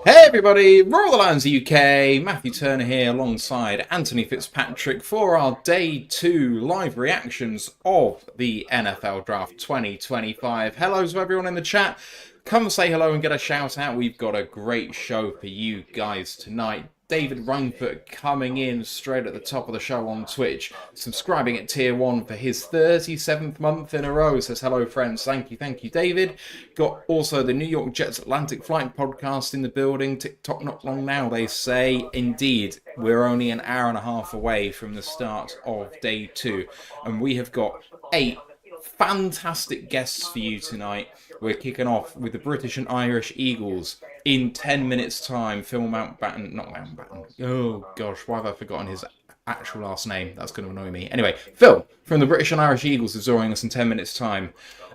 Hey everybody, Royal the Lions UK, Matthew Turner here alongside Anthony Fitzpatrick for our Day 2 live reactions of the NFL Draft 2025. Hello to everyone in the chat. Come say hello and get a shout out. We've got a great show for you guys tonight. David Reinford coming in straight at the top of the show on Twitch, subscribing at tier 1 for his 37th month in a row. Says hello friends, thank you David. Got also the New York Jets Atlantic Flight podcast in the building. TikTok not long now, they say. Indeed, we're only an hour and a half away from the start of Day 2, and we have got 8 fantastic guests for you tonight. We're kicking off with the British and Irish Eagles in 10 minutes time. Phil Mountbatton, not Mountbatton, oh gosh, why have I forgotten his actual last name? That's going to annoy me. Anyway, Phil from the British and Irish Eagles is joining us in 10 minutes time.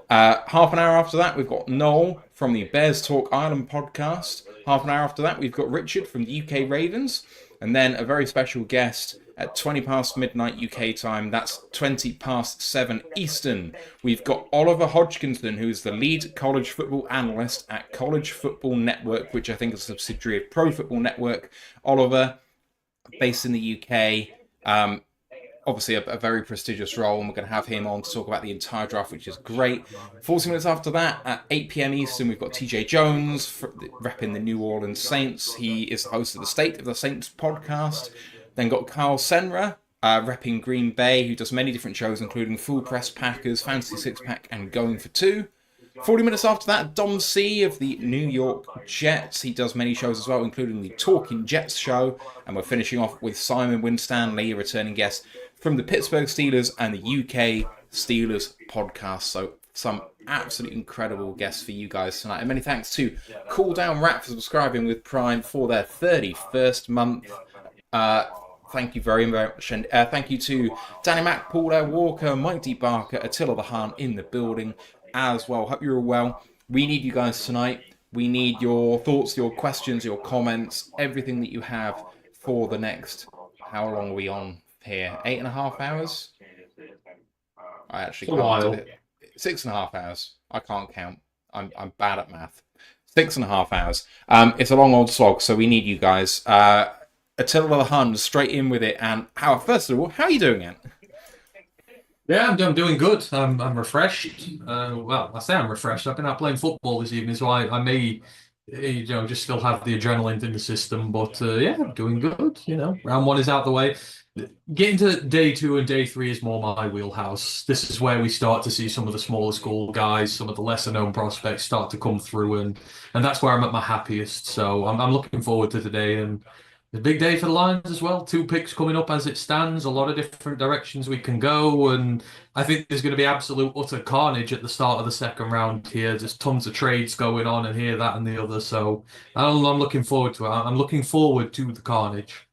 Half an hour after that, we've got Null from the Bears Talk Ireland podcast. Half an hour after that, we've got Richard from the UK Ravens. And then a very special guest at 20 past midnight UK time. That's 20 past 7 Eastern. We've got Oliver Hodgkinson, who is the lead college football analyst at College Football Network, which I think is a subsidiary of Pro Football Network. Oliver, based in the UK. Obviously a very prestigious role, and we're going to have him on to talk about the entire draft, which is great. 40 minutes after that, at 8 p.m. Eastern, we've got TJ Jones, repping the New Orleans Saints. He is the host of the State of the Saints podcast. Then got Carl Senra, repping Green Bay, who does many different shows, including Full Press Packers, Fantasy Six Pack, and Going for Two. 40 minutes after that, Dom C of the New York Jets. He does many shows as well, including the Talking Jets show. And we're finishing off with Simon Winstanley, a returning guest from the Pittsburgh Steelers and the UK Steelers podcast. So some absolutely incredible guests for you guys tonight. And many thanks to Cool Down Rap for subscribing with Prime for their 31st month. Thank you very much. And thank you to Danny Mack, Paul Walker, Mike D. Barker, Attila the Han in the building as well. Hope you're all well. We need you guys tonight. We need your thoughts, your questions, your comments, everything that you have for the next, how long are we on here? 8.5 hours? I actually can't do it. 6.5 hours. I can't count. I'm bad at math. 6.5 hours. It's a long old slog, so we need you guys. Attila the Hun, straight in with it. And first of all, how are you doing, Ant? Yeah, I'm doing good. I'm refreshed. Well, I say I'm refreshed. I've been out playing football this evening, so I may, just still have the adrenaline in the system. But yeah, I'm doing good. Round one is out the way. Getting to Day 2 and Day 3 is more my wheelhouse. This is where we start to see some of the smaller school guys, some of the lesser known prospects start to come through, and that's where I'm at my happiest. So I'm looking forward to today, and the big day for the Lions as well. 2 picks coming up as it stands. A lot of different directions we can go, and I think there's going to be absolute utter carnage at the start of the second round here. There's tons of trades going on, and here, that, and the other. So I'm looking forward to it. I'm looking forward to the carnage.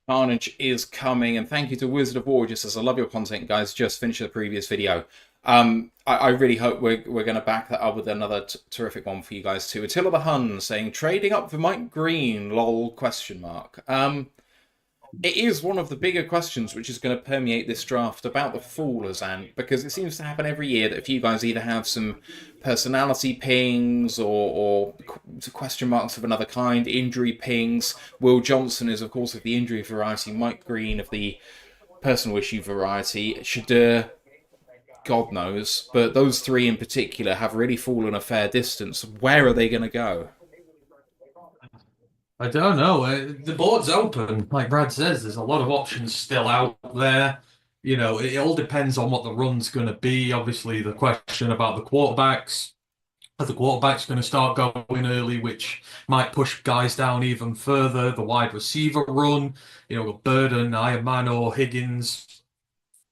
Carnage is coming, and thank you to Wizard of War. Just as I love your content, guys. Just finished the previous video. I really hope we're going to back that up with another terrific one for you guys too. Attila the Hun saying trading up for Mike Green, lol, question mark. It is one of the bigger questions which is going to permeate this draft about the Foolers, and because it seems to happen every year that if you guys either have some personality pings or question marks of another kind, injury pings. Will Johnson is of course of the injury variety, Mike Green of the personal issue variety, Shadur, God knows, but those 3 in particular have really fallen a fair distance. Where are they going to go? I don't know. The board's open. Like Brad says, there's a lot of options still out there. It all depends on what the run's going to be. Obviously, the question about the quarterbacks. Are the quarterbacks going to start going early, which might push guys down even further? The wide receiver run, Burden, Ironman, Higgins,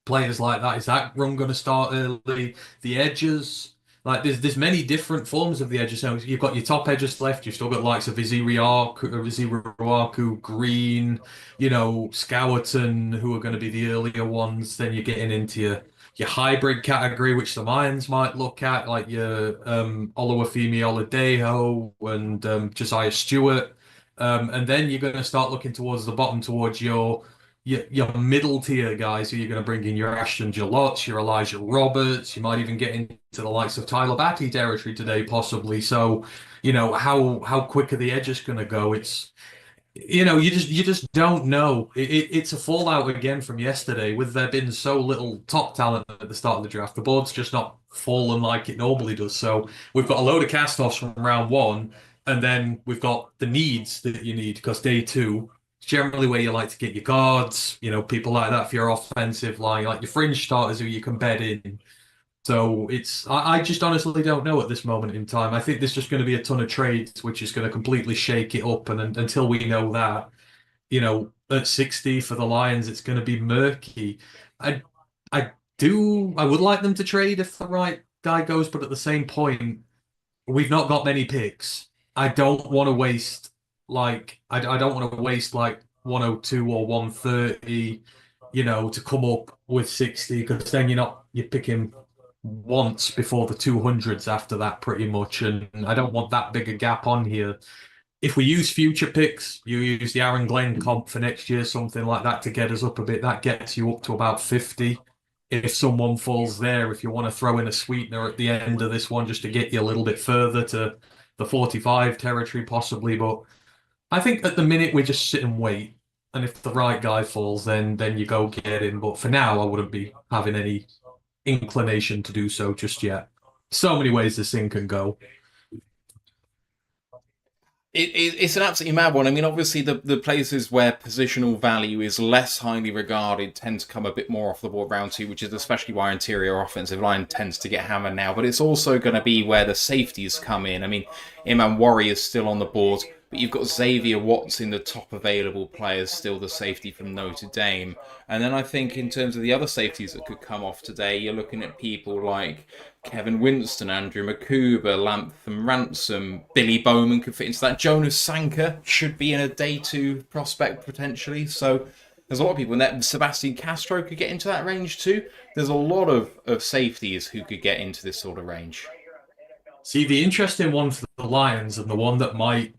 players like that. Is that run going to start early? The edges, like there's many different forms of the edges. So you've got your top edges left. You've still got the likes of Izzy Ruaku, Green, Scowerton, who are going to be the earlier ones. Then you're getting into your hybrid category, which the Lions might look at, like your Oluwafemi Oladejo and Josiah Stewart. And then you're going to start looking towards the bottom, towards your your middle tier guys who you're going to bring in your Ashton Jalotts, your Elijah Roberts. You might even get into the likes of Tyler Batty territory today, possibly. So, how quick are the edges going to go? You just don't know. It's a fallout again from yesterday, with there been so little top talent at the start of the draft. The board's just not fallen like it normally does. So we've got a load of cast-offs from round one, and then we've got the needs that you need because day two is generally where you like to get your guards, people like that for your offensive line, like your fringe starters who you can bed in. So I just honestly don't know at this moment in time. I think there's just going to be a ton of trades, which is going to completely shake it up. And until we know that, at 60 for the Lions, it's going to be murky. I I would like them to trade if the right guy goes, but at the same point, we've not got many picks. I don't want to waste I don't want to waste like 102 or 130, to come up with 60 because then you're picking once before the 200s after that pretty much, and I don't want that big a gap on here. If we use future picks, you use the Aaron Glenn comp for next year, something like that to get us up a bit, that gets you up to about 50. If someone falls there, if you want to throw in a sweetener at the end of this one just to get you a little bit further to the 45 territory possibly, but I think at the minute we just sit and wait. And if the right guy falls, then you go get him. But for now, I wouldn't be having any inclination to do so just yet. So many ways this thing can go. It's an absolutely mad one. I mean, obviously, the places where positional value is less highly regarded tend to come a bit more off the board round two, which is especially why interior offensive line tends to get hammered now. But it's also going to be where the safeties come in. I mean, Iman Warrior is still on the board, but you've got Xavier Watson, the top available players, still the safety from Notre Dame. And then I think in terms of the other safeties that could come off today, you're looking at people like Kevin Winston, Andrew McCouber, Latham Ransom, Billy Bowman could fit into that. Jonas Sanka should be in a day two prospect potentially. So there's a lot of people in that. Sebastian Castro could get into that range too. There's a lot of safeties who could get into this sort of range. See, the interesting one for the Lions and the one that might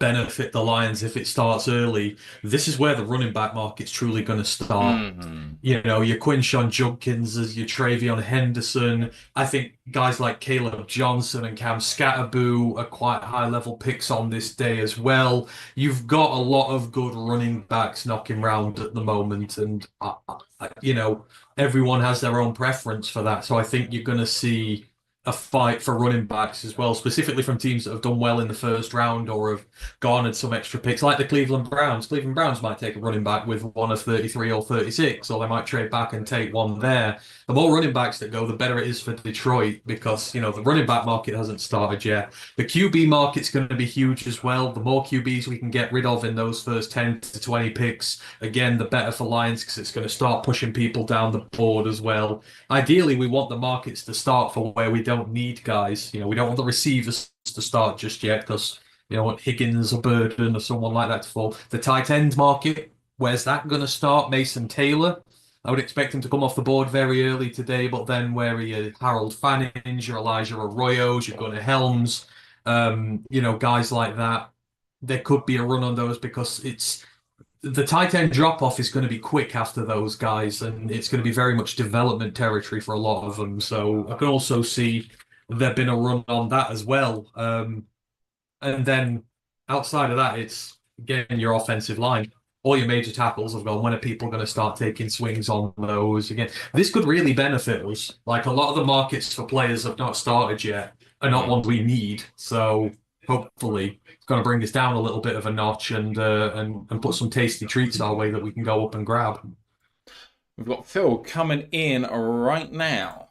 benefit the Lions if it starts early. This is where the running back market's truly going to start. Your Quinshon Judkins, your Travion Henderson. I think guys like Caleb Johnson and Cam Scatterboo are quite high-level picks on this day as well. You've got a lot of good running backs knocking around at the moment, and everyone has their own preference for that. So I think you're going to see a fight for running backs as well, specifically from teams that have done well in the first round or have garnered some extra picks, like the Cleveland Browns. Cleveland Browns might take a running back with one of 33 or 36, or they might trade back and take one there. The more running backs that go, the better it is for Detroit because, the running back market hasn't started yet. The QB market's going to be huge as well. The more QBs we can get rid of in those first 10 to 20 picks, again, the better for Lions because it's going to start pushing people down the board as well. Ideally, we want the markets to start for where we don't need guys. We don't want the receivers to start just yet because want Higgins or Burden or someone like that to fall. The tight end market, where's that going to start? Mason Taylor. I would expect him to come off the board very early today, but then where are you? Harold Fannings, your Elijah Arroyos, you're going to Helms, guys like that. There could be a run on those because the tight end drop off is going to be quick after those guys, and it's going to be very much development territory for a lot of them. So I can also see there been a run on that as well. And then outside of that, it's again your offensive line. All your major tackles have gone. When are people going to start taking swings on those again? This could really benefit us. Like a lot of the markets for players have not started yet, are not ones we need. So hopefully it's going to bring us down a little bit of a notch and put some tasty treats our way that we can go up and grab. We've got Phil coming in right now.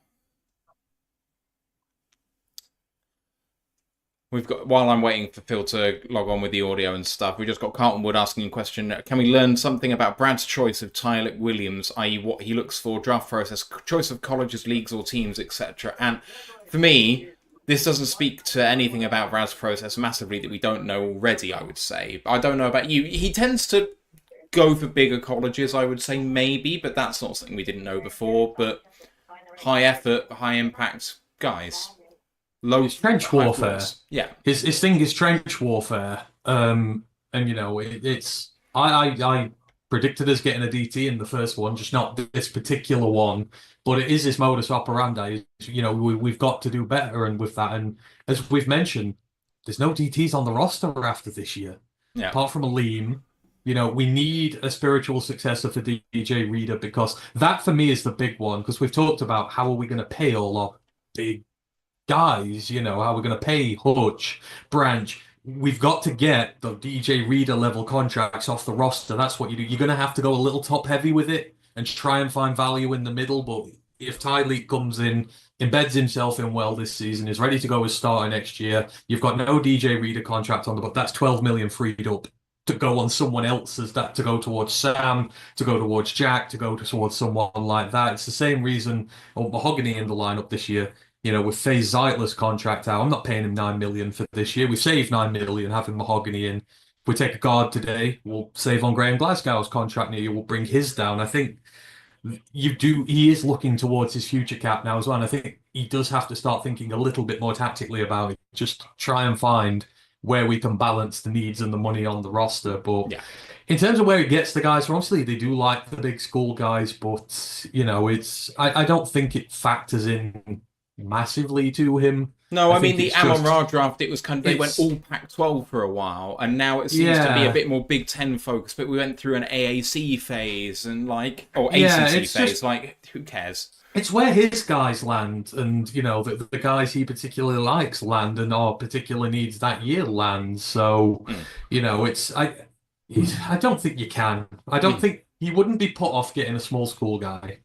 While I'm waiting for Phil to log on with the audio and stuff, we just got Carlton Wood asking a question. Can we learn something about Brad's choice of Tyler Williams, i.e. what he looks for, draft process, choice of colleges, leagues or teams, etc.? And for me, this doesn't speak to anything about Brad's process massively that we don't know already, I would say. I don't know about you. He tends to go for bigger colleges, I would say, maybe, but that's not something we didn't know before. But high effort, high impact guys. It's trench warfare. Yeah. His thing is trench warfare. And it's I predicted us getting a DT in the first one, just not this particular one. But it is this modus operandi. You know, we've got to do better, and with that, and as we've mentioned, there's no DTs on the roster after this year, Yeah. apart from a Liam. You know, we need a spiritual successor for DJ Reader because that for me is the big one. Because we've talked about how are we going to pay all our big guys, you know, how we're going to pay Hutch, Branch. We've got to get the DJ Reader level contracts off the roster. That's what you do. You're going to have to go a little top heavy with it and try and find value in the middle. But if Tyleek comes in, embeds himself in well this season, is ready to go as starter next year, you've got no DJ Reader contract on the book. That's 12 million freed up to go on someone else's, that to go towards Sam, to go towards Jack, to go towards someone like that. It's the same reason Mahogany in the lineup this year. You know, with Faye Zeitler's contract out, I'm not paying him 9 million for this year. We've saved 9 million having Mahogany in. If we take a guard today, we'll save on Graham Glasgow's contract near you. We'll bring his down. I think he is looking towards his future cap now as well. And I think he does have to start thinking a little bit more tactically about it. Just try and find where we can balance the needs and the money on the roster. But Yeah. in terms of where it gets the guys from, obviously they do like the big school guys, but you know, I don't think it factors in massively to him. No, I mean think the it's Amon just Ra draft, it was kind of they went all Pac-12 for a while, and now it seems to be a bit more Big Ten focused. But we went through an AAC phase and or ACC phase. Just, like, who cares? it's where his guys land, and you know the guys he particularly likes land, and our particular needs that year land. So, you know, I don't think you can. I don't think he wouldn't be put off getting a small school guy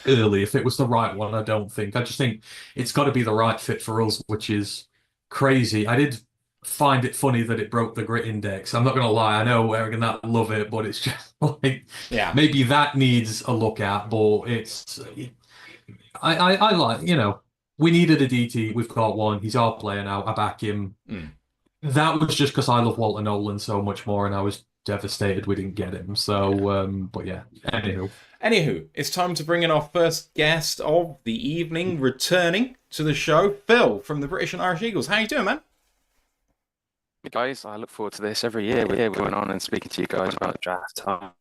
early if it was the right one. I don't think. I just think it's got to be the right fit for us, which is crazy. I did find it funny that it broke the grit index. I'm not going to lie. I know Eric and that love it, but it's just like maybe that needs a look at. But I like, you know, we needed a DT. We've got one. He's our player now. I back him. That was just because I love Walter Nolan so much more, and I was devastated we didn't get him. So, but yeah. Anywho, it's time to bring in our first guest of the evening, returning to the show, Phil from the British and Irish Eagles. How you doing, man? Hey guys, I look forward to this every year. We're going on and speaking to you guys about draft time.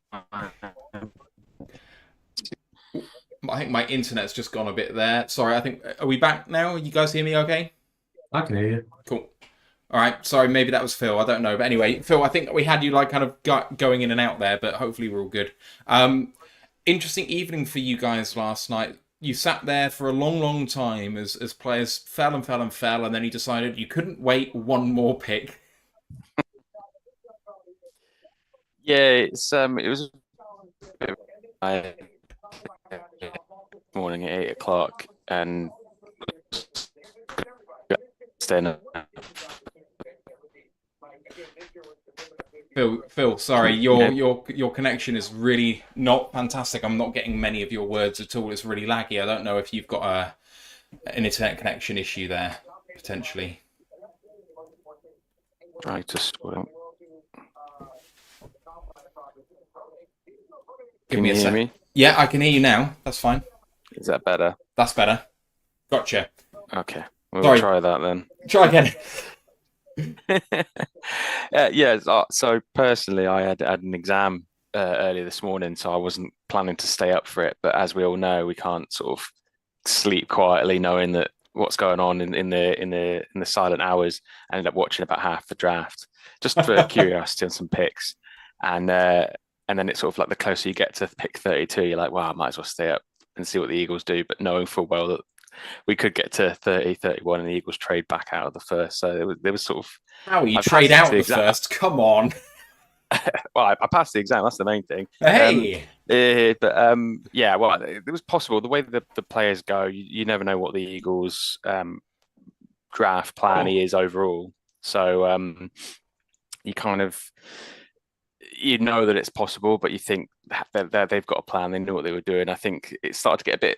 I think my internet's just gone a bit there. Sorry, are we back now? You guys hear me okay? I can hear you. Cool. All right, sorry, maybe that was Phil. I don't know. But anyway, Phil, I think we had you like kind of going in and out there, but hopefully we're all good. Interesting evening for you guys last night. You sat there for a long, long time as players fell and fell and fell, and then you decided you couldn't wait one more pick. Yeah, it was morning at 8 o'clock, and staying. Phil, sorry, your connection is really not fantastic. I'm not getting many of your words at all. It's really laggy. I don't know if you've got an internet connection issue there, potentially. Try to swim. Can you hear me? Yeah, I can hear you now. That's fine. Is that better? That's better. Gotcha. Okay, we'll try that then. Try again. So personally, I had an exam earlier this morning, so I wasn't planning to stay up for it. But as we all know, we can't sort of sleep quietly knowing that what's going on in the silent hours. I ended up watching about half the draft just for curiosity on some picks, and then it's sort of like the closer you get to pick 32, you're like, wow, I might as well stay up and see what the Eagles do. But knowing full well that we could get to 30, 31 and the Eagles trade back out of the first. So there was sort of... How you trade out the first? Come on. Well, I passed the exam. That's the main thing. Hey! It was possible. The way the players go, you never know what the Eagles' draft plan is overall. So you kind of... You know that it's possible, but you think that they've got a plan. They knew what they were doing. I think it started to get a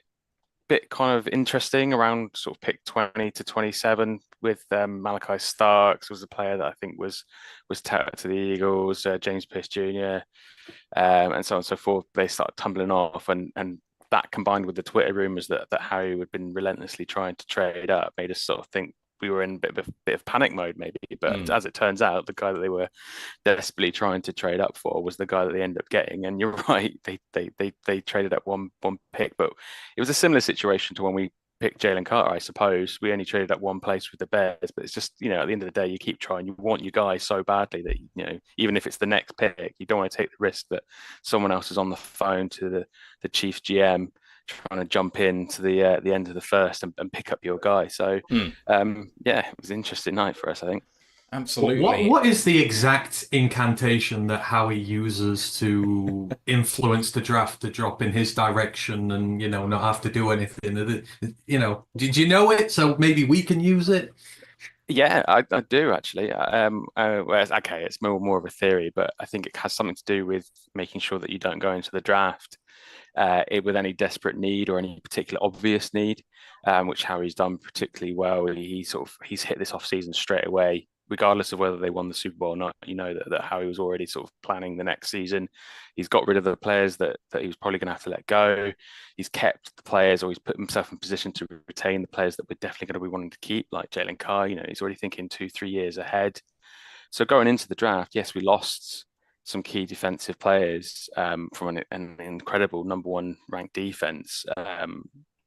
bit kind of interesting around sort of pick 20 to 27 with Malachi Starks was a player that I think was touted to the Eagles, James Pierce Jr. And so on and so forth. They started tumbling off, and that combined with the Twitter rumors that Harry had been relentlessly trying to trade up made us sort of think we were in a bit of panic mode maybe. But as it turns out, the guy that they were desperately trying to trade up for was the guy that they ended up getting. And you're right, they traded up one pick, but it was a similar situation to when we picked Jalen Carter, I suppose. We only traded up one place with the Bears, but it's just, at the end of the day, you keep trying. You want your guy so badly that, even if it's the next pick, you don't want to take the risk that someone else is on the phone to the Chiefs GM trying to jump in to the end of the first and pick up your guy. So, yeah, it was an interesting night for us, I think. Absolutely. What is the exact incantation that Howie uses to influence the draft to drop in his direction and, not have to do anything? Did you know it? So maybe we can use it? Yeah, I do actually. Okay, it's more of a theory, but I think it has something to do with making sure that you don't go into the draft with any desperate need or any particular obvious need, which Harry's done particularly well. He's hit this off season straight away, regardless of whether they won the Super Bowl or not. That Harry was already sort of planning the next season. He's got rid of the players that he was probably going to have to let go. He's kept the players, or he's put himself in position to retain the players that we're definitely going to be wanting to keep, like Jalen Carr. He's already thinking 2-3 years ahead. So going into the draft, yes, we lost some key defensive players from an incredible number one ranked defense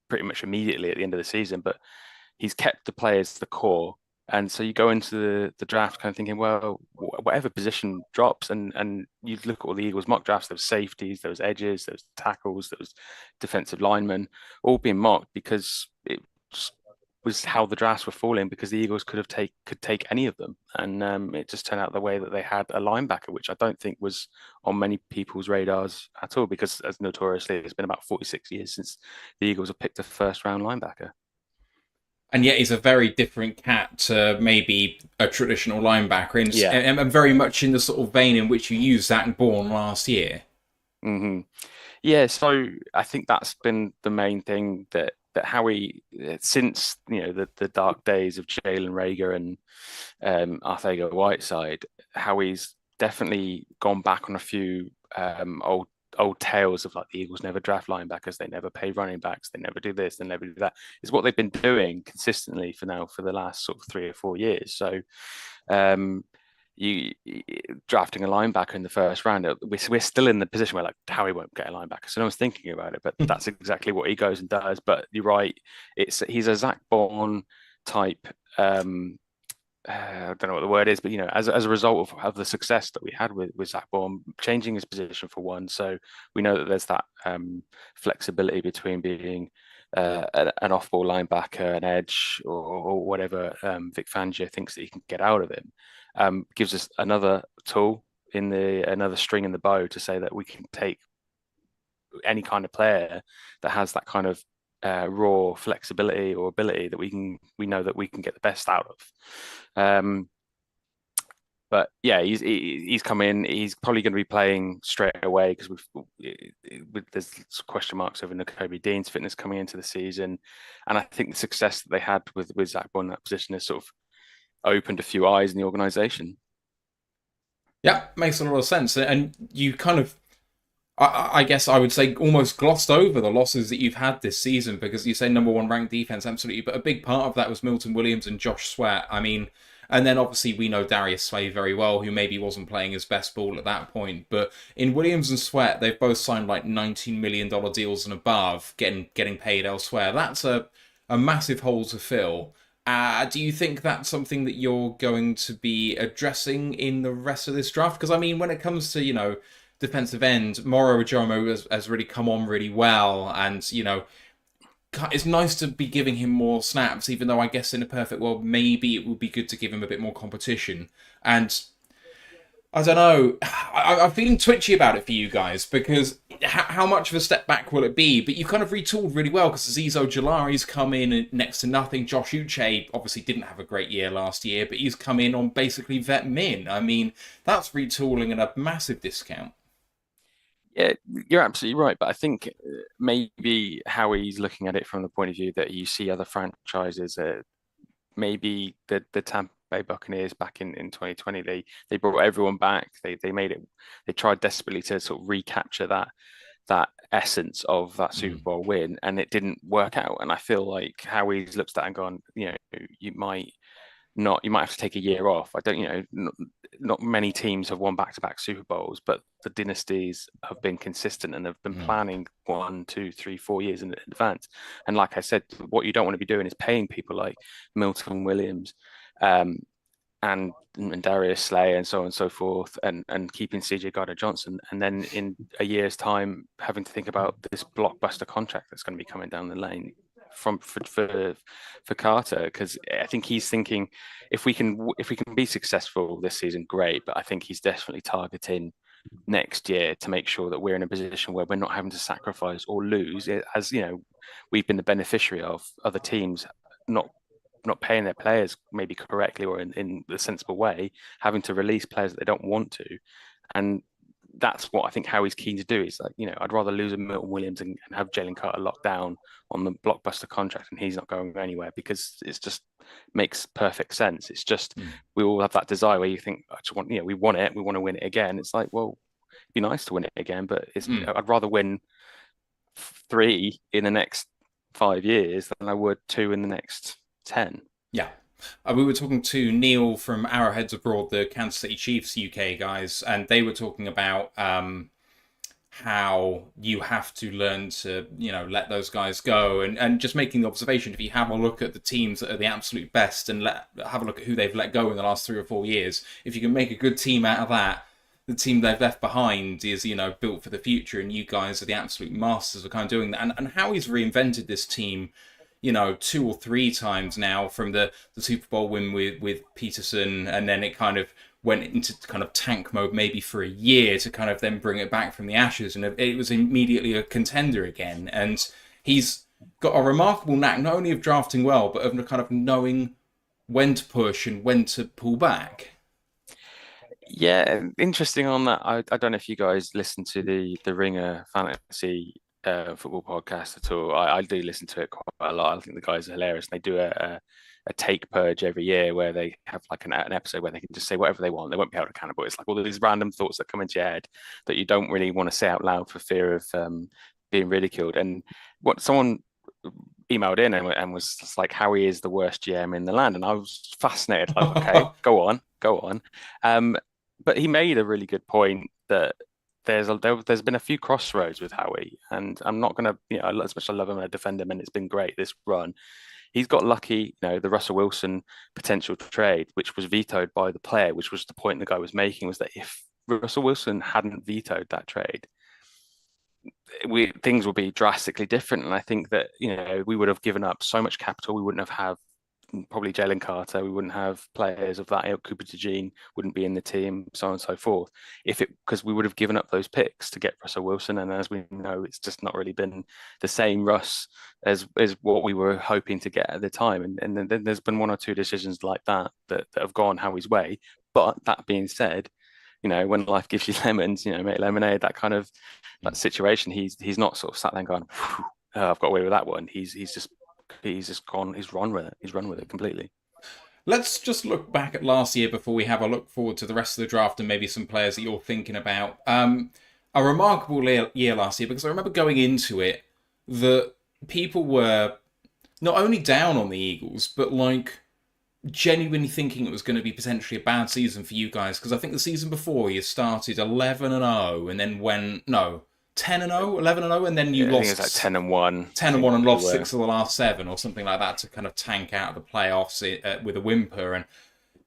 pretty much immediately at the end of the season, but he's kept the players, the core. And so you go into the draft kind of thinking, well, whatever position drops, and you look at all the Eagles mock drafts, there was safeties, there was edges, there was tackles, there was defensive linemen, all being mocked because it was how the drafts were falling, because the Eagles could take any of them. And it just turned out the way that they had a linebacker, which I don't think was on many people's radars at all, because as notoriously, it's been about 46 years since the Eagles have picked a first round linebacker. And yet he's a very different cat to maybe a traditional linebacker, and very much in the sort of vein in which you used Zach Bourne last year. Mm-hmm. Yeah, so I think that's been the main thing that Howie, since the dark days of Jalen Reagor and Arcega-Whiteside, Howie's definitely gone back on a few old tales of, like, the Eagles never draft linebackers, they never pay running backs, they never do this, they never do that. It's what they've been doing consistently for the last sort of 3 or 4 years. So you drafting a linebacker in the first round, we're still in the position where, like, Howie won't get a linebacker, so no one's thinking about it, but that's exactly what he goes and does. But you're right, he's a Zach Bourne type. I don't know what the word is, but as a result of the success that we had with Zach Bourne changing his position for one, so we know that there's that flexibility between being an off-ball linebacker, an edge, or whatever Vic Fangio thinks that he can get out of him. Gives us another tool another string in the bow to say that we can take any kind of player that has that kind of raw flexibility or ability that we know that we can get the best out of. But yeah, he's come in. He's probably going to be playing straight away because there's question marks over Nakobe Dean's fitness coming into the season, and I think the success that they had with Zach Bourne in that position has sort of opened a few eyes in the organisation. Yeah, makes a lot of sense, and you kind of, I guess I would say, almost glossed over the losses that you've had this season, because you say number one ranked defense, absolutely, but a big part of that was Milton Williams and Josh Sweat. I mean, and then obviously we know Darius Slay very well, who maybe wasn't playing his best ball at that point, but in Williams and Sweat, they've both signed like $19 million deals and above, getting paid elsewhere. That's a massive hole to fill. Do you think that's something that you're going to be addressing in the rest of this draft? Because I mean, when it comes to, defensive end, Moro Ojomo has really come on really well, and it's nice to be giving him more snaps, even though I guess in a perfect world maybe it would be good to give him a bit more competition. And I don't know, I'm feeling twitchy about it for you guys, because how much of a step back will it be? But you've kind of retooled really well, because Azeez Ojulari's come in next to nothing. Josh Uche obviously didn't have a great year last year, but he's come in on basically vet min. I mean, that's retooling at a massive discount. Yeah, you're absolutely right. But I think maybe Howie's looking at it from the point of view that you see other franchises, maybe the Tampa Bay Buccaneers back in 2020, they brought everyone back. They made it. They tried desperately to sort of recapture that essence of that Super Bowl win, and it didn't work out. And I feel like Howie's looked at it and gone, you might not, you might have to take a year off. I don't, not many teams have won back-to-back Super Bowls, but the dynasties have been consistent and have been planning 1, 2, 3, 4 years in advance. And like I said, what you don't want to be doing is paying people like Milton Williams, and Darius Slay and so on and so forth, and keeping CJ Gardner-Johnson, and then in a year's time having to think about this blockbuster contract that's going to be coming down the lane for Carter, because I think he's thinking if we can be successful this season, great, but I think he's definitely targeting next year to make sure that we're in a position where we're not having to sacrifice or lose it, as we've been the beneficiary of other teams not paying their players maybe correctly or in a sensible way, having to release players that they don't want to. And that's what I think Howie's keen to do. Is like, I'd rather lose a Milton Williams and have Jalen Carter locked down on the blockbuster contract, and he's not going anywhere, because it's just makes perfect sense. It's just we all have that desire where you think, I just want, we want it, we want to win it again. It's like, well, it'd be nice to win it again, but I'd rather win 3 in the next 5 years than I would 2 in the next 10. Yeah. We were talking to Neil from Arrowheads Abroad, the Kansas City Chiefs UK guys, and they were talking about how you have to learn to, let those guys go, and just making the observation, if you have a look at the teams that are the absolute best and have a look at who they've let go in the last 3 or 4 years, if you can make a good team out of that, the team they've left behind is, built for the future, and you guys are the absolute masters of kind of doing that. And how he's reinvented this team 2 or 3 times now, from the Super Bowl win with Peterson, and then it kind of went into kind of tank mode maybe for a year to kind of then bring it back from the ashes, and it was immediately a contender again. And he's got a remarkable knack not only of drafting well, but of kind of knowing when to push and when to pull back. Yeah, interesting on that. I don't know if you guys listen to the Ringer Fantasy football podcast at all. I do listen to it quite a lot. I think the guys are hilarious. They do a take purge every year where they have like an episode where they can just say whatever they want. They won't be held accountable. It's like all these random thoughts that come into your head that you don't really want to say out loud for fear of being ridiculed. And what someone emailed in and was just like, Howie is the worst GM in the land, and I was fascinated. Like, okay, go on. But he made a really good point that there's been a few crossroads with Howie, and I'm not going to, as much as I love him and I defend him, and it's been great this run. He's got lucky, the Russell Wilson potential trade, which was vetoed by the player, which was the point the guy was making, was that if Russell Wilson hadn't vetoed that trade, things would be drastically different. And I think that, we would have given up so much capital. We wouldn't have probably Jalen Carter. We wouldn't have players of that ilk. Cooper DeJean wouldn't be in the team, so on and so forth. Because we would have given up those picks to get Russell Wilson, and as we know, it's just not really been the same Russ as what we were hoping to get at the time. And then there's been 1 or 2 decisions like that have gone Howie's way. But that being said, when life gives you lemons, make lemonade. That kind of that situation. He's not sort of sat there and going, I've got away with that one. He's just gone. He's run with it. He's run with it completely. Let's just look back at last year before we have a look forward to the rest of the draft and maybe some players that you're thinking about. A remarkable year last year, because I remember going into it that people were not only down on the Eagles, but like genuinely thinking it was going to be potentially a bad season for you guys. Because I think the season before you started 11-0 and then went 10-0, 11-0, and then you lost. I think it's like 10-1. 10-1 and lost 6 of the last 7 or something like that to kind of tank out of the playoffs with a whimper. And,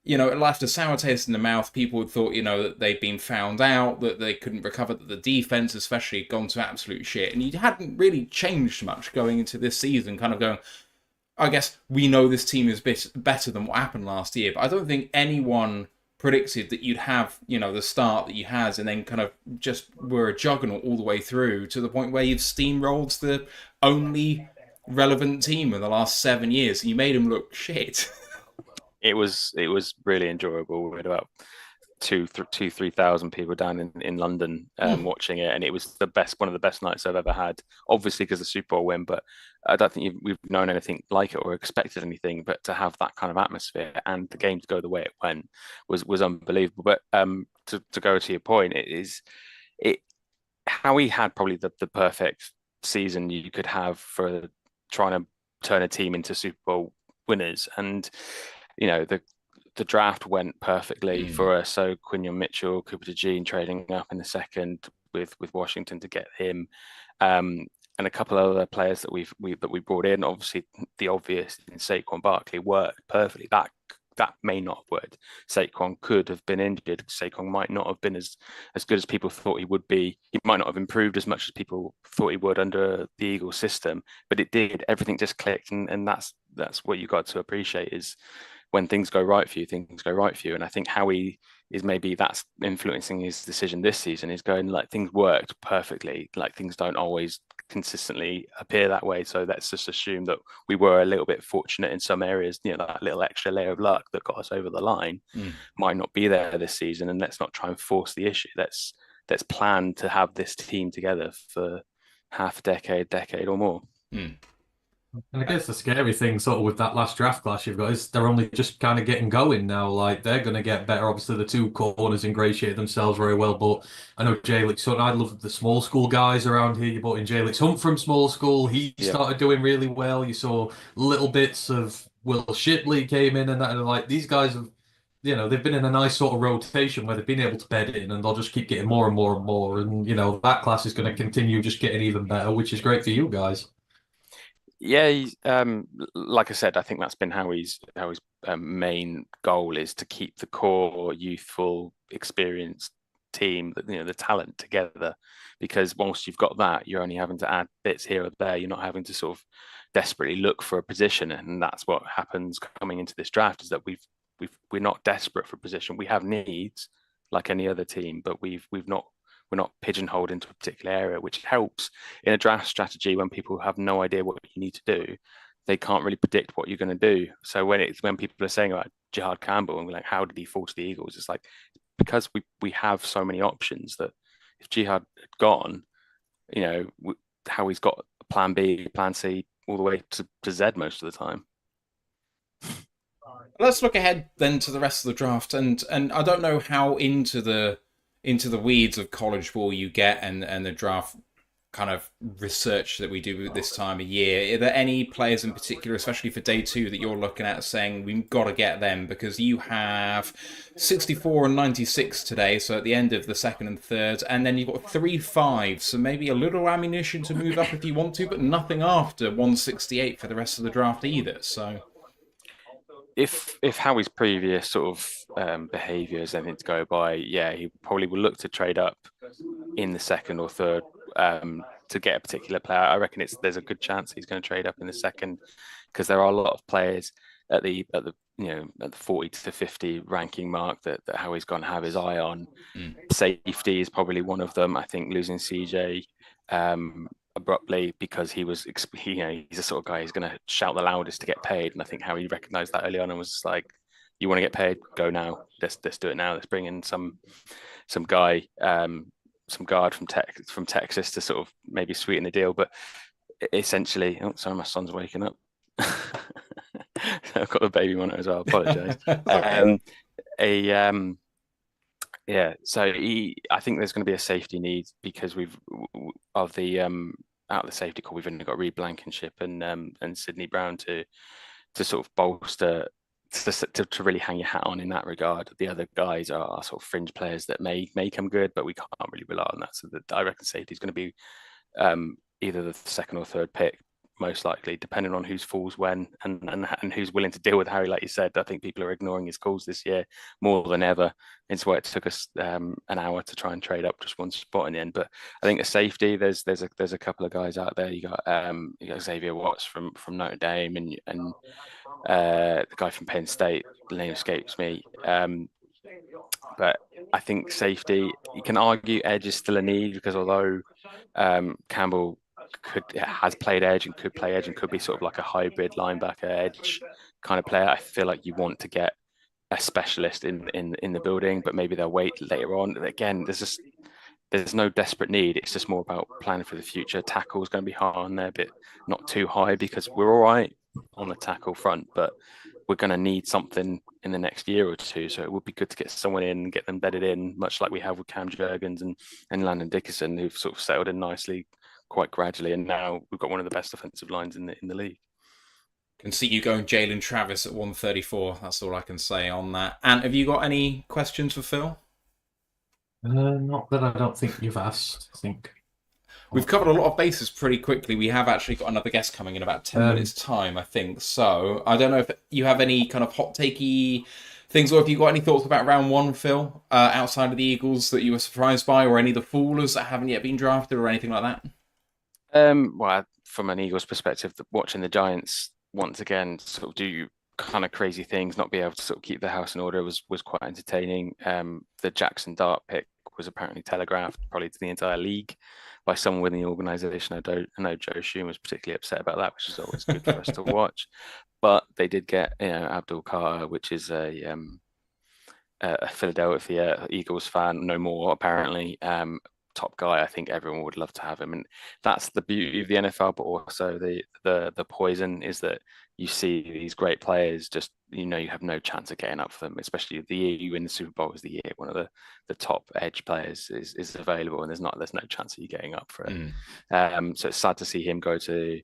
it left a sour taste in the mouth. People had thought, that they'd been found out, that they couldn't recover, that the defense especially had gone to absolute shit. And you hadn't really changed much going into this season, kind of going, I guess we know this team is better than what happened last year. But I don't think anyone predicted that you'd have, the start that you had, and then kind of just were a juggernaut all the way through to the point where you've steamrolled the only relevant team in the last 7 years, and you made them look shit. It was really enjoyable. We had about 3,000 people down in London watching it, and it was one of the best nights I've ever had. Obviously because of the Super Bowl win, but I don't think we've known anything like it or expected anything. But to have that kind of atmosphere and the game to go the way it went was unbelievable. But to go to your point, Howie had probably the perfect season you could have for trying to turn a team into Super Bowl winners, and the draft went perfectly for us. So Quinion Mitchell, Cooper DeJean trading up in the second with Washington to get him, and a couple of other players that we brought in. Obviously, the obvious in Saquon Barkley worked perfectly. That may not have worked. Saquon could have been injured. Saquon might not have been as good as people thought he would be. He might not have improved as much as people thought he would under the Eagles system, but it did. Everything just clicked, and that's what you got to appreciate is when things go right for you, things go right for you. And I think Howie is maybe that's influencing his decision this season. Is going like things worked perfectly. Like things don't always consistently appear that way. So let's just assume that we were a little bit fortunate in some areas. You know, that little extra layer of luck that got us over the line might not be there this season. And let's not try and force the issue. Let's plan to have this team together for half a decade or more. And I guess the scary thing sort of with that last draft class you've got is they're only just kind of getting going now. Like they're going to get better. Obviously, the two corners ingratiated themselves very well. But I know Jalix, so I love the small school guys around here. You brought in Jalix Hunt from small school. He started doing really well. You saw little bits of Will Shipley came in and that. And like these guys have, you know, they've been in a nice sort of rotation where they've been able to bed in and they'll just keep getting more and more and more. And, you know, that class is going to continue just getting even better, which is great for you guys. Yeah, like I said, I think that's been Howie's main goal is to keep the core, youthful, experienced team, the talent together. Because once you've got that, you're only having to add bits here or there. You're not having to sort of desperately look for a position, and that's what happens coming into this draft. Is that we're not desperate for a position. We have needs like any other team, but we're not pigeonholed into a particular area, which helps in a draft strategy when people have no idea what you need to do. They can't really predict what you're going to do. So when people are saying about Jihad Campbell and we're like, how did he fall to the Eagles? It's like because we have so many options that if Jihad had gone, you know, how he's got plan B, plan C, all the way to Z most of the time. Let's look ahead then to the rest of the draft, and I don't know how into the weeds of college ball you get and the draft kind of research that we do this time of year. Are there any players in particular, especially for day two, that you're looking at saying we've got to get them? Because you have 64 and 96 today, so at the end of the second and third, and then you've got 3-5, so maybe a little ammunition to move up if you want to, but nothing after 168 for the rest of the draft either. So if Howie's previous sort of behaviour is anything to go by, yeah, he probably will look to trade up in the second or third to get a particular player. I reckon there's a good chance he's going to trade up in the second because there are a lot of players at the 40 to 50 ranking mark that Howie's going to have his eye on. Safety is probably one of them. I think losing CJ abruptly because he's the sort of guy who's going to shout the loudest to get paid, and I think Howie recognized that early on and was like, you want to get paid, go now, let's do it now, let's bring in some guy, some guard from Texas to sort of maybe sweeten the deal. But essentially, oh sorry, my son's waking up. I've got the baby monitor as well, apologize. Yeah, so I think there's going to be a safety need because out of the safety core, we've only got Reed Blankenship and Sydney Brown to sort of bolster to really hang your hat on in that regard. The other guys are sort of fringe players that may come good, but we can't really rely on that. So I reckon safety is going to be either the second or third pick, most likely, depending on whose falls when and who's willing to deal with Harry. Like you said, I think people are ignoring his calls this year more than ever. It's why it took us an hour to try and trade up just one spot in the end. But I think the safety, there's a couple of guys out there. You got Xavier Watts from Notre Dame and the guy from Penn State. The name escapes me. But I think safety, you can argue edge is still a need because although Campbell has played edge and could play edge and could be sort of like a hybrid linebacker edge kind of player, I feel like you want to get a specialist in the building, but maybe they'll wait later on. Again, there's no desperate need. It's just more about planning for the future. Tackle is going to be hard on there, but not too high because we're all right on the tackle front, but we're going to need something in the next year or two. So it would be good to get someone in and get them bedded in, much like we have with Cam Jurgens and Landon Dickerson, who've sort of settled in nicely quite gradually. And now we've got one of the best offensive lines in the league. Can see you going Jalen Travis at 134. That's all I can say on that. And have you got any questions for Phil? Not that I don't think you've asked. I think We've covered a lot of bases pretty quickly. We have actually got another guest coming in about 10 minutes' time, I think. So I don't know if you have any kind of hot takey things, or if you got any thoughts about round one, Phil, outside of the Eagles that you were surprised by, or any of the Foolers that haven't yet been drafted, or anything like that. Well, from an Eagles perspective, watching the Giants once again sort of do kind of crazy things, not be able to sort of keep the house in order was quite entertaining. The Jackson Dart pick was apparently telegraphed probably to the entire league by someone within the organisation. I know Joe Shum was particularly upset about that, which is always good for us to watch. But they did get, Abdul Carter, which is a Philadelphia Eagles fan, no more apparently. Top guy. I think everyone would love to have him, and that's the beauty of the NFL. But also the poison is that you see these great players just you have no chance of getting up for them, especially the year you win the Super Bowl is the year one of the top edge players is available, and there's no chance of you getting up for it. So it's sad to see him go to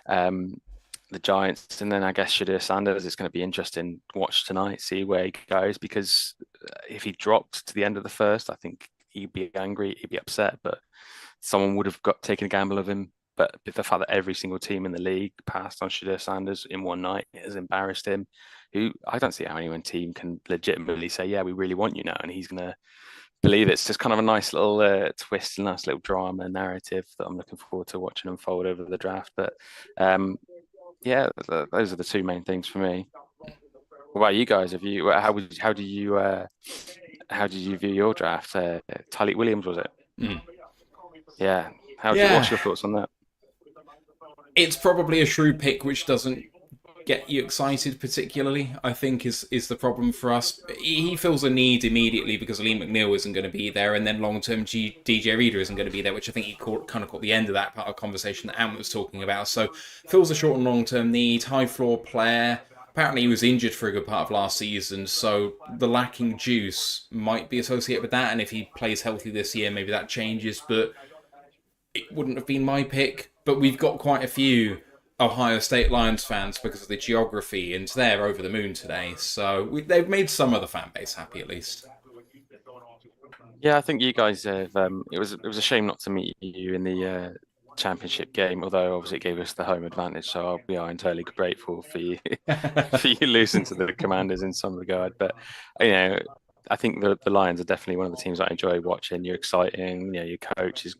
the Giants, and then I guess Shadir Sanders is going to be interesting to watch tonight, see where he goes, because if he dropped to the end of the first, I think he'd be angry, he'd be upset, but someone would have taken a gamble of him. But the fact that every single team in the league passed on Shadir Sanders in one night has embarrassed him. Who I don't see how anyone team can legitimately say, yeah, we really want you now, and he's going to believe it. It's just kind of a nice little twist, a nice little drama narrative that I'm looking forward to watching unfold over the draft. But yeah, those are the two main things for me. What about you guys? How do you view your draft? Tyleik Williams, was it? Yeah. What's your thoughts on that? It's probably a shrewd pick, which doesn't get you excited particularly, I think is the problem for us. He feels a need immediately because Lee McNeil isn't going to be there, and then long-term DJ Reader isn't going to be there, which I think he kind of caught the end of that part of conversation that Ant was talking about. So feels a short and long-term need, high floor player. Apparently he was injured for a good part of last season, so the lacking juice might be associated with that, and if he plays healthy this year, maybe that changes, but it wouldn't have been my pick. But we've got quite a few Ohio State Lions fans because of the geography, and they're over the moon today. So they've made some of the fan base happy, at least. Yeah, I think you guys have. It was a shame not to meet you in the championship game, although obviously it gave us the home advantage. So we are entirely grateful for you for you losing to the Commanders in some regard. But you know, I think the Lions are definitely one of the teams I enjoy watching. You're exciting. Your coach is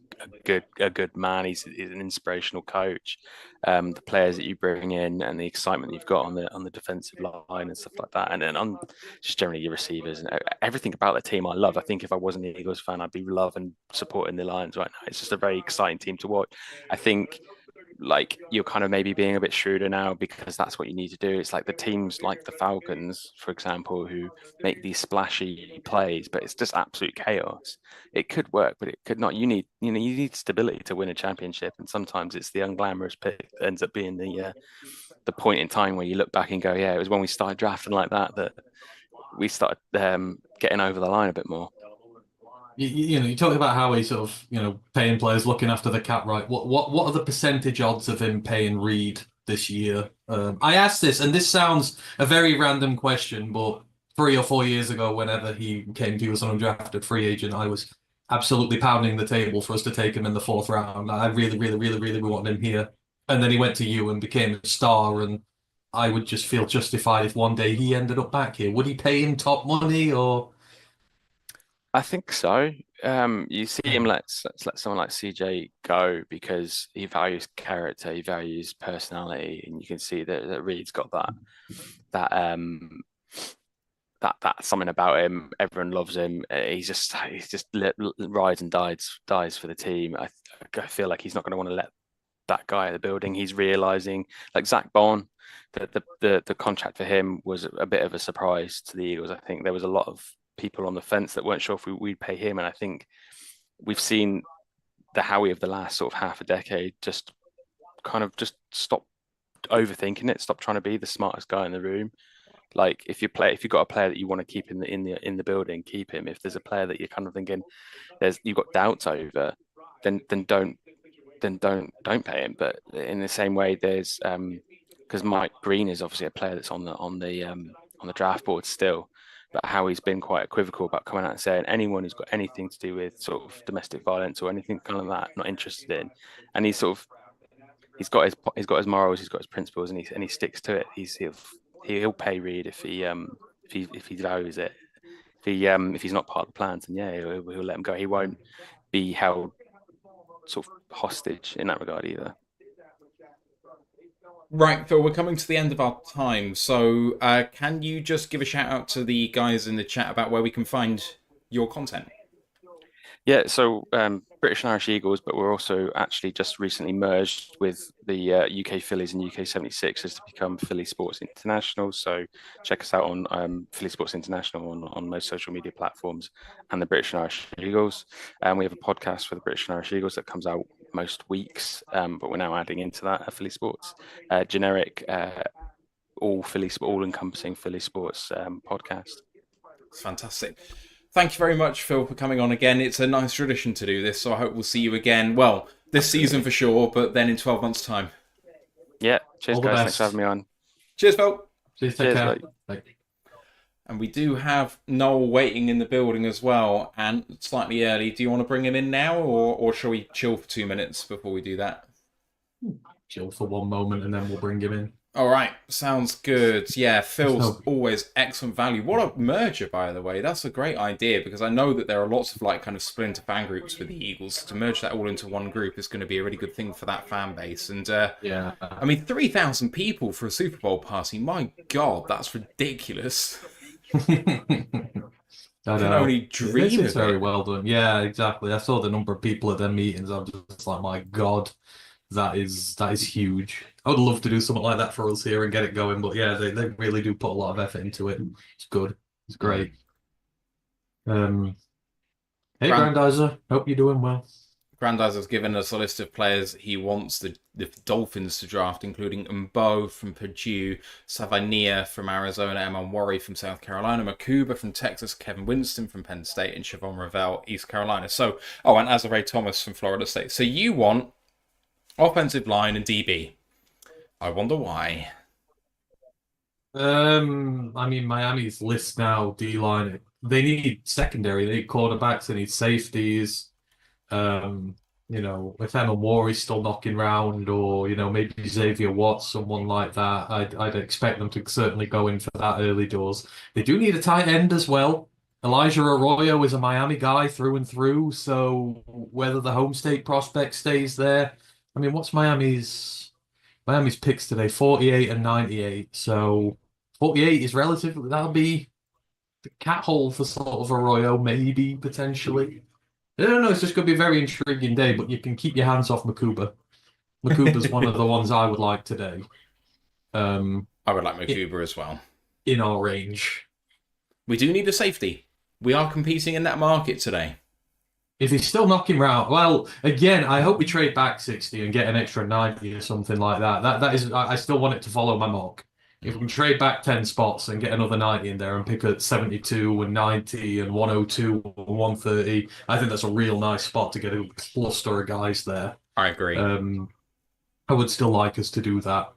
a good man. He's an inspirational coach. The players that you bring in and the excitement you've got on the defensive line and stuff like that, and then on just generally your receivers and everything about the team I love. I think if I wasn't an Eagles fan, I'd be loving supporting the Lions right now. It's just a very exciting team to watch. I think like you're kind of maybe being a bit shrewder now because that's what you need to do. It's like the teams like the Falcons, for example, who make these splashy plays, but it's just absolute chaos. It could work, but it could not. You need stability to win a championship, and sometimes it's the unglamorous pick that ends up being the point in time where you look back and go, yeah, it was when we started drafting like that we started getting over the line a bit more. You talk about how he sort of paying players, looking after the cap, right? What are the percentage odds of him paying Reed this year? I asked this, and this sounds a very random question, but 3 or 4 years ago, whenever he was an undrafted free agent, I was absolutely pounding the table for us to take him in the fourth round. I really, really, really, really wanted him here, and then he went to you and became a star, and I would just feel justified if one day he ended up back here. Would he pay him top money or? I think so. You see him let's let someone like CJ go because he values character, he values personality, and you can see that Reed's got that that something about him. Everyone loves him. He's just rides and dies for the team. I feel like he's not going to want to let that guy out of the building. He's realizing, like Zach Bond, that the contract for him was a bit of a surprise to the Eagles. I think there was a lot of people on the fence that weren't sure if we'd pay him, and I think we've seen the Howie of the last sort of half a decade just kind of just stop overthinking it, stop trying to be the smartest guy in the room. Like if you've got a player that you want to keep in the building, keep him. If there's a player that you're kind of thinking you've got doubts over, then don't pay him. But in the same way, there's because Mike Breen is obviously a player that's on the draft board still, but how he's been quite equivocal about coming out and saying anyone who's got anything to do with sort of domestic violence or anything kind of that, not interested in, and he's got his morals, he's got his principles, and he sticks to it. He'll pay Reed if he values it. If he's not part of the plans, then yeah, he'll let him go. He won't be held sort of hostage in that regard either. Right, Phil, we're coming to the end of our time, so can you just give a shout out to the guys in the chat about where we can find your content? Yeah, so British and Irish Eagles, but we're also actually just recently merged with the UK Phillies and UK 76ers to become Philly Sports International. So check us out on Philly Sports International on most social media platforms, and the British and Irish Eagles. We have a podcast for the British and Irish Eagles that comes out most weeks, but we're now adding into that a Philly Sports generic, all-encompassing Philly Sports podcast. It's fantastic. Thank you very much, Phil, for coming on again. It's a nice tradition to do this, so I hope we'll see you again. Well, this season for sure, but then in 12 months' time. Yeah, cheers, guys. Thanks for having me on. Cheers, Phil. Cheers, take care. And we do have Null waiting in the building as well, and slightly early. Do you want to bring him in now, or shall we chill for 2 minutes before we do that? Chill for 1 moment, and then we'll bring him in. All right, sounds good. Yeah, Phil's always excellent value. What a merger, by the way. That's a great idea, because I know that there are lots of kind of splinter fan groups with the Eagles. To merge that all into one group is going to be a really good thing for that fan base. And yeah, I mean, 3,000 people for a Super Bowl party. My God, that's ridiculous. I can only dream of it. Very well done. Yeah, exactly. I saw the number of people at their meetings. I'm just like, my God. That is huge. I would love to do something like that for us here and get it going, but yeah, they really do put a lot of effort into it. It's good. It's great. Hey, Grandizer. Hope you're doing well. Grandizer's given us a list of players he wants the Dolphins to draft, including Mbo from Purdue, Savania from Arizona, Emon Worry from South Carolina, Makuba from Texas, Kevin Winston from Penn State, and Siobhan Ravel, East Carolina. So, and Azare Thomas from Florida State. So you want offensive line and DB. I wonder why. I mean, Miami's list now, D-line. They need secondary. They need quarterbacks. They need safeties. If Emma Warry's still knocking round, or maybe Xavier Watts, someone like that, I'd expect them to certainly go in for that early doors. They do need a tight end as well. Elijah Arroyo is a Miami guy through and through, so whether the home state prospect stays there, I mean, what's Miami's picks today? 48 and 98. So 48 is relatively, that'll be the cat hole for sort of Arroyo, maybe, potentially. I don't know, it's just going to be a very intriguing day, but you can keep your hands off Makuba. Makuba's one of the ones I would like today. I would like Makuba as well. In our range. We do need a safety. We are competing in that market today. If he's still knocking round, well, again, I hope we trade back 60 and get an extra 90 or something like that. That is, I still want it to follow my mock. If we can trade back 10 spots and get another 90 in there and pick at 72 and 90 and 102 and 130, I think that's a real nice spot to get a cluster of guys there. I agree. I would still like us to do that.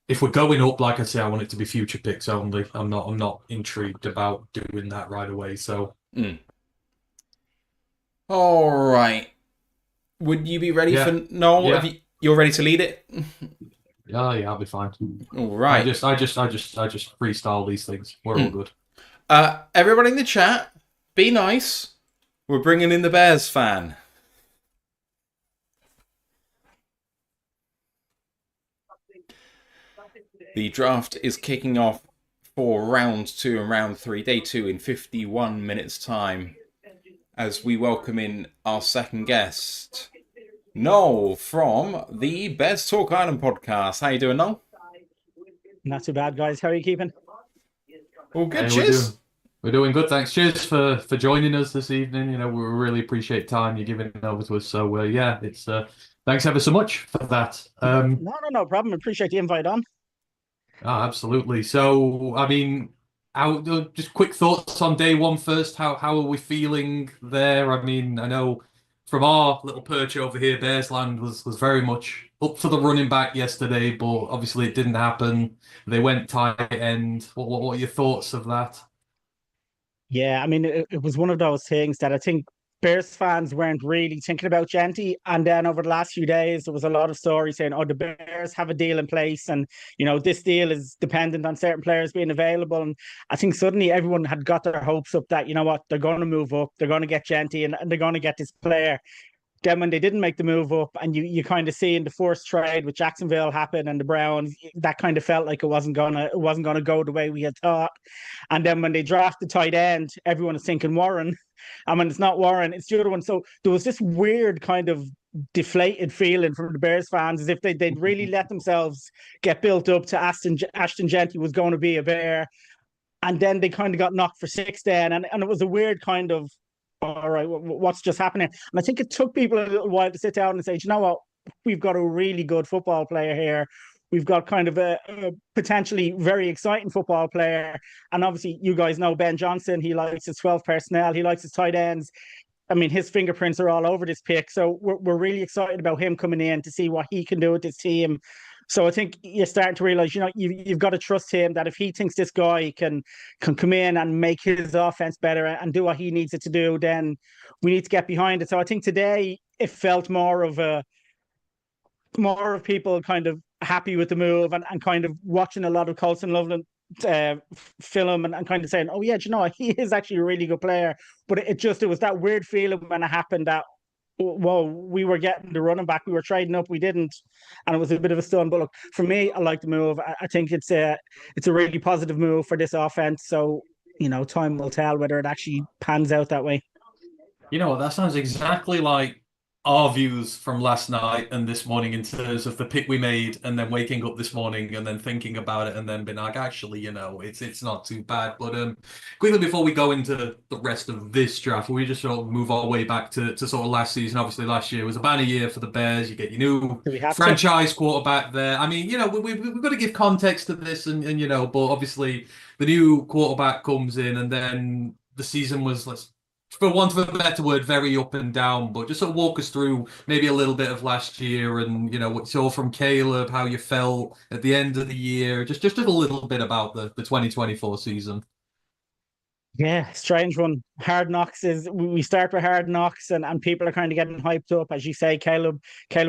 If we're going up, like I say, I want it to be future picks only. I'm not intrigued about doing that right away. So. All right. Would you be ready for Null? Yeah. You're ready to lead it? Yeah, I'll be fine. All right. I just freestyle these things. We're all good. Everybody in the chat, be nice. We're bringing in the Bears fan. The draft is kicking off for round 2 and round 3, day 2 in 51 minutes time, as we welcome in our second guest, Null from the Bears Talk Island podcast. How you doing, Null? Not too bad, guys. How are you keeping? All good. Cheers. We're doing good. Thanks. Cheers for joining us this evening. We really appreciate time you're giving over to us. So it's thanks ever so much for that. No problem. Appreciate the invite on. Oh, absolutely. So, I mean, just quick thoughts on day one first. How are we feeling there? I mean, I know from our little perch over here, Bearsland was very much up for the running back yesterday, but obviously it didn't happen. They went tight end. What are your thoughts of that? Yeah, I mean, it was one of those things that I think Bears fans weren't really thinking about Genty. And then over the last few days, there was a lot of stories saying, oh, the Bears have a deal in place. And, this deal is dependent on certain players being available. And I think suddenly everyone had got their hopes up that, you know what, they're going to move up, they're going to get Genty and they're going to get this player. Then when they didn't make the move up, and you kind of see in the first trade with Jacksonville happen and the Browns, that kind of felt like it wasn't gonna go the way we had thought. And then when they drafted tight end, everyone is thinking Warren, and when it's not Warren, it's the other one. So there was this weird kind of deflated feeling from the Bears fans, as if they'd really let themselves get built up to Ashton Genty was going to be a Bear, and then they kind of got knocked for six then, and it was a weird kind of, all right, what's just happening? And I think it took people a little while to sit down and say, you know what, we've got a really good football player here. We've got kind of a potentially very exciting football player. And obviously, you guys know Ben Johnson. He likes his 12 personnel. He likes his tight ends. I mean, his fingerprints are all over this pick. So we're really excited about him coming in to see what he can do with this team. So I think you're starting to realize, you've got to trust him, that if he thinks this guy can come in and make his offense better and do what he needs it to do, then we need to get behind it. So I think today it felt more of people kind of happy with the move and kind of watching a lot of Colson Loveland film and kind of saying, oh yeah, do you know what? He is actually a really good player. But it was that weird feeling when it happened that, well, we were getting the running back, we were trading up, we didn't, and it was a bit of a stun. But look, for me, I like the move. I think it's a really positive move for this offense. So time will tell whether it actually pans out that way. You know what? That sounds exactly like our views from last night and this morning in terms of the pick we made, and then waking up this morning and then thinking about it and then being like, actually, it's not too bad. But quickly before we go into the rest of this draft, we just sort of move our way back to sort of last season. Obviously, last year was a banner year for the Bears. You get your new franchise quarterback there. I mean, we've got to give context to this, and but obviously the new quarterback comes in, and then the season was, for want of a better word, very up and down. But just sort of walk us through maybe a little bit of last year, and what you saw from Caleb, how you felt at the end of the year, just a little bit about the 2024 season. Yeah, strange one. Hard Knocks we start with Hard Knocks, and people are kind of getting hyped up, as you say. Caleb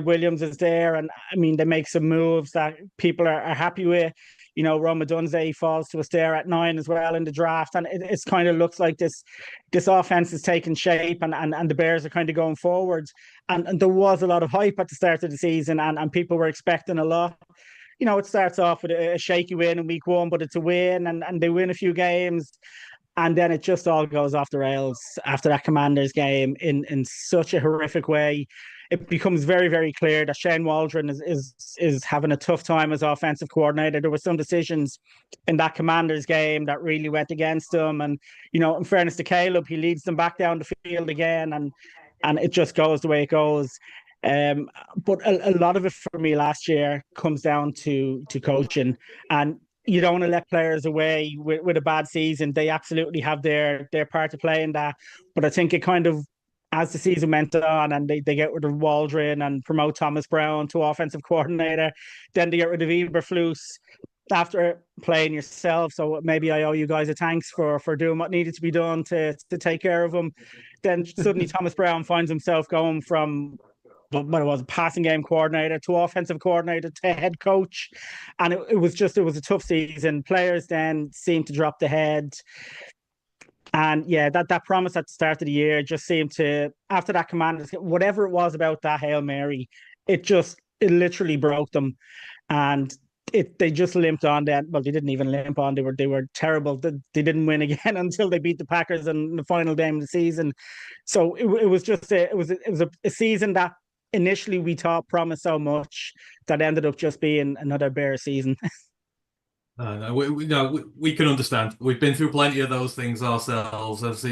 Williams is there, and I mean they make some moves that people are happy with. Roma Dunze falls to us there at 9 as well in the draft, and it's kind of looks like this offense is taking shape, and the Bears are kind of going forwards. And there was a lot of hype at the start of the season, and people were expecting a lot. It starts off with a shaky win in week 1, but it's a win, and they win a few games. And then it just all goes off the rails after that Commanders game in such a horrific way. It becomes very, very clear that Shane Waldron is having a tough time as offensive coordinator. There were some decisions in that Commanders game that really went against him. And, in fairness to Caleb, he leads them back down the field again, and it just goes the way it goes. But a lot of it for me last year comes down to coaching. And you don't want to let players away with a bad season. They absolutely have their part to play in that. But I think it kind of, as the season went on and they get rid of Waldron and promote Thomas Brown to offensive coordinator, then they get rid of Eberflus after playing yourself. So maybe I owe you guys a thanks for doing what needed to be done to take care of him. Then suddenly Thomas Brown finds himself going from what it was, a passing game coordinator to offensive coordinator to head coach. And it was a tough season. Players then seemed to drop the head. And yeah, that promise at the start of the year just seemed to, after that Commanders, whatever it was about that Hail Mary, it literally broke them. And they just limped on then. Well, they didn't even limp on. They were terrible. They didn't win again until they beat the Packers in the final game of the season. So it was a season that initially we thought promised so much that ended up just being another Bear season. No, we can understand. We've been through plenty of those things ourselves.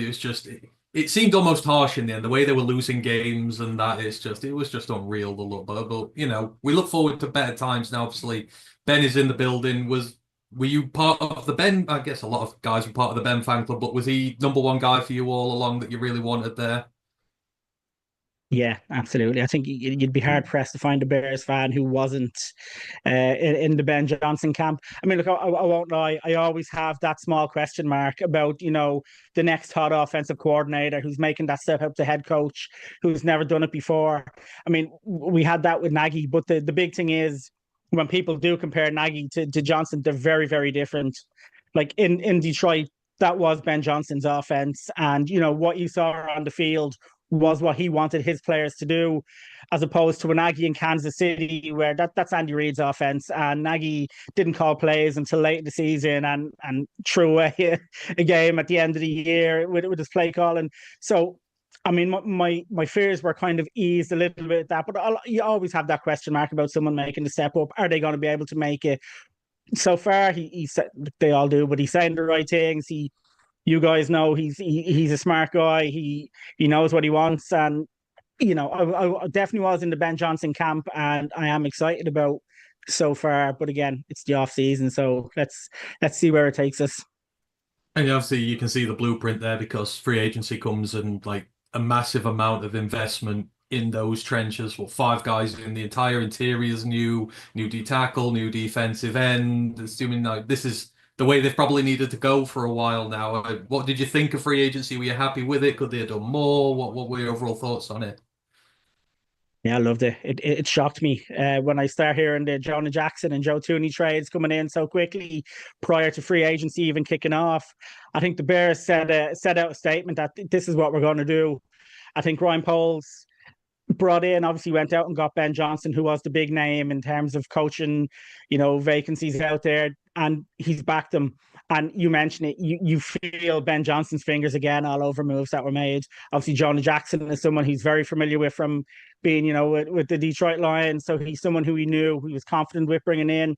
It seemed almost harsh in the end, the way they were losing games, and it was just unreal to look. But we look forward to better times now. Obviously, Ben is in the building. Were you part of the Ben? I guess a lot of guys were part of the Ben fan club, but was he number one guy for you all along that you really wanted there? Yeah, absolutely. I think you'd be hard pressed to find a Bears fan who wasn't in the Ben Johnson camp. I mean, look, I won't lie. I always have that small question mark about, the next hot offensive coordinator who's making that step up to head coach, who's never done it before. I mean, we had that with Nagy, but the big thing is when people do compare Nagy to Johnson, they're very, very different. Like in Detroit, that was Ben Johnson's offense, and what you saw on the field was what he wanted his players to do, as opposed to a Nagy in Kansas City, where that's Andy Reid's offense, and Nagy didn't call plays until late in the season and threw away a game at the end of the year with his play calling. So, I mean, my fears were kind of eased a little bit at that, but you always have that question mark about someone making the step up. Are they going to be able to make it? So far, he said they all do, but he's saying the right things. You guys know he's a smart guy. He knows what he wants, and I definitely was in the Ben Johnson camp, and I am excited about so far. But again, it's the off season, so let's see where it takes us. And obviously, you can see the blueprint there because free agency comes and like a massive amount of investment in those trenches. Well, 5 guys in the entire interiors, new D tackle, new defensive end. Assuming like this is the way they've probably needed to go for a while now. What did you think of free agency? Were you happy with it? Could they have done more? What were your overall thoughts on it? Yeah, I loved it. It shocked me when I start hearing the Jonah Jackson and Joe Tooney trades coming in so quickly prior to free agency even kicking off. I think the Bears set out a statement that this is what we're going to do. I think Ryan Poles brought in, obviously went out and got Ben Johnson, who was the big name in terms of coaching, vacancies out there, and he's backed them. And you mentioned it, you feel Ben Johnson's fingers again all over moves that were made. Obviously, Jonah Jackson is someone he's very familiar with from being, with the Detroit Lions. So he's someone who he knew, he was confident with bringing in.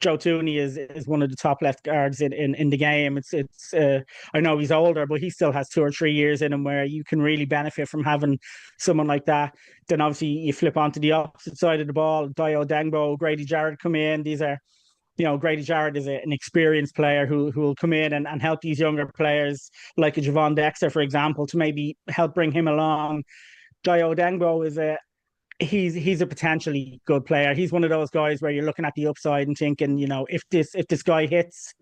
Joe Tooney is one of the top left guards in the game. It's I know he's older, but he still has 2 or 3 years in him where you can really benefit from having someone like that. Then obviously you flip onto the opposite side of the ball. Dio Dengbo, Grady Jarrett come in. These are, Grady Jarrett is an experienced player who will come in and help these younger players like a Javon Dexter, for example, to maybe help bring him along. Dio Dengbo is he's a potentially good player. He's one of those guys where you're looking at the upside and thinking, if this guy hits,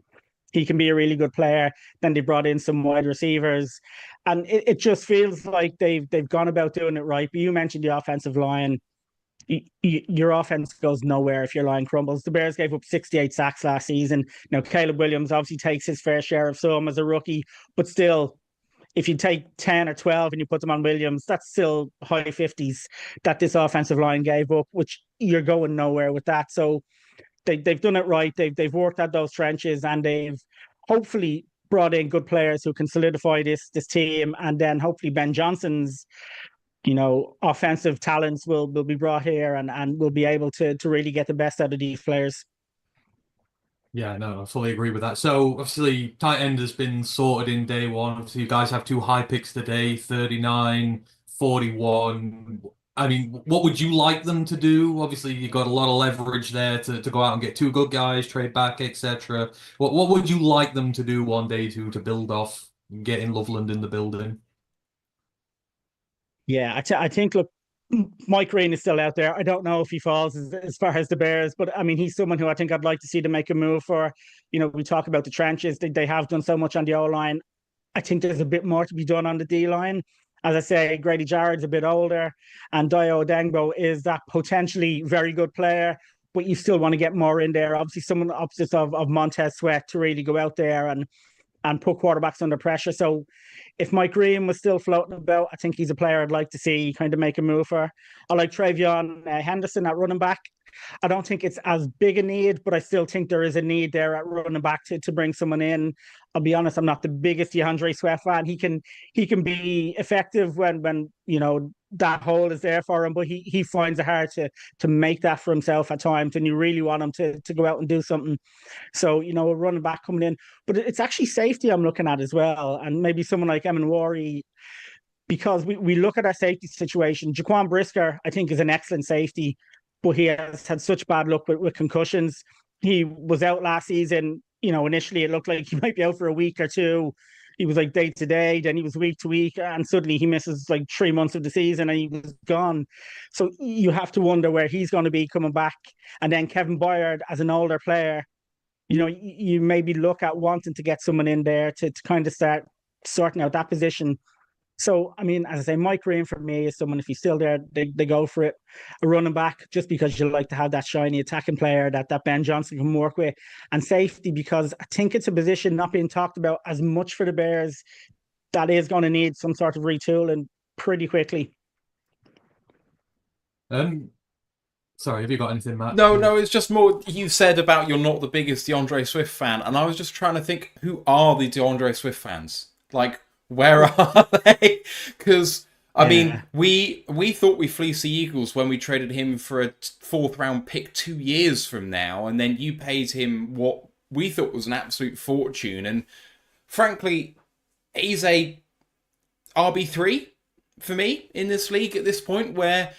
he can be a really good player. Then they brought in some wide receivers, and it just feels like they've gone about doing it right. But you mentioned the offensive line. Your offense goes nowhere if your line crumbles. The Bears gave up 68 sacks last season. Now, Caleb Williams obviously takes his fair share of some as a rookie, but still, if you take 10 or 12 and you put them on Williams, that's still high 50s that this offensive line gave up, which you're going nowhere with that. So they've done it right. They've worked at those trenches, and they've hopefully brought in good players who can solidify this team. And then hopefully Ben Johnson's, offensive talents will be brought here and will be able to really get the best out of these players. Yeah, no, I fully agree with that. So obviously tight end has been sorted in day one. So you guys have 2 high picks today, 39, 41. I mean, what would you like them to do? Obviously, you've got a lot of leverage there to go out and get 2 good guys, trade back, etc. What would you like them to do on day 2 to build off, getting Loveland in the building? Yeah, I think, look, Mike Green is still out there. I don't know if he falls as far as the Bears, but I mean, he's someone who I think I'd like to see them make a move for. We talk about the trenches. They have done so much on the O-line. I think there's a bit more to be done on the D-line. As I say, Grady Jarrett's a bit older, and Dio Dengbo is that potentially very good player, but you still want to get more in there. Obviously, someone opposite of Montez Sweat to really go out there and put quarterbacks under pressure. So if Mike Green was still floating about, I think he's a player I'd like to see kind of make a move for. I like Travion Henderson at running back. I don't think it's as big a need, but I still think there is a need there at running back to bring someone in. I'll be honest, I'm not the biggest DeAndre Swift fan. He can be effective when that hole is there for him, but he finds it hard to make that for himself at times, and you really want him to go out and do something. So, a running back coming in. But it's actually safety I'm looking at as well, and maybe someone like Emin Wari, because we look at our safety situation. Jaquan Brisker, I think, is an excellent safety, but he has had such bad luck with concussions. He was out last season. Initially it looked like he might be out for a week or two. he was like day to day, then he was week to week, and suddenly he misses like 3 months of the season and he was gone. So you have to wonder where he's going to be coming back. And then Kevin Byard, as an older player, you maybe look at wanting to get someone in there to kind of start sorting out that position. So, I mean, as I say, Mike Green for me is someone, if he's still there, they go for it. A running back, just because you like to have that shiny attacking player that Ben Johnson can work with. And safety, because I think it's a position not being talked about as much for the Bears that is going to need some sort of retooling pretty quickly. Sorry, have you got anything, Matt? No, it's just more, you said about you're not the biggest DeAndre Swift fan, and I was just trying to think, who are the DeAndre Swift fans? Like, where are they? Because, I mean, we thought we fleeced the Eagles when we traded him for a 4th round pick 2 years from now, and then you paid him what we thought was an absolute fortune, and frankly, he's a RB3 for me in this league at this point, where,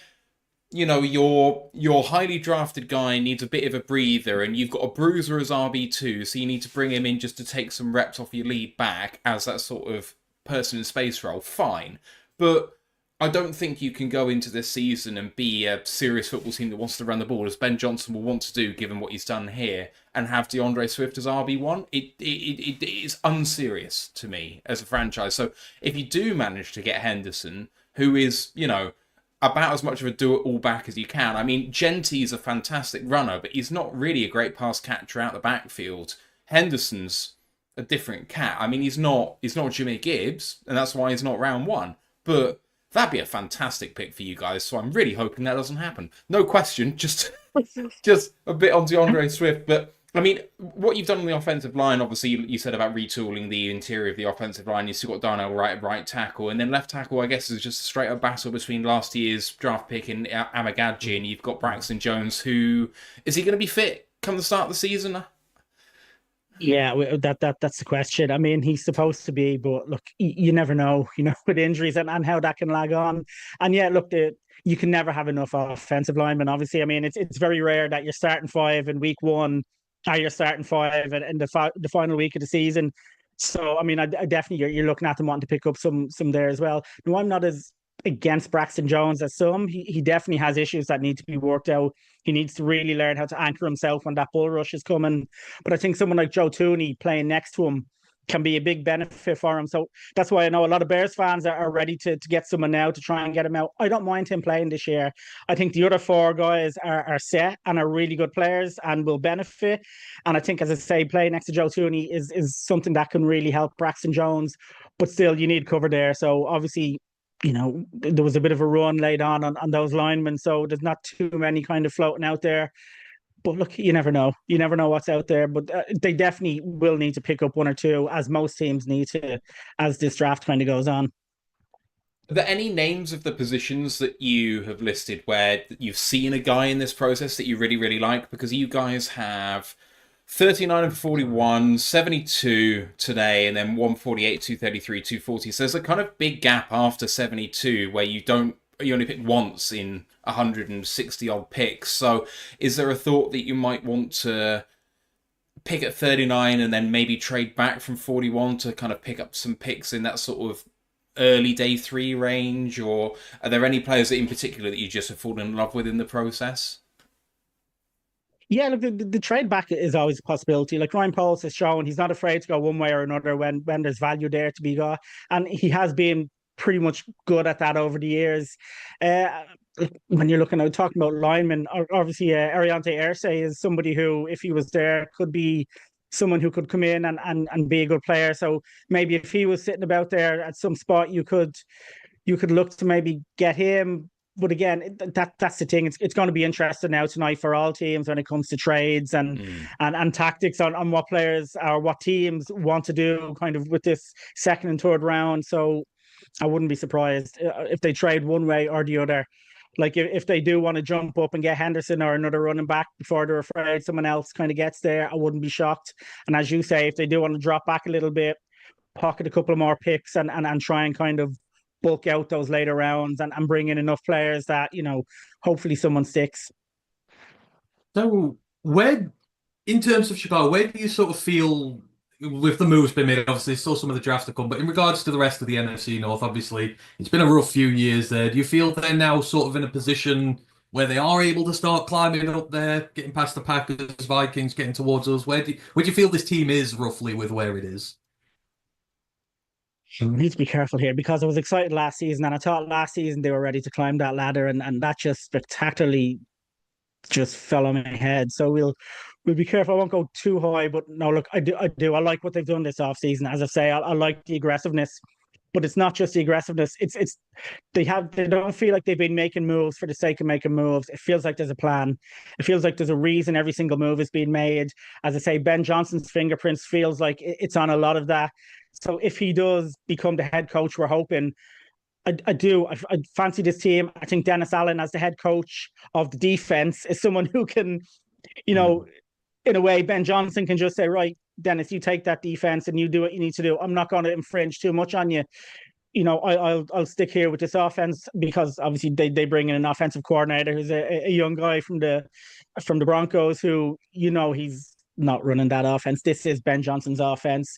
you know, your highly drafted guy needs a bit of a breather, and you've got a bruiser as RB2, so you need to bring him in just to take some reps off your lead back as that sort of person in space role. Fine. But I don't think you can go into this season and be a serious football team that wants to run the ball, as Ben Johnson will want to do, given what he's done here, and have DeAndre Swift as RB1. It is unserious to me as a franchise. So if you do manage to get Henderson, who is, you know, about as much of a do-it-all back as you can. I mean, Genty's a fantastic runner, but he's not really a great pass catcher out the backfield. Henderson's a different cat. I mean, he's not Jimmy Gibbs, and that's why he's not round 1. But that'd be a fantastic pick for you guys, so I'm really hoping that doesn't happen. No question, just a bit on DeAndre Swift. But, I mean, what you've done on the offensive line, obviously, you said about retooling the interior of the offensive line. You've still got Darnell Wright at right tackle. And then left tackle, I guess, is just a straight-up battle between last year's draft pick and Amagadji. And you've got Braxton Jones, who... Is he going to be fit come the start of the season? Yeah, that's the question. I mean, he's supposed to be, but look, you never know, with injuries and how that can lag on. And yeah, look, you can never have enough offensive linemen. Obviously, I mean, it's very rare that you're starting 5 in week 1, or you're starting 5 in the final week of the season. So, I mean, I definitely you're looking at them wanting to pick up some there as well. No, I'm not as against Braxton Jones as some. He definitely has issues that need to be worked out. He needs to really learn how to anchor himself when that bull rush is coming. But I think someone like Joe Tooney playing next to him can be a big benefit for him. So that's why I know a lot of Bears fans are ready to get someone now to try and get him out. I don't mind him playing this year. I think the other 4 guys are set and are really good players and will benefit. And I think, as I say, playing next to Joe Tooney is something that can really help Braxton Jones. But still, you need cover there. So obviously, there was a bit of a run laid on those linemen, so there's not too many kind of floating out there. But look, you never know. You never know what's out there. But they definitely will need to pick up 1 or 2, as most teams need to, as this draft kind of goes on. Are there any names of the positions that you have listed where you've seen a guy in this process that you really, really like? Because you guys have 39 and 41, 72 today, and then 148, 233, 240. So there's a kind of big gap after 72 where you only pick once in 160 odd picks. So is there a thought that you might want to pick at 39 and then maybe trade back from 41 to kind of pick up some picks in that sort of early day 3 range? Or are there any players in particular that you just have fallen in love with in the process? Yeah, look, the trade back is always a possibility. Like Ryan Poles has shown, he's not afraid to go one way or another when there's value there to be got. And he has been pretty much good at that over the years. When you're talking about linemen, obviously Ariante Irsay is somebody who, if he was there, could be someone who could come in and be a good player. So maybe if he was sitting about there at some spot, you could look to maybe get him. But again, that's the thing. It's going to be interesting now tonight for all teams when it comes to trades and tactics on what players or what teams want to do kind of with this 2nd and 3rd round. So I wouldn't be surprised if they trade one way or the other. Like if they do want to jump up and get Henderson or another running back before they're afraid someone else kind of gets there, I wouldn't be shocked. And as you say, if they do want to drop back a little bit, pocket a couple of more picks and try and kind of bulk out those later rounds and bring in enough players that, hopefully someone sticks. So in terms of Chicago, where do you sort of feel with the moves been made, obviously, still some of the drafts to come. But in regards to the rest of the NFC North, obviously, it's been a rough few years there. Do you feel they're now sort of in a position where they are able to start climbing up there, getting past the Packers, Vikings, getting towards us? Where do you feel this team is roughly with where it is? We need to be careful here because I was excited last season, and I thought last season they were ready to climb that ladder, and that just spectacularly just fell on my head. So we'll be careful. I won't go too high, but no, look, I like what they've done this off season. As I say, I like the aggressiveness, but it's not just the aggressiveness. It's they don't feel like they've been making moves for the sake of making moves. It feels like there's a plan. It feels like there's a reason every single move is being made. As I say, Ben Johnson's fingerprints feels like it's on a lot of that. So if he does become the head coach, we're hoping. I do. I fancy this team. I think Dennis Allen as the head coach of the defense is someone who can, in a way, Ben Johnson can just say, right, Dennis, you take that defense and you do what you need to do. I'm not going to infringe too much on you. I'll stick here with this offense because obviously they bring in an offensive coordinator who's a young guy from the Broncos who he's not running that offense. This is Ben Johnson's offense.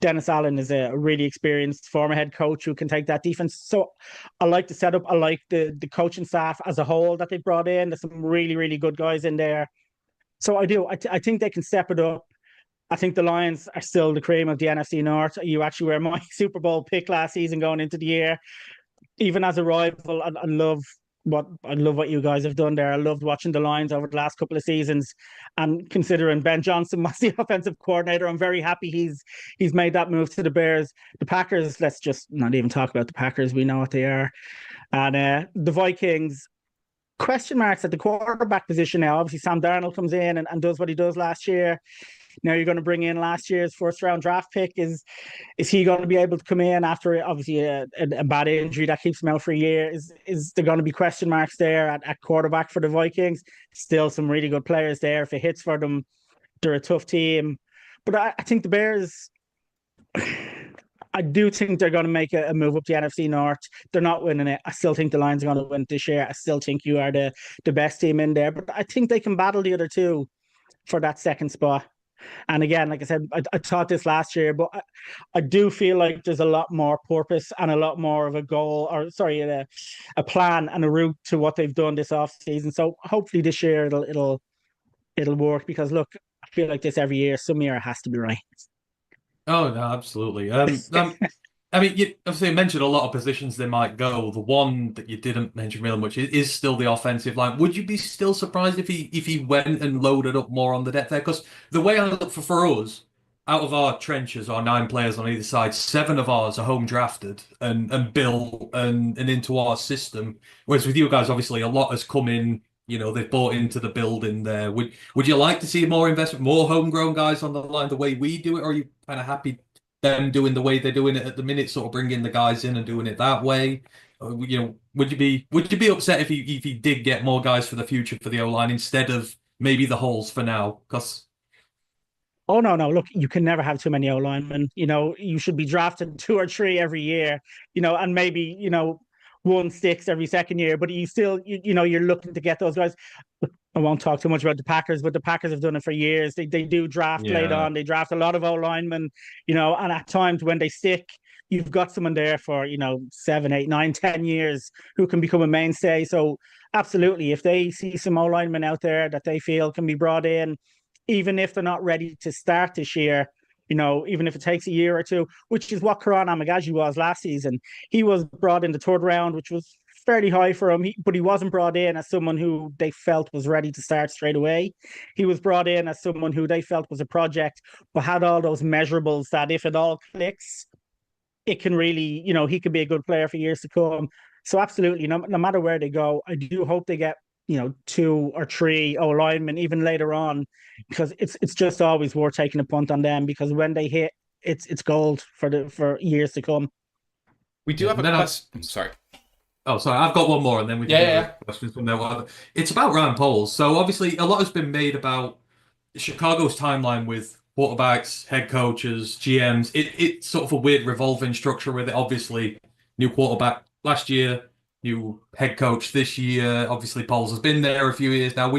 Dennis Allen is a really experienced former head coach who can take that defense. So I like the setup. I like the coaching staff as a whole that they brought in. There's some really, really good guys in there. So I do. I think they can step it up. I think the Lions are still the cream of the NFC North. You actually were my Super Bowl pick last season going into the year. Even as a rival, I love what you guys have done there. I loved watching the Lions over the last couple of seasons, and considering Ben Johnson was the offensive coordinator, I'm very happy he's made that move to the Bears. The Packers, let's just not even talk about the Packers. We know what they are, and the Vikings. Question marks at the quarterback position now. Obviously, Sam Darnold comes in and does what he does last year. Now you're going to bring in last year's first round draft pick. Is he going to be able to come in after obviously a bad injury that keeps him out for a year? Is there going to be question marks there at quarterback for the Vikings? Still some really good players there. If it hits for them, they're a tough team. But I think the Bears, I do think they're going to make a move up the NFC North. They're not winning it. I still think the Lions are going to win this year. I still think you are the best team in there. But I think they can battle the other two for that second spot. And again, like I said, I taught this last year, but I do feel like there's a lot more purpose and a lot more of a goal, or sorry, a plan and a route to what they've done this off season. So hopefully this year it'll work, because look, I feel like this every year. Some year it has to be right. Oh no, absolutely. I mean, you obviously mentioned a lot of positions they might go. The one that you didn't mention really much is still the offensive line. Would you be still surprised if he went and loaded up more on the depth there? Because the way I look for us, out of our trenches, our 9 players on either side, 7 of ours are home drafted and built and into our system. Whereas with you guys, obviously, a lot has come in. They've bought into the building there. Would you like to see more investment, more homegrown guys on the line the way we do it, or are you kind of happy them doing the way they're doing it at the minute, sort of bringing the guys in and doing it that way? Would you be upset if he did get more guys for the future for the O-line instead of maybe the holes for now? Because oh no, look, you can never have too many O linemen. You should be drafting 2 or 3 every year. And maybe one sticks every second year, but you still you're looking to get those guys. I won't talk too much about the Packers, but the Packers have done it for years. They do draft late on. They draft a lot of O linemen, and at times when they stick, you've got someone there for 7, 8, 9, 10 years who can become a mainstay. So absolutely, if they see some O linemen out there that they feel can be brought in, even if they're not ready to start this year, even if it takes a year or two, which is what Karan Amagaji was last season. He was brought in the 3rd round, which was fairly high for him, but he wasn't brought in as someone who they felt was ready to start straight away. He was brought in as someone who they felt was a project, but had all those measurables that if it all clicks, it can really, he could be a good player for years to come. So absolutely, no matter where they go, I do hope they get 2 or 3 O linemen even later on, because it's just always worth taking a punt on them, because when they hit, it's gold for years to come. We do have a question. Sorry. Oh, sorry, I've got one more, and then we can do questions from there. It's about Ryan Poles. So obviously, a lot has been made about Chicago's timeline with quarterbacks, head coaches, GMs. It's sort of a weird revolving structure with it. Obviously, new quarterback last year, new head coach this year. Obviously, Poles has been there a few years now.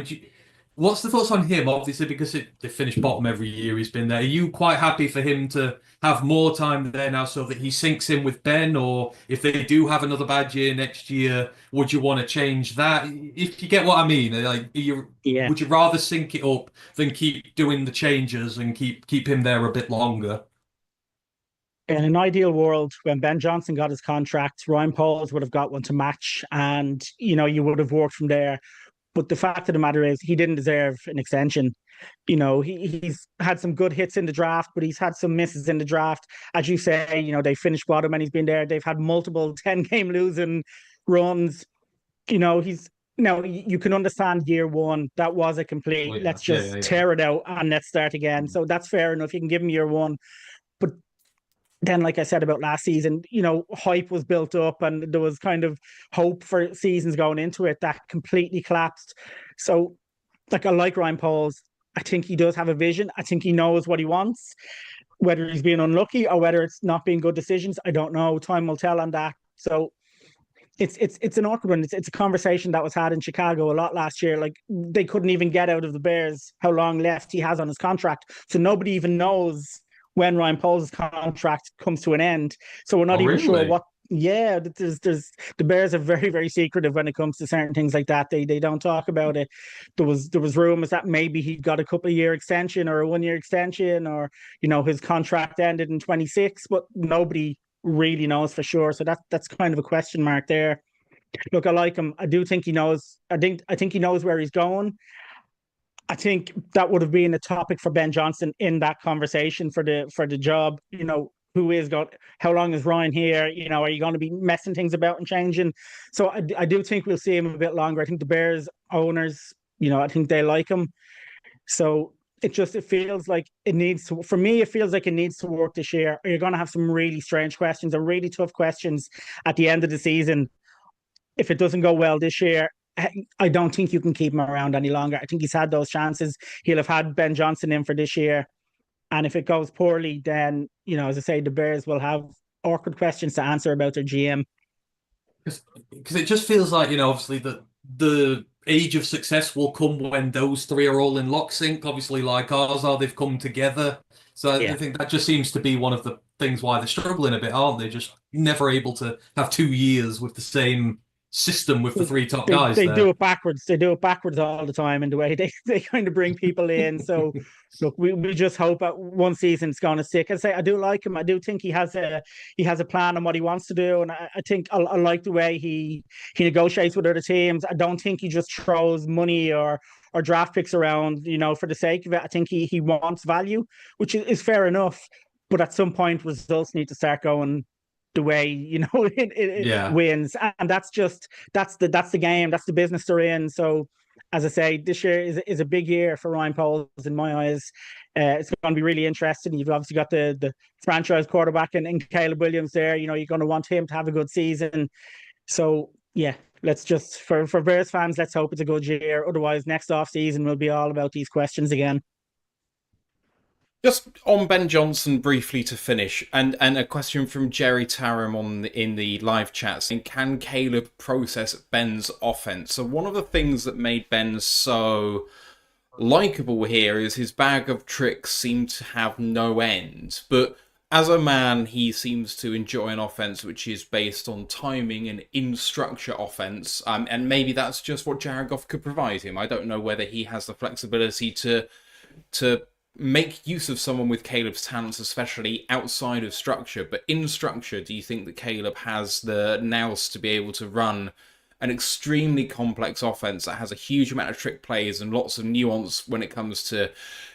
What's the thoughts on him? Obviously, because they finished bottom every year he's been there. Are you quite happy for him to have more time there now so that he sinks in with Ben? Or if they do have another bad year next year, would you want to change that? If you get what I mean, like Yeah. would you rather sync it up than keep doing the changes and keep him there a bit longer? In an ideal world, when Ben Johnson got his contract, Ryan Pauls would have got one to match, and you would have worked from there. But the fact of the matter is, he didn't deserve an extension. He's had some good hits in the draft, but he's had some misses in the draft. As you say, they finished bottom and he's been there. They've had multiple 10-game losing runs. He's now you can understand year one. That was a complete, Oh, yeah. let's just tear it out and let's start again. So that's fair enough. You can give him year one. But then, like I said about last season, hype was built up and there was kind of hope for seasons going into it that completely collapsed. So, like, I like Ryan Pauls. I think he does have a vision. I think he knows what he wants. Whether he's being unlucky or whether it's not being good decisions, I don't know. Time will tell on that. So it's an awkward one. It's a conversation that was had in Chicago a lot last year. Like, they couldn't even get out of the Bears how long left he has on his contract. So nobody even knows when Ryan Pauls' contract comes to an end. So we're not even sure what. Yeah, there's the Bears are very, very secretive when it comes to certain things like that. They don't talk about it. There was rumors that maybe he got a couple of year extension or a 1 year extension, or his contract ended in 26, but nobody really knows for sure. So that's kind of a question mark there. Look, I like him. I do think he knows. I think he knows where he's going. I think that would have been a topic for Ben Johnson in that conversation for the job. Who is going? How long is Ryan here? Are you going to be messing things about and changing? So I do think we'll see him a bit longer. I think the Bears owners, I think they like him. So it feels like it needs to. For me, it feels like it needs to work this year. Or you're going to have some really strange questions and really tough questions at the end of the season. If it doesn't go well this year, I don't think you can keep him around any longer. I think he's had those chances. He'll have had Ben Johnson in for this year. And if it goes poorly, then, as I say, the Bears will have awkward questions to answer about their GM. Because it just feels like, obviously the age of success will come when those three are all in lock sync. Obviously, like ours are, they've come together. So I think that just seems to be one of the things why they're struggling a bit, aren't they? Just never able to have 2 years with the same system with the three top guys. They do it backwards. They do it backwards all the time in the way they kind of bring people in. So look, we just hope that one season it's going to stick. I say I do like him. I do think he has a plan on what he wants to do, and I think I like the way he negotiates with other teams. I don't think he just throws money or draft picks around, for the sake of it. I think he wants value, which is fair enough. But at some point, results need to start going the way it wins, and that's the game, that's the business they're in. So as I say, this year is a big year for Ryan Pauls in my eyes. It's going to be really interesting. You've obviously got the franchise quarterback and Caleb Williams there. You're going to want him to have a good season. So yeah, let's just for Bears fans, let's hope it's a good year. Otherwise, next off season will be all about these questions again. Just on Ben Johnson briefly to finish, and a question from Jerry Taram in the live chat saying, can Caleb process Ben's offense? So one of the things that made Ben so likable here is his bag of tricks seemed to have no end. But as a man, he seems to enjoy an offense which is based on timing and in-structure offense. And maybe that's just what Jared Goff could provide him. I don't know whether he has the flexibility to make use of someone with Caleb's talents, especially outside of structure. But in structure, do you think that Caleb has the nous to be able to run an extremely complex offense that has a huge amount of trick plays and lots of nuance when it comes to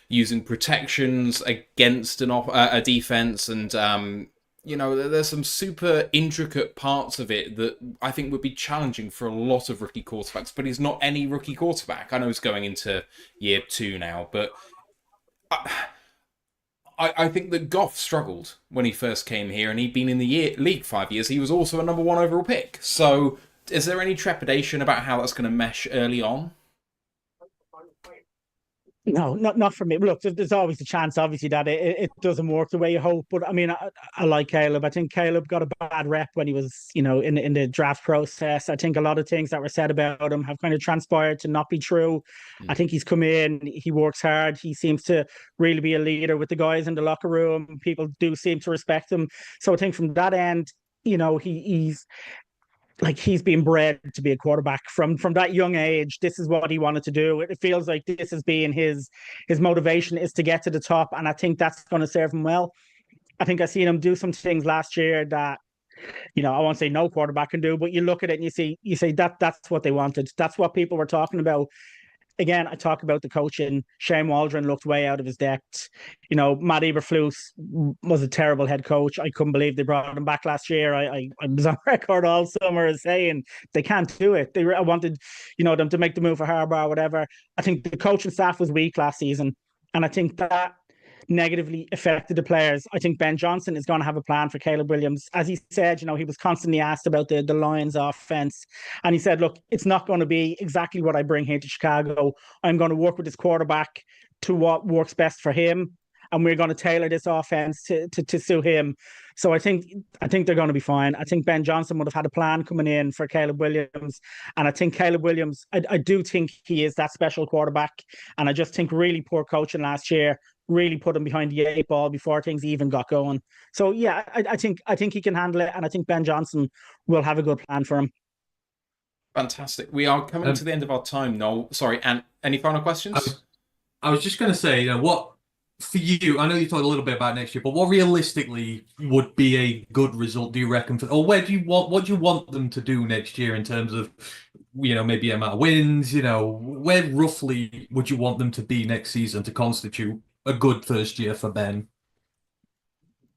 using protections against a defense? And, there's some super intricate parts of it that I think would be challenging for a lot of rookie quarterbacks. But he's not any rookie quarterback. I know he's going into year 2 now, but I think that Goff struggled when he first came here, and he'd been in the league 5 years. He was also a number 1 overall pick. So is there any trepidation about how that's going to mesh early on? No, not for me. Look, there's always a chance, obviously, that it doesn't work the way you hope. But I mean, I like Caleb. I think Caleb got a bad rep when he was, in the draft process. I think a lot of things that were said about him have kind of transpired to not be true. I think he's come in, he works hard. He seems to really be a leader with the guys in the locker room. People do seem to respect him. So I think from that end, he's been bred to be a quarterback from that young age. This is what he wanted to do. It feels like this has been his motivation, is to get to the top, and I think that's going to serve him well. I think I seen him do some things last year that, I won't say no quarterback can do, but you look at it and you say that's what they wanted. That's what people were talking about. Again, I talk about the coaching. Shane Waldron looked way out of his depth. Matt Eberflus was a terrible head coach. I couldn't believe they brought him back last year. I was on record all summer as saying they can't do it. I wanted, them to make the move for Harbaugh or whatever. I think the coaching staff was weak last season, and I think that negatively affected the players. I think Ben Johnson is going to have a plan for Caleb Williams. As he said, he was constantly asked about the Lions offense. And he said, look, it's not going to be exactly what I bring here to Chicago. I'm going to work with this quarterback to what works best for him. And we're going to tailor this offense to suit him. So I think they're going to be fine. I think Ben Johnson would have had a plan coming in for Caleb Williams. And I think Caleb Williams, I do think he is that special quarterback. And I just think really poor coaching last year really put him behind the 8 ball before things even got going. So yeah, I think he can handle it, and I think Ben Johnson will have a good plan for him. Fantastic. We are coming to the end of our time, Noel. Sorry, and any final questions? I was just going to say, what for you? I know you talked a little bit about next year, but what realistically would be a good result? Do you reckon? What do you want them to do next year in terms of, maybe amount of wins? Where roughly would you want them to be next season to constitute a good first year for Ben?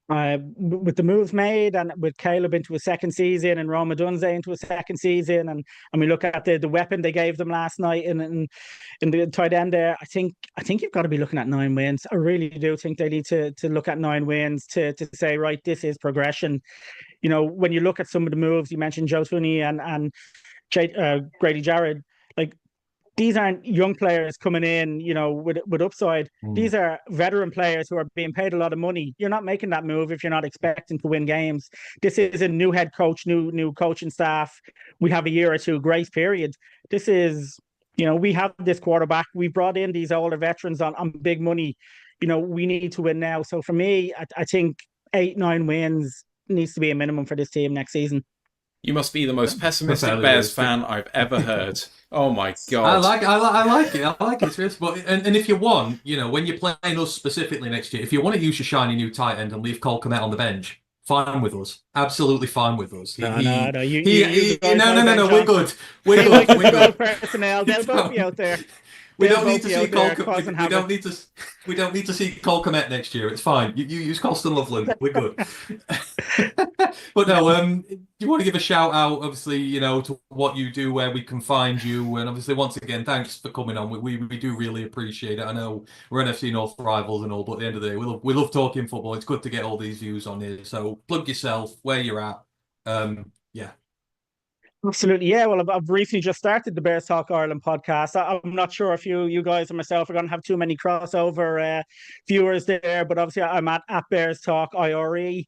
With the moves made, and with Caleb into a second season and Roma Dunze into a second season, and we look at the weapon they gave them last night in the tight end there, I think you've got to be looking at 9 wins. I really do think they need to look at 9 wins to say, right, this is progression. When you look at some of the moves, you mentioned Joe Tooney and Grady Jarrett, like, these aren't young players coming in, with upside. These are veteran players who are being paid a lot of money. You're not making that move if you're not expecting to win games. This is a new head coach, new coaching staff. We have a year or two grace period. This is, we have this quarterback. We brought in these older veterans on big money. We need to win now. So for me, I think 8-9 wins needs to be a minimum for this team next season. You must be the most pessimistic Bears fan I've ever heard. Oh my god! I like it. I like it. But and if you want, when you're playing us specifically next year, if you want to use your shiny new tight end and leave Cole Kmet on the bench, fine with us. Absolutely fine with us. No. No. We're good. We're good. Personnel, they'll both be out there. We don't need to see Cole. We don't need to see Cole Kmet next year. It's fine. You use Colston Loveland. We're good. But no, you want to give a shout out, obviously, to what you do, where we can find you, and obviously, once again, thanks for coming on. We do really appreciate it. I know we're NFC North rivals and all, but at the end of the day, we love talking football. It's good to get all these views on here. So plug yourself, where you're at. Yeah. Absolutely, yeah. Well, I've recently just started the Bears Talk Ireland podcast. I'm not sure if you guys and myself are going to have too many crossover viewers there, but obviously I'm at Bears Talk IRE.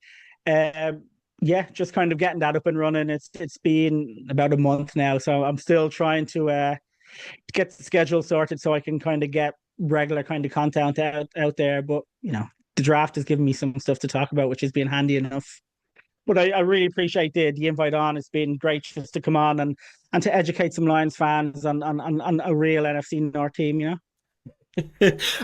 Yeah, just kind of getting that up and running. It's been about a month now, so I'm still trying to get the schedule sorted so I can kind of get regular kind of content out there. But the draft has given me some stuff to talk about, which has been handy enough. But I really appreciate the invite on. It's been great just to come on and to educate some Lions fans on a real NFC North team,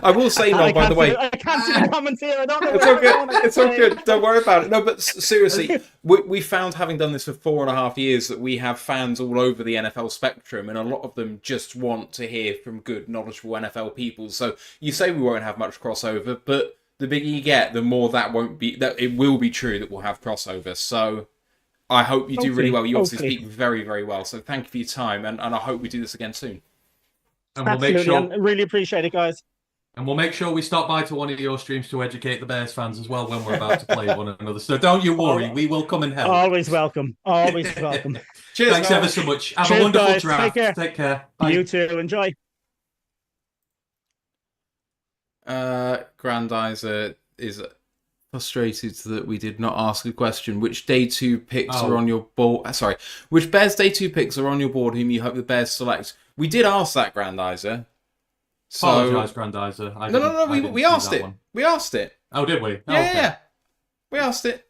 I will say, Noel, by the way, I can't see the comments here. I don't know. It's all good. It's all good. Don't worry about it. No, but seriously, we found, having done this for 4.5 years, that we have fans all over the NFL spectrum, and a lot of them just want to hear from good, knowledgeable NFL people. So you say we won't have much crossover, but the bigger you get, the more that it will be true that we'll have crossover. So I hope you do really well. You obviously speak very, very well. So thank you for your time, and I hope we do this again soon. And we'll make sure. I really appreciate it, guys. And we'll make sure we stop by to one of your streams to educate the Bears fans as well when we're about to play one another. So don't you worry, we will come and help. Always welcome. Always welcome. Cheers. Thanks ever so much. Have a wonderful guys. draft. Take care. Take care. Bye. You too. Enjoy. Grandizer is frustrated that we did not ask a question. Which day 2 picks are Oh. on your board? Sorry, which Bears day 2 picks are on your board whom you hope the Bears select? We did ask that, Grandizer. So Apologise, Grandizer. no. I didn't We see asked that it. one. We asked it. Oh, did we? Yeah, Okay. yeah. We asked it.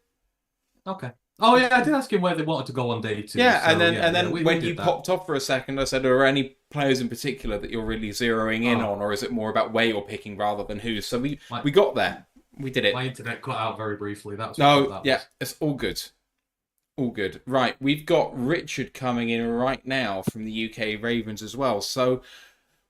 Okay. Oh yeah, I did ask him where they wanted to go on day 2. Yeah, so, and then we when did you that. popped off for a second, I said, "Are there any players in particular that you're really zeroing in on, or is it more about where you're picking rather than who?" So we got there. We did it. My internet cut out very briefly. That's No, what that yeah, was. it's all good. All good. Right, we've got Richard coming in right now from the UK Ravens as well. So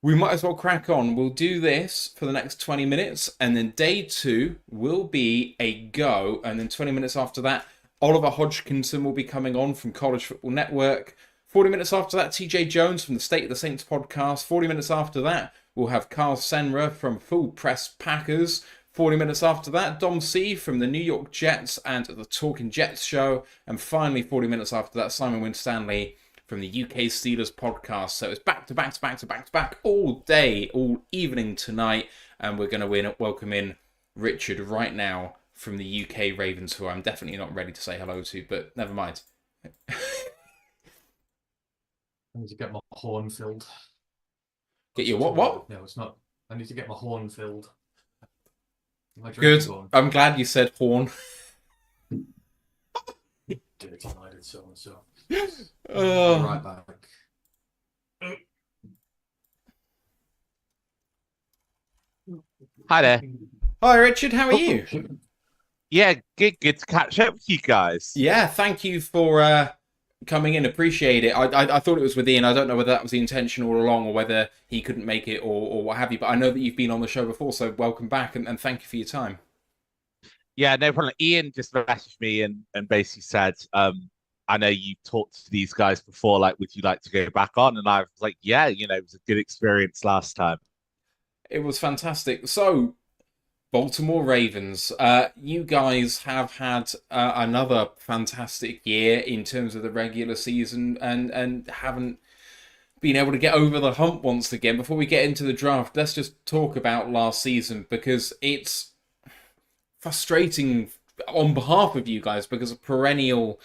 we might as well crack on. We'll do this for the next 20 minutes, and then day 2 will be a go. And then 20 minutes after that, Oliver Hodgkinson will be coming on from College Football Network. 40 minutes after that, TJ Jones from the State of the Saints podcast. 40 minutes after that, we'll have Carl Senra from Full Press Packers. 40 minutes after that, Dom C from the New York Jets and the Talking Jets show. And finally, 40 minutes after that, Simon Winstanley from the UK Steelers podcast. So it's back to back all day, all evening tonight. And we're going to welcome in Richard right now from the UK Ravens, who I'm definitely not ready to say hello to, but never mind. I need to get my horn filled. Get your what? No, it's not. I need to get my horn filled. Good. I'm glad you said horn. Dirty-minded so-and-so. Oh. Right back. Hi there. Hi, Richard. How are you? Yeah, good to catch up with you guys. Yeah, thank you for coming in. Appreciate it. I thought it was with Ian. I don't know whether that was the intention all along or whether he couldn't make it or what have you. But I know that you've been on the show before, so welcome back and thank you for your time. Yeah, no problem. Ian just messaged me and basically said, I know you talked to these guys before, like, would you like to go back on? And I was like, yeah, it was a good experience last time. It was fantastic. So, Baltimore Ravens, you guys have had another fantastic year in terms of the regular season and haven't been able to get over the hump once again. Before we get into the draft, let's just talk about last season because it's frustrating on behalf of you guys because a perennial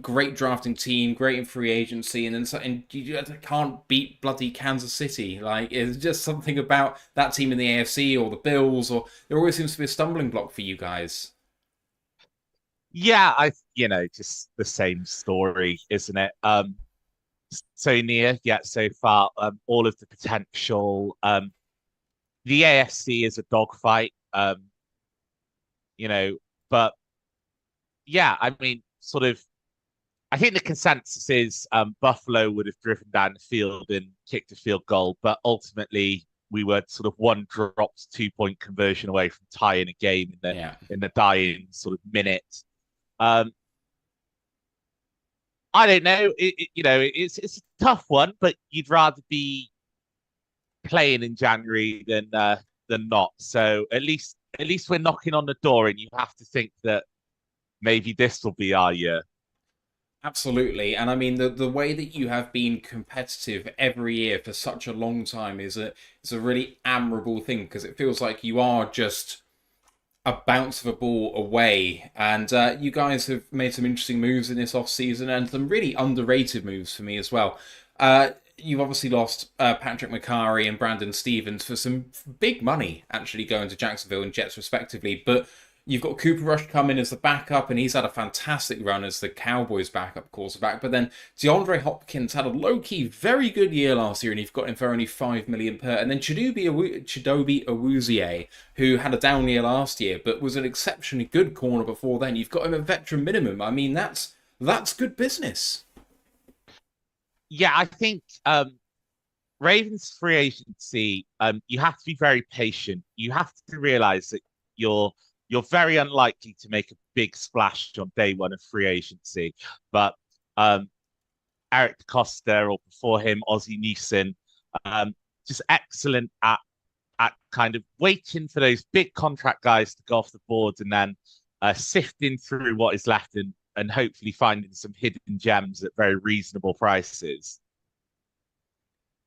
great drafting team, great in free agency, and you can't beat bloody Kansas City. Like, it's just something about that team in the AFC or the Bills, or there always seems to be a stumbling block for you guys. Yeah, just the same story, isn't it? So near, yet so far. All of the potential. The AFC is a dogfight. But yeah, I mean, sort of. I think the consensus is Buffalo would have driven down the field and kicked a field goal, but ultimately we were sort of one dropped 2-point conversion away from tying a game in the dying sort of minute. I don't know. It's a tough one, but you'd rather be playing in January than not. So at least we're knocking on the door, and you have to think that maybe this will be our year. Absolutely, and I mean the way that you have been competitive every year for such a long time is a really admirable thing because it feels like you are just a bounce of a ball away, and you guys have made some interesting moves in this off season and some really underrated moves for me as well. You've obviously lost Patrick McCarry and Brandon Stevens for some big money actually going to Jacksonville and Jets respectively, but you've got Cooper Rush coming as the backup, and he's had a fantastic run as the Cowboys' backup quarterback. But then DeAndre Hopkins had a low-key very good year last year, and you've got him for only $5 million per. And then Chidobe Awuzie, who had a down year last year, but was an exceptionally good corner before then. You've got him a veteran minimum. I mean, that's good business. Yeah, I think Ravens free agency, you have to be very patient. You have to realize that you're very unlikely to make a big splash on day one of free agency. But Eric Costa, or before him, Ozzie Neeson, just excellent at kind of waiting for those big contract guys to go off the board and then sifting through what is left and hopefully finding some hidden gems at very reasonable prices.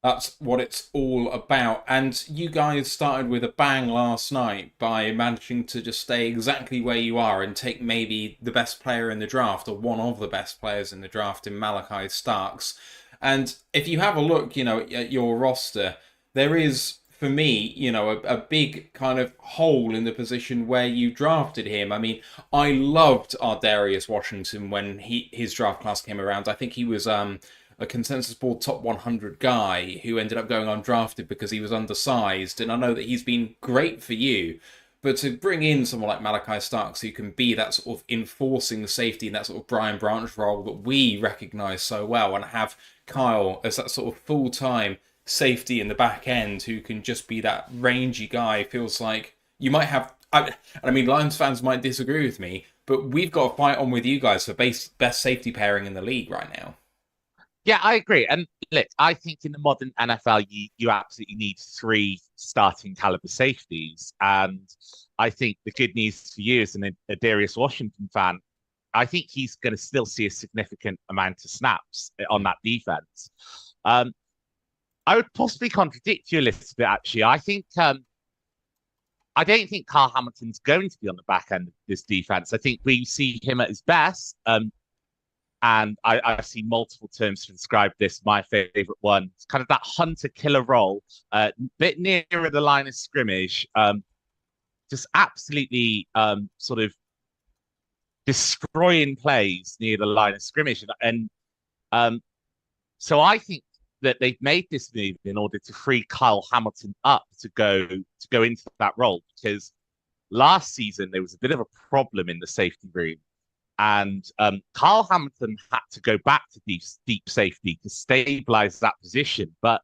That's what it's all about. And you guys started with a bang last night by managing to just stay exactly where you are and take maybe the best player in the draft, or one of the best players in the draft, in Malachi Starks. And if you have a look, at your roster, there is, for me, a big kind of hole in the position where you drafted him. I mean, I loved our Darius Washington when his draft class came around. I think he was a consensus board top 100 guy who ended up going undrafted because he was undersized. And I know that he's been great for you. But to bring in someone like Malachi Starks, who can be that sort of enforcing safety in that sort of Brian Branch role that we recognise so well, and have Kyle as that sort of full-time safety in the back end who can just be that rangy guy, feels like you might have... I mean, Lions fans might disagree with me, but we've got to fight on with you guys for best safety pairing in the league right now. Yeah, I agree. And look, I think in the modern NFL, you absolutely need 3 starting caliber safeties. And I think the good news for you as a Darius Washington fan, I think he's going to still see a significant amount of snaps on that defense. I would possibly contradict you a little bit, actually. I think I don't think Carl Hamilton's going to be on the back end of this defense. I think we see him at his best. And I've seen multiple terms to describe this. My favorite one, it's kind of that hunter-killer role, a bit nearer the line of scrimmage, just absolutely sort of destroying plays near the line of scrimmage. And so I think that they've made this move in order to free Kyle Hamilton up to go into that role, because last season there was a bit of a problem in the safety room. And Kyle Hamilton had to go back to deep safety to stabilize that position. But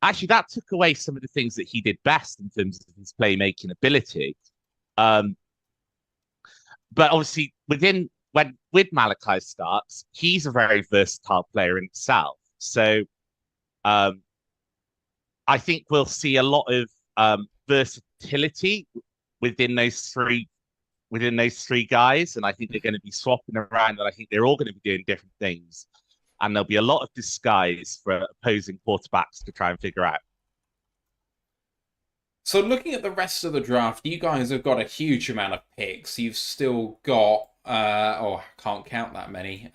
actually, that took away some of the things that he did best in terms of his playmaking ability. But obviously, with Malachi Starks, he's a very versatile player in itself. So I think we'll see a lot of versatility within those three guys, and I think they're going to be swapping around, and I think they're all going to be doing different things, and there'll be a lot of disguise for opposing quarterbacks to try and figure out. So looking at the rest of the draft, you guys have got a huge amount of picks. You've still got, I can't count that many.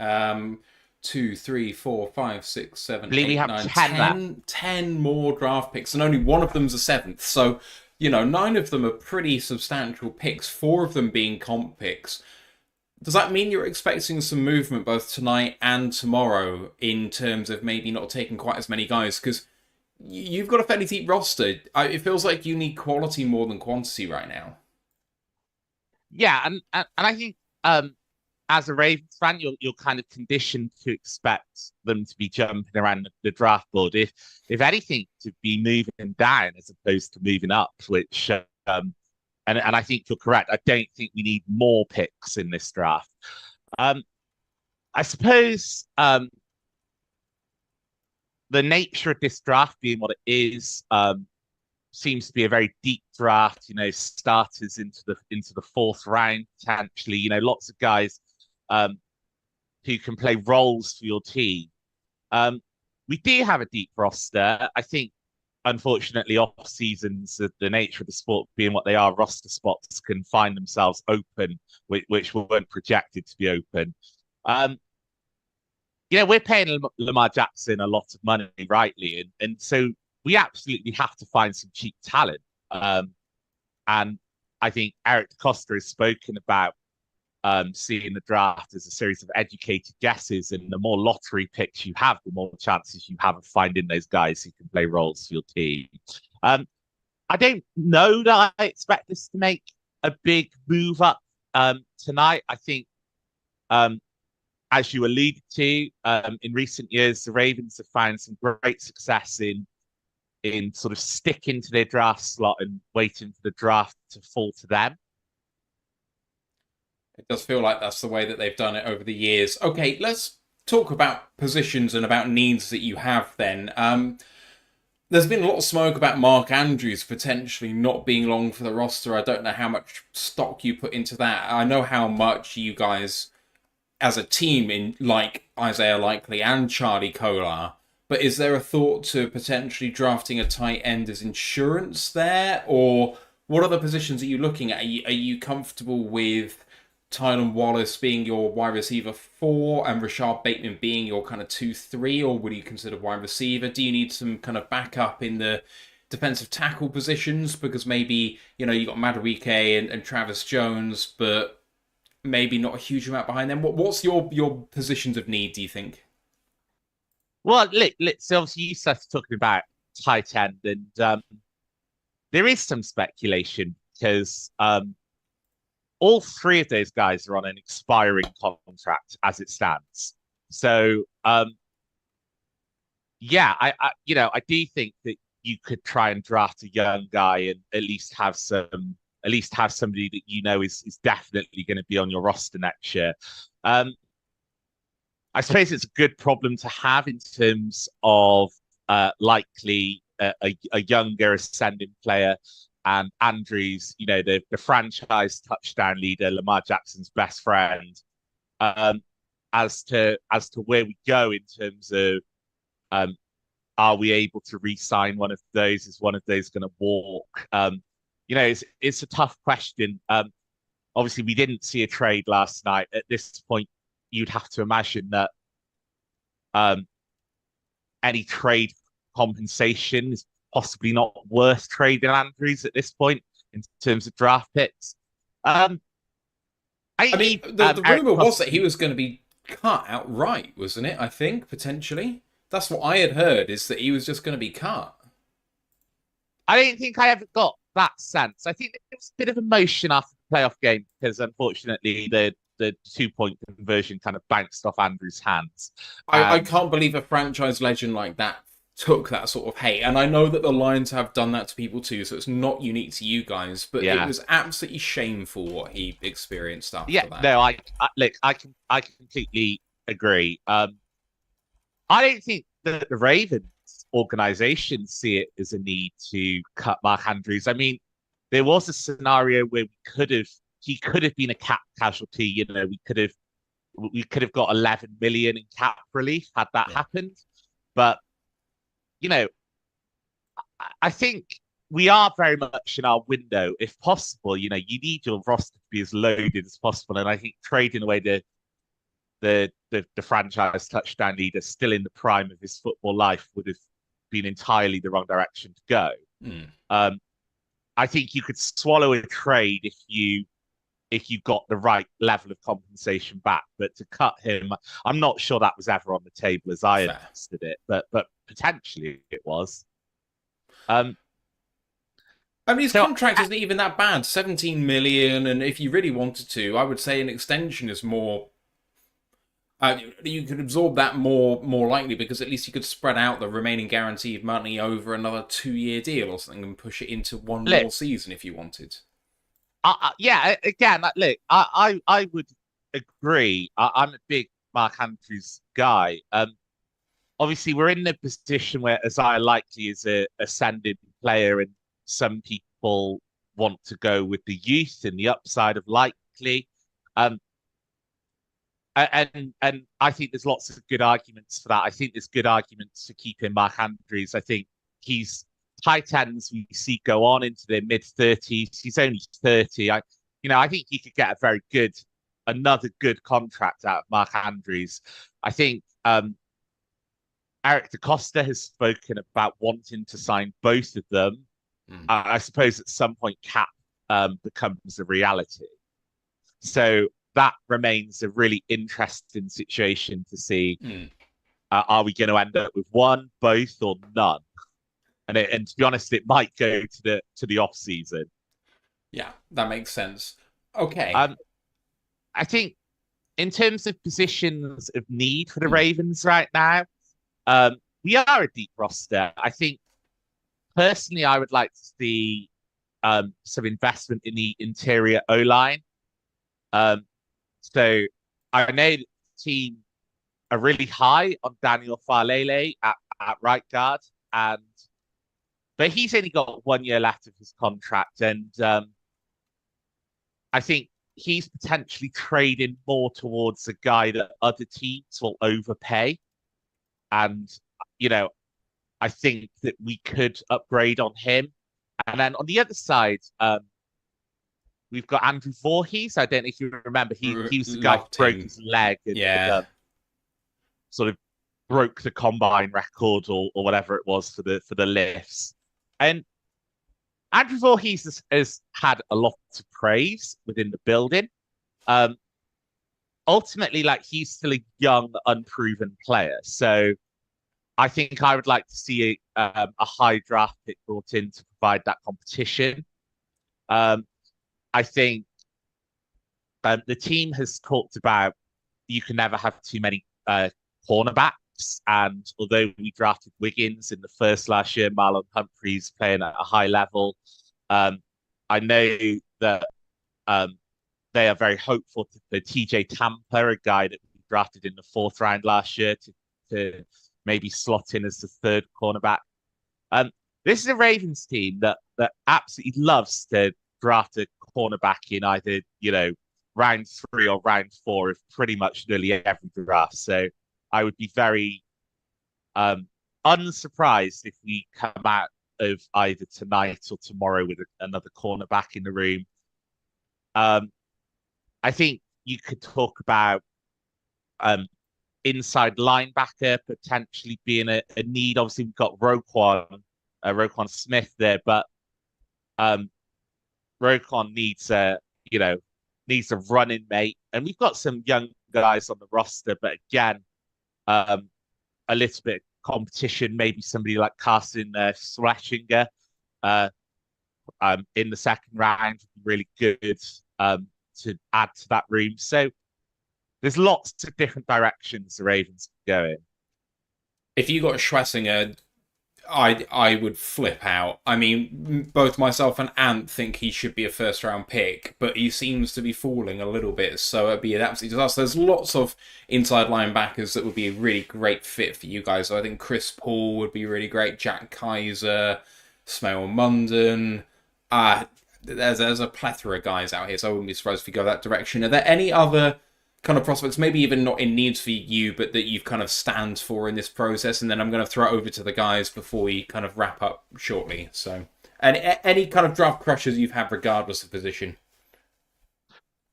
2, 3, 4, 5, 6, 7, 8, 9, 10 more draft picks, and only one of them's a 7th. So 9 of them are pretty substantial picks, 4 of them being comp picks. Does that mean you're expecting some movement both tonight and tomorrow in terms of maybe not taking quite as many guys? Because you've got a fairly deep roster. It feels like you need quality more than quantity right now. Yeah, and I think as a Ravens fan, you're kind of conditioned to expect them to be jumping around the draft board. If anything, to be moving down as opposed to moving up, which and I think you're correct. I don't think we need more picks in this draft. I suppose the nature of this draft being what it is seems to be a very deep draft. Starters into the 4th round potentially. Lots of guys who can play roles for your team. We do have a deep roster. I think, unfortunately, off seasons, the nature of the sport being what they are, roster spots can find themselves open, which weren't projected to be open. We're paying Lamar Jackson a lot of money, rightly, and so we absolutely have to find some cheap talent. And I think Eric DeCosta has spoken about seeing the draft as a series of educated guesses, and the more lottery picks you have, the more chances you have of finding those guys who can play roles for your team. I don't know that I expect us to make a big move up tonight. I think, as you alluded to, in recent years, the Ravens have found some great success in sort of sticking to their draft slot and waiting for the draft to fall to them. It does feel like that's the way that they've done it over the years. Okay, let's talk about positions and about needs that you have then. There's been a lot of smoke about Mark Andrews potentially not being long for the roster. I don't know how much stock you put into that. I know how much you guys, as a team, like Isaiah Likely and Charlie Kolar, But is there a thought to potentially drafting a tight end as insurance there? Or what other positions are you looking at? Are you comfortable with Tylan Wallace being your wide receiver 4 and Rashard Bateman being your kind of 2-3? Or would you consider wide receiver? Do you need some kind of backup in the defensive tackle positions? Because maybe, you got Madueke and Travis Jones, but maybe not a huge amount behind them. What's your positions of need, do you think? Well, so obviously you started talking about tight end, and there is some speculation because all 3 of those guys are on an expiring contract as it stands. So, yeah, I do think that you could try and draft a young guy and at least have somebody that is definitely going to be on your roster next year. I suppose it's a good problem to have in terms of likely a younger ascending player, and Andrews, the franchise touchdown leader, Lamar Jackson's best friend. As to where we go in terms of are we able to re-sign one of those? Is one of those going to walk? It's a tough question. Obviously, we didn't see a trade last night. At this point, you'd have to imagine that any trade compensation is possibly not worth trading Andrews at this point in terms of draft picks. The rumor was that he was going to be cut outright, wasn't it? I think, potentially. That's what I had heard, is that he was just going to be cut. I don't think I ever got that sense. I think there was a bit of emotion after the playoff game because, unfortunately, the 2-point conversion kind of bounced off Andrews' hands. I can't believe a franchise legend like that took that sort of hate. And I know that the Lions have done that to people too, so it's not unique to you guys, but it was absolutely shameful what he experienced after that. No, I completely agree. I don't think that the Ravens organization see it as a need to cut Mark Andrews. I mean, there was a scenario where he could have been a cap casualty. We could have got 11 million in cap relief had that happened. But I think we are very much in our window. If possible, you need your roster to be as loaded as possible. And I think trading away the franchise touchdown leader still in the prime of his football life would have been entirely the wrong direction to go. I think you could swallow a trade if you got the right level of compensation back, but to cut him, I'm not sure that was ever on the table as I understood it, but potentially it was. His contract isn't even that bad, 17 million, and if you really wanted to, I would say an extension is more. You could absorb that more likely, because at least you could spread out the remaining guaranteed money over another 2-year deal or something and push it into one more season if you wanted. Again, look, I would agree. I'm a big Mark Andrews guy. Obviously, we're in the position where Isaiah Likely is a ascending player, and some people want to go with the youth and the upside of Likely. And I think there's lots of good arguments for that. I think there's good arguments for keeping Mark Andrews. I think he's tight ends we see go on into their mid-30s. He's only 30. I think he could get another good contract out of Mark Andrews. I think Eric DaCosta has spoken about wanting to sign both of them. I suppose at some point cap becomes a reality. So that remains a really interesting situation to see. Are we going to end up with one, both, or none? And to be honest, it might go to the off season. Yeah, that makes sense. Okay. I think in terms of positions of need for the Ravens right now, we are a deep roster. I think personally, I would like to see some investment in the interior O-line. So I know the team are really high on Daniel Falele at right guard, but he's only got 1 year left of his contract, and I think he's potentially trading more towards a guy that other teams will overpay. And you know, I think that we could upgrade on him. And then on the other side, we've got Andrew Voorhees. I don't know if you remember. He was the guy who Loved broke him. his leg and Yeah. sort of broke the combine record or whatever it was for the lifts. And Andrew Voorhees has had a lot of praise within the building. Ultimately, like, he's still a young, unproven player. So I think I would like to see a high draft pick brought in to provide that competition. I think the team has talked about you can never have too many cornerbacks. And although we drafted Wiggins in the first last year, Marlon Humphrey's playing at a high level. I know that they are very hopeful for TJ Tampa, a guy that we drafted in the 4th round last year, to maybe slot in as the 3rd cornerback. This is a Ravens team that absolutely loves to draft a cornerback in either, round 3 or round 4 of pretty much nearly every draft. So I would be very unsurprised if we come out of either tonight or tomorrow with another cornerback in the room. I think you could talk about inside linebacker potentially being a need. Obviously, we've got Roquan Smith there, but Roquan needs a running mate, and we've got some young guys on the roster, but again, a little bit of competition. Maybe somebody like Carson Schlesinger in the 2nd round would be really good to add to that room. So there's lots of different directions the Ravens can go in. If you got Schlesinger, I would flip out. I mean, both myself and Ant think he should be a 1st round pick, but he seems to be falling a little bit, so it'd be an absolute disaster. There's lots of inside linebackers that would be a really great fit for you guys. So I think Chris Poole would be really great, Jack Kaiser, Smail Munden. There's a plethora of guys out here, so I wouldn't be surprised if you go that direction. Are there any other kind of prospects, maybe even not in needs for you, but that you've kind of stand for in this process? And then I'm going to throw it over to the guys before we kind of wrap up shortly. So, and any kind of draft crushes you've had regardless of position?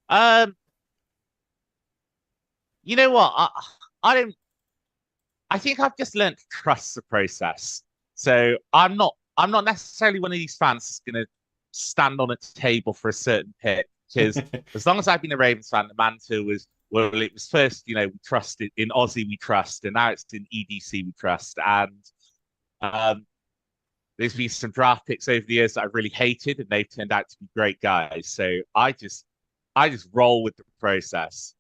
You know what? I think I've just learned to trust the process. So I'm not necessarily one of these fans that's going to stand on a table for a certain pick, because as long as I've been a Ravens fan, the mantra was, well, it was first, we trusted in Aussie, we trust, and now it's in EDC, we trust. And there's been some draft picks over the years that I've really hated, and they've turned out to be great guys. So I just roll with the process.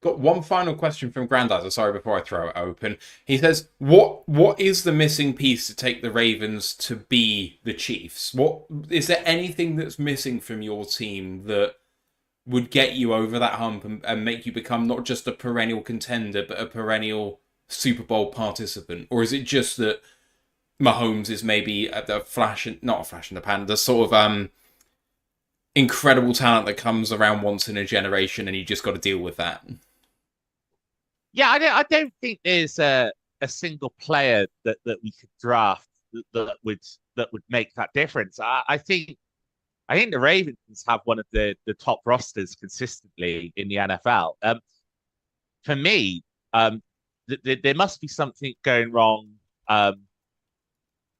Got one final question from Grandizer. Sorry, before I throw it open. He says, "What is the missing piece to take the Ravens to be the Chiefs? What is there anything that's missing from your team that would get you over that hump and make you become not just a perennial contender, but a perennial Super Bowl participant? Or is it just that Mahomes is maybe not a flash in the pan, the sort of incredible talent that comes around once in a generation, and you just got to deal with that?" Yeah, I don't think there's a single player that we could draft that would make that difference. I think the Ravens have one of the top rosters consistently in the NFL. For me, there must be something going wrong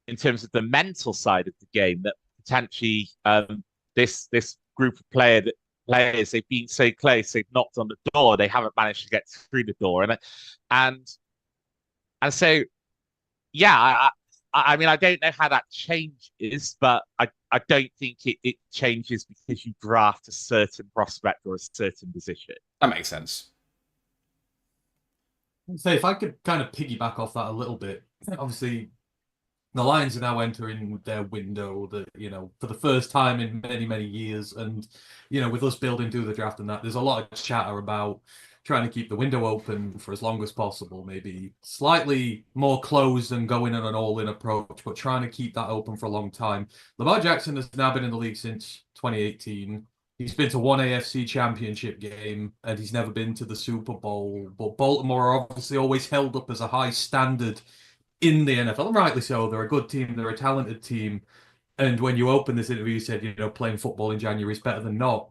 in terms of the mental side of the game, that potentially this group of players, they've been so close, they've knocked on the door, they haven't managed to get through the door, and so yeah, I mean, I don't know how that changes, but I don't think it changes because you draft a certain prospect or a certain position. That makes sense. So if I could kind of piggyback off that a little bit, obviously the Lions are now entering their window that, for the first time in many, many years. And, with us building through the draft and that, there's a lot of chatter about trying to keep the window open for as long as possible, maybe slightly more closed than going on an all-in approach, but trying to keep that open for a long time. Lamar Jackson has now been in the league since 2018. He's been to one AFC Championship game and he's never been to the Super Bowl. But Baltimore are obviously always held up as a high standard in the NFL, and rightly so. They're a good team, they're a talented team. And when you open this interview, you said, playing football in January is better than not.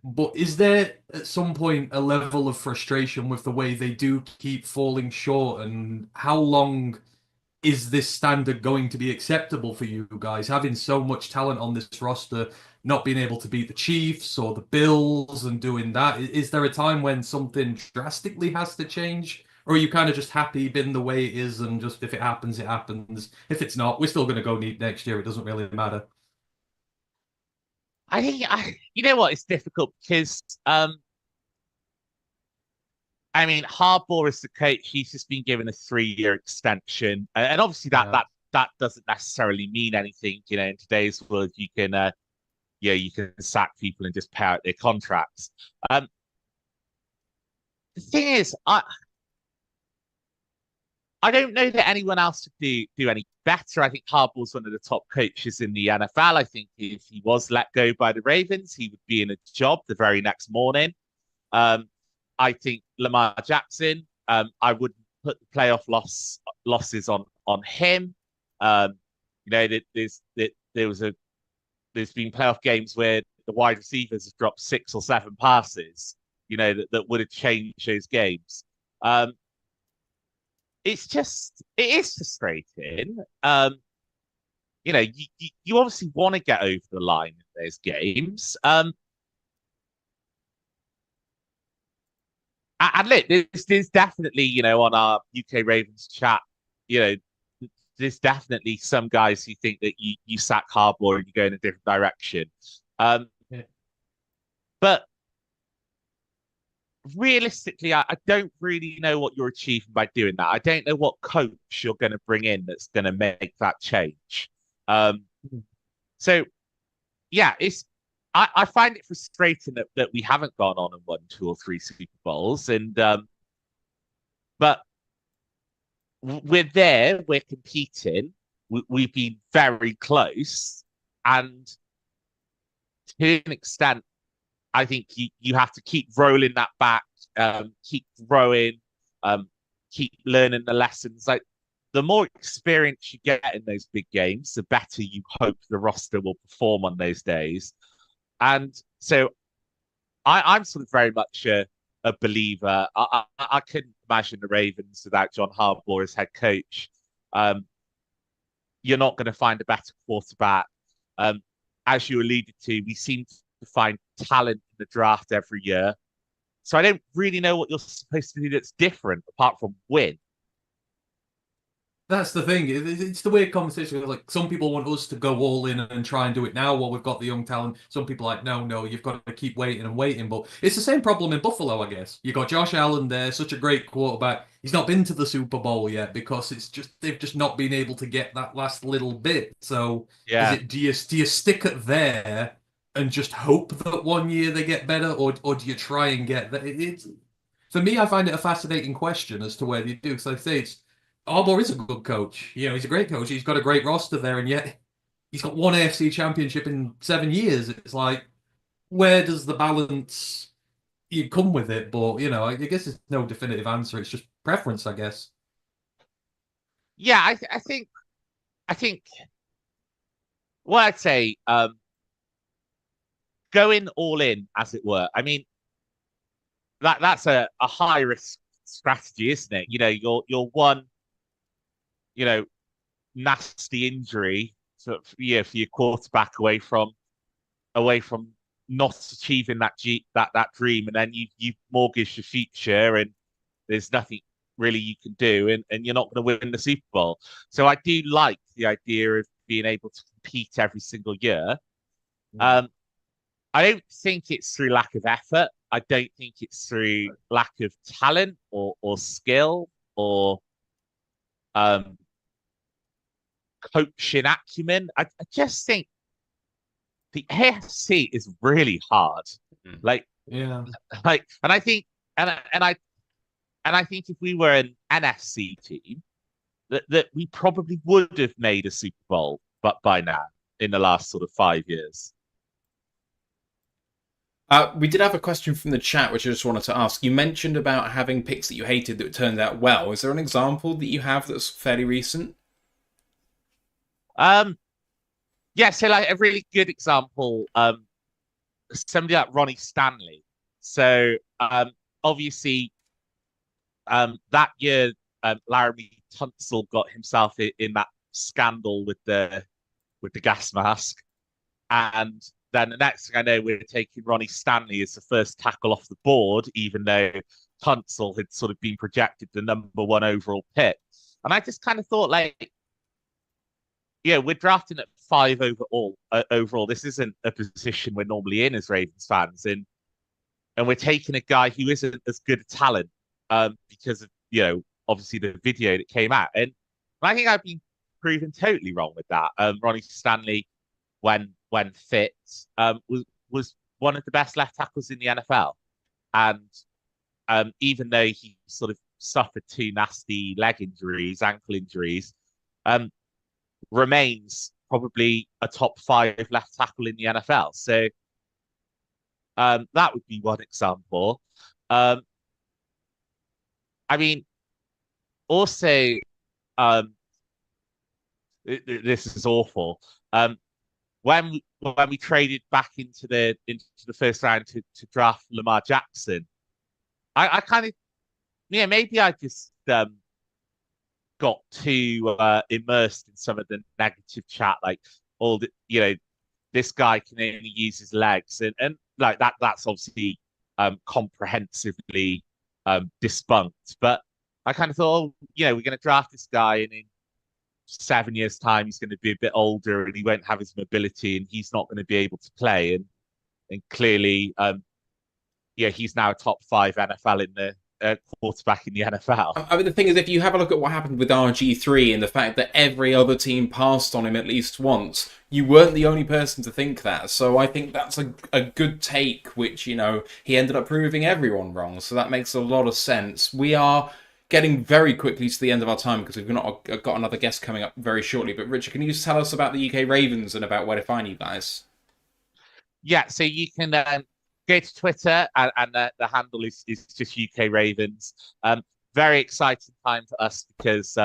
But is there at some point a level of frustration with the way they do keep falling short? And how long is this standard going to be acceptable for you guys? Having so much talent on this roster, not being able to beat the Chiefs or the Bills and doing that, is there a time when something drastically has to change? Or are you kind of just happy being the way it is and just if it happens, it happens? If it's not, we're still going to go next year. It doesn't really matter. I think you know what, it's difficult because I mean, Harbaugh is the coach. He's just been given a 3-year extension, and obviously that doesn't necessarily mean anything. In today's world, you can you can sack people and just pay out their contracts. The thing is, I don't know that anyone else would do any better. I think Harbaugh's one of the top coaches in the NFL. I think if he was let go by the Ravens, he would be in a job the very next morning. I think Lamar Jackson, I wouldn't put the playoff losses on him. There's been playoff games where the wide receivers have dropped 6 or 7 passes, that would have changed those games. It is frustrating. You obviously want to get over the line in those games. And look, there's definitely, on our UK Ravens chat, there's definitely some guys who think that you sack Harbaugh and you go in a different direction. But realistically, I don't really know what you're achieving by doing that. I don't know what coach you're going to bring in that's going to make that change. So, yeah, I find it frustrating that we haven't gone on and won 2 or 3 Super Bowls, and but we're there, we're competing, we've been very close, and to an extent, I think you have to keep rolling that back, keep growing, keep learning the lessons. Like the more experience you get in those big games, the better you hope the roster will perform on those days. And so I'm sort of very much a believer. I couldn't imagine the Ravens without John Harbaugh as head coach. You're not going to find a better quarterback. As you alluded to, we seem to find talent in the draft every year. So I don't really know what you're supposed to do that's different apart from win. That's the thing. It's the weird conversation. Like some people want us to go all in and try and do it now while we've got the young talent. Some people are like, no, you've got to keep waiting and waiting. But it's the same problem in Buffalo, I guess. You got Josh Allen there, such a great quarterback. He's not been to the Super Bowl yet because they've just not been able to get that last little bit. So yeah, do you stick it there and just hope that one year they get better, or do you try and get that? For me, I find it a fascinating question as to whether you do. Because like I say, Harbaugh is a good coach. He's a great coach. He's got a great roster there, and yet he's got one AFC championship in 7 years. It's like, where does the balance you come with it? But, I guess there's no definitive answer. It's just preference, I guess. Yeah, I think well, I'd say going all in, as it were. I mean, that's a high risk strategy, isn't it? You're one nasty injury for your quarterback away from not achieving that dream, and then you mortgage your future, and there's nothing really you can do, and you're not going to win the Super Bowl. So I do like the idea of being able to compete every single year. I don't think it's through lack of effort. I don't think it's through lack of talent or skill or coaching acumen. I just think the AFC is really hard. And I think if we were an NFC team, that we probably would have made a Super Bowl, but by now in the last sort of 5 years. We did have a question from the chat, which I just wanted to ask. You mentioned about having picks that you hated that turned out well. Is there an example that you have that's fairly recent? Yeah, so like a really good example, somebody like Ronnie Stanley. So obviously that year Laramie Tunstall got himself in that scandal with the gas mask. And then the next thing I know, we're taking Ronnie Stanley as the first tackle off the board, even though Tunstall had sort of been projected the #1 overall pick. And I just kind of thought, like, yeah, we're drafting at 5 overall. Overall, this isn't a position we're normally in as Ravens fans, and we're taking a guy who isn't as good a talent because of obviously the video that came out, and I think I've been proven totally wrong with that. Ronnie Stanley, when fit, was one of the best left tackles in the NFL, and even though he sort of suffered 2 nasty ankle injuries, remains probably a top 5 left tackle in the NFL. So that would be one example. I mean, also, this is awful. When we traded back into the first round to draft Lamar Jackson, I kind of, maybe I just got too immersed in some of the negative chat, like all the, this guy can only use his legs, and like that's obviously comprehensively debunked. But I kind of thought, we're going to draft this guy, and in 7 years' time, he's going to be a bit older, and he won't have his mobility, and he's not going to be able to play. And clearly, he's now a top 5 NFL in the quarterback in the NFL. I mean, the thing is, if you have a look at what happened with RG3 and the fact that every other team passed on him at least once, you weren't the only person to think that. So I think that's a good take, which, he ended up proving everyone wrong. So that makes a lot of sense. We are getting very quickly to the end of our time because we've got another guest coming up very shortly. But Richard, can you just tell us about the UK Ravens and about where to find you guys? Yeah, so you can go to Twitter, and the handle is just UK Ravens. Very exciting time for us because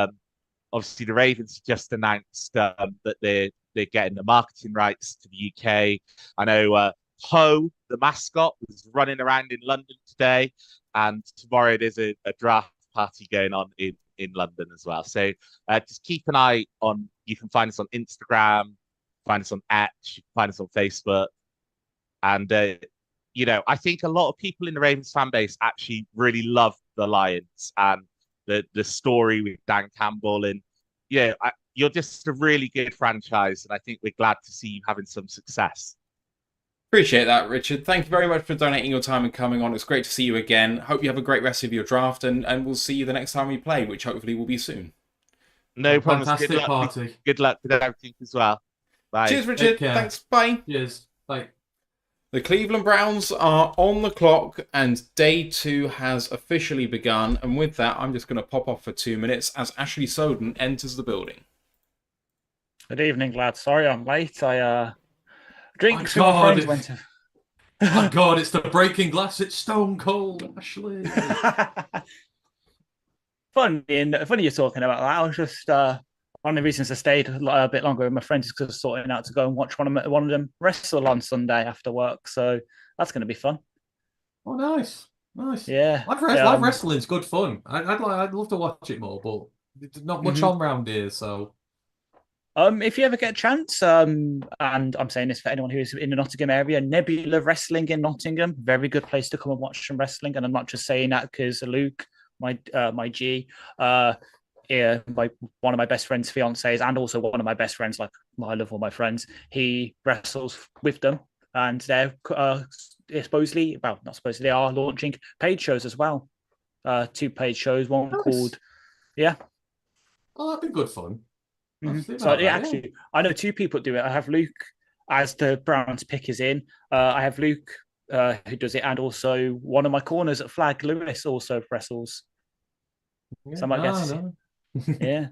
obviously the Ravens just announced that they're getting the marketing rights to the UK. I know Poole, the mascot, was running around in London today, and tomorrow there's a draft party going on in London as well. So just keep an eye on. You can find us on Instagram, find us on X, you can find us on Facebook, and I think a lot of people in the Ravens fan base actually really love the Lions and the story with Dan Campbell, and you're just a really good franchise, and I think we're glad to see you having some success. Appreciate that, Richard. Thank you very much for donating your time and coming on. It's great to see you again. Hope you have a great rest of your draft, and we'll see you the next time we play, which hopefully will be soon. No problem. Fantastic party. Good luck with everything as well. Bye. Cheers, Richard. Thanks. Bye. Cheers. Bye. The Cleveland Browns are on the clock, and day 2 has officially begun. And with that, I'm just going to pop off for 2 minutes as Ashley Soden enters the building. Good evening, lads. Sorry I'm late. I drinks with my friends went to. Oh God, it's the breaking glass. It's stone cold, Ashley. Funny you're talking about that. I was just one of the reasons I stayed a bit longer with my friends is because I was sorting out to go and watch one of them wrestle on Sunday after work. So that's going to be fun. Oh, nice. Yeah, live wrestling's good fun. I'd love to watch it more, but there's not much on around here. So, if you ever get a chance, and I'm saying this for anyone who is in the Nottingham area, Nebula Wrestling in Nottingham, very good place to come and watch some wrestling. And I'm not just saying that because Luke, my G, one of my best friend's fiancés, and also one of my best friends, like I love all my friends, he wrestles with them, and they're supposedly, well, not supposedly, they are launching paid shows as well. 2 paid shows, one called, Oh, that'd be good fun. So actually, I know 2 people do it. I have Luke, as the Browns pick is in. I have Luke who does it, and also one of my corners at Flag, Lewis, also wrestles. So I might guess. Yeah.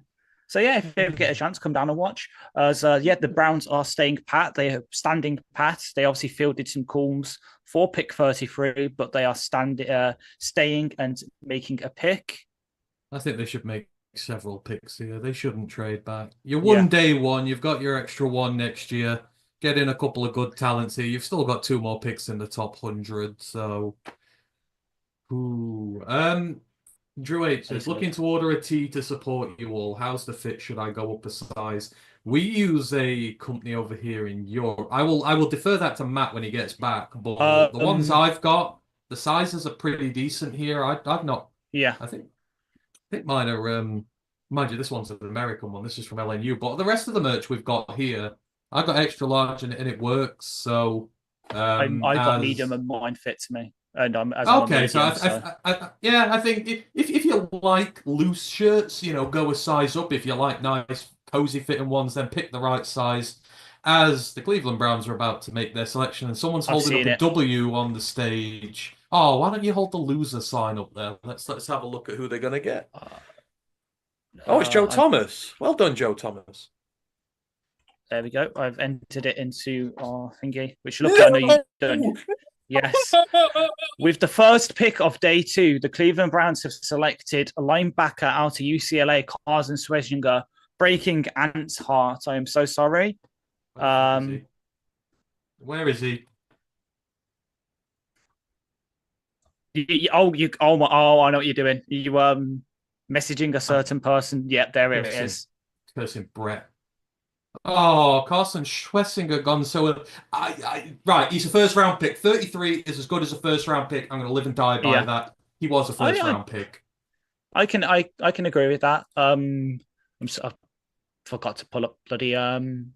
So yeah, if you ever get a chance, come down and watch. The Browns are staying pat. They are standing pat. They obviously fielded some calls for pick 33, but they are staying and making a pick. I think they should make several picks here. They shouldn't trade back. You're one day one. You've got your extra one next year. Get in a couple of good talents here. You've still got 2 more picks in the top 100. So, Drew H says, looking to order a tee to support you all. How's the fit? Should I go up a size? We use a company over here in Europe. I will defer that to Matt when he gets back. But the ones I've got, the sizes are pretty decent here. I've not. Yeah. I think mine are. Mind you, this one's an American one. This is from LNU. But the rest of the merch we've got here, I got extra large and it works. So I got medium and mine fits me. And I'm okay. I think if you like loose shirts, go a size up. If you like nice cozy fitting ones, then pick the right size. As the Cleveland Browns are about to make their selection, and someone's holding up a W on the stage. Oh, why don't you hold the loser sign up there? Let's have a look at who they're gonna get. It's Joe Thomas. Well done, Joe Thomas. There we go. I've entered it into our thingy, which look, I know you've done. Yes. With the first pick of day 2, the Cleveland Browns have selected a linebacker out of UCLA, Carson Schwezinger, breaking Ant's heart. I am so sorry. Where is he? I know what you're doing. You messaging a certain person. Yep, there it is. Person Brett. Oh, Carson Schwessinger gone so. Right, he's a first round pick. 33 is as good as a first round pick. I'm going to live and die by that. He was a first round pick. I can agree with that. I forgot to pull up bloody. Do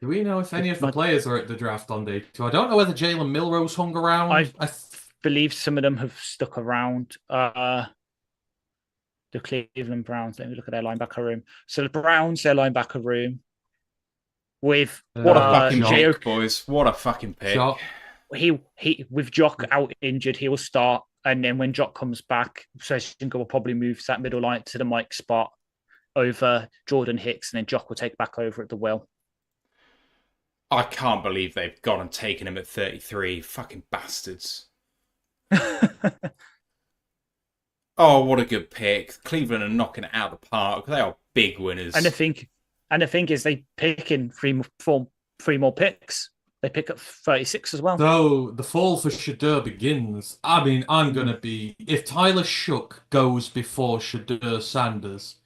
we know if any of the players are at the draft on day 2? I don't know whether Jalen Milrose hung around. I believe some of them have stuck around. The Cleveland Browns. Let me look at their linebacker room. So the Browns, their linebacker room. With what a fucking pick, boys! What a fucking pick! He with Jock out injured, he will start, and then when Jock comes back, Schwezinger will probably move that middle line to the Mike spot over Jordan Hicks, and then Jock will take back over at the will. I can't believe they've gone and taken him at 33. Fucking bastards! Oh, what a good pick! Cleveland are knocking it out of the park. They are big winners. And the thing is, they pick in three more picks. They pick up 36 as well. So the fall for Shedeur begins. I mean, I'm going to be... If Tyler Shook goes before Shedeur Sanders,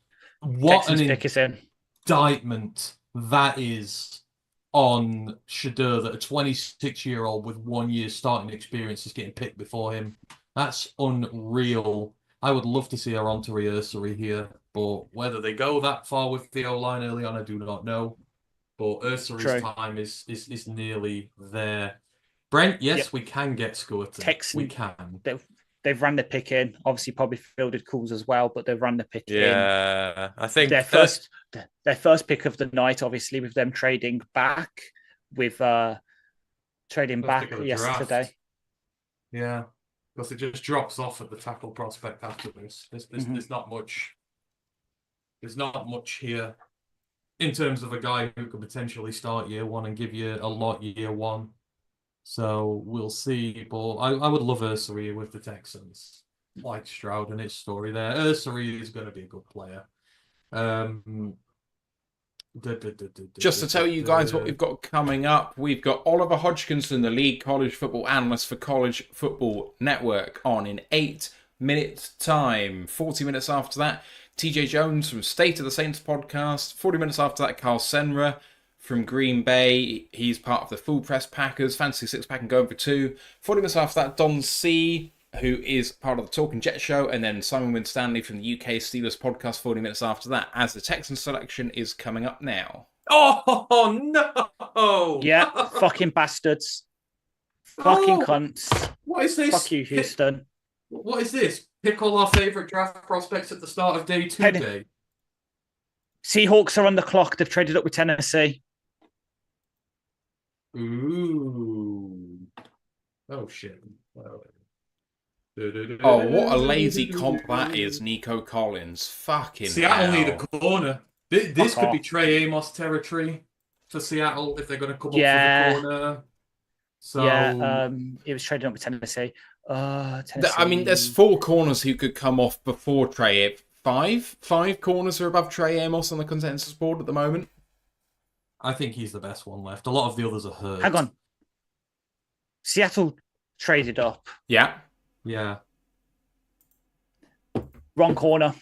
what Texans an indictment that is on Shedeur, that a 26-year-old with 1 year starting experience is getting picked before him. That's unreal. I would love to see a Rontery Ursary here. But whether they go that far with the O-line early on, I do not know. But Ursary's time is nearly there. Brent, yes, we can get Scourton. Texans, we can. They've run the pick in. Obviously, probably fielded calls as well, but they've run the pick in. Yeah, I think their first pick of the night, obviously, with them trading back yesterday. Yeah, because it just drops off at the tackle prospect after this. There's not much. There's not much here in terms of a guy who could potentially start year 1 and give you a lot year 1. So we'll see. But I would love Ursary with the Texans. Like Stroud and his story there. Ursary is going to be a good player. Just to tell you guys what we've got coming up, we've got Oliver Hodgkinson, the lead college football analyst for College Football Network, on in 8 minutes time. 40 minutes after that, TJ Jones from State of the Saints podcast. 40 minutes after that, Carl Senra from Green Bay. He's part of the Full Press Packers, Fantasy Six Pack and Going for Two. 40 minutes after that, Don C, who is part of the Talking Jet Show, and then Simon Winstanley from the UK Steelers podcast 40 minutes after that, as the Texans selection is coming up now. Oh, no! Yeah, fucking bastards. Fucking cunts. What is this? Fuck you, Houston. What is this? Pick all our favourite draft prospects at the start of day 2 day. Seahawks are on the clock. They've traded up with Tennessee. Ooh. Oh, shit. Oh, what a lazy comp that is, Nico Collins. Fucking Seattle hell. need a corner. This Fuck could be off. Trey Amos territory for Seattle if they're going to come up Yeah. for the corner. So Yeah, it was traded up with Tennessee. Tennessee. I mean, there's 4 corners who could come off before Trey. 5 corners are above Trey Amos on the consensus board at the moment. I think he's the best one left. A lot of the others are hurt. Hang on. Seattle traded up. Yeah. Yeah. Wrong corner.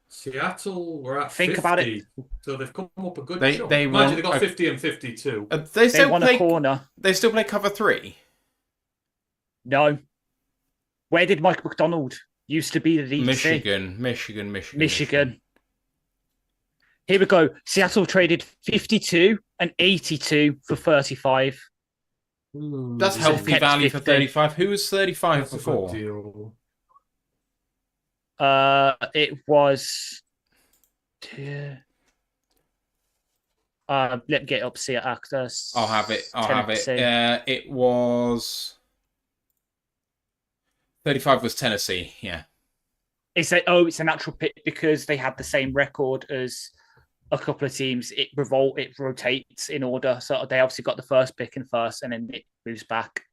Seattle were at Think 50, about it. so they've come up a good They- chunk. they Imagine want they got a- 50 and 52. They They still won play. a corner. They still play cover 3. No. Where did Mike McDonald used to be the DC? Michigan. Here we go. Seattle traded 52 and 82 for 35. Ooh, That's So healthy kept value for 50. 35. Who was 35 that's a good before? deal. It was. Let me get up. See access. I'll have it. Tennessee. It was 35 was Tennessee. Yeah. It's a natural pick because they had the same record as a couple of teams. It rotates in order. So they obviously got the first pick in first, and then it moves back.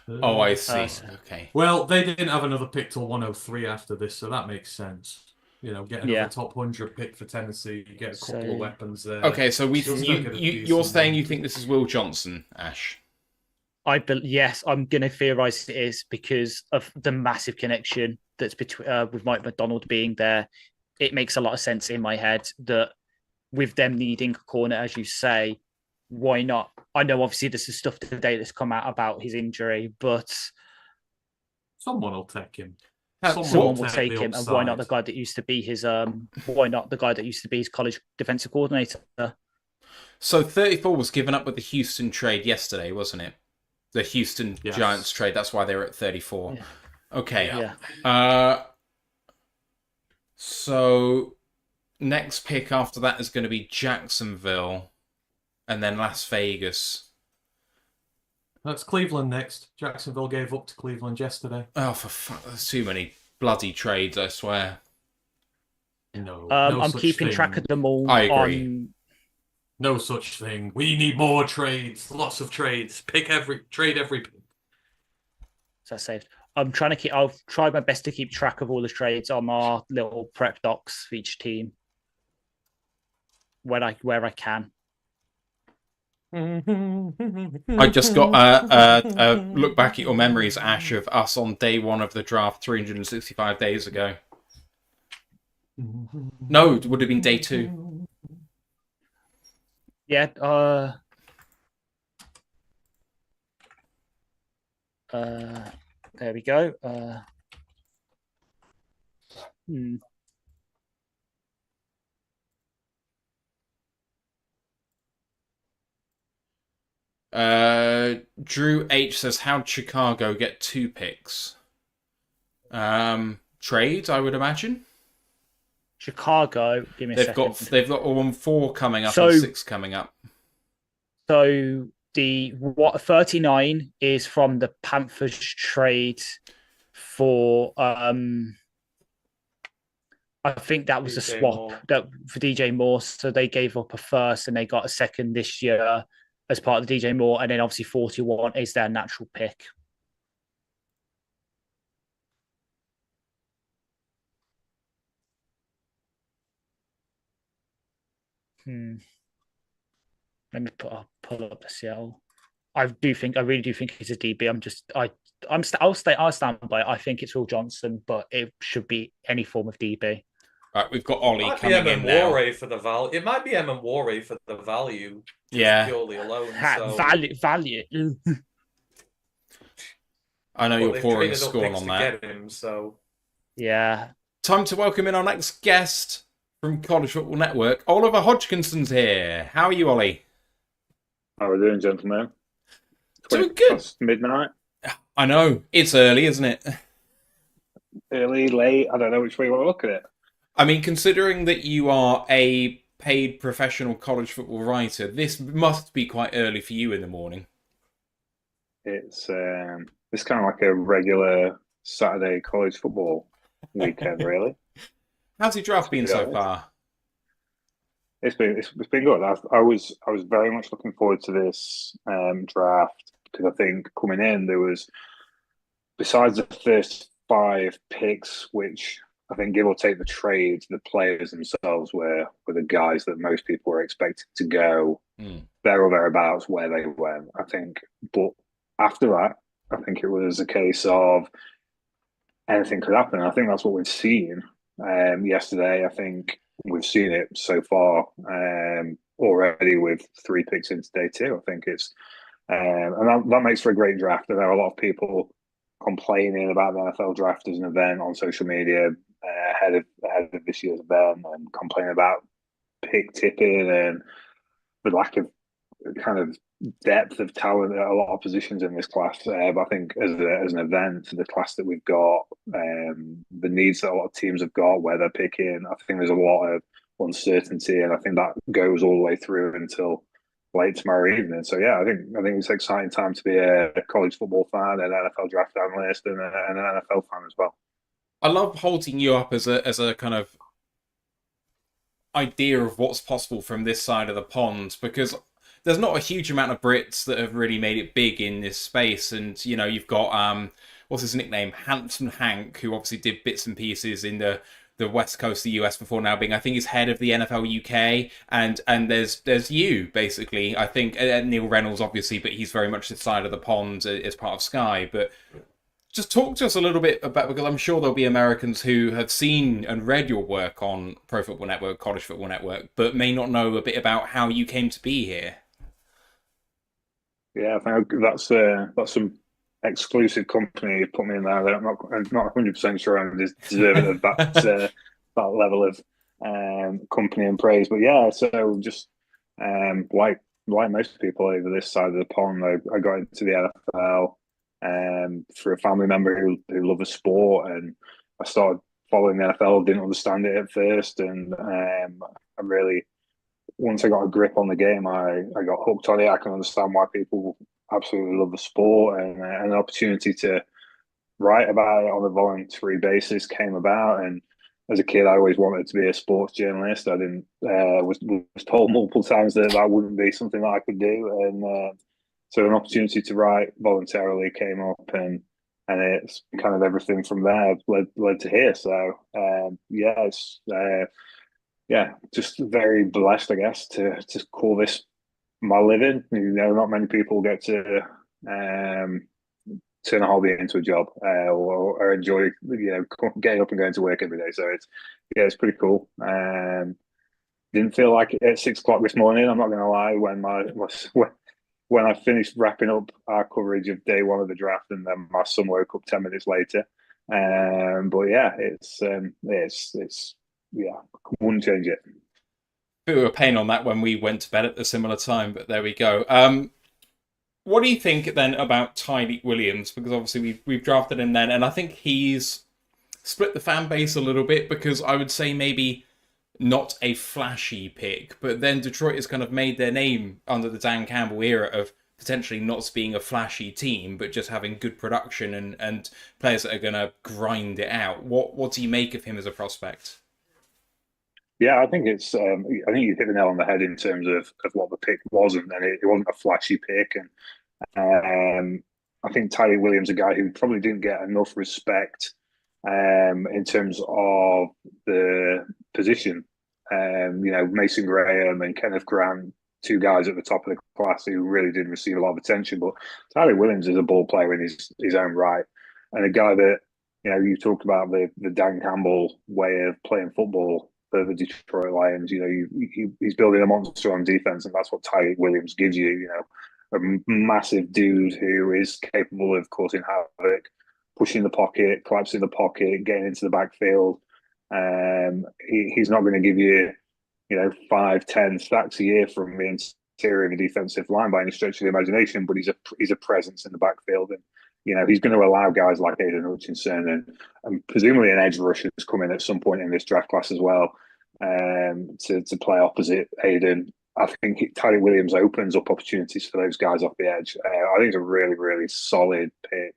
Oh, I see. Okay. Well, they didn't have another pick till 103 after this, so that makes sense. You know, get another top 100 pick for Tennessee. You get a couple of weapons there. Okay, so Still get a you're decent saying you one. think this is Will Johnson, Ash? Yes, I'm going to theorize it is because of the massive connection that's between with Mike McDonald being there. It makes a lot of sense in my head that with them needing a corner, as you say, why not? I know obviously there's stuff today that's come out about his injury, but Someone will take him. someone will take the him, and why not the upside. guy that used to be his why not the guy that used to be his college defensive coordinator? So 34 was given up with the Houston trade yesterday, wasn't it? The Houston Yes. Giants trade. That's why they were at 34. Yeah. Okay. Yeah. So next pick after that is going to be Jacksonville, and then Las Vegas. That's Cleveland next. Jacksonville gave up to Cleveland yesterday. Oh, for fuck! There's too many bloody trades. I swear. No, I'm such keeping thing. track of them all. I agree. No such thing. We need more trades. Lots of trades. Trade every pick. So saved. I'm trying to keep. I'll try my best to keep track of all the trades on our little prep docs for each team where I can. I just got look back at your memories, Ash, of us on day 1 of the draft 365 days ago. No, it would have been day 2. Yeah. There we go. Drew H says, "How'd Chicago get 2 picks?" Trades, I would imagine. Chicago. Give me a second. They've got 4 coming up So- and 6 coming up. So the 39 is from the Panthers trade for I think that was a DJ swap Moore. for DJ Moore. So they gave up a first and they got a second this year as part of the DJ Moore, and then obviously 41 is their natural pick. Let me pull up the Seattle. I really do think it's a DB. I'll stand by it. I think it's Will Johnson, but it should be any form of DB. Right, we've got Ollie Might be coming in now. Warray for the value. It might be Warray for the value. Yeah. Purely alone. So. Value. I know Well, you're they've pouring a traded up scorn picks on to that. get him, so. Yeah. Time to welcome in our next guest from College Football Network. Oliver Hodgkinson's here. How are you, Ollie? How are we doing, gentlemen? Doing good. Past midnight? I know. It's early, isn't it? Early, late? I don't know which way you want to look at it. I mean, considering that you are a paid professional college football writer, this must be quite early for you in the morning. It's kind of like a regular Saturday college football weekend, really. How's your draft been so honest. far? it's been good. I was very much looking forward to this draft because I think coming in there was, besides the first 5 picks, which I think give or take the trades, the players themselves were the guys that most people were expected to go there or thereabouts where they went, I think. But after that, I think it was a case of anything could happen. I think that's what we've seen yesterday. I think we've seen it so far already with 3 picks into day 2. I think it's and that makes for a great draft. And there are a lot of people complaining about the NFL draft as an event on social media ahead of this year's event, and complaining about pick tipping and the lack of kind of depth of talent at a lot of positions in this class. But I think as an event, the class that we've got, the needs that a lot of teams have got, where they're picking, I think there's a lot of uncertainty, and I think that goes all the way through until late tomorrow evening. So yeah, I think it's an exciting time to be a college football fan, an NFL draft analyst, and an NFL fan as well. I love holding you up as a kind of idea of what's possible from this side of the pond, because there's not a huge amount of Brits that have really made it big in this space. And, you know, you've got, what's his nickname? Handsome Hank, who obviously did bits and pieces in the West Coast of the US before now being, I think, he's head of the NFL UK. And there's you, basically. I think Neil Reynolds, obviously, but he's very much this side of the pond as part of Sky. But just talk to us a little bit about, because I'm sure there'll be Americans who have seen and read your work on Pro Football Network, College Football Network, but may not know a bit about how you came to be here. Yeah, I think that's some exclusive company you put me in there. I'm not 100% sure I'm deserving of that level of company and praise. But yeah, so just like most people over this side of the pond, I got into the NFL through a family member who loved the sport, and I started following the NFL. Didn't understand it at first, and I really, once I got a grip on the game, I got hooked on it. I can understand why people absolutely love the sport, and an opportunity to write about it on a voluntary basis came about. And as a kid, I always wanted to be a sports journalist. I didn't was told multiple times that wouldn't be something that I could do, and so an opportunity to write voluntarily came up, and it's kind of everything from there led to here. So yeah, it's just very blessed, I guess, to call this my living. You know, not many people get to turn a hobby into a job or enjoy, you know, getting up and going to work every day. So it's pretty cool. Didn't feel like it at 6 o'clock this morning. I'm not going to lie. When I finished wrapping up our coverage of day 1 of the draft, and then my son woke up 10 minutes later. But yeah, it's yeah, wouldn't change it. Bit of a pain on that when we went to bed at a similar time, but there we go. What do you think then about Tyreek Williams? Because obviously we've drafted him then, and I think he's split the fan base a little bit, because I would say maybe not a flashy pick, but then Detroit has kind of made their name under the Dan Campbell era of potentially not being a flashy team, but just having good production and players that are going to grind it out. What do you make of him as a prospect? Yeah, I think it's. I think you hit the nail on the head in terms of what the pick was, and it wasn't a flashy pick. And I think Tyreek Williams, a guy who probably didn't get enough respect in terms of the position. You know, Mason Graham and Kenneth Grant, 2 guys at the top of the class who really didn't receive a lot of attention. But Tyreek Williams is a ball player in his own right, and a guy that, you know, you talked about the Dan Campbell way of playing football for the Detroit Lions. You know, he's building a monster on defense, and that's what Tyreek Williams gives you. You know, a massive dude who is capable of causing havoc, pushing the pocket, collapsing the pocket, getting into the backfield. He's not going to give you, you know, 5-10 sacks a year from the interior of a defensive line by any stretch of the imagination, but he's a presence in the backfield, and you know, he's going to allow guys like Aiden Hutchinson and presumably an edge rusher is coming at some point in this draft class as well, to play opposite Aiden. I think Tyreek Williams opens up opportunities for those guys off the edge. I think it's a really, really solid pick.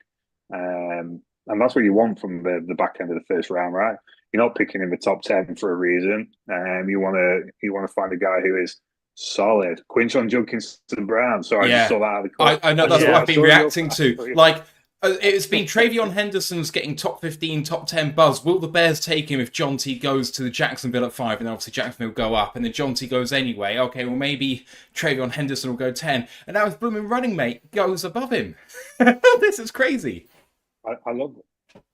And that's what you want from the back end of the first round, right? you're not picking in the top 10 for a reason. You want to find a guy who is solid. Quinchon Judkinson Brown. Sorry, I just saw that out of the corner. I know that's what I've been reacting to. Like, it's been Sorry. Travion Henderson's getting top 15, top 10 buzz. Will the Bears take him if John T goes to the Jacksonville at 5, and then obviously Jacksonville go up, and then John T goes anyway? Okay, well, maybe Travion Henderson will go 10, and now his blooming running mate goes above him. This is crazy. I love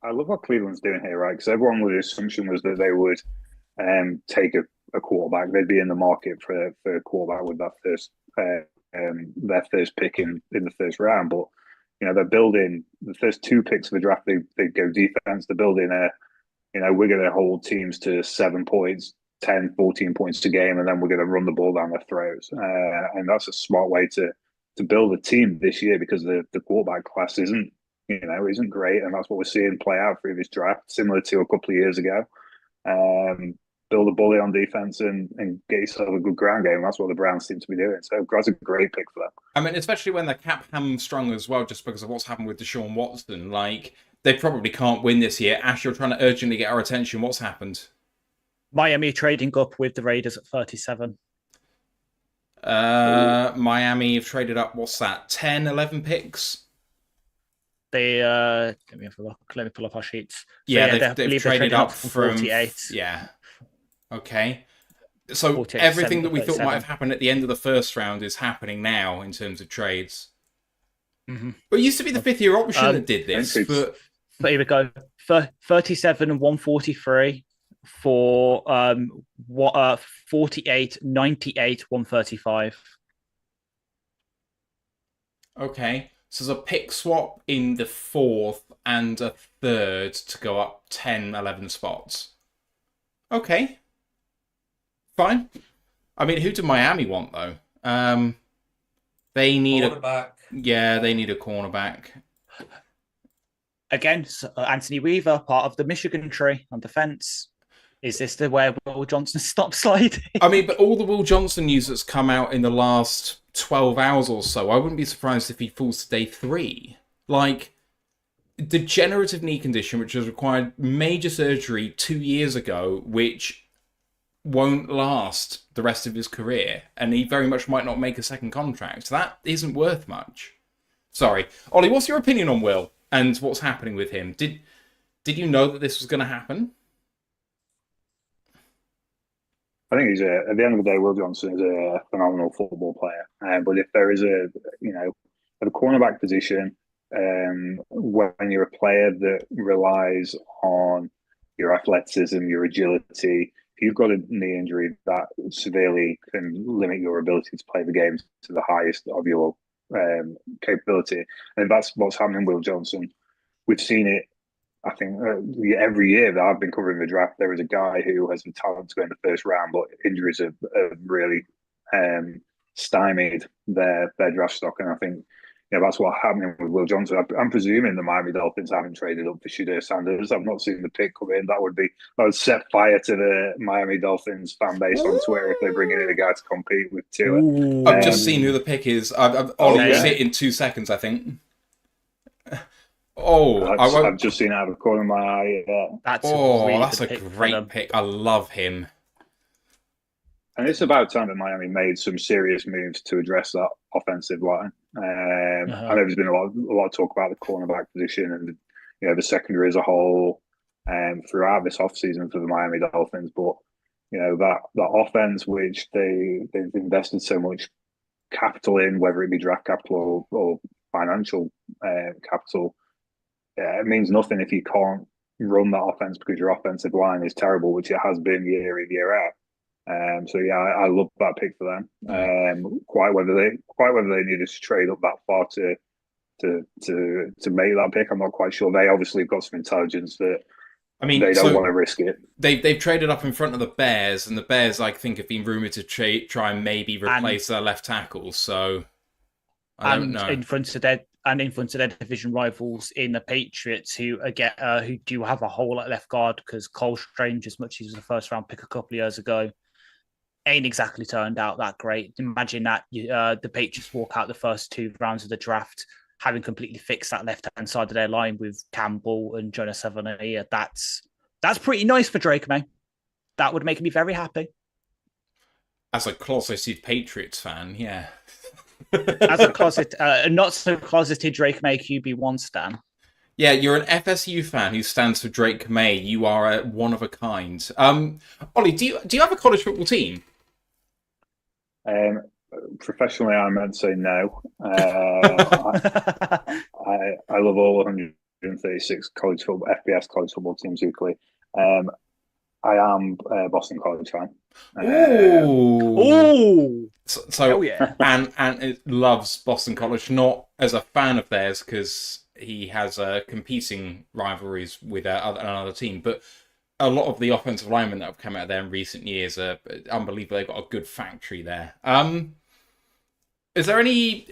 what Cleveland's doing here, right? Because everyone with the assumption was that they would take a quarterback. They'd be in the market for a quarterback with that their first pick in the first round. But they're building the first 2 picks of the draft. They go defense. They're building we're going to hold teams to 7 points, 10, 14 points a game, and then we're going to run the ball down their throats. And that's a smart way to build a team this year, because the quarterback class isn't great, and that's what we're seeing play out through this draft, similar to a couple of years ago. Build a bully on defense and get yourself a good ground game. That's what the Browns seem to be doing. So that's a great pick for them. I mean, especially when they're cap hamstrung as well, just because of what's happened with Deshaun Watson. Like, they probably can't win this year. Ash, you're trying to urgently get our attention. What's happened? Miami trading up with the Raiders at 37. Miami have traded up, what's that, 10, 11 picks? They let me have a look. Let me pull up our sheets. So, yeah, they've traded up from 48. Yeah. Okay. So everything that we thought might have happened at the end of the first round is happening now in terms of trades. Mm-hmm. But it used to be the 5th-year option that did this. But here we go. 37 and 143 for 48, 98, 135. Okay. So there's a pick swap in the 4th and a 3rd to go up 10, 11 spots. Okay. Fine. I mean, who do Miami want, though? They need cornerback. They need a cornerback. Again, Anthony Weaver, part of the Michigan tree on defense. Is this where Will Johnson stops sliding? I mean, but all the Will Johnson news that's come out in the last 12 hours or so, I wouldn't be surprised if he falls to day 3. Like, degenerative knee condition, which has required major surgery 2 years ago, which won't last the rest of his career, and he very much might not make a second contract. That isn't worth much. Sorry. Ollie, what's your opinion on Will and what's happening with him? Did you know that this was going to happen? I think at the end of the day, Will Johnson is a phenomenal football player. But if there is at the cornerback position, when you're a player that relies on your athleticism, your agility, if you've got a knee injury that severely can limit your ability to play the game to the highest of your capability, and that's what's happening with Will Johnson. We've seen it, I think, every year that I've been covering the draft, there is a guy who has the talent to go in the first round, but injuries have really stymied their draft stock. And I think that's what's happening with Will Johnson. I'm presuming the Miami Dolphins haven't traded up for Shedeur Sanders. I've not seen the pick come in. That would set fire to the Miami Dolphins fan base on Twitter if they bring in a guy to compete with Tua. I've just seen who the pick is. Ollie will see it in 2 seconds, I think. I've just seen it out of the corner of my eye. That's a great pick. I love him. And it's about time that Miami made some serious moves to address that offensive line. I know there's been a lot of talk about the cornerback position and the secondary as a whole throughout this offseason for the Miami Dolphins. But that offense, which they've invested so much capital in, whether it be draft capital or financial capital, it means nothing if you can't run that offense because your offensive line is terrible, which it has been year in, year out. I love that pick for them. Quite whether they needed to trade up that far to make that pick, I'm not quite sure. They obviously have got some intelligence that they don't want to risk it. They've traded up in front of the Bears, and the Bears, I think, have been rumored to try and maybe replace their left tackle. So I don't know. In front of their division rivals in the Patriots, who do have a hole at left guard because Cole Strange, as much as he was a first round pick a couple of years ago, ain't exactly turned out that great. Imagine that the Patriots walk out the first 2 rounds of the draft having completely fixed that left hand side of their line with Campbell and Jonas Savannah. That's That's pretty nice for Drake May. That would make me very happy. As a closeted Patriots fan, yeah. As a not so closeted Drake May QB1 stan. Yeah, you're an FSU fan who stands for Drake May. You are a one of a kind. Ollie, do you have a college football team? Professionally, I meant to say no. I love all 136 college football, FBS college football teams equally. I am a Boston College fan. Ooh. So yeah. and it loves Boston College, not as a fan of theirs because he has competing rivalries with another team, but a lot of the offensive linemen that have come out there in recent years are unbelievable. They've got a good factory there. Is there any?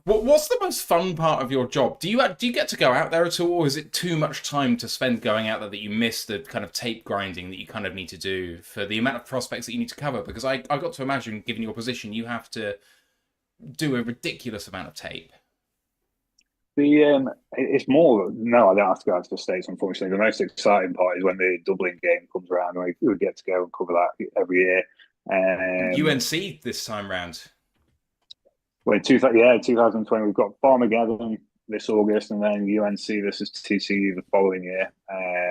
What's the most fun part of your job? Do you get to go out there at all, or is it too much time to spend going out there that you miss the kind of tape grinding that you kind of need to do for the amount of prospects that you need to cover? Because I got to imagine, given your position, you have to do a ridiculous amount of tape. It's more. No, I don't have to go out to the States. Unfortunately, the most exciting part is when the Dublin game comes around, and we get to go and cover that every year. UNC this time round. Well, in 2020, we've got Farmageddon this August, and then UNC versus TCU the following year.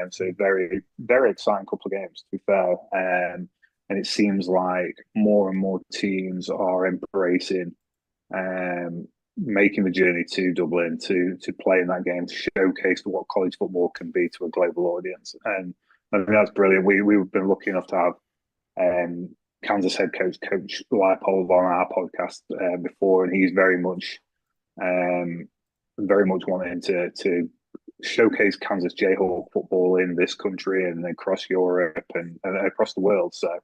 So very, very exciting couple of games, to be fair. And it seems like more and more teams are embracing making the journey to Dublin to play in that game, to showcase what college football can be to a global audience. And I think that's brilliant. We've been lucky enough to have Kansas head coach Leipold on our podcast before, and he's very much wanting to showcase Kansas Jayhawk football in this country and across Europe and across the world. So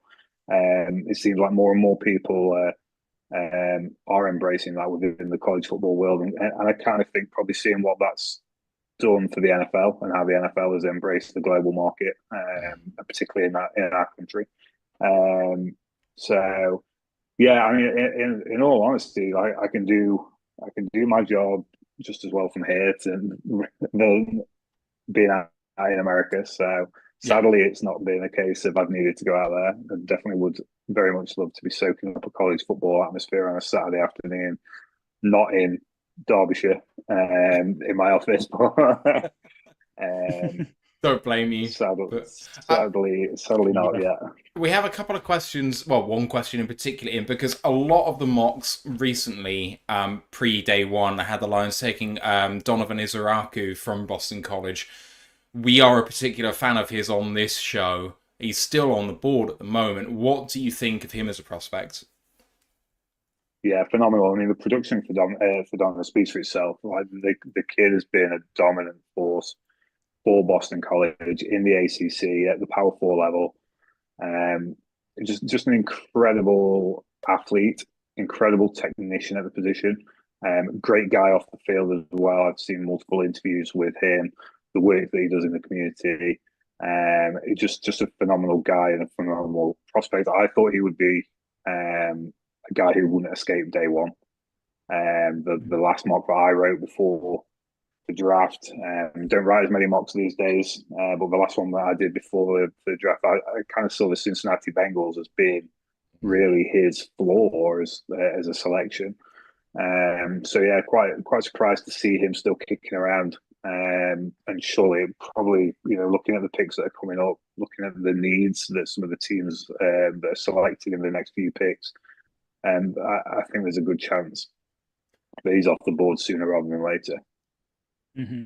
it seems like more and more people are embracing that within the college football world, and I kind of think probably seeing what that's done for the NFL and how the NFL has embraced the global market, particularly in our country. So yeah, I mean, in all honesty, I can do my job just as well from here than being out in America. So sadly, it's not been a case of I've needed to go out there. I definitely would very much love to be soaking up a college football atmosphere on a Saturday afternoon, not in Derbyshire, in my office. Don't blame you. Sadly not yet. We have a couple of questions. Well, one question in particular, because a lot of the mocks recently, pre-day one, had the Lions taking Donovan Izaraku from Boston College. We are a particular fan of his on this show. He's still on the board at the moment. What do you think of him as a prospect? Yeah, phenomenal. I mean, the production for Donovan speaks for itself. Like the kid has been a dominant force for Boston College in the ACC at the Power 4 level. Just an incredible athlete, incredible technician at the position. Great guy off the field as well. I've seen multiple interviews with him, the work that he does in the community. He's just a phenomenal guy and a phenomenal prospect. I thought he would be a guy who wouldn't escape day one. The last mock that I wrote before the draft, don't write as many mocks these days, but the last one that I did before the draft, I kind of saw the Cincinnati Bengals as being really his floor as a selection. So yeah, quite surprised to see him still kicking around. And surely, probably, looking at the picks that are coming up, looking at the needs that some of the teams that are selecting in the next few picks, and I think there's a good chance that he's off the board sooner rather than later. Mm-hmm.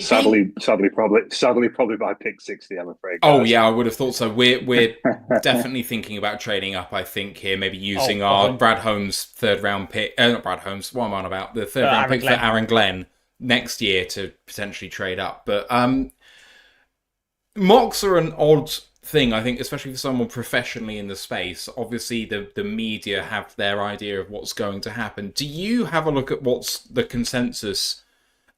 Sadly, probably by pick 60, I'm afraid. Guys. Oh yeah, I would have thought so. We're definitely thinking about trading up. I think here, maybe using our Brad Holmes third round pick. Not Brad Holmes. What am I on about? The third round pick for Aaron Glenn next year to potentially trade up. But mocks are an odd thing, I think, especially for someone professionally in the space. Obviously, the media have their idea of what's going to happen. Do you have a look at what's the consensus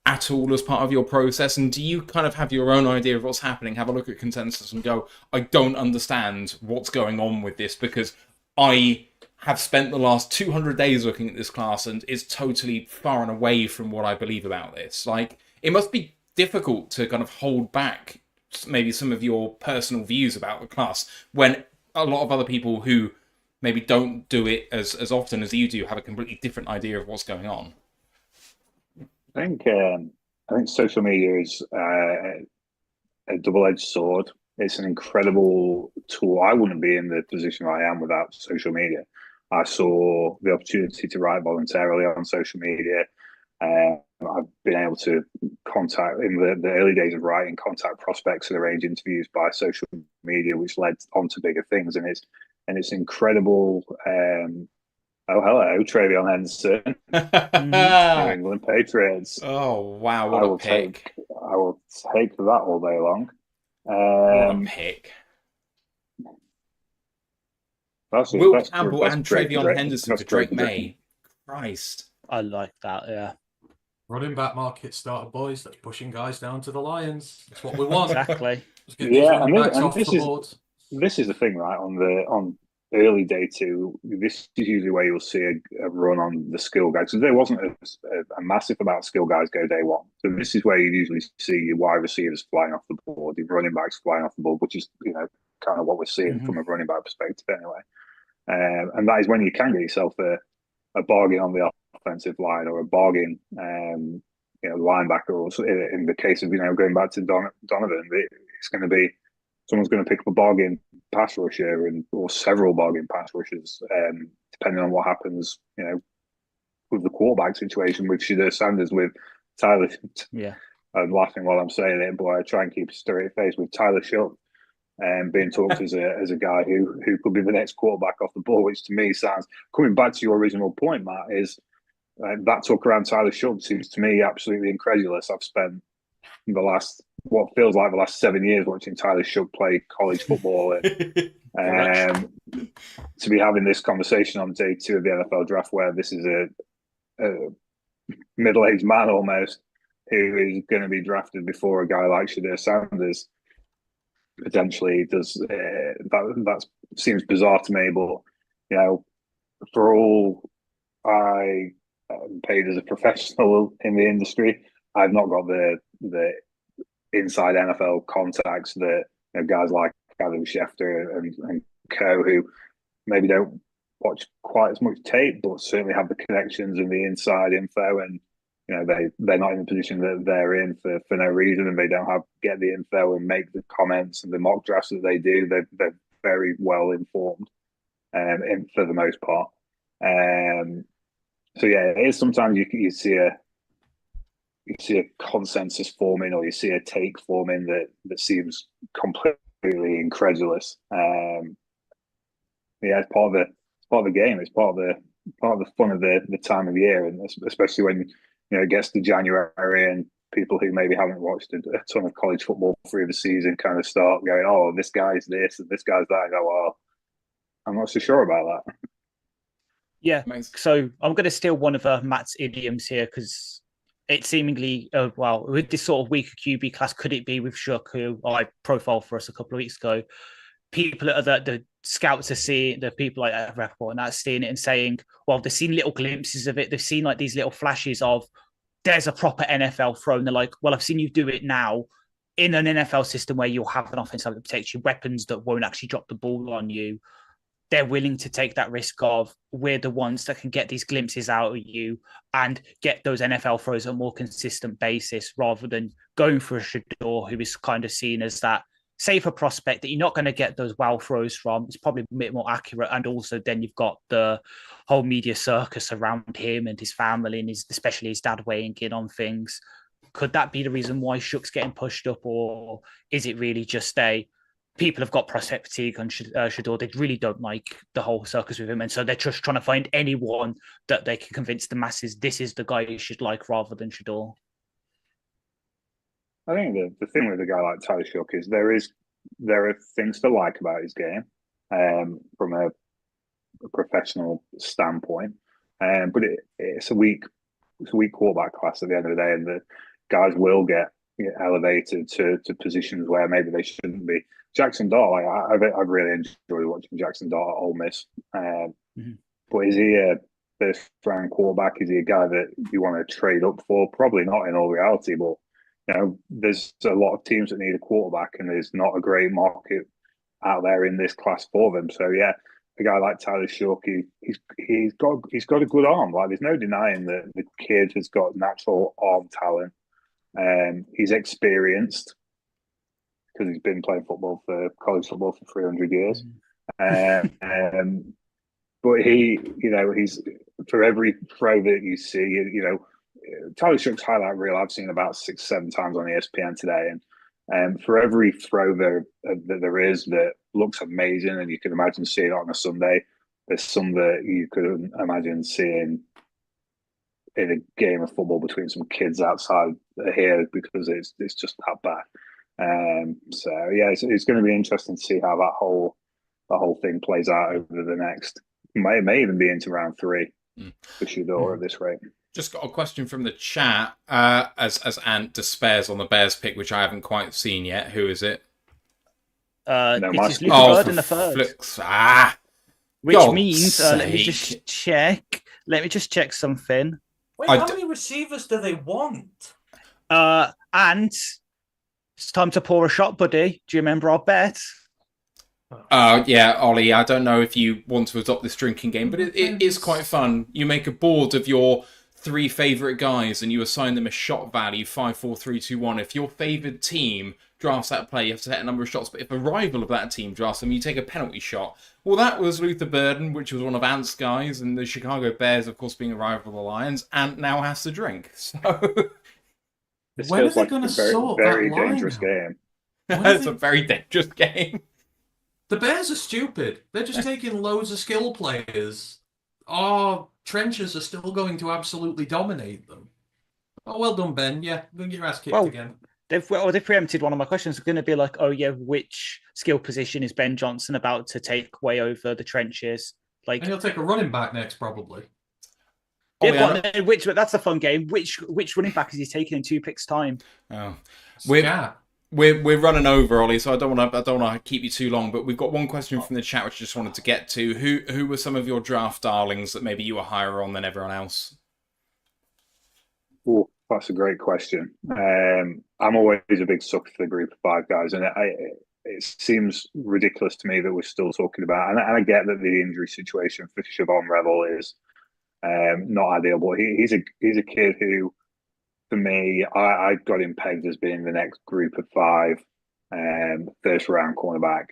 at all as part of your process? And do you kind of have your own idea of what's happening, have a look at consensus and go, I don't understand what's going on with this because I have spent the last 200 days looking at this class and it's totally far and away from what I believe about this? Like, it must be difficult to kind of hold back maybe some of your personal views about the class when a lot of other people who maybe don't do it as often as you do have a completely different idea of what's going on? I think social media is a double-edged sword. It's an incredible tool. I wouldn't be in the position I am without social media. I saw the opportunity to write voluntarily on social media. I've been able to contact, in the early days of writing, contact prospects and arrange interviews by social media, which led on to bigger things. And it's incredible. Oh, hello, Travion Henderson, New England Patriots. Oh, wow, what a pick. I will take that all day long. What a pick. Will Campbell and Travion Henderson for Drake May. Christ. I like that, yeah. Running back market starter, boys. That's pushing guys down to the Lions. That's what we want. Exactly. Let's get these running backs off the board. This is the thing, right? On early day two, this is usually where you'll see a run on the skill guys. So there wasn't a massive amount of skill guys go day one. So this is where you usually see your wide receivers flying off the board, your running backs flying off the board, which is, kind of what we're seeing from a running back perspective anyway. And that is when you can get yourself a bargain on the offensive line or a bargain, linebacker, or in the case of, going back to Donovan, it's going to be someone's going to pick up a bargain pass rusher or several bargain pass rushers, depending on what happens, with the quarterback situation with Shedeur Sanders, with Tyler. Yeah, I'm laughing while I'm saying it, but I try and keep a straight face with Tyler Shough, being talked as a guy who could be the next quarterback off the ball, which to me sounds, coming back to your original point, Matt, is that talk around Tyler Shough seems to me absolutely incredulous. I've spent what feels like the last 7 years watching Tyler Shough play college football, and to be having this conversation on day two of the NFL draft, where this is a middle-aged man almost who is going to be drafted before a guy like Shedeur Sanders potentially does. That seems bizarre to me, but for all I am paid as a professional in the industry, I've not got the inside NFL contacts that guys like Adam Schefter and co, who maybe don't watch quite as much tape, but certainly have the connections and the inside info, and they're not in the position that they're in for no reason, and they don't get the info and make the comments and the mock drafts that they do. They're very well informed, for the most part. So yeah, it is sometimes you see a consensus forming, or you see a take forming that seems completely incredulous. It's part of the game. It's part of the fun of the time of year, and especially when it gets to January and people who maybe haven't watched a ton of college football through the season kind of start going, "Oh, this guy's this and this guy's that." I go, "Well, I'm not so sure about that." Yeah. So I'm going to steal one of Matt's idioms here, because it seemingly, with this sort of weaker QB class, could it be with Shough, who I profiled for us a couple of weeks ago? People that the scouts are seeing, the people like Rappaport and that's seeing it and saying, well, they've seen little glimpses of it. They've seen like these little flashes of there's a proper NFL throw. And they're like, well, I've seen you do it now in an NFL system where you'll have an offense that protects you, weapons that won't actually drop the ball on you. They're willing to take that risk of, we're the ones that can get these glimpses out of you and get those NFL throws on a more consistent basis, rather than going for a Shedeur, who is kind of seen as that safer prospect that you're not going to get those wow throws from. It's probably a bit more accurate. And also then you've got the whole media circus around him and his family, and especially his dad weighing in on things. Could that be the reason why Shough's getting pushed up, or is it really just people have got prospect fatigue on Shedeur? They really don't like the whole circus with him, and so they're just trying to find anyone that they can convince the masses this is the guy you should like, rather than Shedeur. I think the thing with a guy like Tyler Shough is there are things to like about his game, from a professional standpoint, but it's a weak quarterback class at the end of the day, and the guys will get elevated to positions where maybe they shouldn't be. Jackson Dart, I've really enjoyed watching Jackson Dart at Ole Miss, but is he a first round quarterback? Is he a guy that you want to trade up for? Probably not in all reality, but there's a lot of teams that need a quarterback, and there's not a great market out there in this class for them. So yeah, a guy like Tyler Shook, he's got a good arm. Like, there's no denying that the kid has got natural arm talent. He's experienced because he's been playing college football for 300 years. But he's for every throw that you see, Tyler Shook's highlight reel I've seen about 6-7 times on ESPN today, and for every throw that there is that looks amazing and you can imagine seeing it on a Sunday, there's some that you could imagine seeing in a game of football between some kids outside here, because it's just that bad. So yeah, it's going to be interesting to see how that whole thing plays out over the next. May even be into round 3 for Shador at this rate. Just got a question from the chat. As Ant despairs on the Bears pick, which I haven't quite seen yet. Who is it? It is Luther Bird in the third. Which God's means let me just check something. Wait, how many receivers do they want? And it's time to pour a shot, buddy. Do you remember our bet? Yeah, Ollie, I don't know if you want to adopt this drinking game, but it is quite fun. You make a board of your 3 favourite guys and you assign them a shot value, 5, 4, 3, 2, 1. If your favoured team drafts that player, you have to hit a number of shots, but if a rival of that team drafts them, you take a penalty shot. Well, that was Luther Burden, which was one of Ant's guys, and the Chicago Bears, of course, being a rival of the Lions. Ant now has to drink, so... This When feels are they like going to a sort very that line dangerous out? game. It's a very dangerous game. The Bears are stupid. They're just taking loads of skill players. Our trenches are still going to absolutely dominate them. Oh, well done, Ben. Yeah, get your ass kicked again. They've preempted one of my questions. It's going to be like, oh yeah, which skill position is Ben Johnson about to take way over the trenches? Like, And he'll take a running back next, probably. yeah, that's a fun game. Which running back is he taking in 2 picks time? Oh, Scat. we're running over, Ollie, so I don't want to keep you too long. But we've got one question from the chat which I just wanted to get to. Who were some of your draft darlings that maybe you were higher on than everyone else? Oh, that's a great question. I'm always a big sucker for the group of 5 guys, and it seems ridiculous to me that we're still talking about. And I get that the injury situation for Siobhan Revel is not ideal, but he's a kid who, for me, I got him pegged as being the next group of 5 first round cornerback,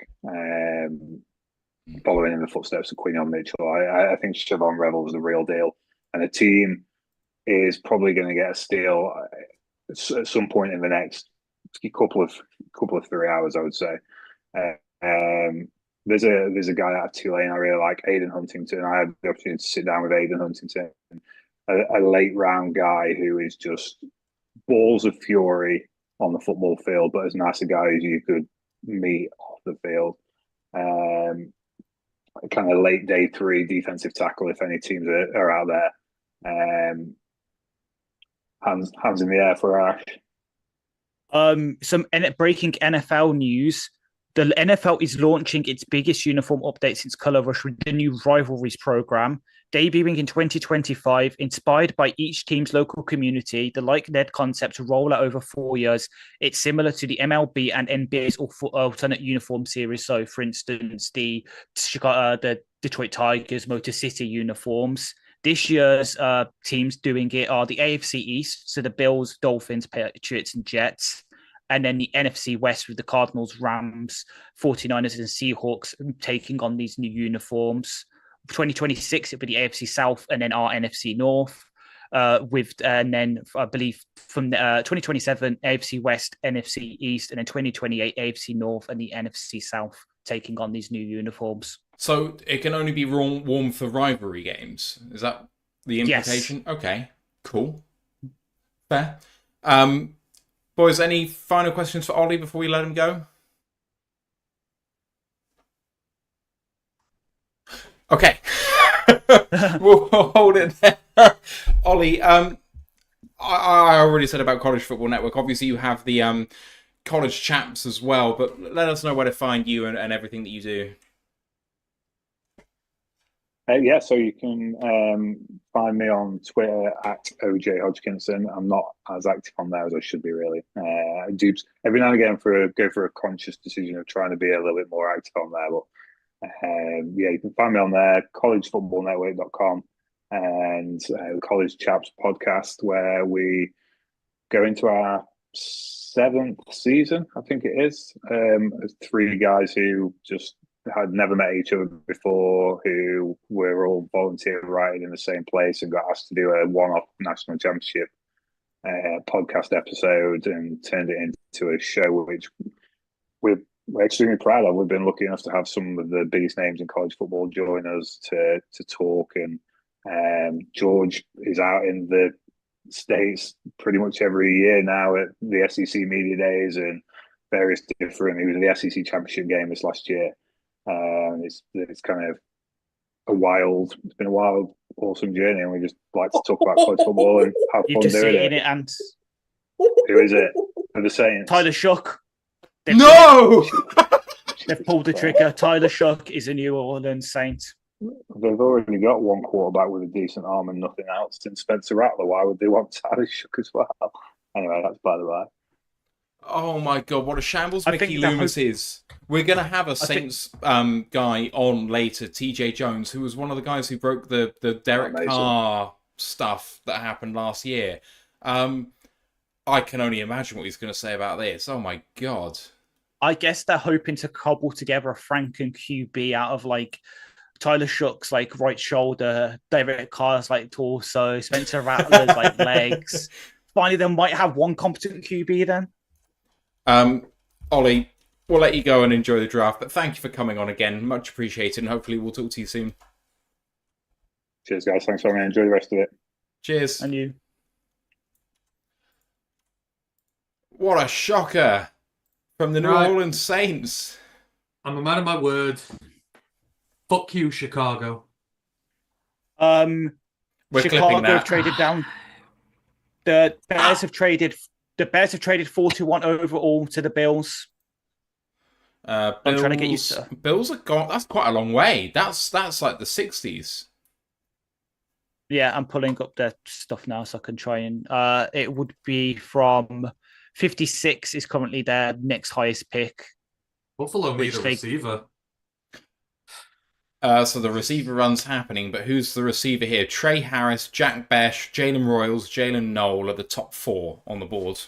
following in the footsteps of Quinion Mitchell. I think Siobhan Revel was the real deal, and the team is probably going to get a steal at some point in the next couple of 3 hours, I would say. There's a guy out of Tulane I really like, Aidan Huntington. I had the opportunity to sit down with Aidan Huntington, a late round guy who is just balls of fury on the football field, but as nice a guy as you could meet off the field. Kind of late day 3 defensive tackle if any teams are out there. Hands in the air for Ash. Some breaking NFL news. The NFL is launching its biggest uniform update since Color Rush with the new Rivalries program, debuting in 2025. Inspired by each team's local community, the like-led concept to roll out over 4 years. It's similar to the MLB and NBA's alternate uniform series. So, for instance, the Detroit Tigers, Motor City uniforms. This year's teams doing it are the AFC East, so the Bills, Dolphins, Patriots, and Jets. And then the NFC West with the Cardinals, Rams, 49ers, and Seahawks taking on these new uniforms. 2026, it'll be the AFC South and then our NFC North. And then I believe from 2027, AFC West, NFC East, and then 2028, AFC North and the NFC South taking on these new uniforms. So it can only be warm for rivalry games. Is that the implication? Yes. Okay, cool. Fair. Boys, any final questions for Ollie before we let him go? Okay. We'll hold it there. Ollie, I already said about College Football Network. Obviously, you have the college chaps as well, but let us know where to find you and everything that you do. Yeah, so you can find me on Twitter at OJ Hodgkinson. I'm not as active on there as I should be, really. I do every now and again go for a conscious decision of trying to be a little bit more active on there. But yeah, you can find me on there, collegefootballnetwork.com, and the College Chaps podcast, where we go into our 7th season, I think it is. As 3 guys who just had never met each other before, who were all volunteer writing in the same place and got asked to do a one-off national championship podcast episode and turned it into a show which we're extremely proud of. We've been lucky enough to have some of the biggest names in college football join us to talk, and George is out in the States pretty much every year now at the SEC Media Days and various different. He was at the SEC Championship game this last year. It's kind of it's been a wild, awesome journey, and we just like to talk about college football and have fun doing it. And who is it? For the Saints, Tyler Shuck. No! They've pulled the trigger. Tyler Shuck is a New Orleans Saint. They've already got one quarterback with a decent arm and nothing else in Spencer Rattler. Why would they want Tyler Shuck as well? Anyway, that's by the way. Oh my god, what a shambles Mickey Loomis is. We're going to have a Saints guy on later, TJ Jones, who was one of the guys who broke the Derek Carr stuff that happened last year. I can only imagine what he's going to say about this. Oh my god. I guess they're hoping to cobble together a Franken QB out of like Tyler Shuck's like right shoulder, Derek Carr's like torso, Spencer Rattler's like legs. Finally, they might have one competent QB then. Ollie, we'll let you go and enjoy the draft, but thank you for coming on again. Much appreciated, and hopefully we'll talk to you soon. Cheers, guys. Thanks for having me. Enjoy the rest of it. Cheers. And you. What a shocker from the New Orleans Saints. I'm a man of my word. Fuck you, Chicago. We're Chicago that. have traded down. The Bears have traded. The Bears have traded 41 overall to the Bills. Bills, I'm trying to get used to. Bills are gone. That's quite a long way. That's like the 60s. Yeah, I'm pulling up their stuff now so I can try and. It would be from 56 is currently their next highest pick. Buffalo need a receiver. So the receiver run's happening, but who's the receiver here? Trey Harris, Jack Besh, Jalen Royals, Jalen Null are the top 4 on the board.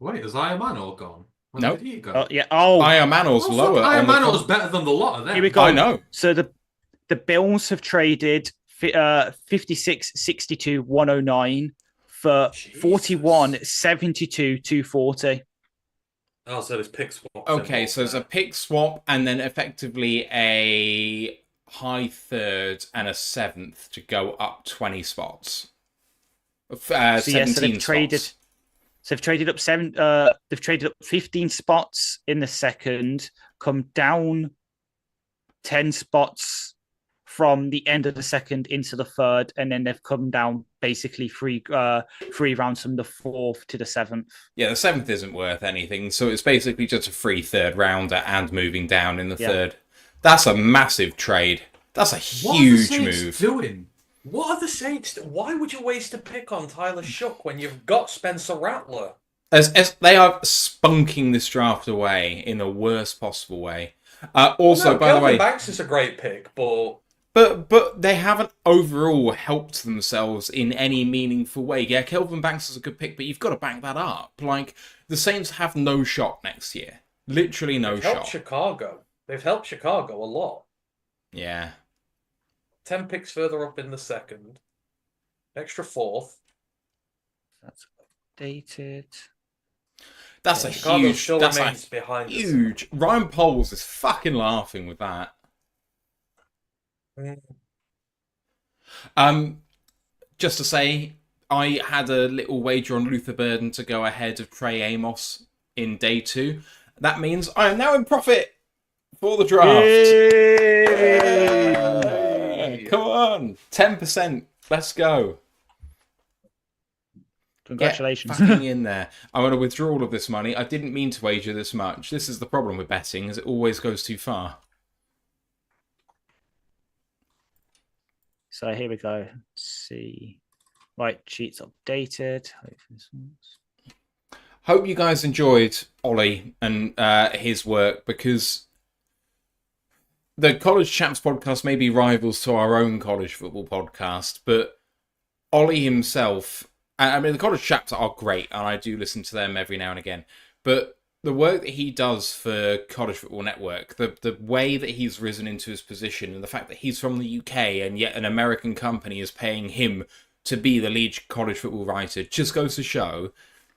Wait, is Iamano gone? Where Nope. did he go? Iamano's lower. Iamano's better than the lot of them. Here we go. I know. So the Bills have traded 56, 62, 109 for 41, 72, 240. Oh, so there's pick swap. Okay, so there's a pick swap and then effectively a high 3rd and a 7th to go up 20 spots. 17 so they've spots. traded. So they've traded up they've traded up 15 spots in the second, come down 10 spots from the end of the second into the third, and then they've come down basically three rounds from the 4th to the 7th. Yeah, the 7th isn't worth anything, so it's basically just a free 3rd rounder and moving down in the 3rd. That's a massive trade. That's a huge move. Doing? What are the Saints? Why would you waste a pick on Tyler Shuck when you've got Spencer Rattler? As they are spunking this draft away in the worst possible way. Also, by the way, Banks is a great pick, but they haven't overall helped themselves in any meaningful way. Yeah, Kelvin Banks is a good pick, but you've got to back that up. Like, the Saints have no shot next year. Literally no shot. They've helped Chicago a lot. Yeah. 10 picks further up in the second. Extra 4th. That's updated. That's a Chicago huge... still That's remains a behind huge... Ryan Poles is fucking laughing with that. Just to say, I had a little wager on Luther Burden to go ahead of Trey Amos in day 2. That means I am now in profit for the draft. Yay! Come on, 10%. Let's go. Congratulations. Get fucking in there. I'm going to withdraw all of this money. I didn't mean to wager this much. This is the problem with betting, is it always goes too far. So here we go. Let's see. Right, sheets updated. Hope you guys enjoyed Ollie and his work, because the College Chaps podcast may be rivals to our own college football podcast, but Ollie himself, I mean, the College Chaps are great, and I do listen to them every now and again, but the work that he does for College Football Network, the way that he's risen into his position, and the fact that he's from the UK and yet an American company is paying him to be the lead college football writer, just goes to show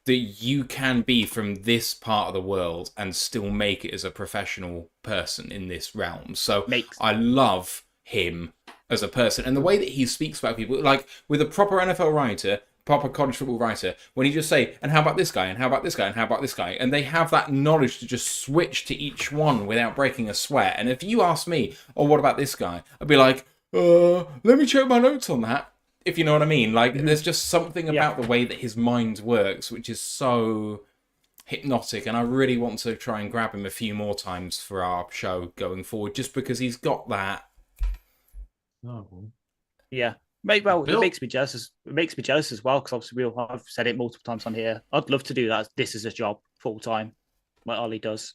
that you can be from this part of the world and still make it as a professional person in this realm. So I love him as a person, and the way that he speaks about people, like with a proper NFL writer, proper college football writer, when he just say, and how about this guy, and how about this guy, and how about this guy, and they have that knowledge to just switch to each one without breaking a sweat. And if you ask me, oh, what about this guy, I'd be like, let me check my notes on that, if you know what I mean. Like, there's just something about the way that his mind works which is so hypnotic, and I really want to try and grab him a few more times for our show going forward, just because he's got that. Yeah. Well, it makes me jealous. It makes me jealous as well, because obviously I've said it multiple times on here. I'd love to do that. This is a job full time, like Ollie does.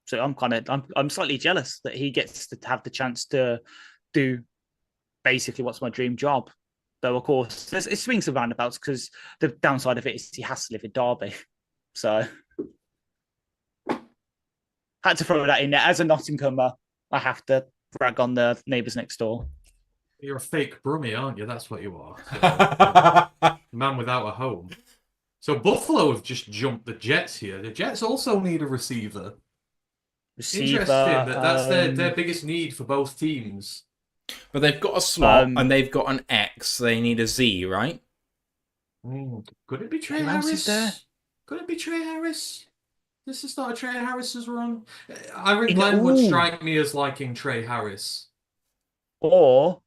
So I'm slightly jealous that he gets to have the chance to do basically what's my dream job. Though of course, it swings and roundabouts, because the downside of it is he has to live in Derby. So had to throw that in there. As a Nottinghamer, I have to brag on the neighbours next door. You're a fake Brummie, aren't you? That's what you are. So, man without a home. So Buffalo have just jumped the Jets here. The Jets also need a receiver. Interesting that's their biggest need for both teams. But they've got a slot and they've got an X. They need a Z, right? Could it be Trey Harris? Could it be Trey Harris? This is not a Trey Harris's run. Aaron Glenn would strike me as liking Trey Harris. Or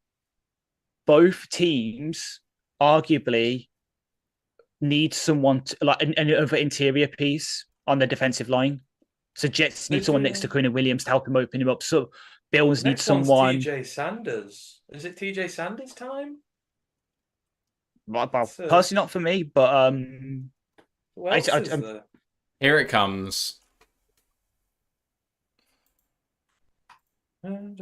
both teams arguably need someone to, like another interior piece on the defensive line. So Jets need someone next to Quinn and Williams to help him open him up. So Bills need someone. TJ Sanders. Is it TJ Sanders time? Well, personally, not for me, but Who else is there? Here it comes. With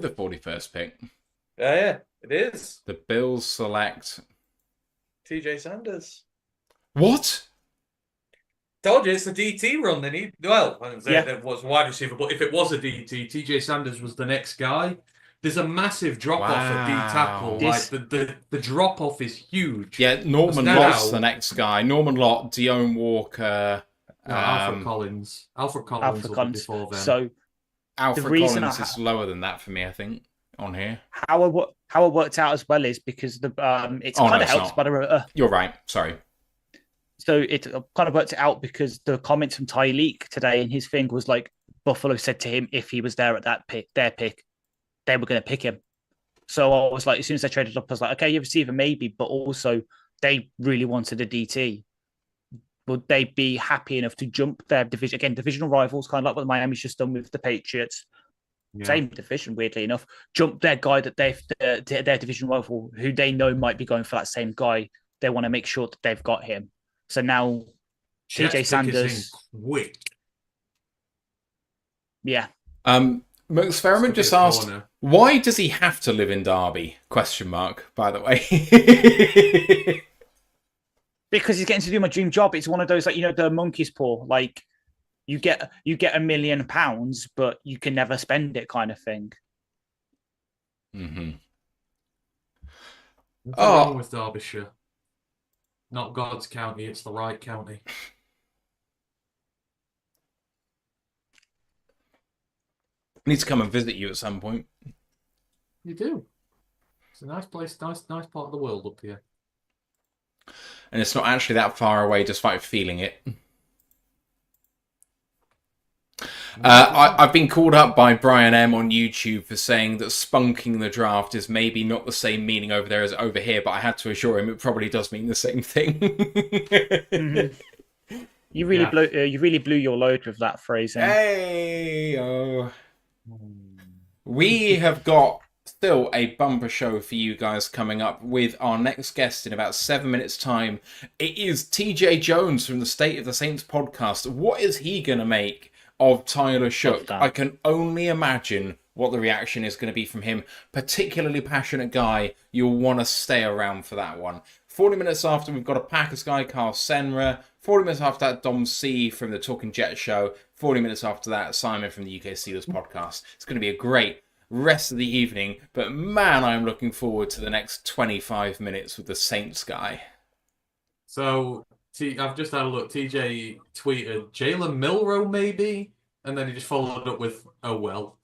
the 41st pick. Yeah, it is. The Bills select TJ Sanders. What? Told you it's the DT run. They need. Well, it was wide receiver, but if it was a DT, TJ Sanders was the next guy. There's a massive drop off at D tackle. Like the drop off is huge. Yeah, Norman Lott's the next guy. Norman Lott, Deone Walker, Alfred Collins. Alfred Collins will be before then. So Alfred Collins is lower than that for me, I think, on here. How it worked out as well is because the it's kind of helps by the. You're right. Sorry. So it kind of worked out because the comments from Tyreek today in his thing was like Buffalo said to him if he was there at that pick, their pick, they were going to pick him. So I was like, as soon as they traded up, I was like, okay, you receiver maybe, but also they really wanted a DT. Would they be happy enough to jump their division again? Divisional rivals, kind of like what Miami's just done with the Patriots. Yeah. Same division, weirdly enough. Jump their guy that their division rival, who they know might be going for that same guy. They want to make sure that they've got him. So now, TJ Sanders. Quick. Yeah. Max Ferriman just asked, why does he have to live in Derby? Question mark, by the way. Because he's getting to do my dream job. It's one of those, like, you know, the monkey's paw. Like, you get £1 million, but you can never spend it kind of thing. Mm-hmm. What's wrong with Derbyshire? Not God's county, it's the right county. I need to come and visit you at some point. You do. It's a nice place, nice part of the world up here. And it's not actually that far away, despite feeling it. I've been called up by Brian M on YouTube for saying that spunking the draft is maybe not the same meaning over there as over here, but I had to assure him it probably does mean the same thing. You really Yeah. blew your load with that phrasing. Hey, we have got still a bumper show for you guys coming up with our next guest in about 7 minutes' time. It is TJ Jones from the State of the Saints podcast. What is he going to make of Tyler Shook? I can only imagine what the reaction is going to be from him. Particularly passionate guy. You'll want to stay around for that one. 40 minutes after, we've got a Packers guy, Carl Senra. 40 minutes after that, Dom C from the Talking Jet show. 40 minutes after that, Simon from the UK Steelers podcast. It's going to be a great rest of the evening, but man, I'm looking forward to the next 25 minutes with the Saints guy. So, I've just had a look. TJ tweeted Jalen Milroe, maybe? And then he just followed up with, oh well.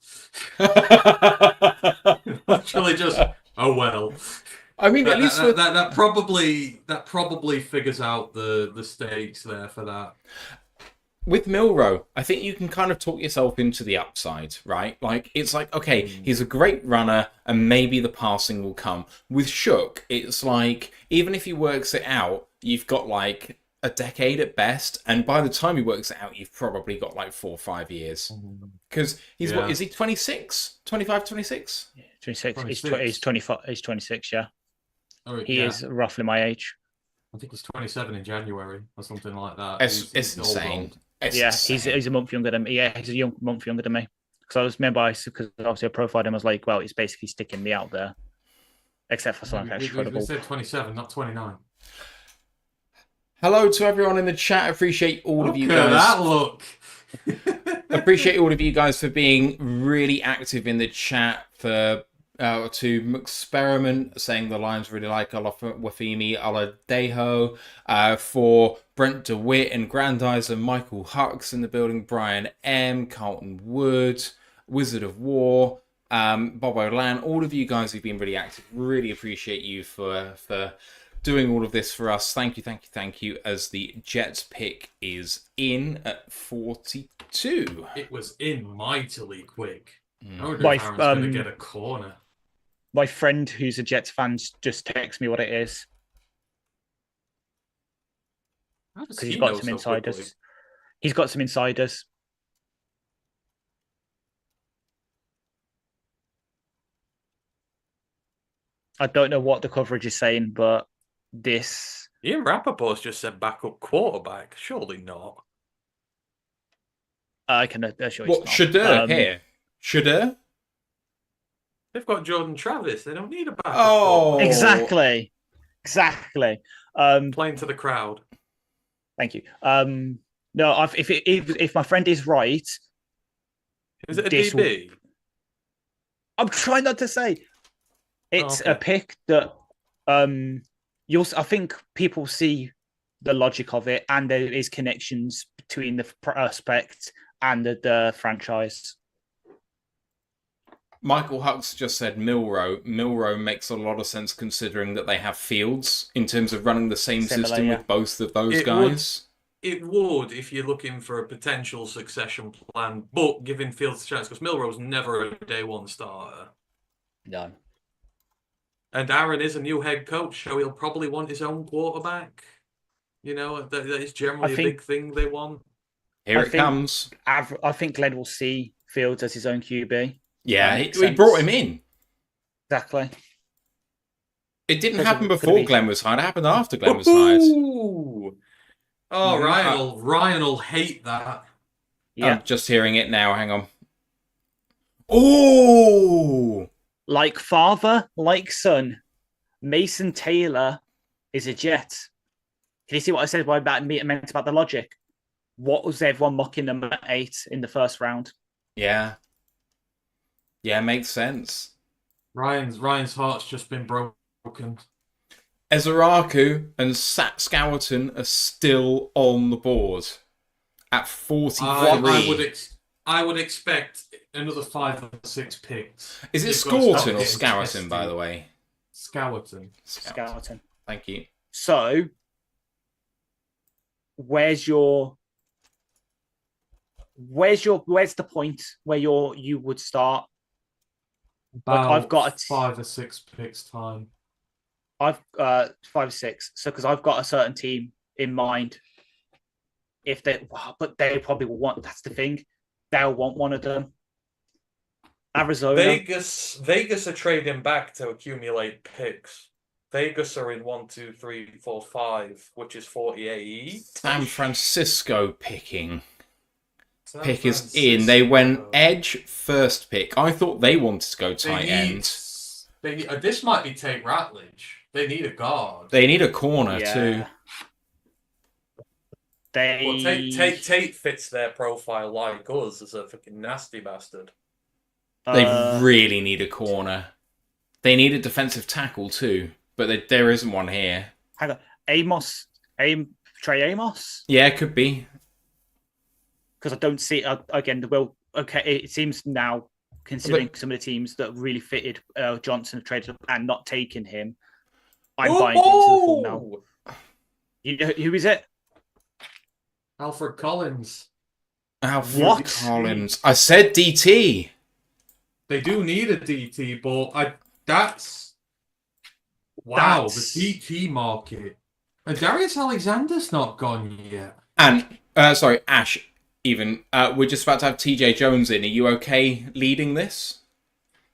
Literally just, oh well. I mean, at least that probably figures out the stakes there for that. With Milroe, I think you can kind of talk yourself into the upside, right? Like, it's like, okay, he's a great runner and maybe the passing will come. With Shook, it's like, even if he works it out, you've got like a decade at best. And by the time he works it out, you've probably got like 4 or 5 years. Because he's what, is he 26? 25, 26? Yeah, 26. He's 25. He's 26, yeah. He is roughly my age. I think he's 27 in January or something like that. It's insane. He's a month younger than me. Yeah, he's a month younger than me. Because because obviously I profiled him, I was like, well, he's basically sticking me out there. Except for something that's credible. We said 27, not 29. Hello to everyone in the chat. Appreciate all of you guys. That look. Appreciate all of you guys for being really active in the chat. To Experiment saying the Lions really like Wafimi Aladejo, for Brent DeWitt and Grandizer, Michael Hux in the building, Brian M, Carlton Wood, Wizard of War, Bob O'Lan, all of you guys who've been really active. Really appreciate you for doing all of this for us. Thank you. As the Jets pick is in at 42. It was in mightily quick. I wonder if Aaron's going to get a corner. My friend who's a Jets fan just texts me what it is. Because he's got some insiders. He's got some insiders. I don't know what the coverage is saying, but this... Ian Rappaport's just said backup quarterback. Surely not. I can assure you. What, Shadur here? Shadur? They've got Jordan Travis. They don't need a backup. Oh, exactly. Playing to the crowd. Thank you. No, if my friend is right, is it a DB? I'm trying not to say. It's a pick that I think people see the logic of it, and there is connections between the prospect and the franchise. Michael Hux just said Milroe. Milroe makes a lot of sense considering that they have Fields in terms of running the same system with both of those guys. It would if you're looking for a potential succession plan, but giving Fields a chance because Milroe's never a day one starter. No. And Aaron is a new head coach, so he'll probably want his own quarterback. You know, that is generally a big thing they want. Here it comes. I think Glenn will see Fields as his own QB. Yeah, he brought him in. Exactly. It didn't happen before Glenn was hired. It happened after Glenn was hired. Oh, Ryan will hate that. Yeah. I'm just hearing it now. Hang on. Oh! Like father, like son, Mason Taylor is a Jet. Can you see what I said meant about the logic? What was everyone mocking them at 8 in the first round? Yeah. Yeah, makes sense. Ryan's heart's just been broken. Ezeraku and Sat Scowerton are still on the board at 43. I would expect another 5 or 6 picks. Is it Scowerton or Scowerton, by the way? Scowerton. Thank you. So, where's the point where you would start? About I've got 5 or 6 picks time. I've 5 or 6. So because I've got a certain team in mind but they probably will want. That's the thing. They'll want one of them. Arizona. Vegas are trading back to accumulate picks. Vegas are in 1, 2, 3, 4, 5, which is 48. San Francisco picking. San Pick is Francisco. in. They went edge first pick. I thought they wanted to go tight end. This might be Tate Ratledge. They need a guard. They need a corner too. Well, Tate fits their profile like us as a fucking nasty bastard. They really need a corner. They need a defensive tackle too, but there isn't one here. Hang on, Trey Amos. Yeah, it could be. Because I don't see again. Well, okay, it seems now, considering some of the teams that really fitted Johnson have traded up and not taken him, I'm buying into the full now. You know who is it? Alfred Collins. Alfred Collins. I said DT. They do need a DT, but that's the DT market. And Darius Alexander's not gone yet. And sorry, Ash. Even we're just about to have TJ Jones in. Are you okay leading this?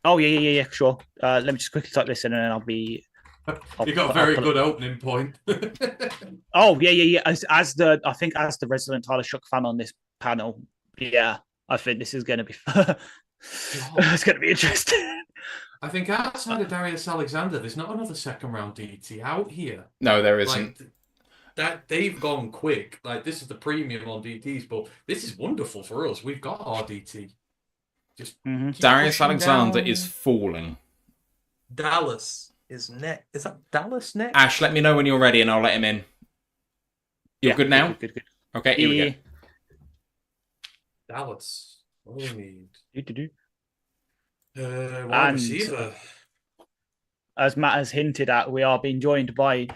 Oh yeah, sure. Let me just quickly type this in, and then I'll be. You got a very good opening point. Oh yeah. As the resident Tyler Shook fan on this panel, yeah, I think this is going to be. It's going to be interesting. I think outside of Darius Alexander, there's not another second round DT out here. No, there isn't. That they've gone quick. Like, this is the premium on DTs, but this is wonderful for us. We've got our DT. Just Darius Alexander is falling. Dallas is next. Is that Dallas next? Ash, let me know when you're ready, and I'll let him in. You're good now. Good. Okay, here we go. Dallas. What do we need? Wide receiver. As Matt has hinted at, we are being joined by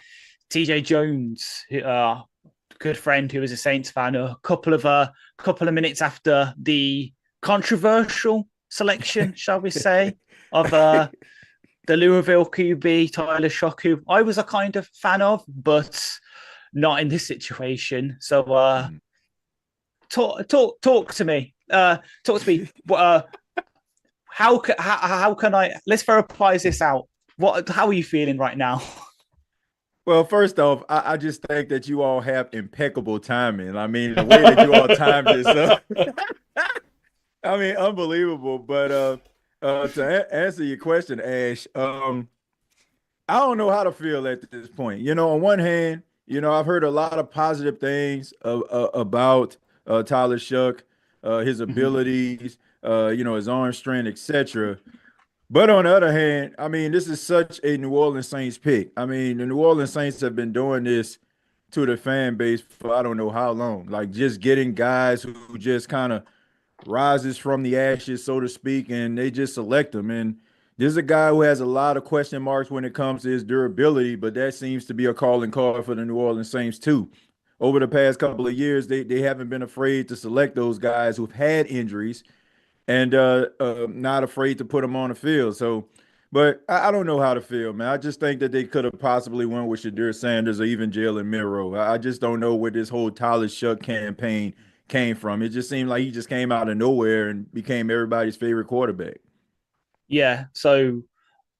TJ Jones, a good friend who is a Saints fan. A couple of minutes after the controversial selection, shall we say, of the Louisville QB Tyler Shock, who I was a kind of fan of, but not in this situation. So, talk to me. Talk to me. How can I? Let's verify this out. How are you feeling right now? Well, first off, I just think that you all have impeccable timing. I mean, the way that you all timed this up, I mean, unbelievable. But to answer your question, Ash, I don't know how to feel at this point. You know, on one hand, you know, I've heard a lot of positive things about Tyler Shook, his abilities, you know, his arm strength, etc. But on the other hand, I mean, this is such a New Orleans Saints pick. I mean, the New Orleans Saints have been doing this to the fan base for I don't know how long. Like, just getting guys who just kind of rises from the ashes, so to speak, and they just select them. And this is a guy who has a lot of question marks when it comes to his durability, but that seems to be a calling card for the New Orleans Saints too. Over the past couple of years, they haven't been afraid to select those guys who've had injuries and not afraid to put them on the field. So, but I don't know how to feel, man. I just think that they could have possibly went with Shadir Sanders or even Jalen Milroe. I just don't know where this whole Tyler Shook campaign came from. It just seemed like he just came out of nowhere and became everybody's favorite quarterback. Yeah, so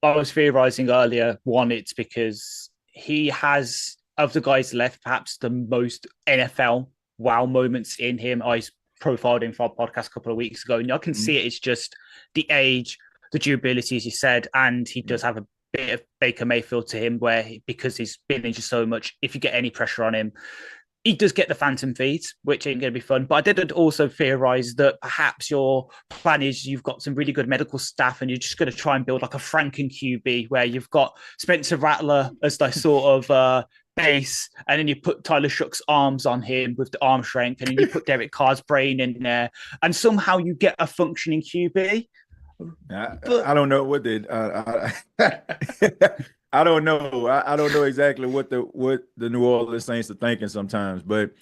I was theorizing earlier, one, it's because he has, of the guys left, perhaps the most NFL wow moments in him. I profiled him for our podcast a couple of weeks ago, and I can see it's just the age, the durability, as you said, and he does have a bit of Baker Mayfield to him, where because he's been injured so much, if you get any pressure on him, he does get the phantom feeds, which ain't going to be fun. But I did also theorize that perhaps your plan is you've got some really good medical staff and you're just going to try and build like a Franken QB where you've got Spencer Rattler as the sort of base, and then you put Tyler Shook's arms on him with the arm strength, and then you put Derek Carr's brain in there, and somehow you get a functioning QB. I don't know what they. I don't know. I don't know exactly what the New Orleans Saints are thinking sometimes, but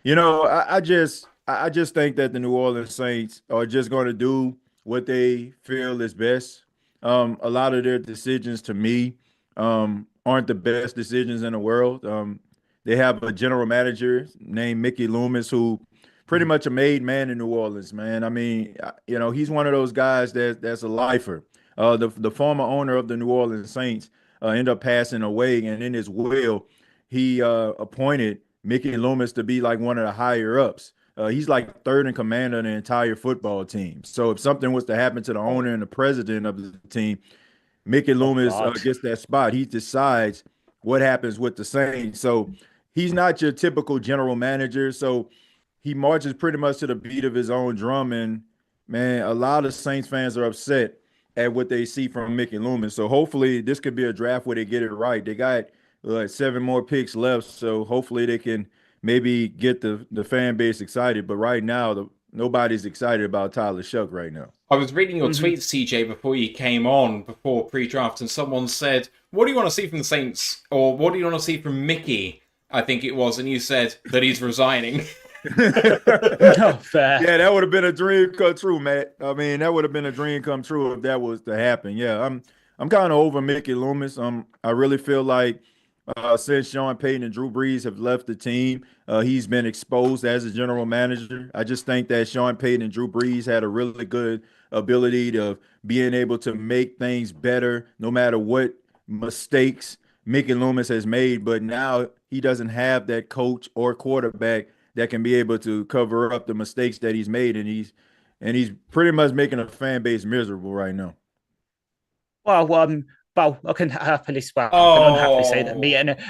you know, I just think that the New Orleans Saints are just going to do what they feel is best. A lot of their decisions, to me, aren't the best decisions in the world. They have a general manager named Mickey Loomis who pretty much a made man in New Orleans, man. I mean, he's one of those guys that's a lifer. The former owner of the New Orleans Saints ended up passing away, and in his will, he appointed Mickey Loomis to be like one of the higher ups. He's like third in command of the entire football team. So if something was to happen to the owner and the president of the team, Mickey Loomis gets that spot. He decides what happens with the Saints. So he's not your typical general manager. So he marches pretty much to the beat of his own drum. And, man, a lot of Saints fans are upset at what they see from Mickey Loomis. So hopefully this could be a draft where they get it right. They got 7 more picks left. So hopefully they can maybe get the fan base excited. But right now, nobody's excited about Tyler Shuck right now. I was reading your tweets, TJ, before you came on, before pre-draft, and someone said, what do you want to see from the Saints? Or what do you want to see from Mickey? I think it was. And you said that he's resigning. Oh, fair. Yeah, that would have been a dream come true, Matt. I mean, that would have been a dream come true if that was to happen. Yeah, I'm kind of over Mickey Loomis. I really feel like since Sean Payton and Drew Brees have left the team, he's been exposed as a general manager. I just think that Sean Payton and Drew Brees had a really good ability to being able to make things better no matter what mistakes Mickey Loomis has made. But now he doesn't have that coach or quarterback that can be able to cover up the mistakes that he's made, and he's pretty much making a fan base miserable right now. Well, I can happily say that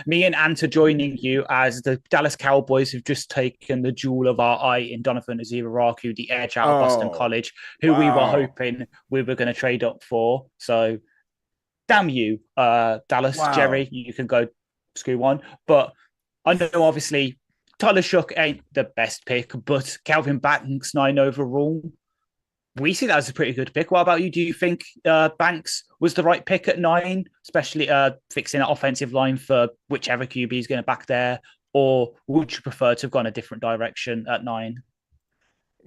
me and Ant are joining you as the Dallas Cowboys have just taken the jewel of our eye in Donovan Aziraku, the edge out of Boston College, who we were hoping we were going to trade up for. So, damn you, Dallas. Wow. Jerry, you can go screw on. But I know, obviously, Tyler Shuck ain't the best pick, but Calvin Banks, 9 overall. We see that as a pretty good pick. What about you? Do you think Banks was the right pick at 9, especially fixing an offensive line for whichever QB is going to back there? Or would you prefer to have gone a different direction at 9?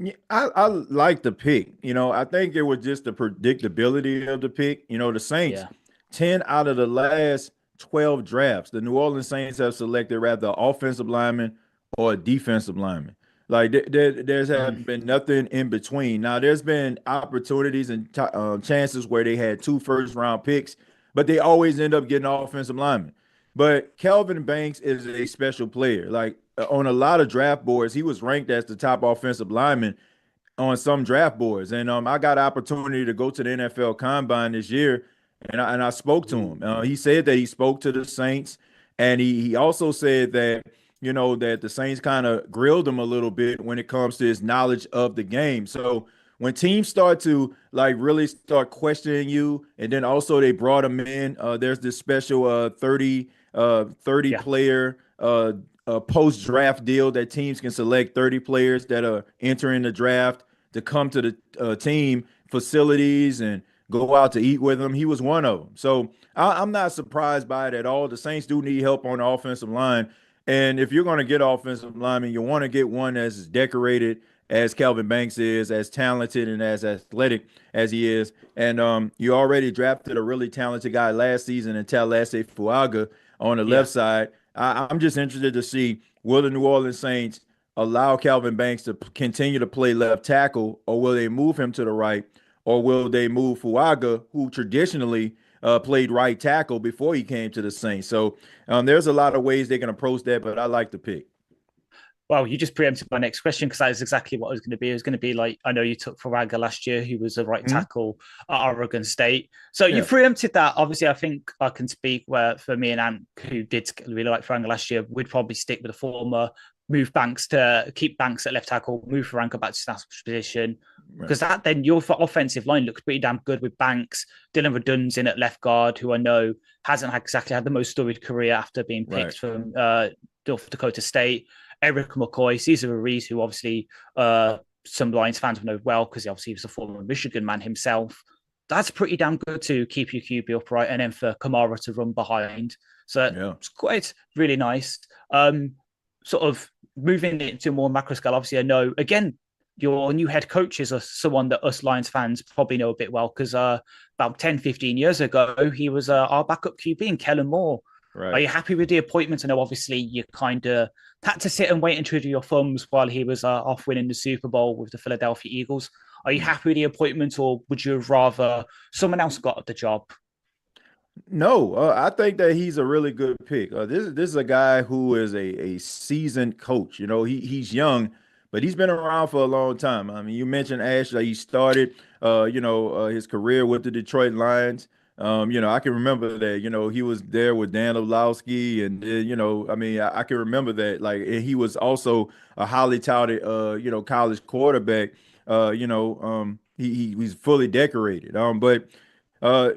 Yeah, I like the pick. I think it was just the predictability of the pick. The Saints, 10 out of the last 12 drafts, the New Orleans Saints have selected rather offensive lineman or a defensive lineman. Like there's been nothing in between. Now there's been opportunities and chances where they had 2 first-round picks, but they always end up getting offensive linemen. But Calvin Banks is a special player. Like on a lot of draft boards, he was ranked as the top offensive lineman on some draft boards. And I got an opportunity to go to the NFL Combine this year, and I spoke to him. He said that he spoke to the Saints, and he also said that that the Saints kind of grilled him a little bit when it comes to his knowledge of the game. So when teams start to really start questioning you, and then also they brought him in, there's this special 30 player post-draft deal that teams can select 30 players that are entering the draft to come to the team facilities and go out to eat with them. He was one of them. So I'm not surprised by it at all. The Saints do need help on the offensive line. And if you're going to get offensive linemen, you want to get one that's as decorated as Calvin Banks is, as talented and as athletic as he is. And you already drafted a really talented guy last season in Talase Fuaga on the left side. I'm just interested to see, will the New Orleans Saints allow Calvin Banks to continue to play left tackle, or will they move him to the right, or will they move Fuaga, who traditionally played right tackle before he came to the Saints? So there's a lot of ways they can approach that, but I like the pick. Well, you just preempted my next question, because that is exactly what it was going to be. It was going to be like, I know you took Faraga last year, who was a right tackle at Oregon State. So you preempted that. Obviously, I think I can speak where for me and Ant, who did really like Faraga last year, we'd probably stick with the former, move Banks to keep Banks at left tackle, move Faraga back to snap position. Because that then your offensive line looks pretty damn good with Banks, Dylan Redun's in at left guard, who I know hasn't exactly had the most storied career after being picked from North Dakota State. Eric McCoy, Cesar Ruiz, who obviously some Lions fans will know well because obviously he was a former Michigan man himself. That's pretty damn good to keep your QB upright, and then for Kamara to run behind. So it's quite really nice. Sort of moving it to a more macro scale, obviously I know, again, your new head coach is someone that us Lions fans probably know a bit well, because about 10, 15 years ago, he was our backup QB in Kellen Moore. Are you happy with the appointment? I know obviously you kind of had to sit and wait and twiddle your thumbs while he was off winning the Super Bowl with the Philadelphia Eagles. Are you happy with the appointment, or would you have rather someone else got the job? No, I think that he's a really good pick. This is a guy who is a seasoned coach. You know, he's young, but he's been around for a long time. I mean, you mentioned Ashley. He started, his career with the Detroit Lions. I can remember that. You know, he was there with Dan Orlovsky, and I can remember that. Like, and he was also a highly touted, college quarterback. He was fully decorated. But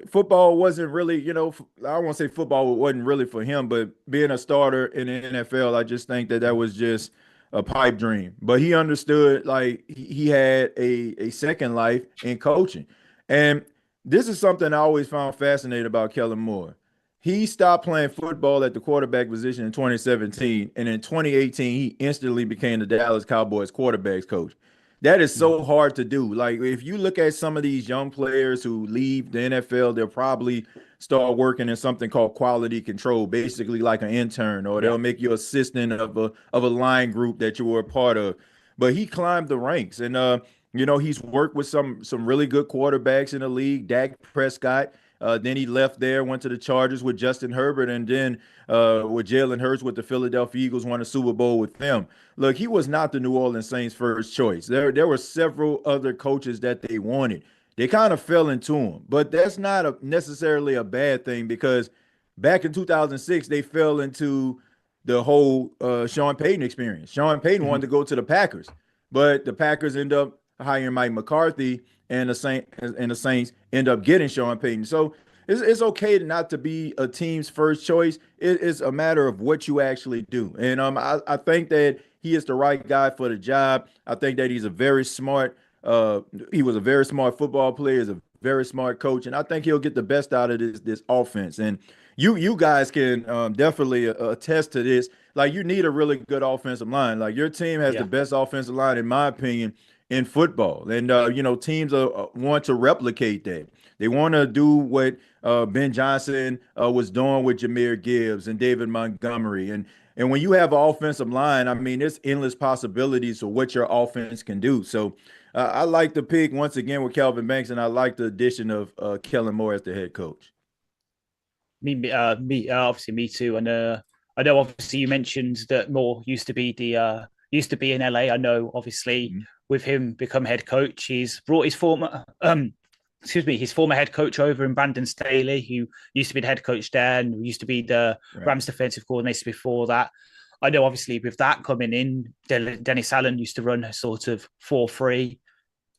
football wasn't really, I won't say football wasn't really for him, but being a starter in the NFL, I just think that was just a pipe dream. But he understood, like, he had a second life in coaching. And this is something I always found fascinating about Kellen Moore. He stopped playing football at the quarterback position in 2017, and in 2018, he instantly became the Dallas Cowboys quarterbacks coach. That is so hard to do. Like, if you look at some of these young players who leave the NFL, they'll probably start working in something called quality control, basically like an intern, or they'll make you assistant of a line group that you were a part of. But he climbed the ranks, and he's worked with some really good quarterbacks in the league, Dak Prescott. Then he left there, went to the Chargers with Justin Herbert, and then with Jalen Hurts with the Philadelphia Eagles, won a Super Bowl with them. Look, he was not the New Orleans Saints' first choice. There were several other coaches that they wanted. They kind of fell into him, but that's not necessarily a bad thing, because back in 2006, they fell into the whole Sean Payton experience. Sean Payton wanted to go to the Packers, but the Packers end up hiring Mike McCarthy, and the Saints end up getting Sean Payton. So it's okay not to be a team's first choice. It's a matter of what you actually do. And I think that he is the right guy for the job. I think that he's a very smart. He was a very smart football player. He's a very smart coach, and I think he'll get the best out of this offense. And you guys can definitely attest to this. Like, you need a really good offensive line. Like, your team has the best offensive line, in my opinion, in football. And, teams want to replicate that. They want to do what Ben Johnson was doing with Jahmyr Gibbs and David Montgomery. And when you have an offensive line, I mean, there's endless possibilities of what your offense can do. So I like the pick once again with Calvin Banks, and I like the addition of Kellen Moore as the head coach. Obviously, me too. And I know, obviously, you mentioned that Moore used to be in LA. I know, obviously, with him become head coach, he's brought his former head coach over in Brandon Staley, who used to be the head coach there and used to be the Rams defensive coordinator before that. I know, obviously, with that coming in, Dennis Allen used to run a sort of 4-3.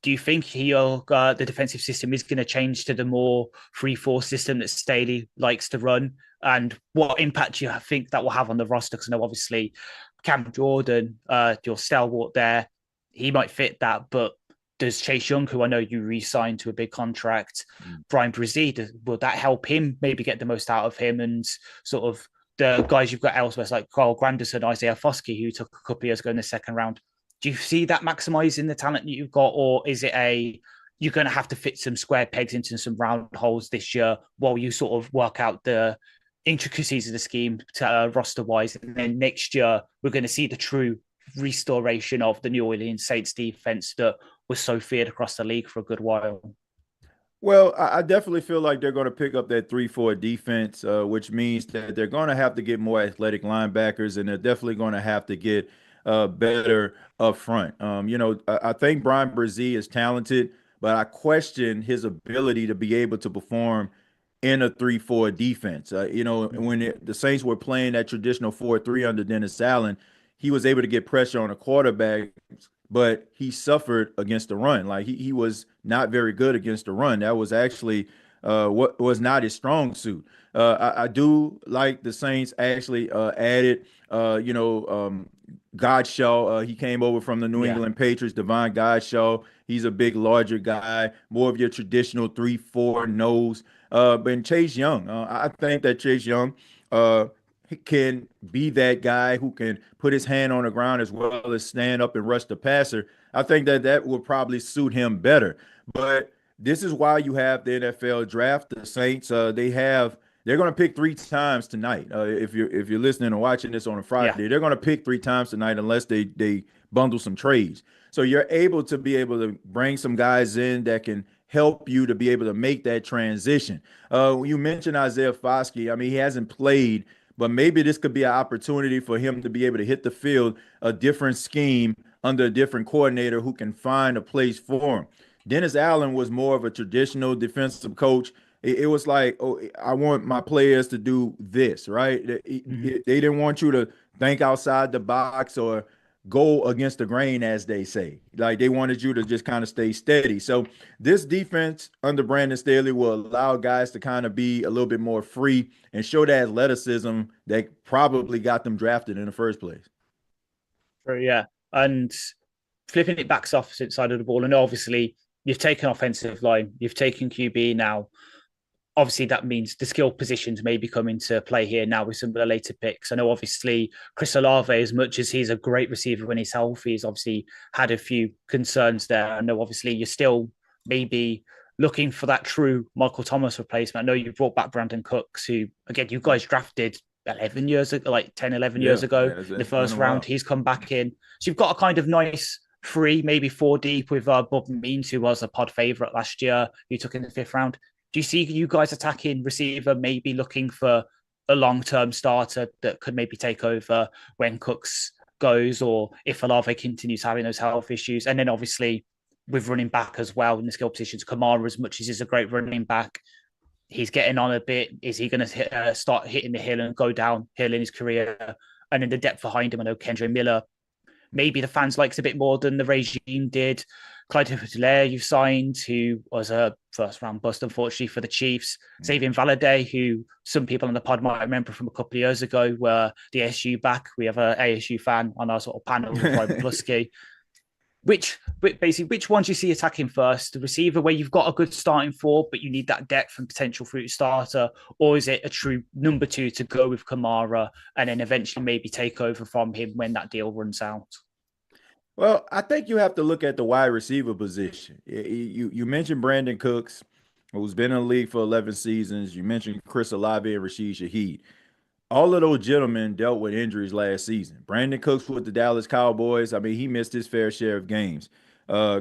Do you think the defensive system is going to change to the more 3-4 system that Staley likes to run? And what impact do you think that will have on the roster? Because I know, obviously, Cam Jordan, your stalwart there, he might fit that, but does Chase Young, who I know you re-signed to a big contract, Brian Brzee, will that help him maybe get the most out of him? And sort of the guys you've got elsewhere, like Carl Granderson, Isaiah Foskey, who took a couple of years ago in the second round. Do you see that maximizing the talent that you've got, or is it you're going to have to fit some square pegs into some round holes this year while you sort of work out the intricacies of the scheme roster-wise, and then next year we're going to see the true restoration of the New Orleans Saints defense that was so feared across the league for a good while? Well, I definitely feel like they're going to pick up that 3-4 defense, which means that they're going to have to get more athletic linebackers, and they're definitely going to have to get better up front. I think Brian Brzee is talented, but I question his ability to be able to perform in a 3-4 defense. When the Saints were playing that traditional 4-3 under Dennis Allen, he was able to get pressure on a quarterback, but he suffered against the run. Like, he was not very good against the run. That was actually what was not his strong suit. I do like the Saints actually added, Godshaw. He came over from the New England Patriots, Devon Godshaw. He's a big, larger guy, more of your traditional 3-4 nose. But Chase Young, I think that Chase Young can be that guy who can put his hand on the ground as well as stand up and rush the passer. I think that would probably suit him better. But this is why you have the NFL draft. The Saints, they they're going to pick 3 times tonight. If you're listening or watching this on a Friday, they're going to pick 3 times tonight unless they bundle some trades. So you're able to bring some guys in that can help you to be able to make that transition. You mentioned Isaiah Foskey. I mean, he hasn't played, but maybe this could be an opportunity for him to be able to hit the field, a different scheme under a different coordinator who can find a place for him. Dennis Allen was more of a traditional defensive coach. It was like, oh, I want my players to do this, right? They didn't want you to think outside the box or go against the grain, as they say. Like, they wanted you to just kind of stay steady. So this defense under Brandon Staley will allow guys to kind of be a little bit more free and show that athleticism that probably got them drafted in the first place. Yeah. And flipping it back to the opposite side of the ball, and obviously you've taken offensive line, you've taken QB now. Obviously, that means the skill positions may be coming to play here now with some of the later picks. I know, obviously, Chris Olave, as much as he's a great receiver when he's healthy, he's obviously had a few concerns there. I know, obviously, you're still maybe looking for that true Michael Thomas replacement. I know you brought back Brandon Cooks, who, again, you guys drafted 11 years ago, like 10, 11 years ago in the first round. He's come back in. So you've got a kind of nice 3, maybe 4 deep with Bob Means, who was a pod favorite last year, who took in the 5th round. Do you see you guys attacking receiver, maybe looking for a long-term starter that could maybe take over when Cooks goes, or if Olave continues having those health issues? And then obviously with running back as well in the skill positions, Kamara, as much as he's a great running back, he's getting on a bit. Is he going to start hitting the hill and go downhill in his career? And then the depth behind him, I know Kendre Miller, maybe the fans likes a bit more than the regime did. Clyde Hudler, you've signed, who was a first-round bust, unfortunately, for the Chiefs. Xavier Valade, who some people on the pod might remember from a couple of years ago, were the ASU back. We have an ASU fan on our sort of panel with Ryan Plusky. Which ones do you see attacking first? The receiver, where you've got a good starting 4, but you need that depth and potential for your starter, or is it a true number 2 to go with Kamara and then eventually maybe take over from him when that deal runs out? Well, I think you have to look at the wide receiver position. You mentioned Brandon Cooks, who's been in the league for 11 seasons. You mentioned Chris Olave and Rashid Shaheed. All of those gentlemen dealt with injuries last season. Brandon Cooks with the Dallas Cowboys, I mean, he missed his fair share of games.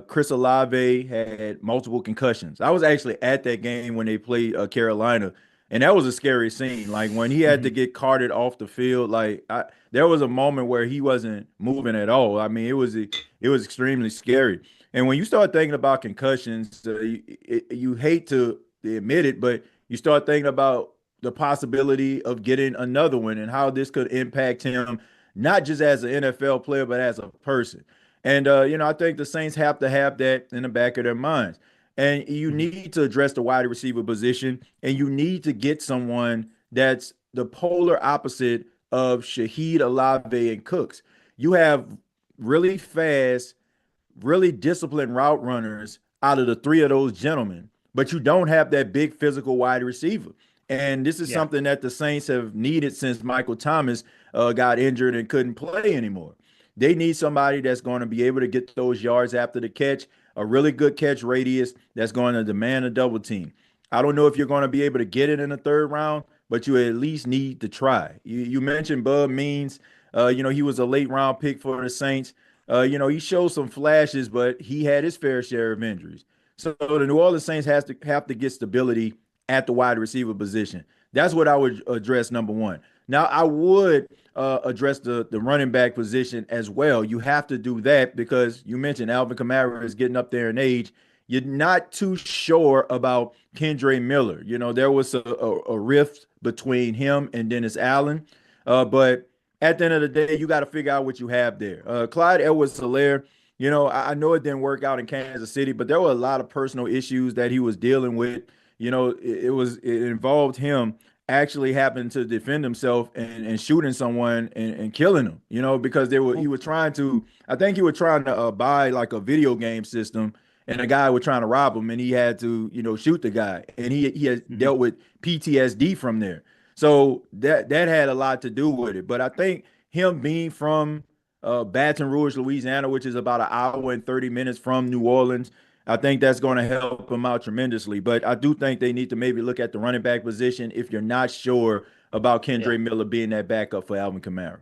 Chris Olave had multiple concussions. I was actually at that game when they played Carolina, and that was a scary scene. Like, when he had to get carted off the field, there was a moment where he wasn't moving at all. I mean, it was extremely scary. And when you start thinking about concussions, you hate to admit it, but you start thinking about the possibility of getting another one and how this could impact him, not just as an NFL player, but as a person. And, I think the Saints have to have that in the back of their minds. And you need to address the wide receiver position, and you need to get someone that's the polar opposite of Shaheed, Olave, and Cooks. You have really fast, really disciplined route runners out of the 3 of those gentlemen, but you don't have that big physical wide receiver. And this is something that the Saints have needed since Michael Thomas got injured and couldn't play anymore. They need somebody that's going to be able to get those yards after the catch, a really good catch radius that's going to demand a double team. I don't know if you're going to be able to get it in the 3rd round, but you at least need to try. You mentioned Bub Means. He was a late round pick for the Saints. He showed some flashes, but he had his fair share of injuries. So the New Orleans Saints have to get stability at the wide receiver position. That's what I would address, number 1. Now, I would address the running back position as well. You have to do that because you mentioned Alvin Kamara is getting up there in age. You're not too sure about Kendre Miller. There was a rift between him and Dennis Allen. But at the end of the day, you got to figure out what you have there. Clyde Edwards-Helaire, I know it didn't work out in Kansas City, but there were a lot of personal issues that he was dealing with. It involved him actually happened to defend himself and shooting someone and killing him, because he was trying to buy like a video game system, and a guy was trying to rob him, and he had to, shoot the guy, and he had dealt with PTSD from there. So that had a lot to do with it. But I think him being from Baton Rouge, Louisiana, which is about an hour and 30 minutes from New Orleans, I think that's going to help him out tremendously. But I do think they need to maybe look at the running back position if you're not sure about Kendre Miller being that backup for Alvin Kamara.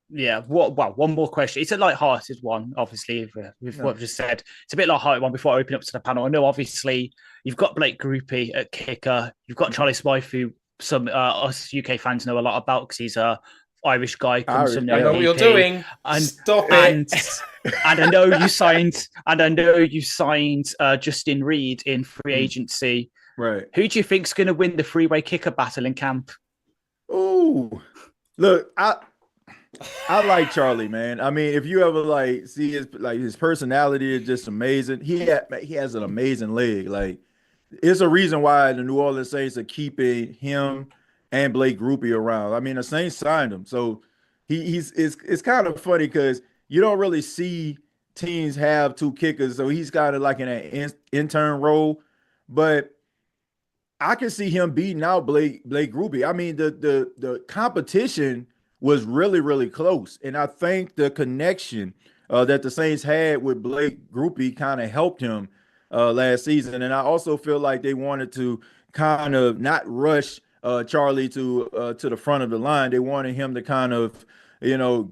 Yeah. One more question. It's a light-hearted one, obviously, with what I've just said. It's a bit light-hearted one before I open up to the panel. I know, obviously, you've got Blake Groupie at kicker. You've got Charlie Smythe, who some us UK fans know a lot about because he's a Irish guy. Comes from the I know what you're ODP. doing. And, Stop it. And I know you signed Justin Reed in free agency. Right. Who do you think's going to win the freeway kicker battle in camp? Oh, look, I like Charlie, man. I mean, if you ever see his personality is just amazing. He has an amazing leg. Like, it's a reason why the New Orleans Saints are keeping him and Blake Groupie around. I mean, the Saints signed him, so it's kind of funny because you don't really see teams have two kickers, so he's kind of like in an intern role. But I can see him beating out Blake Groupie. I mean, the competition was really, really close, and I think the connection that the Saints had with Blake Groupie kind of helped him last season. And I also feel like they wanted to kind of not rush Charlie to the front of the line. They wanted him to kind of,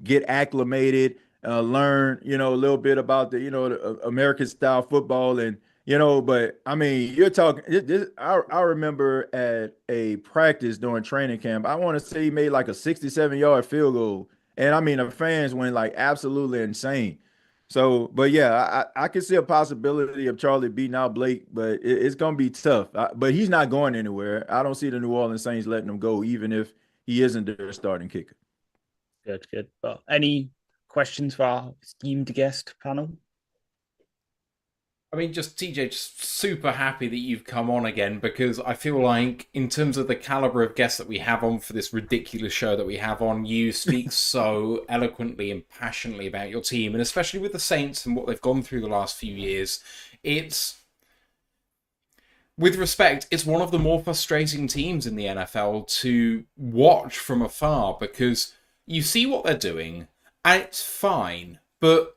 get acclimated, learn, a little bit about the American style football. And, but I mean, you're talking I remember at a practice during training camp, I want to say he made like a 67-yard field goal. And I mean, the fans went like absolutely insane. So, but yeah, I can see a possibility of Charlie beating out Blake, but it's going to be tough. But he's not going anywhere. I don't see the New Orleans Saints letting him go, even if he isn't their starting kicker. Good. Well, any questions for our esteemed guest panel? I mean, TJ, just super happy that you've come on again, because I feel like in terms of the caliber of guests that we have on for this ridiculous show that we have on, you speak so eloquently and passionately about your team, and especially with the Saints and what they've gone through the last few years. With respect, it's one of the more frustrating teams in the NFL to watch from afar, because you see what they're doing, and it's fine, but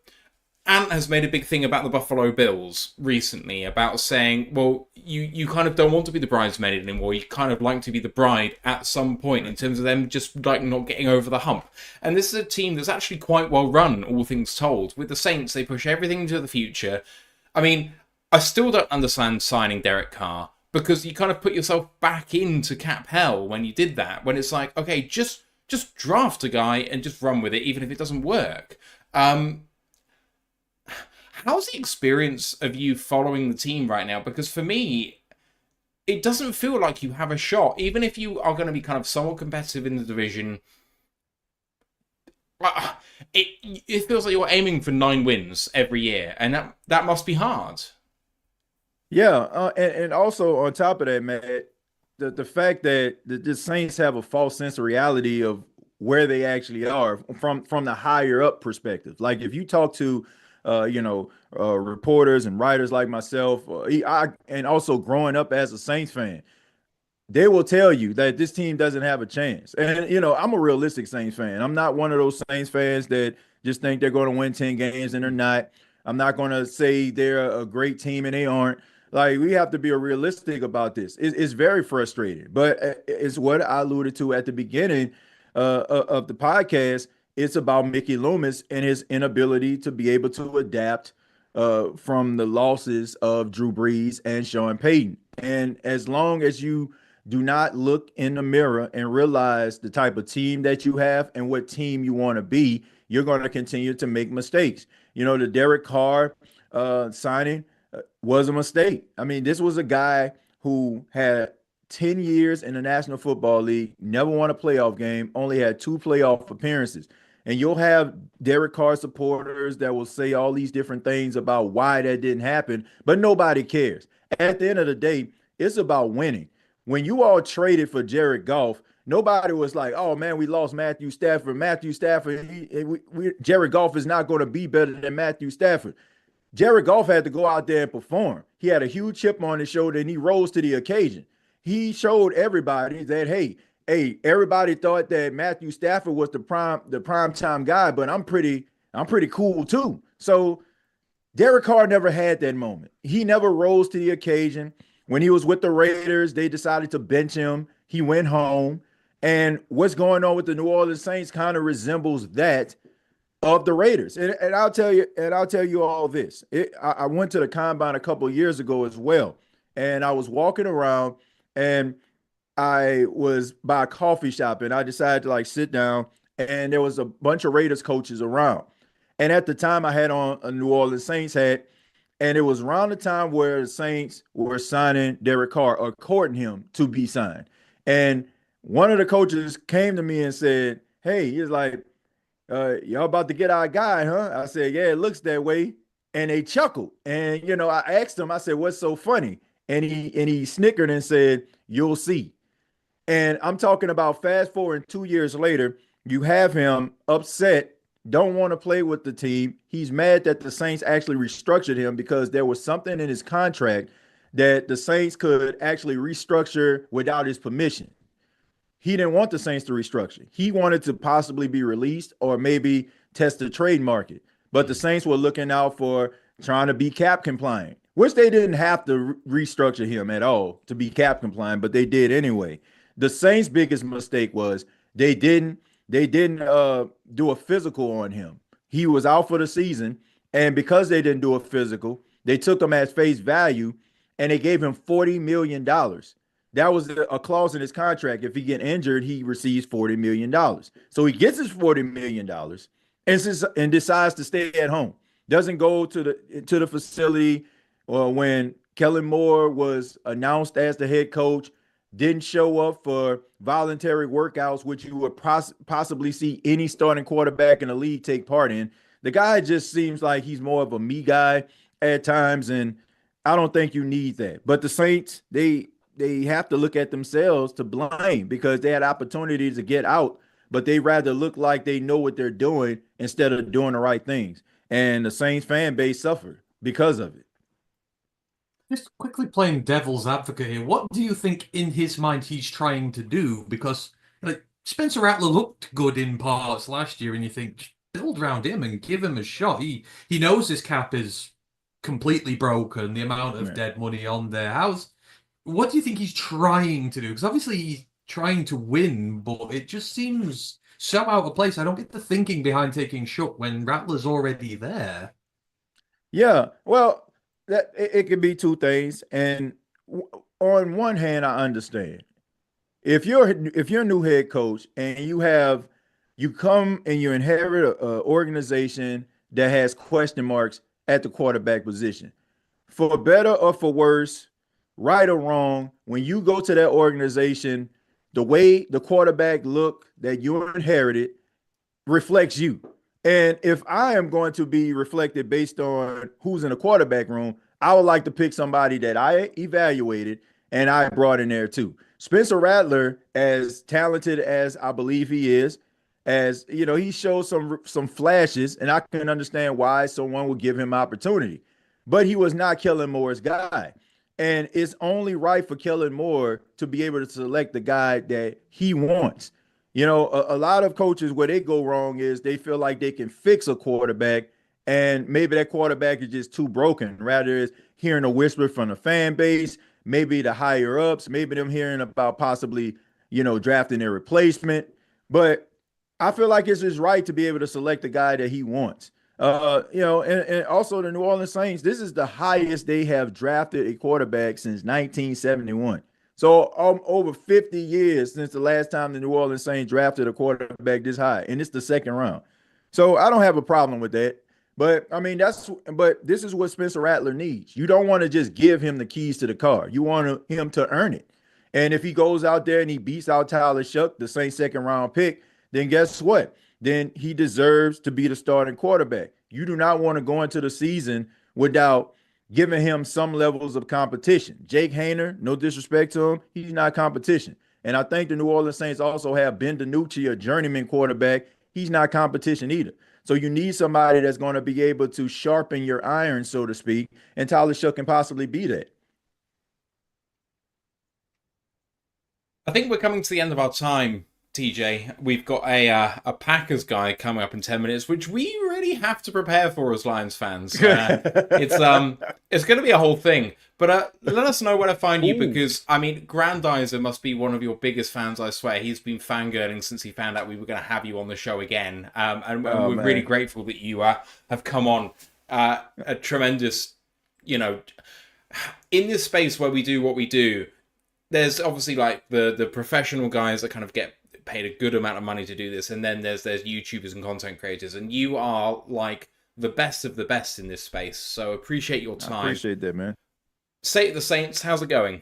Ant has made a big thing about the Buffalo Bills recently, about saying, well, you kind of don't want to be the bridesmaid anymore. You kind of like to be the bride at some point, in terms of them just like not getting over the hump. And this is a team that's actually quite well run, all things told. With the Saints, they push everything into the future. I mean, I still don't understand signing Derek Carr, because you kind of put yourself back into cap hell when you did that, when it's like, okay, just draft a guy and just run with it, even if it doesn't work. How's the experience of you following the team right now? Because for me, it doesn't feel like you have a shot. Even if you are going to be kind of somewhat competitive in the division, it feels like you're aiming for 9 wins every year, and that must be hard. Yeah, and also on top of that, Matt, the fact that the Saints have a false sense of reality of where they actually are from the higher up perspective. Like, if you talk to reporters and writers like myself, and also growing up as a Saints fan, they will tell you that this team doesn't have a chance. And, I'm a realistic Saints fan. I'm not one of those Saints fans that just think they're going to win 10 games and they're not. I'm not going to say they're a great team and they aren't. Like, we have to be realistic about this. It's very frustrating, but it's what I alluded to at the beginning of the podcast. It's about Mickey Loomis and his inability to be able to adapt from the losses of Drew Brees and Sean Payton. And as long as you do not look in the mirror and realize the type of team that you have and what team you want to be, you're going to continue to make mistakes. The Derek Carr signing was a mistake. I mean, this was a guy who had 10 years in the National Football League, never won a playoff game, only had 2 playoff appearances. And you'll have Derek Carr supporters that will say all these different things about why that didn't happen, but nobody cares. At the end of the day, it's about winning. When you all traded for Jared Goff, nobody was like, oh, man, we lost Matthew Stafford. Jared Goff is not going to be better than Matthew Stafford. Jared Goff had to go out there and perform. He had a huge chip on his shoulder, and he rose to the occasion. He showed everybody that, hey, everybody thought that Matthew Stafford was the prime time guy, but I'm pretty cool too. So Derek Carr never had that moment. He never rose to the occasion. When he was with the Raiders, they decided to bench him. He went home. And what's going on with the New Orleans Saints kind of resembles that of the Raiders. And I'll tell you all this. I went to the combine a couple of years ago as well. And I was walking around and I was by a coffee shop and I decided to like sit down and there was a bunch of Raiders coaches around. And at the time I had on a New Orleans Saints hat, and it was around the time where the Saints were signing Derek Carr or courting him to be signed. And one of the coaches came to me and said, hey, he's like, y'all about to get our guy, huh? I said, yeah, it looks that way. And they chuckled. And, you know, I asked him, I said, what's so funny? And he snickered and said, you'll see. And I'm talking about fast forward 2 years later, you have him upset, don't want to play with the team. He's mad that the Saints actually restructured him because there was something in his contract that the Saints could actually restructure without his permission. He didn't want the Saints to restructure. He wanted to possibly be released or maybe test the trade market. But the Saints were looking out for trying to be cap compliant, which they didn't have to restructure him at all to be cap compliant, but they did anyway. The Saints' biggest mistake was they didn't do a physical on him. He was out for the season, and because they didn't do a physical, they took him at face value, and they gave him $40 million. That was a clause in his contract. If he get injured, he receives $40 million. So he gets his $40 million and decides to stay at home. Doesn't go to the facility. Or when Kellen Moore was announced as the head coach, didn't show up for voluntary workouts, which you would possibly see any starting quarterback in the league take part in. The guy just seems like he's more of a me guy at times, and I don't think you need that. But the Saints, they have to look at themselves to blame because they had opportunities to get out, but they rather look like they know what they're doing instead of doing the right things. And the Saints fan base suffered because of it. Just quickly playing devil's advocate here, what do you think in his mind he's trying to do? Because like Spencer Rattler looked good in parts last year, and you think build around him and give him a shot. He knows his cap is completely broken, the amount of dead money on there. What do you think he's trying to do? Because obviously he's trying to win, but it just seems so out of place. I don't get the thinking behind taking Shook when Rattler's already there. Yeah, well, that it could be two things. And on one hand, I understand. If you're a new head coach and you come and you inherit an organization that has question marks at the quarterback position, for better or for worse, right or wrong, when you go to that organization, the way the quarterback look that you inherited reflects you. And if I am going to be reflected based on who's in the quarterback room, I would like to pick somebody that I evaluated and I brought in there too. Spencer Rattler, as talented as I believe he is, as you know, he shows some flashes, and I can understand why someone would give him opportunity. But he was not Kellen Moore's guy. And it's only right for Kellen Moore to be able to select the guy that he wants. You know, a lot of coaches, where they go wrong is they feel like they can fix a quarterback, and maybe that quarterback is just too broken. Rather, it's hearing a whisper from the fan base, maybe the higher ups, maybe them hearing about possibly, you know, drafting their replacement. But I feel like it's his right to be able to select the guy that he wants. You know, and also the New Orleans Saints, this is the highest they have drafted a quarterback since 1971. So over 50 years since the last time the New Orleans Saints drafted a quarterback this high, and it's the second round. So I don't have a problem with that. But I mean, but this is what Spencer Rattler needs. You don't want to just give him the keys to the car. You want him to earn it. And if he goes out there and he beats out Tyler Shough, the Saints second round pick, then guess what? Then he deserves to be the starting quarterback. You do not want to go into the season without giving him some levels of competition. Jake Haener, no disrespect to him, he's not competition. And I think the New Orleans Saints also have Ben DiNucci, a journeyman quarterback. He's not competition either. So you need somebody that's going to be able to sharpen your iron, so to speak, and Tyler Shough can possibly be that. I think we're coming to the end of our time TJ, we've got a Packers guy coming up in 10 minutes, which we really have to prepare for as Lions fans. It's going to be a whole thing. But let us know where to find you, because, I mean, Grandizer must be one of your biggest fans, I swear. He's been fangirling since he found out we were going to have you on the show again. And we're really grateful that you have come on. A tremendous, you know, in this space where we do what we do, there's obviously like the professional guys that kind of get paid a good amount of money to do this, and then there's YouTubers and content creators, and you are like the best of the best in this space. So appreciate your time. I appreciate that, man. State of the Saints, how's it going?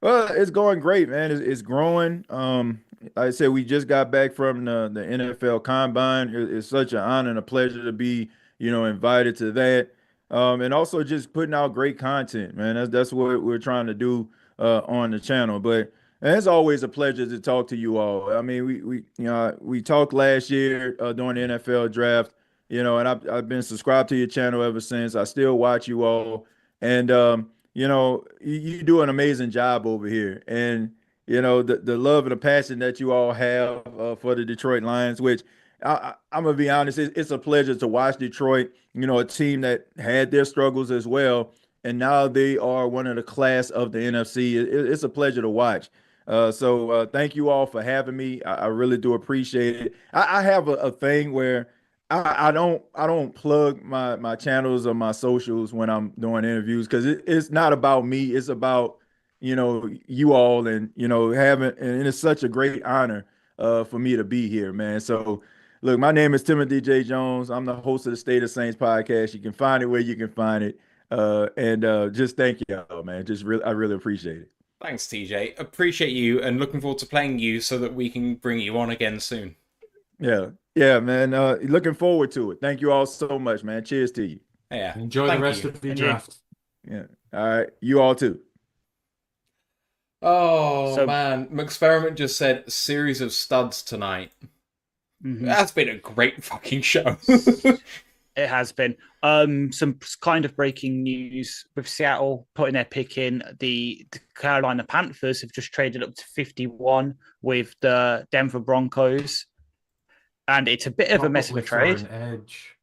Well, it's going great, man. It's growing. Like I said, we just got back from the NFL Combine. It's such an honor and a pleasure to be, invited to that. And also just putting out great content, man. That's what we're trying to do on the channel. But it's always a pleasure to talk to you all. I mean, we talked last year during the NFL draft, and I've been subscribed to your channel ever since. I still watch you all, and you do an amazing job over here. And the love and the passion that you all have for the Detroit Lions, which I'm gonna be honest, it's a pleasure to watch Detroit. A team that had their struggles as well, and now they are one of the class of the NFC. It's a pleasure to watch. So thank you all for having me. I really do appreciate it. I have a thing where I don't plug my channels or my socials when I'm doing interviews, because it's not about me. It's about you all, and and it's such a great honor for me to be here, man. So look, my name is Timothy J. Jones. I'm the host of the State of Saints podcast. You can find it where you can find it. And just thank you, man. I really appreciate it. Thanks, TJ. Appreciate you, and looking forward to playing you so that we can bring you on again soon. Yeah, man. Looking forward to it. Thank you all so much, man. Cheers to you. Yeah. Enjoy the rest of the draft. Yeah. All right. You all too. Oh, man. McExperiment just said series of studs tonight. Mm-hmm. That's been a great fucking show. It has been. Some kind of breaking news with Seattle putting their pick in. The Carolina Panthers have just traded up to 51 with the Denver Broncos. And it's a bit of a mess of a trade. For an edge.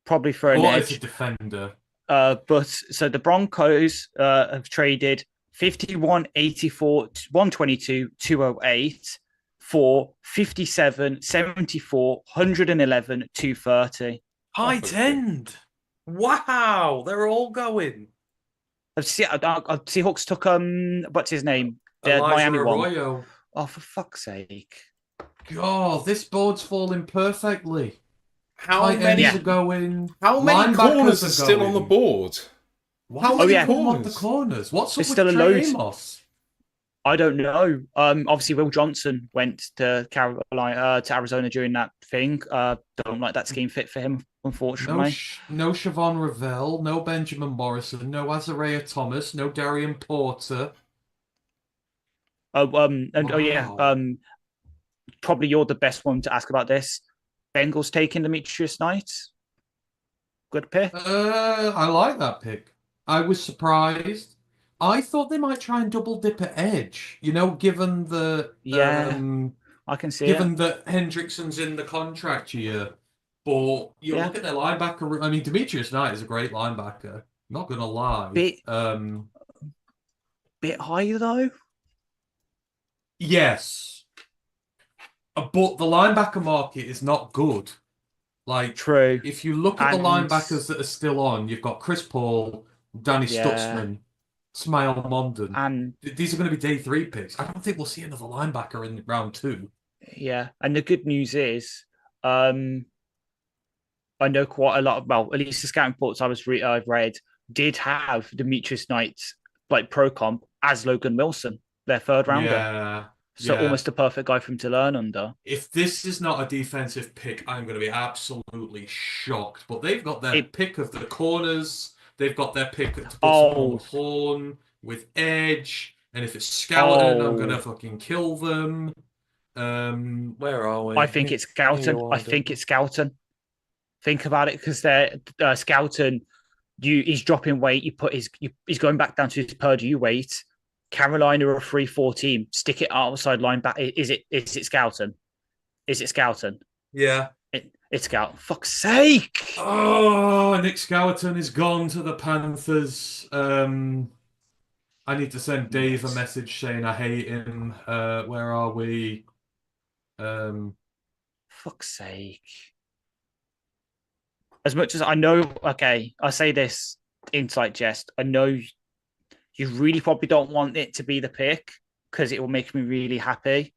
Probably for an edge. As a defender. But so the Broncos have traded 51, 84, 122, 208 for 57, 74, 111, 230. Tight end. Wow, they're all going. Seahawks took what's his name? The Elijah Miami Arroyo. one. Oh, for fuck's sake! God, this board's falling perfectly. How Tight many ends are going? How many Linebackers corners are are still going. on the board? How many yeah. people want the corners? What's up There's with still a Trey load. Amos? I don't know. Obviously, Will Johnson went to Carolina, to Arizona during that thing. Don't like that scheme fit for him, unfortunately. No Siobhan Ravel, no Benjamin Morrison, no Azariah Thomas, no Darian Porter. Probably you're the best one to ask about this. Bengals taking Demetrius Knight. Good pick. I like that pick. I was surprised. I thought they might try and double dip at edge. Given the I can see given that Hendrickson's in the contract year. But you look at their linebacker. I mean, Demetrius Knight is a great linebacker. Not gonna lie. Bit high though. Yes. But the linebacker market is not good. Like, true. If you look at the linebackers that are still on, you've got Chris Paul, Danny Stutzman, Smile Mondon. And these are going to be day 3 picks. I don't think we'll see another linebacker in round 2. Yeah. And the good news is, I know quite a lot about, at least the scouting reports I've read, did have Demetrius Knight's pro comp as Logan Wilson, their 3rd rounder. Yeah. So almost a perfect guy for him to learn under. If this is not a defensive pick, I'm going to be absolutely shocked. But they've got their pick of the corners. They've got their pick to put on the horn with edge. And if it's Skeleton, I'm going to fucking kill them. Where are we? I think it's Skelton. Think about it, because they're Skelton. He's dropping weight. He's going back down to his Purdue weight. Carolina are a 3-4 team. Stick it outside line back. Is it Scouten? Is it Scouten? Yeah. It's Scouten. Fuck's sake! Oh, Nick Scouten is gone to the Panthers. I need to send Dave a message saying I hate him. Where are we? Fuck's sake. As much as I know, okay, I say this inside jest. I know you really probably don't want it to be the pick because it will make me really happy.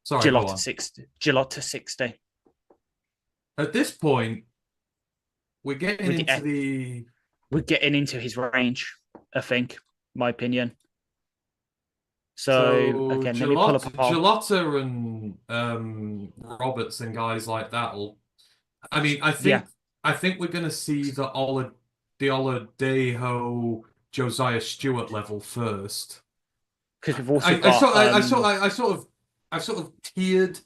Sorry, Gillot to 60. Gillot to 60. At this point, we're getting We're getting into his range, I think, my opinion. So again, let me pull up a poll. Gillotta and Roberts and guys like that will. I mean, I think we're going to see the Oladejo, Josiah Stewart level first. Because we've also got. I sort of tiered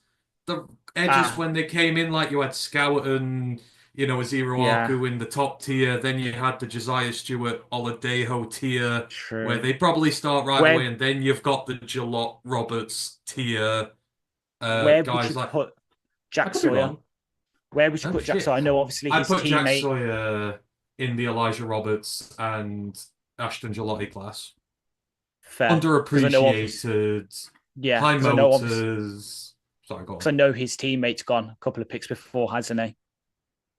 the edges when they came in. Like you had Scout and Aziro Aku in the top tier. Then you had the Josiah Stewart, Oladejo tier, where they probably start right away, and then you've got the Gillot Roberts tier. Where guys would you like put Jack Sawyer? Where would you put Jack Sawyer? I know obviously his I put teammate. Jack Sawyer in the Elijah Roberts and Ashton Gillotti class. Fair. Underappreciated. High motors. Sorry, go on. Because I know his teammate's gone a couple of picks before, hasn't he?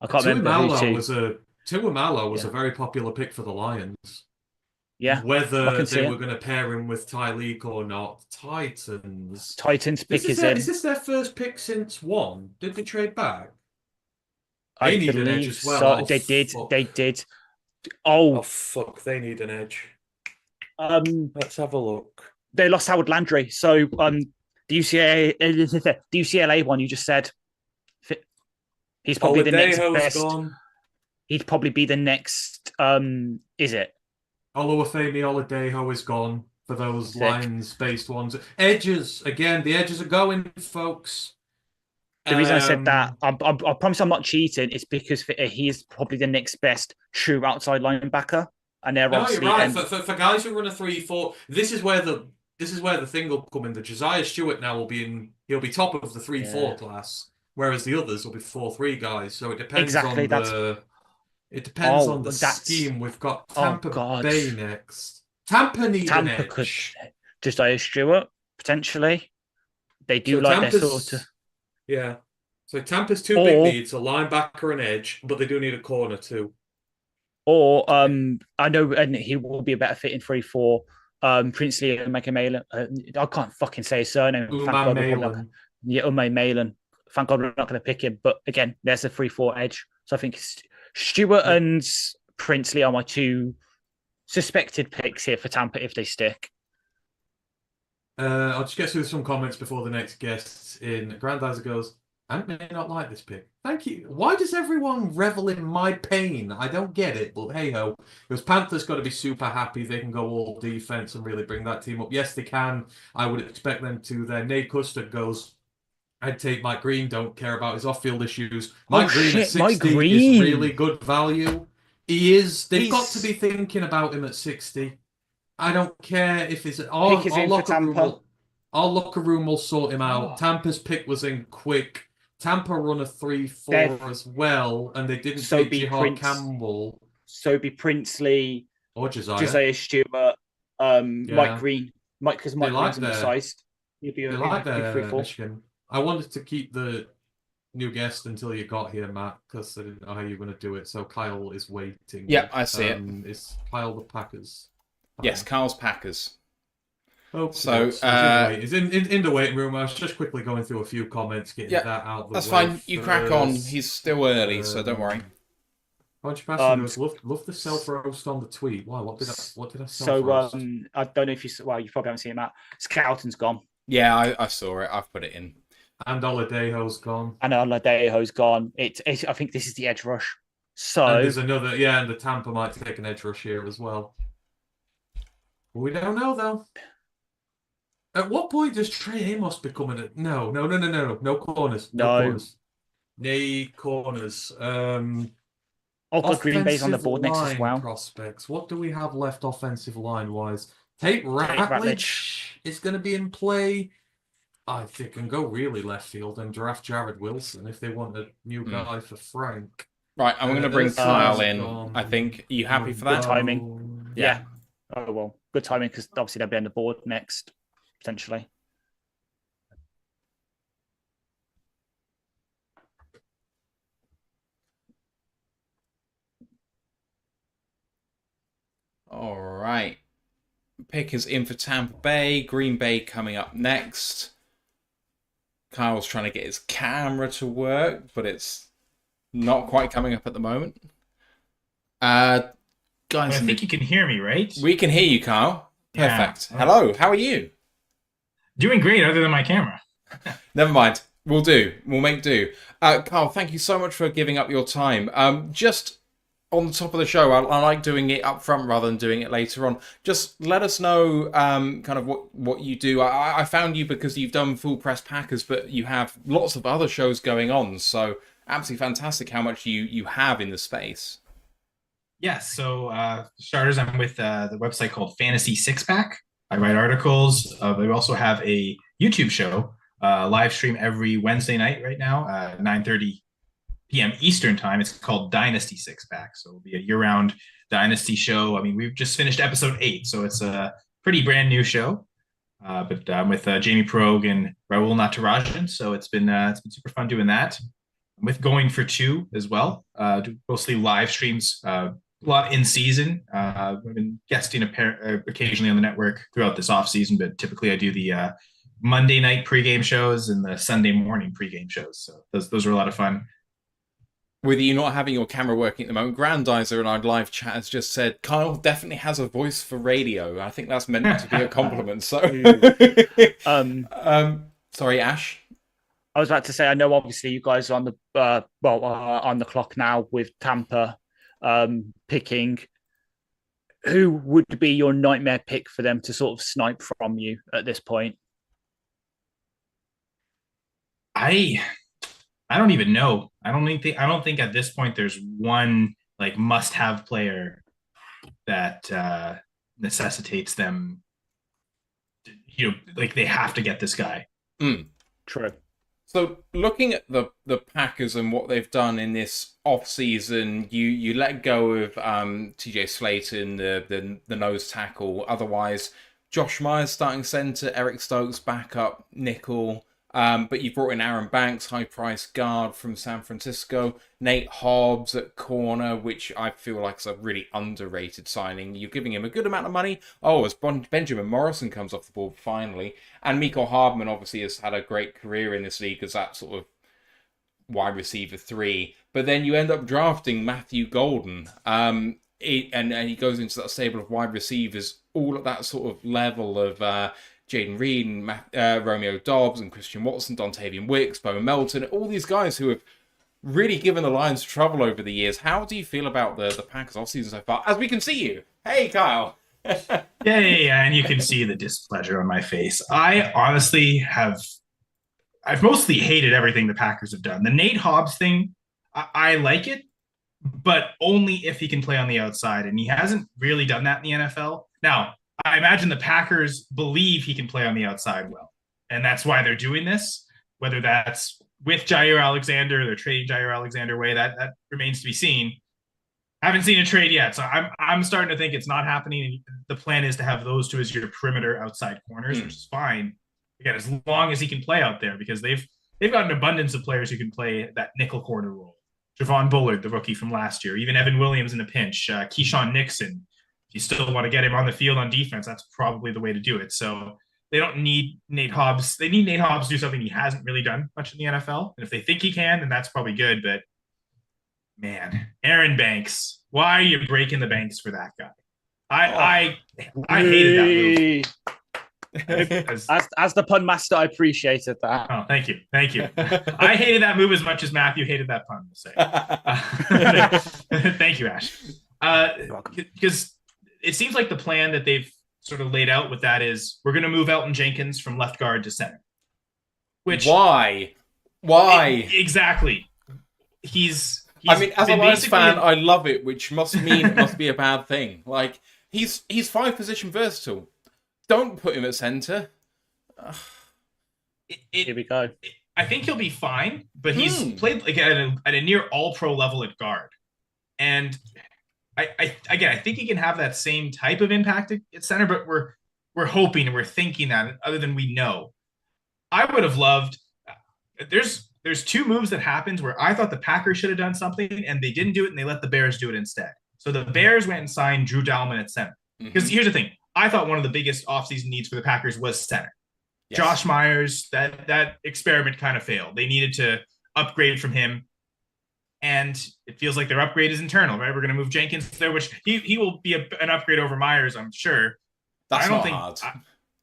I can't remember who Tuamalo was a very popular pick for the Lions. Yeah. Whether they were going to pair him with Tyleek or not. Titans pick is in. Is this their first pick since one? Did they trade back? They need an edge as well. So. They did. Oh fuck! They need an edge. Let's have a look. They lost Howard Landry. So the UCLA one you just said. He's probably the next best. Gone. He'd probably be the next. Is it? Oluwafemi Oladejo is gone for those Lions-based ones. Edges again. The edges are going, folks. The reason I said that, I promise I'm not cheating. It's because he is probably the next best true outside linebacker, and they're obviously. You're right. For guys who run a 3-4, this is where the thing will come in. The Josiah Stewart now he'll be top of the 3-4 class. Whereas the others will be 4-3 guys, so it depends on the scheme. We've got Tampa Bay next. Tampa need an edge. Josiah Stewart potentially. They do their sort of. Yeah. So Tampa's two big needs: a linebacker and edge, but they do need a corner too. Or I know, and he will be a better fit in 3-4. Princely Malin. I can't fucking say his surname. Umay Malin. Thank God we're not going to pick him. But again, there's a 3-4 edge. So I think Stewart and Princely are my two suspected picks here for Tampa if they stick. I'll just get through some comments before the next guest in. Grandizer goes, I may not like this pick. Thank you. Why does everyone revel in my pain? I don't get it, but hey-ho. Because Panthers got to be super happy. They can go all defense and really bring that team up. Yes, they can. I would expect them to. Then Nate Custard goes, I'd take Mike Green, don't care about his off-field issues. Mike Green at 60 is really good value. He is. They've got to be thinking about him at 60. I don't care if it's... Our locker room will sort him out. Tampa's pick was in quick. Tampa run a 3-4 as well, and they didn't take Jihad Campbell. So be Princely, or Josiah Stewart, Mike Green. Because Mike Green's undersized. He'd be a big 3-4. I wanted to keep the new guest until you got here, Matt, because I didn't know how you were going to do it. So Kyle is waiting. Yeah, I see it. Is Kyle the Packers? Yes, Kyle's Packers. Oh, so he's in the waiting room. I was just quickly going through a few comments, getting that out of the way. That's fine. You crack on. He's still early, so don't worry. Why don't you pass love the self roast on the tweet. Why? What did I self roast? I don't know if you probably haven't seen it, Matt. Scouting's gone. Yeah, I saw it. I've put it in. And Oladejo's gone. I think this is the edge rush. So and there's another, and the Tampa might take an edge rush here as well. We don't know though. At what point does Trey Amos become a no corners. No corners. Also, Green Bay's on the board next as line well. Prospects. What do we have left offensive line wise? Tate Ratledge. Ratledge is going to be in play. I think can go really left field and draft Jared Wilson if they want a new guy for Frank. Right, I'm going to bring Kyle in. gone. I think. Are you happy for that? Good timing. Yeah. Oh, well, good timing because obviously they'll be on the board next, potentially. All right. Pick is in for Tampa Bay. Green Bay coming up next. Kyle's trying to get his camera to work, but it's not quite coming up at the moment. Guys, I think you can hear me, right? We can hear you, Kyle. Perfect. Yeah. Hello, how are you? Doing great, other than my camera. Never mind. We'll do. We'll make do. Kyle, thank you so much for giving up your time. Just on the top of the show, I like doing it up front rather than doing it later on. Just let us know kind of what you do. I found you because you've done Full Press Packers, but you have lots of other shows going on. So absolutely fantastic how much you have in the space. Yes, so starters, I'm with the website called Fantasy Six Pack. I write articles. We also have a YouTube show, live stream every Wednesday night right now, 9:30 p.m. Eastern time. It's called Dynasty Six Pack. So it'll be a year-round Dynasty show. I mean, we've just finished episode 8, so it's a pretty brand new show. But I'm with Jamie Progue and Raul Natarajan, so it's been super fun doing that. I'm with Going for Two as well, do mostly live streams, a lot in season. I've been guesting occasionally on the network throughout this off season, but typically I do the Monday night pregame shows and the Sunday morning pregame shows. So those are a lot of fun. With you not having your camera working at the moment, Grandizer in our live chat has just said, Kyle definitely has a voice for radio. I think that's meant to be a compliment. So, sorry, Ash. I was about to say, I know obviously you guys are on the on the clock now with Tampa picking. Who would be your nightmare pick for them to sort of snipe from you at this point? I don't even know. I don't think at this point there's one like must-have player that necessitates them. Like they have to get this guy. True. So looking at the Packers and what they've done in this off season, you let go of TJ Slayton, the nose tackle. Otherwise, Josh Myers starting center, Eric Stokes backup nickel. But you brought in Aaron Banks, high-priced guard from San Francisco. Nate Hobbs at corner, which I feel like is a really underrated signing. You're giving him a good amount of money. Oh, as Benjamin Morrison comes off the board finally. And Mecole Hardman obviously has had a great career in this league as that sort of wide receiver 3. But then you end up drafting Matthew Golden. And he goes into that stable of wide receivers, all at that sort of level of... Jaden Reed and Romeo Dobbs and Christian Watson, Dontavian Wicks, Bo Melton, all these guys who have really given the Lions trouble over the years. How do you feel about the Packers offseason so far? As we can see you. Hey, Kyle. Yeah, and you can see the displeasure on my face. I've mostly hated everything the Packers have done. The Nate Hobbs thing, I like it, but only if he can play on the outside, and he hasn't really done that in the NFL. Now, I imagine the Packers believe he can play on the outside well, and that's why they're doing this. Whether that's with Jair Alexander, they're trading Jair Alexander away, that remains to be seen. I haven't seen a trade yet, so I'm starting to think it's not happening. The plan is to have those two as your perimeter outside corners, which is fine. Again, as long as he can play out there, because they've got an abundance of players who can play that nickel corner role. Javon Bullard, the rookie from last year, even Evan Williams in a pinch, Keyshawn Nixon. If you still want to get him on the field on defense, that's probably the way to do it. So they don't need Nate Hobbs. They need Nate Hobbs to do something he hasn't really done much in the NFL. And if they think he can, then that's probably good. But man, Aaron Banks, why are you breaking the banks for that guy? I hated that move. As the pun master, I appreciated that. Oh, thank you. I hated that move as much as Matthew hated that pun. Thank you, Ash. Because it seems like the plan that they've sort of laid out with that is we're going to move Elton Jenkins from left guard to center. Which Why? Exactly. He's I mean, as a been Lions basically- fan, I love it, which must mean it must be a bad thing. Like, he's 5-position versatile. Don't put him at centre. Here we go. I think he'll be fine, but he's played like at a near all-pro level at guard, and I think he can have that same type of impact at center. But we're hoping and we're thinking that, other than we know. I would have loved. There's two moves that happened where I thought the Packers should have done something, and they didn't do it, and they let the Bears do it instead. So the Bears went and signed Drew Dalman at center. Because here's the thing: I thought one of the biggest offseason needs for the Packers was center. Yes. Josh Myers, that experiment kind of failed. They needed to upgrade from him, and it feels like their upgrade is internal, right? We're going to move Jenkins there, which he will be an upgrade over Myers, I'm sure. That's not hard.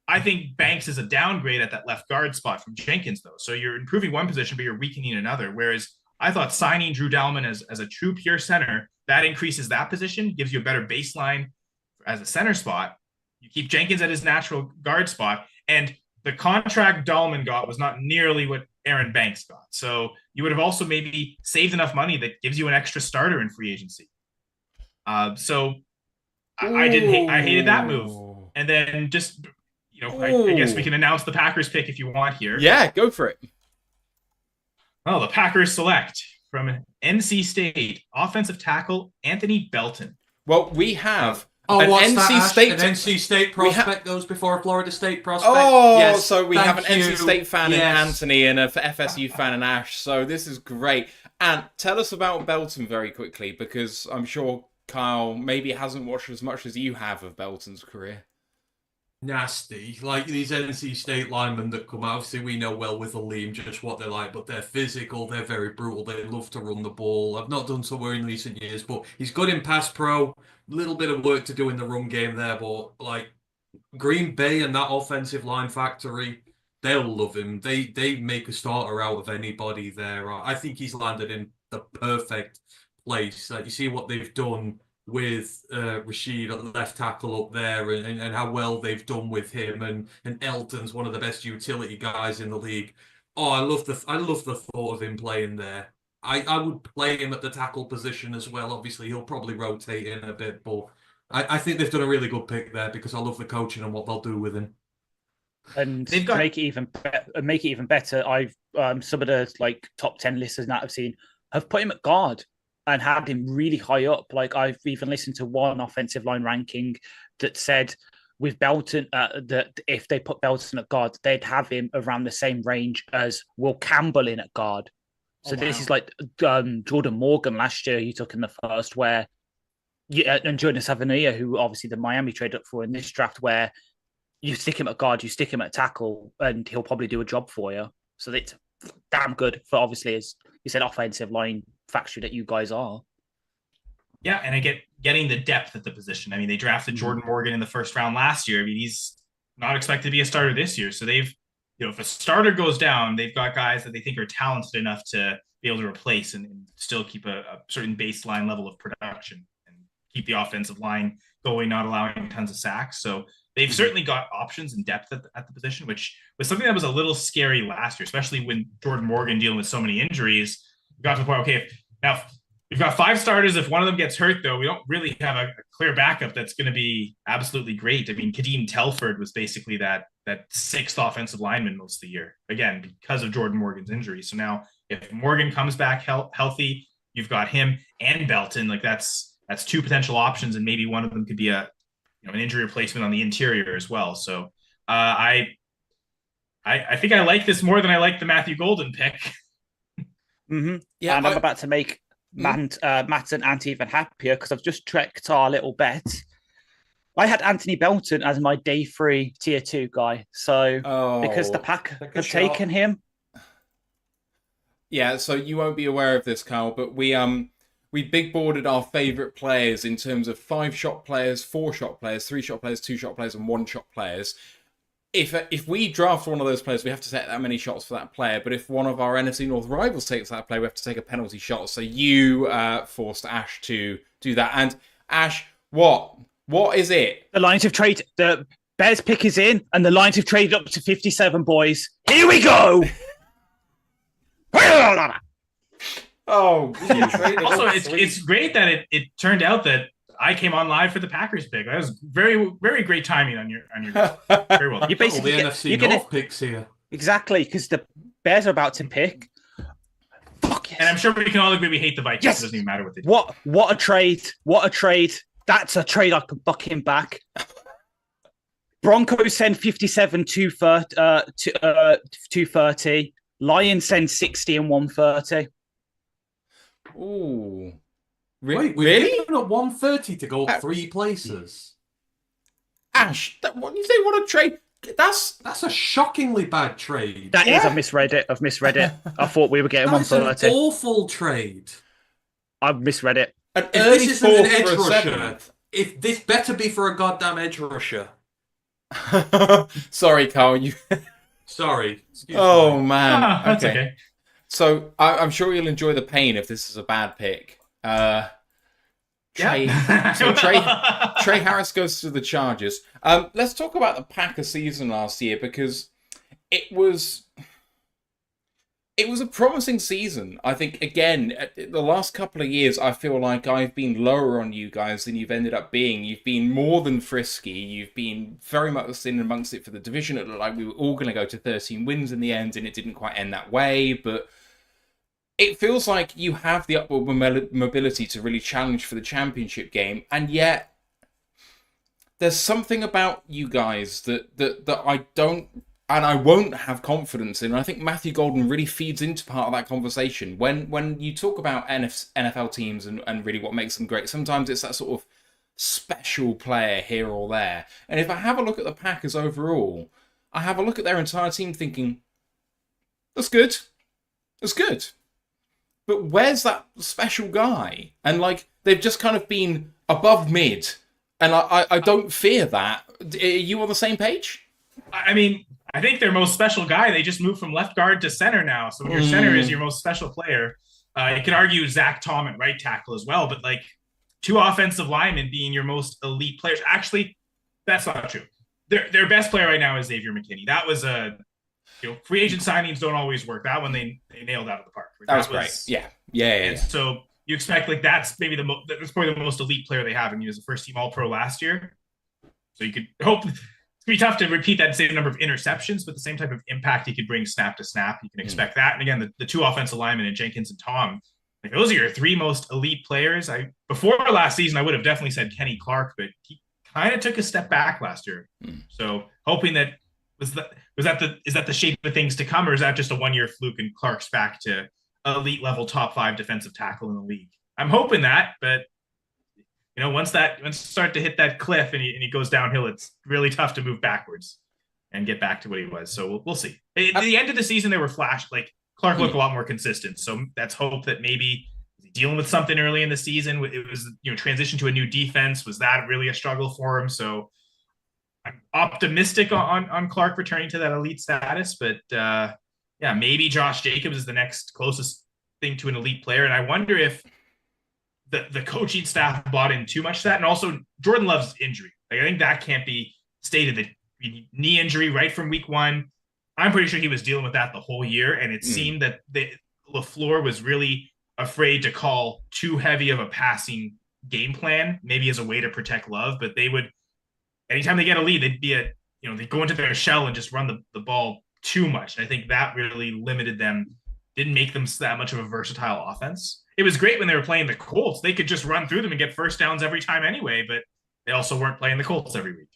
I think Banks is a downgrade at that left guard spot from Jenkins, though. So you're improving one position, but you're weakening another. Whereas I thought signing Drew Dalman as a true pure center, that increases that position, gives you a better baseline as a center spot. You keep Jenkins at his natural guard spot, and the contract Dalman got was not nearly what Aaron Banks got. So you would have also maybe saved enough money that gives you an extra starter in free agency. I hated that move. And then just, I guess we can announce the Packers pick if you want here. Yeah, go for it. Well, the Packers select from NC State offensive tackle Anthony Belton. Well, we have an NC State prospect goes before a Florida State prospect. Oh, yes, so we have an thank NC you. State fan in Yes. Anthony and a FSU fan in Ash. So this is great. And tell us about Belton very quickly, because I'm sure Kyle maybe hasn't watched as much as you have of Belton's career. Nasty. Like these NC State linemen that come out, obviously we know well with Aleem just what they're like, but they're physical, they're very brutal, they love to run the ball. I've not done so well in recent years, but he's good in pass pro, little bit of work to do in the run game there, but like Green Bay and that offensive line factory, they'll love him. They make a starter out of anybody there. I think he's landed in the perfect place. Like you see what they've done with Rashid at left tackle up there, and how well they've done with him, and Elton's one of the best utility guys in the league. Oh, I love the thought of him playing there. I would play him at the tackle position as well. Obviously, he'll probably rotate in a bit, but I think they've done a really good pick there because I love the coaching and what they'll do with him. And to make it even better, I've some of the like top 10 listeners that I've seen have put him at guard and had him really high up. Like I've even listened to one offensive line ranking that said with Belton, that if they put Belton at guard, they'd have him around the same range as Will Campbell in at guard. So this is like Jordan Morgan last year he took in the first, where and Jordan Savania, who obviously the Miami traded up for in this draft, where you stick him at guard, you stick him at tackle, and he'll probably do a job for you. So it's damn good for, obviously, as you said, offensive line factory that you guys are. Yeah, and getting the depth at the position. I mean, they drafted Jordan Morgan in the first round last year. I mean, he's not expected to be a starter this year. So they've, if a starter goes down, they've got guys that they think are talented enough to be able to replace and still keep a certain baseline level of production and keep the offensive line going, not allowing tons of sacks. So they've certainly got options and depth at the position, which was something that was a little scary last year, especially when Jordan Morgan dealing with so many injuries. We got to the point, okay, now we've got 5 starters. If one of them gets hurt, though, we don't really have a clear backup that's going to be absolutely great. I mean, Kadeem Telford was basically that 6th offensive lineman most of the year, again, because of Jordan Morgan's injury. So now if Morgan comes back healthy, you've got him and Belton. Like that's 2 potential options, and maybe one of them could be an injury replacement on the interior as well. So I think I like this more than I like the Matthew Golden pick. Mm-hmm. Yeah, and I'm about to make Matt and Ant even happier because I've just checked our little bet. I had Anthony Belton as my day 3 tier 2 guy. So because the Pack have taken him. Yeah, so you won't be aware of this, Carl, but we big boarded our favourite players in terms of 5-shot players, 4-shot players, 3-shot players, 2-shot players, and 1-shot players. If we draft one of those players, we have to take that many shots for that player. But if one of our NFC North rivals takes that player, we have to take a penalty shot. So you forced Ash to do that. And Ash, what is it? The Lions have traded. The Bears pick is in, and the Lions have traded up to 57, boys. Here we go. Oh, Also, it's great that it turned out that I came on live for the Packers pick. That was very, very great timing on your very well. You basically the get, NFC you're gonna North picks here. exactly because the Bears are about to pick. Fuck yes. And I'm sure we can all agree we hate the Vikings. Yes. It doesn't even matter what they do. What a trade! What a trade! That's a trade I could fucking back. Broncos send 57 230. Lions send 60 and 130. Ooh. Wait, we've Really? given up 130 to go up 3 places. Ash, what you say? What a trade! That's a shockingly bad trade. That is, I've misread it. I thought we were getting That's an 130. awful trade. I've misread it. an If early this isn't an fourth edge for a rusher, seventh. if this better be for a goddamn edge rusher. Sorry, Carl. You. Sorry. Excuse Oh me. man. That's okay. So I'm sure you'll enjoy the pain if this is a bad pick. Trey Harris goes to the Chargers. Let's talk about the Packers season last year because it was a promising season. I think, again, the last couple of years, I feel like I've been lower on you guys than you've ended up being. You've been more than frisky. You've been very much in amongst it for the division. It looked like we were all going to go to 13 wins in the end, and it didn't quite end that way. But it feels like you have the upward mobility to really challenge for the championship game, and yet there's something about you guys that I don't and I won't have confidence in. I think Matthew Golden really feeds into part of that conversation. When you talk about NFL teams and really what makes them great, sometimes it's that sort of special player here or there. And if I have a look at the Packers overall, I have a look at their entire team thinking, that's good. That's good. But where's that special guy? And like, they've just kind of been above mid. And I don't fear that. Are you on the same page? I mean, I think their most special guy, they just moved from left guard to center now. So when your center is your most special player, you could argue Zach Tom at right tackle as well. But like 2 offensive linemen being your most elite players. Actually, that's not true. Their best player right now is Xavier McKinney. That was free agent signings don't always work. That one they nailed out of the park. That was great. Yeah. And so you expect like that's maybe that's probably the most elite player they have. I mean, he was a first team All Pro last year. So you could hope it's gonna be tough to repeat that same number of interceptions, but the same type of impact he could bring snap to snap. You can expect that. And again, the 2 offensive linemen in Jenkins and Tom, like those are your 3 most elite players. Before last season, I would have definitely said Kenny Clark, but he kind of took a step back last year. So hoping that is that the shape of things to come, or is that just a 1-year fluke and Clark's back to elite level top 5 defensive tackle in the league? I'm hoping that, but once you start to hit that cliff and he goes downhill, it's really tough to move backwards and get back to what he was. So we'll see. At the end of the season, they were flashed. Like Clark looked a lot more consistent. So that's hope that maybe dealing with something early in the season. It was transition to a new defense. Was that really a struggle for him? So I'm optimistic on Clark returning to that elite status, but maybe Josh Jacobs is the next closest thing to an elite player. And I wonder if the coaching staff bought in too much to that. And also Jordan Love's injury. Like I think that can't be stated, that knee injury right from week 1. I'm pretty sure he was dealing with that the whole year. And it seemed that LaFleur was really afraid to call too heavy of a passing game plan, maybe as a way to protect Love, but they would, anytime they get a lead, they'd be they'd go into their shell and just run the ball too much. And I think that really limited them, didn't make them that much of a versatile offense. It was great when they were playing the Colts. They could just run through them and get first downs every time anyway, but they also weren't playing the Colts every week.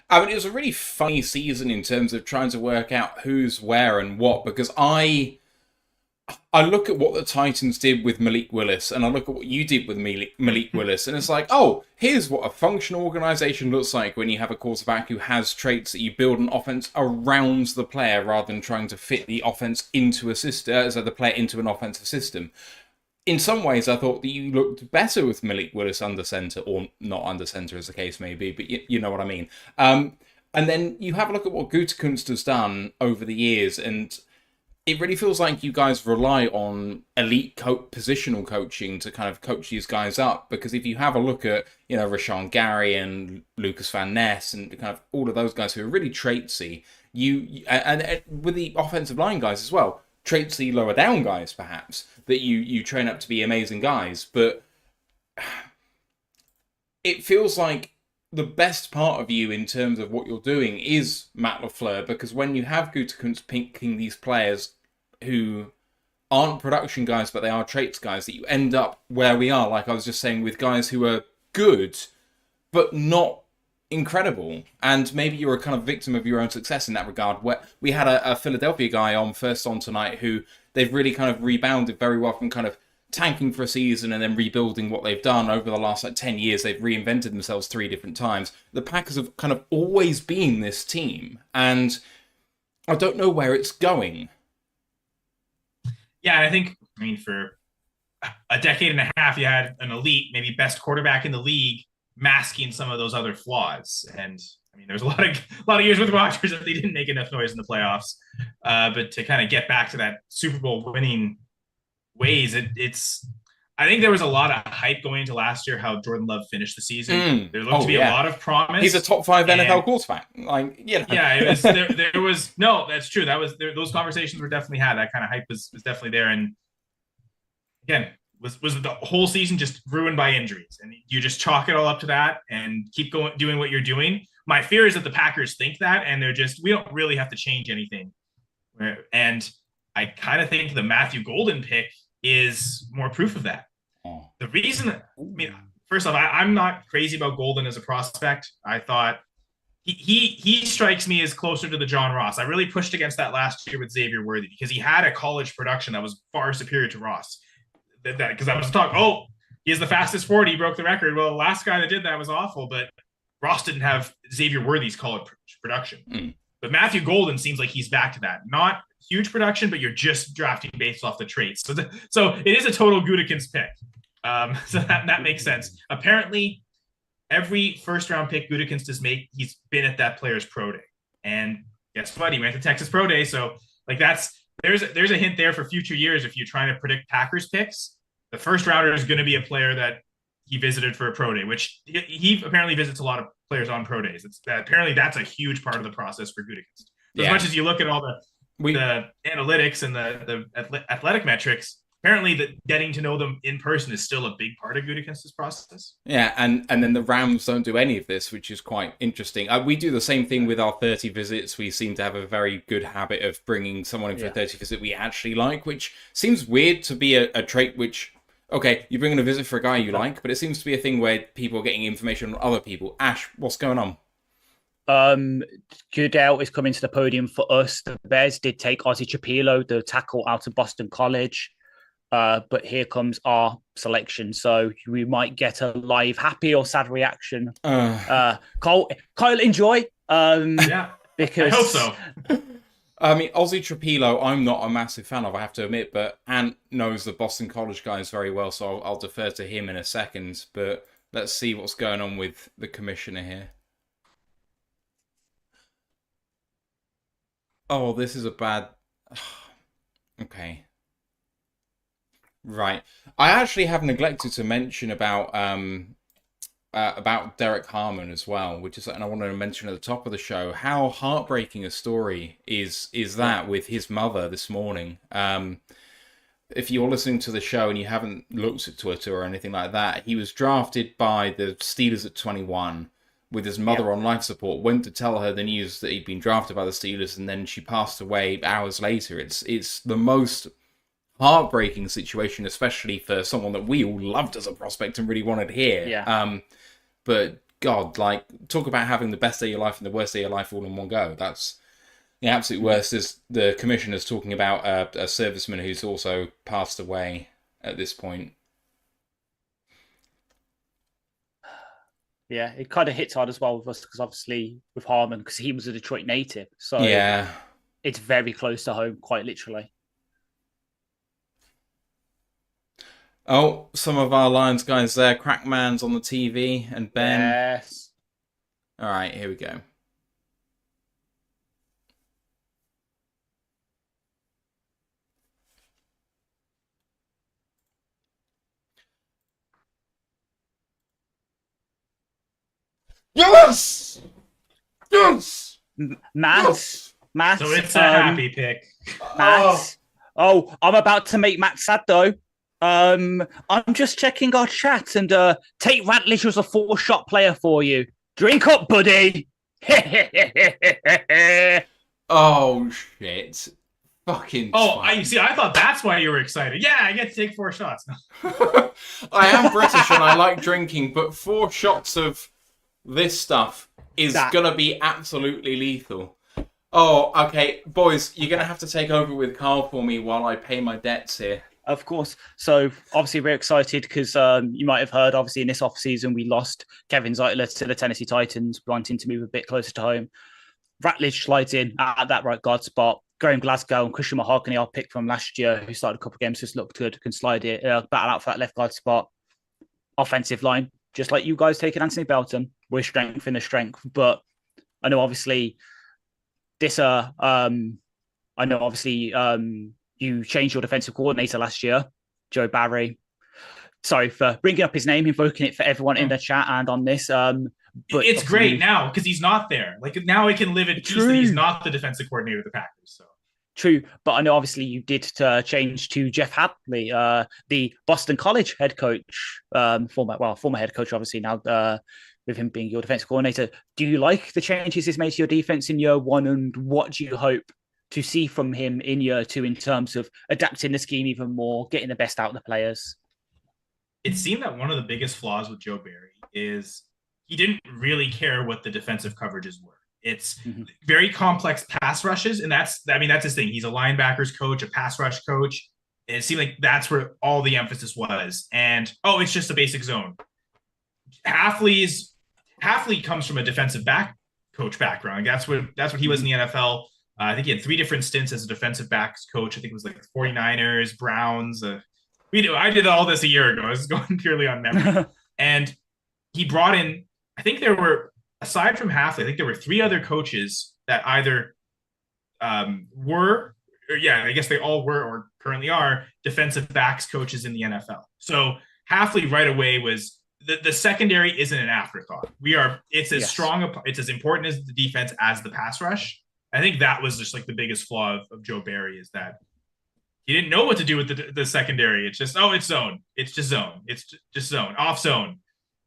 I mean, it was a really funny season in terms of trying to work out who's where and what, because I look at what the Titans did with Malik Willis, and I look at what you did with Malik Willis, and it's like, oh, here's what a functional organization looks like when you have a quarterback who has traits that you build an offense around the player rather than trying to fit the offense into a system, so the player into an offensive system. In some ways, I thought that you looked better with Malik Willis under center, or not under center as the case may be, but you know what I mean. And then you have a look at what Gutekunst has done over the years, and it really feels like you guys rely on elite positional coaching to kind of coach these guys up. Because if you have a look at, Rashawn Gary and Lucas Van Ness and kind of all of those guys who are really traitsy, and with the offensive line guys as well, traitsy lower down guys, perhaps, that you train up to be amazing guys. But it feels like the best part of you in terms of what you're doing is Matt LaFleur, because when you have Gutekunst picking these players who aren't production guys, but they are traits guys, that you end up where we are, like I was just saying, with guys who are good, but not incredible. And maybe you're a kind of victim of your own success in that regard, where we had a Philadelphia guy on tonight who they've really kind of rebounded very well from kind of tanking for a season and then rebuilding what they've done over the last 10 years. They've reinvented themselves 3 different times. The Packers have kind of always been this team, and I don't know where it's going. Yeah, I think, for a decade and a half, you had an elite, maybe best quarterback in the league, masking some of those other flaws. And there's a lot of years with Rodgers that they didn't make enough noise in the playoffs. But to kind of get back to that Super Bowl winning ways, I think there was a lot of hype going into last year how Jordan Love finished the season. There looked to be a lot of promise. He's a top 5 NFL quarterback. Yeah, it was there was no, that's true. That was there, those conversations were definitely had. That kind of hype was definitely there. And again, was the whole season just ruined by injuries? And you just chalk it all up to that and keep going doing what you're doing. My fear is that the Packers think that, and we don't really have to change anything. And I kind of think the Matthew Golden pick is more proof of that. The reason, first off, I'm not crazy about Golden as a prospect. I thought he strikes me as closer to the John Ross. I really pushed against that last year with Xavier Worthy because he had a college production that was far superior to Ross. Because I was talking, he has the fastest 40, he broke the record. Well, the last guy that did that was awful, but Ross didn't have Xavier Worthy's college production. But Matthew Golden seems like he's back to that. Not huge production, but you're just drafting based off the traits. So it is a total Gutekunst pick. So that makes sense. Apparently, every first-round pick Gutekunst has made, he's been at that player's pro day. And guess what? He went to Texas Pro Day. So there's a hint there for future years. If you're trying to predict Packers picks, the first rounder is going to be a player that he visited for a pro day, which he apparently visits a lot of players on pro days. Apparently that's a huge part of the process for Gutekunst. As much as you look at all the analytics and the athletic metrics, apparently getting to know them in person is still a big part of Gutekunst's process. Yeah, and then the Rams don't do any of this, which is quite interesting. We do the same thing with our 30 visits. We seem to have a very good habit of bringing someone in for a 30 visit we actually like, which seems weird to be a trait which, okay, you bring in a visit for a guy you like, but it seems to be a thing where people are getting information on other people. Ash, what's going on? Goodell is coming to the podium for us. The Bears did take Ozzie Chapilo, the tackle out of Boston College. But here comes our selection. So we might get a live happy or sad reaction. Kyle, enjoy. Because I hope so. Ozzie Trapilo, I'm not a massive fan of, I have to admit, but Ant knows the Boston College guys very well, so I'll defer to him in a second. But let's see what's going on with the commissioner here. Oh, this is a bad... Okay. Right. I actually have neglected to mention about Derek Harmon as well, which is something I wanted to mention at the top of the show. How heartbreaking a story is that with his mother this morning. If you're listening to the show and you haven't looked at Twitter or anything like that, he was drafted by the Steelers at 21 with his mother on life support, went to tell her the news that he'd been drafted by the Steelers, and then she passed away hours later. It's the most heartbreaking situation, especially for someone that we all loved as a prospect and really wanted here. But God, talk about having the best day of your life and the worst day of your life all in one go. That's the absolute worst. Is the commissioner's talking about a serviceman who's also passed away at this point. Yeah, it kind of hits hard as well with us because obviously with Harmon, because he was a Detroit native. So it's very close to home, quite literally. Oh, some of our Lions guys there. Crackman's on the TV and Ben. Yes. All right, here we go. Yes! Yes! Matt. So it's a happy pick. Matt, Oh, I'm about to make Matt sad though. I'm just checking our chat, and Tate Ratledge was a 4-shot player for you. Drink up, buddy. Oh shit! Fucking. Oh, twat. I see. I thought that's why you were excited. Yeah, I get to take 4 shots. I am British and I like drinking, but 4 shots of this stuff is gonna be absolutely lethal. Oh, okay, boys, you're gonna have to take over with Carl for me while I pay my debts here. Of course. So obviously we're excited because you might have heard, obviously in this offseason, we lost Kevin Zeitler to the Tennessee Titans, wanting to move a bit closer to home. Ratledge slides in at that right guard spot. Graham Glasgow and Christian Mahogany, our pick from last year, who started a couple of games, just looked good, can slide it, battle out for that left guard spot. Offensive line, just like you guys taking Anthony Belton, we're strength in the strength. But I know obviously this, you changed your defensive coordinator last year, Joe Barry. Sorry for bringing up his name, invoking it for everyone in the chat and on this. But it's great now because he's not there. Like now I can live in peace that he's not the defensive coordinator of the Packers. So true, but I know obviously you did change to Jeff Hadley, the Boston College head coach, former head coach, obviously now with him being your defensive coordinator. Do you like the changes he's made to your defense in year 1, and what do you hope to see from him in year 2 in terms of adapting the scheme even more, getting the best out of the players? It seemed that one of the biggest flaws with Joe Barry is he didn't really care what the defensive coverages were. It's very complex pass rushes, and that's his thing. He's a linebackers coach, a pass rush coach. And it seemed like that's where all the emphasis was. And it's just a basic zone. Halfley comes from a defensive back coach background. That's what he was in the NFL. I think he had 3 different stints as a defensive backs coach. I think it was like 49ers, Browns. I did all this a year ago. I was going purely on memory. And he brought in, I think there were, aside from Halfley, I think there were 3 other coaches that either I guess they all were or currently are defensive backs coaches in the NFL. So Halfley right away was the secondary isn't an afterthought. It's as strong, it's as important as the defense as the pass rush. I think that was just like the biggest flaw of Joe Barry is that he didn't know what to do with the secondary. It's just, it's zone. It's just zone. It's just zone, off zone.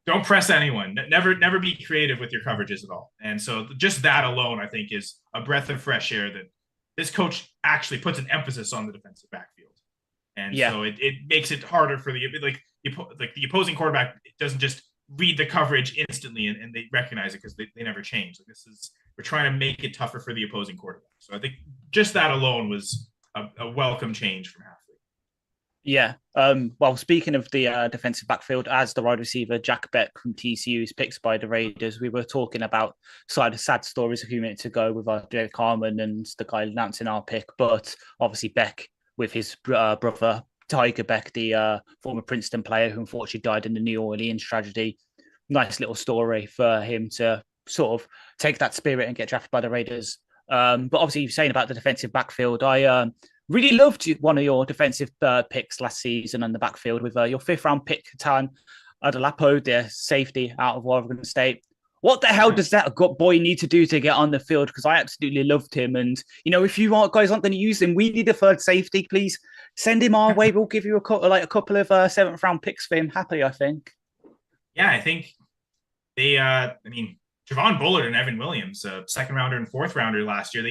Don't press anyone. Never be creative with your coverages at all. And so just that alone, I think, is a breath of fresh air that this coach actually puts an emphasis on the defensive backfield. And so it makes it harder for the opposing quarterback doesn't just read the coverage instantly and they recognize it because they never change. We're trying to make it tougher for the opposing quarterback. So I think just that alone was a welcome change from Halfley. Yeah. Well, speaking of the defensive backfield, as the wide receiver Jack Beck from TCU is picked by the Raiders, we were talking about sad stories a few minutes ago with Derek Carman and the guy announcing our pick. But obviously Beck with his brother Tiger Beck, the former Princeton player who unfortunately died in the New Orleans tragedy. Nice little story for him to sort of take that spirit and get drafted by the Raiders. But obviously, you're saying about the defensive backfield. I really loved one of your defensive picks last season on the backfield with your 5th round pick, Tan Adolapo, the safety out of Oregon State. What the hell does that boy need to do to get on the field? Because I absolutely loved him. And, if you guys aren't going to use him, we need a 3rd safety, please. Send him our way. We'll give you a couple of 7th round picks for him. Happy, I think. Yeah, I think they, Javon Bullard and Evan Williams, a 2nd rounder and 4th rounder last year,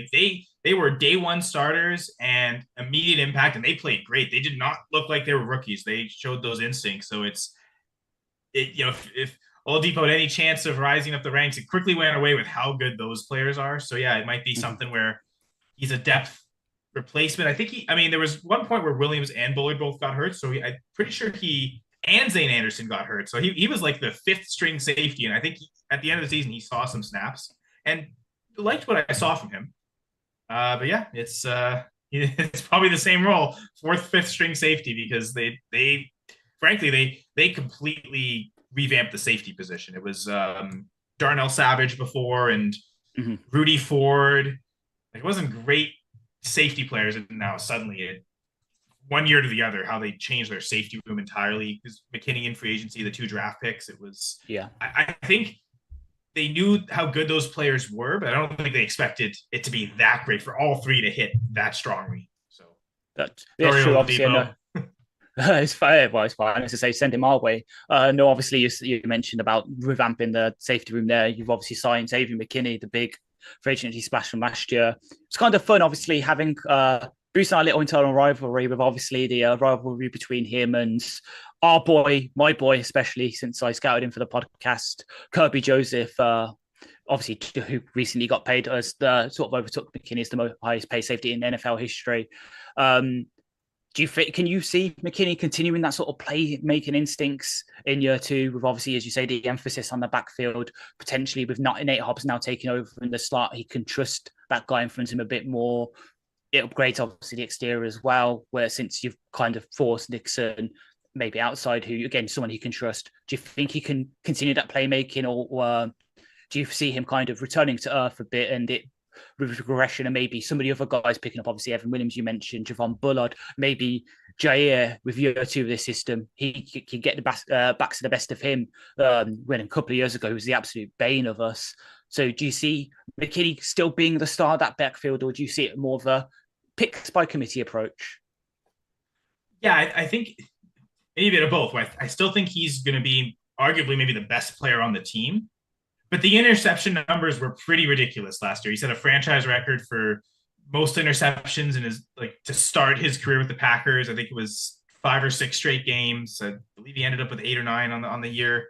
they were day 1 starters and immediate impact, and they played great. They did not look like they were rookies. They showed those instincts. So if Oladipo had any chance of rising up the ranks, it quickly went away with how good those players are. So yeah, it might be something where he's a depth replacement. I think there was one point where Williams and Bullard both got hurt. So I'm pretty sure he and Zane Anderson got hurt. So he was like the 5th string safety. And I think at the end of the season, he saw some snaps and liked what I saw from him. But yeah, it's probably the same role, 4th, 5th string safety, because they completely revamped the safety position. It was Darnell Savage before and Rudy Ford. It wasn't great safety players. And now suddenly one year to the other, how they changed their safety room entirely. Because McKinney in free agency, the 2 draft picks, it was. Yeah, I think they knew how good those players were, but I don't think they expected it to be that great for all 3 to hit that strongly. So That's Sorry, true. Oladipo. Obviously, I know. It's fine. Well, it's fine. As I say, send him our way. No, obviously, you mentioned about revamping the safety room there. You've obviously signed Xavier McKinney, the big free agency splash from last year. It's kind of fun, obviously, having boosting our little internal rivalry with obviously the rivalry between him and our boy, my boy, especially since I scouted him for the podcast, Kirby Joseph. Obviously, who recently got paid as the sort of overtook McKinney as the highest paid safety in NFL history. Do you think, can you see McKinney continuing that sort of play-making instincts in year two with obviously, as you say, the emphasis on the backfield, potentially with Nate Hobbs now taking over in the slot, he can trust that guy in front of him a bit more. It upgrades obviously the exterior as well, where since you've kind of forced Nixon maybe outside, who again, someone he can trust, do you think he can continue that playmaking or do you see him kind of returning to earth a bit and it with regression and maybe some of the other guys picking up, obviously Evan Williams, you mentioned, Javon Bullard, maybe Jair with year two of this system, he can get the backs to the best of him when a couple of years ago he was the absolute bane of us. So do you see McKinney still being the star of that backfield or do you see it more of a picks by committee approach? Yeah, I think maybe a bit of both. I still think he's going to be arguably maybe the best player on the team. But the interception numbers were pretty ridiculous last year. He set a franchise record for most interceptions in his to start his career with the Packers. I think it was 5 or 6 straight games. I believe he ended up with 8 or 9 on the year.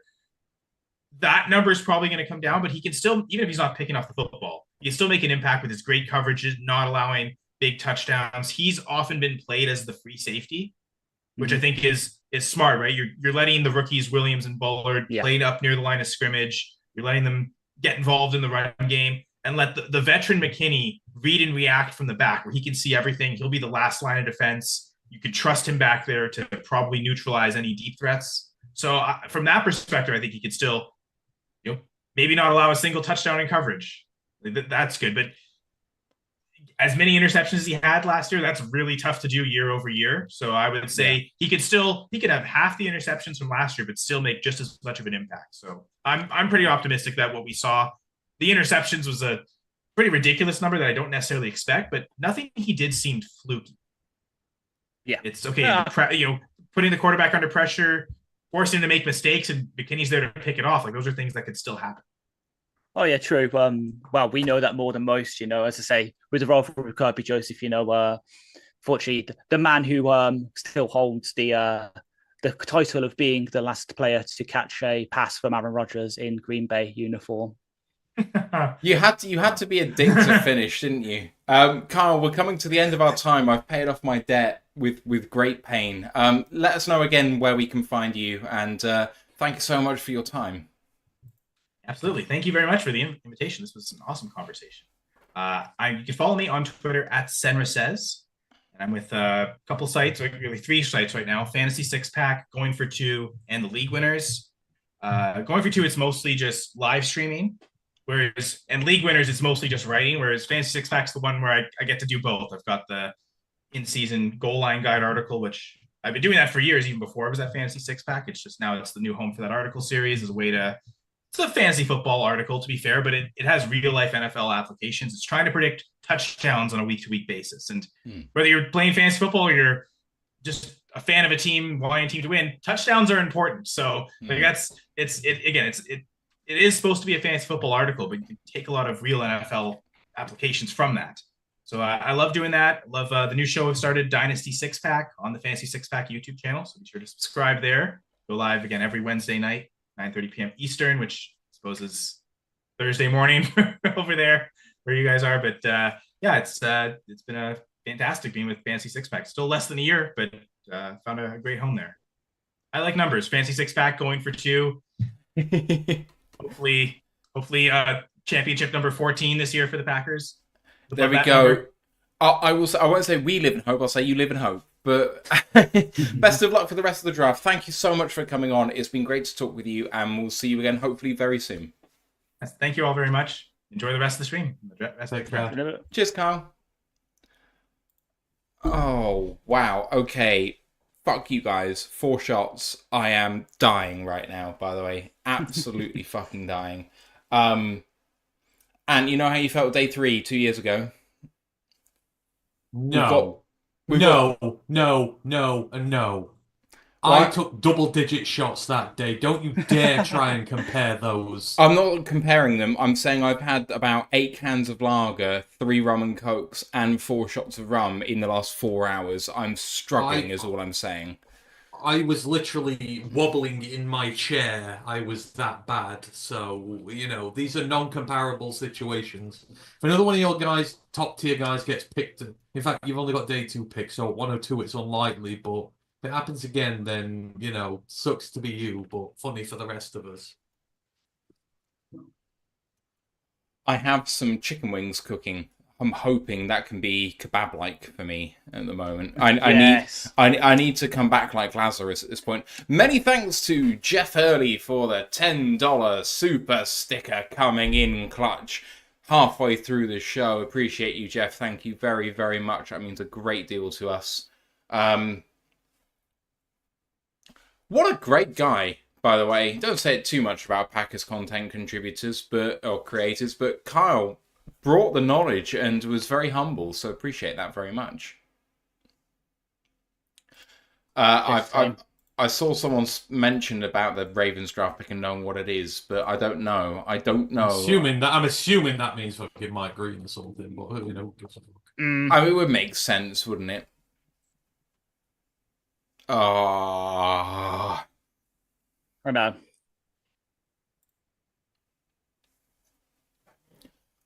That number is probably going to come down, but he can still, even if he's not picking off the football, he can still make an impact with his great coverage, not allowing big touchdowns. He's often been played as the free safety, which I think is smart, right? You're letting the rookies Williams and Bullard play up near the line of scrimmage. You're letting them get involved in the run game and let the veteran McKinney read and react from the back where he can see everything. He'll be the last line of defense. You can trust him back there to probably neutralize any deep threats. So from that perspective, I think he could still, maybe not allow a single touchdown in coverage. That's good. But as many interceptions as he had last year, that's really tough to do year over year. So I would say he could have half the interceptions from last year, but still make just as much of an impact. So I'm pretty optimistic that what we saw, the interceptions was a pretty ridiculous number that I don't necessarily expect, but nothing he did seemed fluky. Yeah. It's okay. Putting the quarterback under pressure, forcing him to make mistakes, and McKinney's there to pick it off. Those are things that could still happen. Oh, yeah, true. Well, we know that more than most, as I say, with the rivalry with Kirby Joseph, fortunately, the man who still holds the title of being the last player to catch a pass from Aaron Rodgers in Green Bay uniform. You had to be a dick to finish, didn't you? Carl, we're coming to the end of our time. I've paid off my debt with great pain. Let us know again where we can find you, and thank you so much for your time. Absolutely. Thank you very much for the invitation. This was an awesome conversation. You can follow me on Twitter at Senra Says. And I'm with a couple sites, really 3 sites right now. Fantasy Six Pack, Going for Two, and the League Winners. Going for Two, it's mostly just live streaming. And League Winners, it's mostly just writing. Whereas Fantasy Six Pack's the one where I get to do both. I've got the in-season goal line guide article, which I've been doing that for years, even before I was at Fantasy Six Pack. It's just now it's the new home for that article series as a way to. It's a fantasy football article, to be fair, but it has real-life NFL applications. It's trying to predict touchdowns on a week-to-week basis. And whether you're playing fantasy football or you're just a fan of a team, wanting a team to win, touchdowns are important. So it is supposed to be a fantasy football article, but you can take a lot of real NFL applications from that. So I love doing that. I love the new show I've started, Dynasty Six Pack, on the Fantasy Six Pack YouTube channel. So be sure to subscribe there. Go live again every Wednesday night. 9:30 p.m. Eastern, which I suppose is Thursday morning over there where you guys are. But it's been a fantastic being with Fantasy Six Pack. Still less than a year, but found a great home there. I like numbers. Fantasy Six Pack, Going for Two. hopefully, championship number 14 this year for the Packers. There we go. I won't say we live in hope. I'll say you live in hope. But best of luck for the rest of the draft. Thank you so much for coming on. It's been great to talk with you, and we'll see you again hopefully very soon. Thank you all very much. Enjoy the rest of the stream. Cheers, Carl. Oh, wow. Okay. Fuck you guys. 4 shots. I am dying right now, by the way. Absolutely fucking dying. And you know how you felt day 3 2 years ago? No. No, and no. I took double-digit shots that day. Don't you dare try and compare those. I'm not comparing them. I'm saying I've had about 8 cans of lager, 3 rum and cokes, and 4 shots of rum in the last 4 hours. I'm struggling, is all I'm saying. I was literally wobbling in my chair. I was that bad. So, you know, these are non-comparable situations. If another one of your guys, top-tier guys, gets picked, in fact, you've only got day 2 picks, so 102 it's unlikely, but if it happens again, then, you know, sucks to be you, but funny for the rest of us. I have some chicken wings cooking. I'm hoping that can be kebab-like for me at the moment. I need to come back like Lazarus at this point. Many thanks to Jeff Hurley for the $10 super sticker coming in clutch halfway through the show. Appreciate you, Jeff. Thank you very, very much. That means a great deal to us. What a great guy, by the way. Don't say it too much about Packers content contributors or creators, but Kyle brought the knowledge and was very humble, so appreciate that very much. I saw someone mention about the Ravens draft pick and knowing what it is, but I don't know. I'm assuming that means fucking Mike Green or something, but you know. I mean, it would make sense, wouldn't it? I know.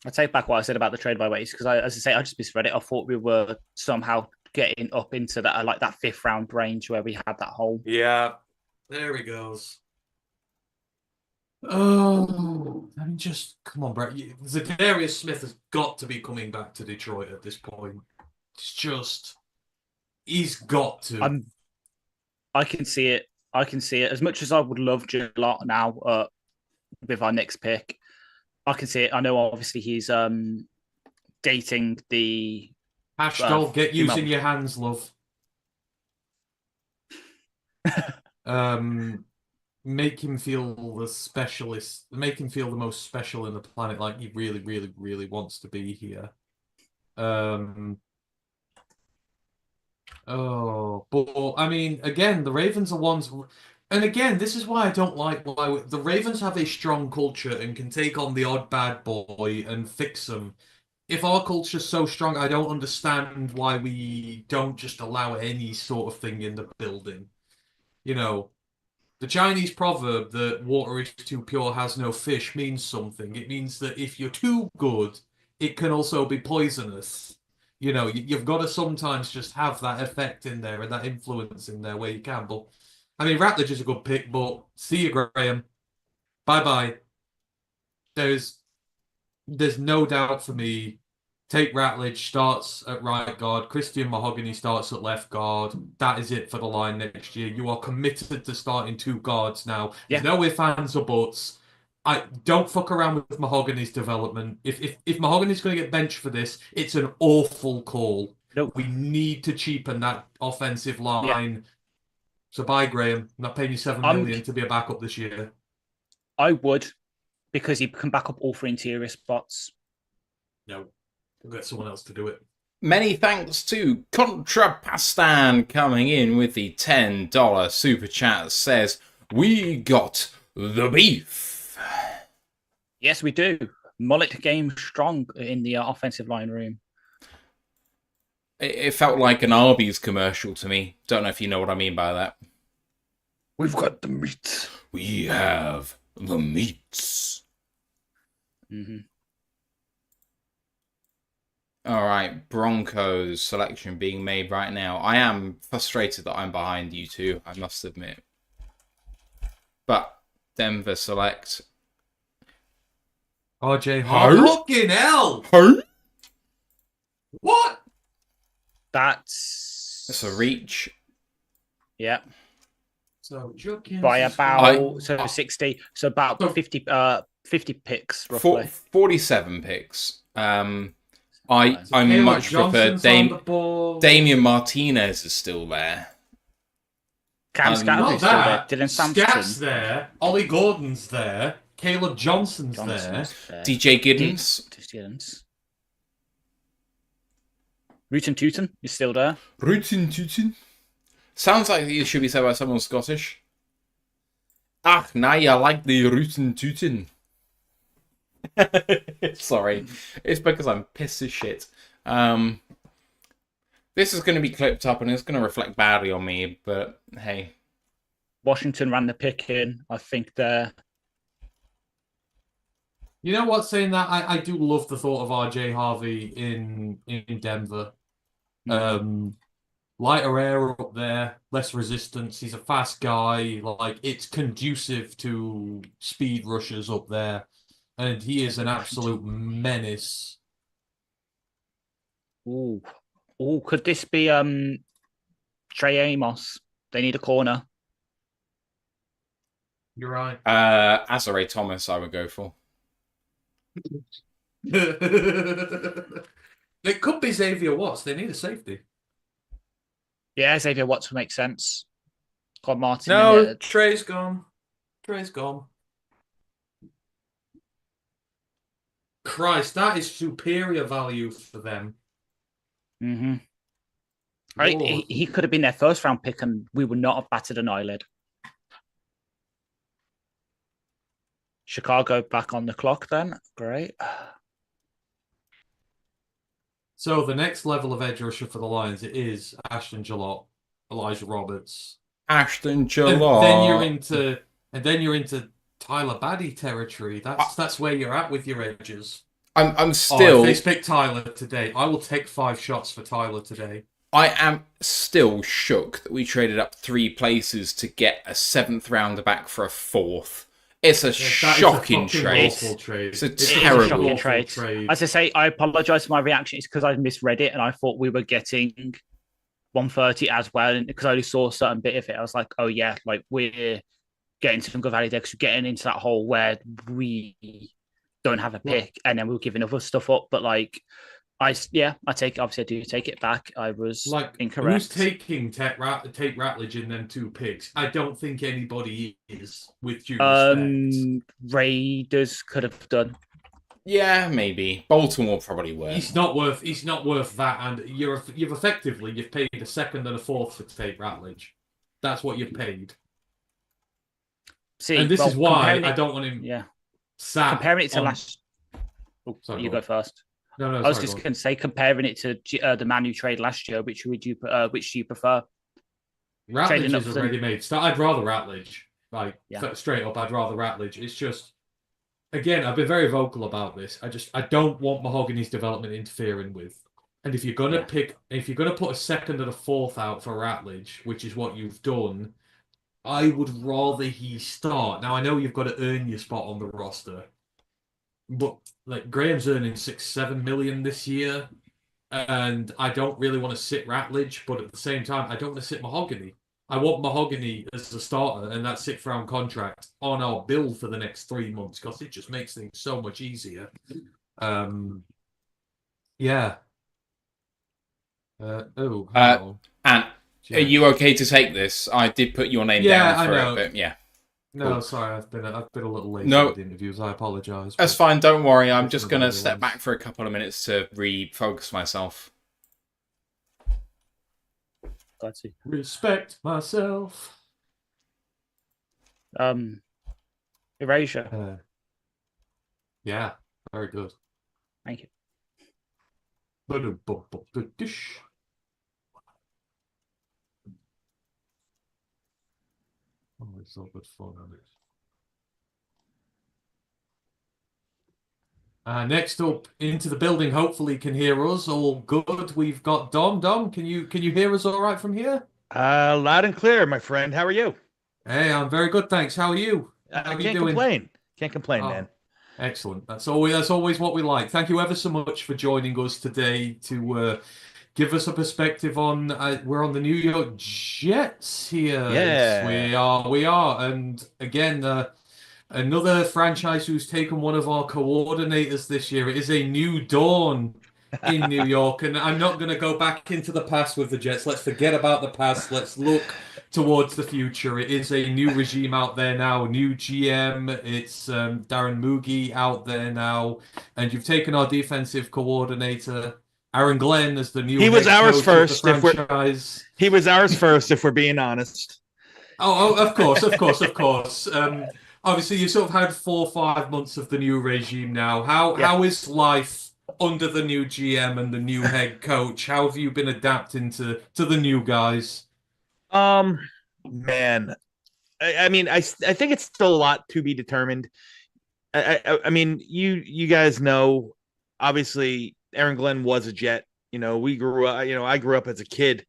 I take back what I said about the trade by ways because, as I say, I just misread it. I thought we were somehow getting up into that, like that 5th round range where we had that hole. Yeah, there he goes. Oh, I mean, just come on, Brett. Zadarius Smith has got to be coming back to Detroit at this point. It's just he's got to. I can see it. I can see it. As much as I would love Gillot now with our next pick, I can see it. I know, obviously, he's dating the Hashtag get using your hands, love. Make him feel the specialist. Make him feel the most special in the planet, like he really, really, really wants to be here. But I mean, again, the Ravens are ones, and again, this is why I don't like why the Ravens have a strong culture and can take on the odd bad boy and fix them. If our culture's so strong, I don't understand why we don't just allow any sort of thing in the building. You know, the Chinese proverb that water is too pure has no fish means something. It means that if you're too good, it can also be poisonous. You know, you've got to sometimes just have that effect in there and that influence in there where you can. But, I mean, Ratledge is a good pick, but see you, Graham. Bye-bye. There's no doubt for me. Take Ratledge, starts at right guard. Christian Mahogany starts at left guard. That is it for the line next year. You are committed to starting 2 guards now. There's no ifs, ands, or buts. I don't fuck around with Mahogany's development. If Mahogany's going to get benched for this, it's an awful call. Nope. We need to cheapen that offensive line. Yeah. So bye, Graham. I'm not paying you $7 million to be a backup this year. I would, because he can back up all 3 interior spots. No. We'll get someone else to do it. Many thanks to Contrapastan coming in with the $10 super chat. Says, we got the beef. Yes, we do. Mullet game strong in the offensive line room. It felt like an Arby's commercial to me. Don't know if you know what I mean by that. We've got the meats. We have the meats. Mm-hmm. All right, Broncos selection being made right now. I am frustrated that I'm behind you two, I must admit. But Denver select. RJ Hart. Fucking hell! Huh? What? That's a reach. Yeah. So by about 60. So about 50 picks roughly. 47 picks. I much prefer Damian Martinez is still there. Cam Scatter's still there. Dylan Sampson. Scat's there. Ollie Gordon's there. Caleb Johnson's there. DJ Giddens. Giddens. Rootin' Tootin' is still there. Rootin' tootin'. Sounds like it should be said by someone Scottish. Ach, now I like the rootin' tootin'. Sorry, it's because I'm pissed as shit. This is going to be clipped up and it's going to reflect badly on me, but hey. Washington ran the pick in. I think they're... You know what? Saying that, I do love the thought of RJ Harvey in Denver. Lighter air up there, less resistance. He's a fast guy. Like, it's conducive to speed rushers up there, and he is an absolute menace. Ooh, could this be Trey Amos? They need a corner. You're right. Azare Thomas, I would go for. It could be Xavier Watts. They need a safety. Yeah, Xavier Watts would make sense. Got Martin. No, Trey's gone. Trey's gone. Christ, that is superior value for them. Mm-hmm. Right, he could have been their first round pick, and we would not have batted an eyelid. Chicago back on the clock then. Great. So the next level of edge rusher for the Lions is Ashton Jalot, Elijah Roberts. Ashton Jalot. And then you're into Tyler Baddy territory. That's where you're at with your edges. I'm still. If they pick Tyler today, I will take 5 shots for Tyler today. I am still shook that we traded up 3 places to get a 7th rounder back for a 4th. It's a shocking trade. It's a terrible trade. As I say, I apologise for my reaction. It's because I misread it and I thought we were getting 130 as well. And because I only saw a certain bit of it, I was like, oh yeah, like we're getting some good value there because we're getting into that hole where we don't have a pick and then we're giving other stuff up. But like, I take it. Obviously, I do take it back. I was incorrect. Who's taking Tate Ratledge in them 2 picks? I don't think anybody is, with due respect. Raiders could have done. Yeah, maybe. Baltimore probably were. He's not worth that, and you've paid a 2nd and a 4th for Tate Ratledge. That's what you've paid. See, and this is why I don't want him. Yeah. Comparing it to last. Oh, sorry, you go first. No, I was just going to say, comparing it to the man who traded last year, which do you prefer? Ratledge is already made. I'd rather Ratledge. Straight up, I'd rather Ratledge. It's just, again, I've been very vocal about this. I don't want Mahogany's development interfering with. And if you're gonna put a 2nd and a 4th out for Ratledge, which is what you've done, I would rather he start. Now I know you've got to earn your spot on the roster. But like Graham's earning 6-7 million this year, and I don't really want to sit Ratledge, but at the same time, I don't want to sit Mahogany. I want Mahogany as a starter and that 6th round contract on our bill for the next 3 months because it just makes things so much easier. Yeah. And are you okay to take this? I did put your name down for it, but yeah. No, cool. Sorry, I've been a little late with the interviews. I apologise. That's fine. Don't worry. I'm just going to step back for a couple of minutes to refocus myself. Respect myself. Erasure. Yeah, very good. Thank you. Oh, it's so good fun, next up into the building, hopefully can hear us all good. We've got Dom. Dom, can you hear us all right from here? Loud and clear, my friend. How are you? Hey, I'm very good, thanks. How are you? I can't complain. Can't complain, man. Excellent. That's always what we like. Thank you ever so much for joining us today to give us a perspective on. We're on the New York Jets here. Yeah, we are, and again, another franchise who's taken one of our coordinators this year. It is a new dawn in New York, and I'm not going to go back into the past with the Jets. Let's forget about the past. Let's look towards the future. It is a new regime out there now, new GM. It's Darren Moogie out there now, and you've taken our defensive coordinator Aaron Glenn as the new He was head ours coach first. of the franchise. He was ours first, if we're being honest. Oh, of course, of course, of course. Obviously, you sort of had 4 or 5 months of the new regime now. How is life under the new GM and the new head coach? How have you been adapting to the new guys? Man, I mean, I think it's still a lot to be determined. I mean, you guys know, obviously, Aaron Glenn was a Jet. We grew up. I grew up as a kid,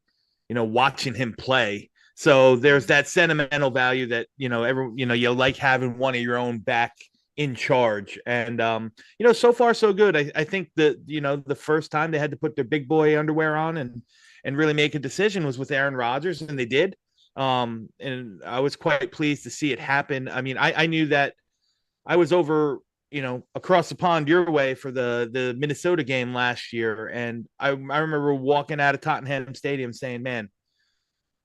watching him play. So there's that sentimental value that you like having one of your own back in charge. And so far so good. I think that the first time they had to put their big boy underwear on and really make a decision was with Aaron Rodgers, and they did. And I was quite pleased to see it happen. I mean, I knew that I was over, across the pond your way for the Minnesota game last year, and I remember walking out of Tottenham Stadium saying, "Man,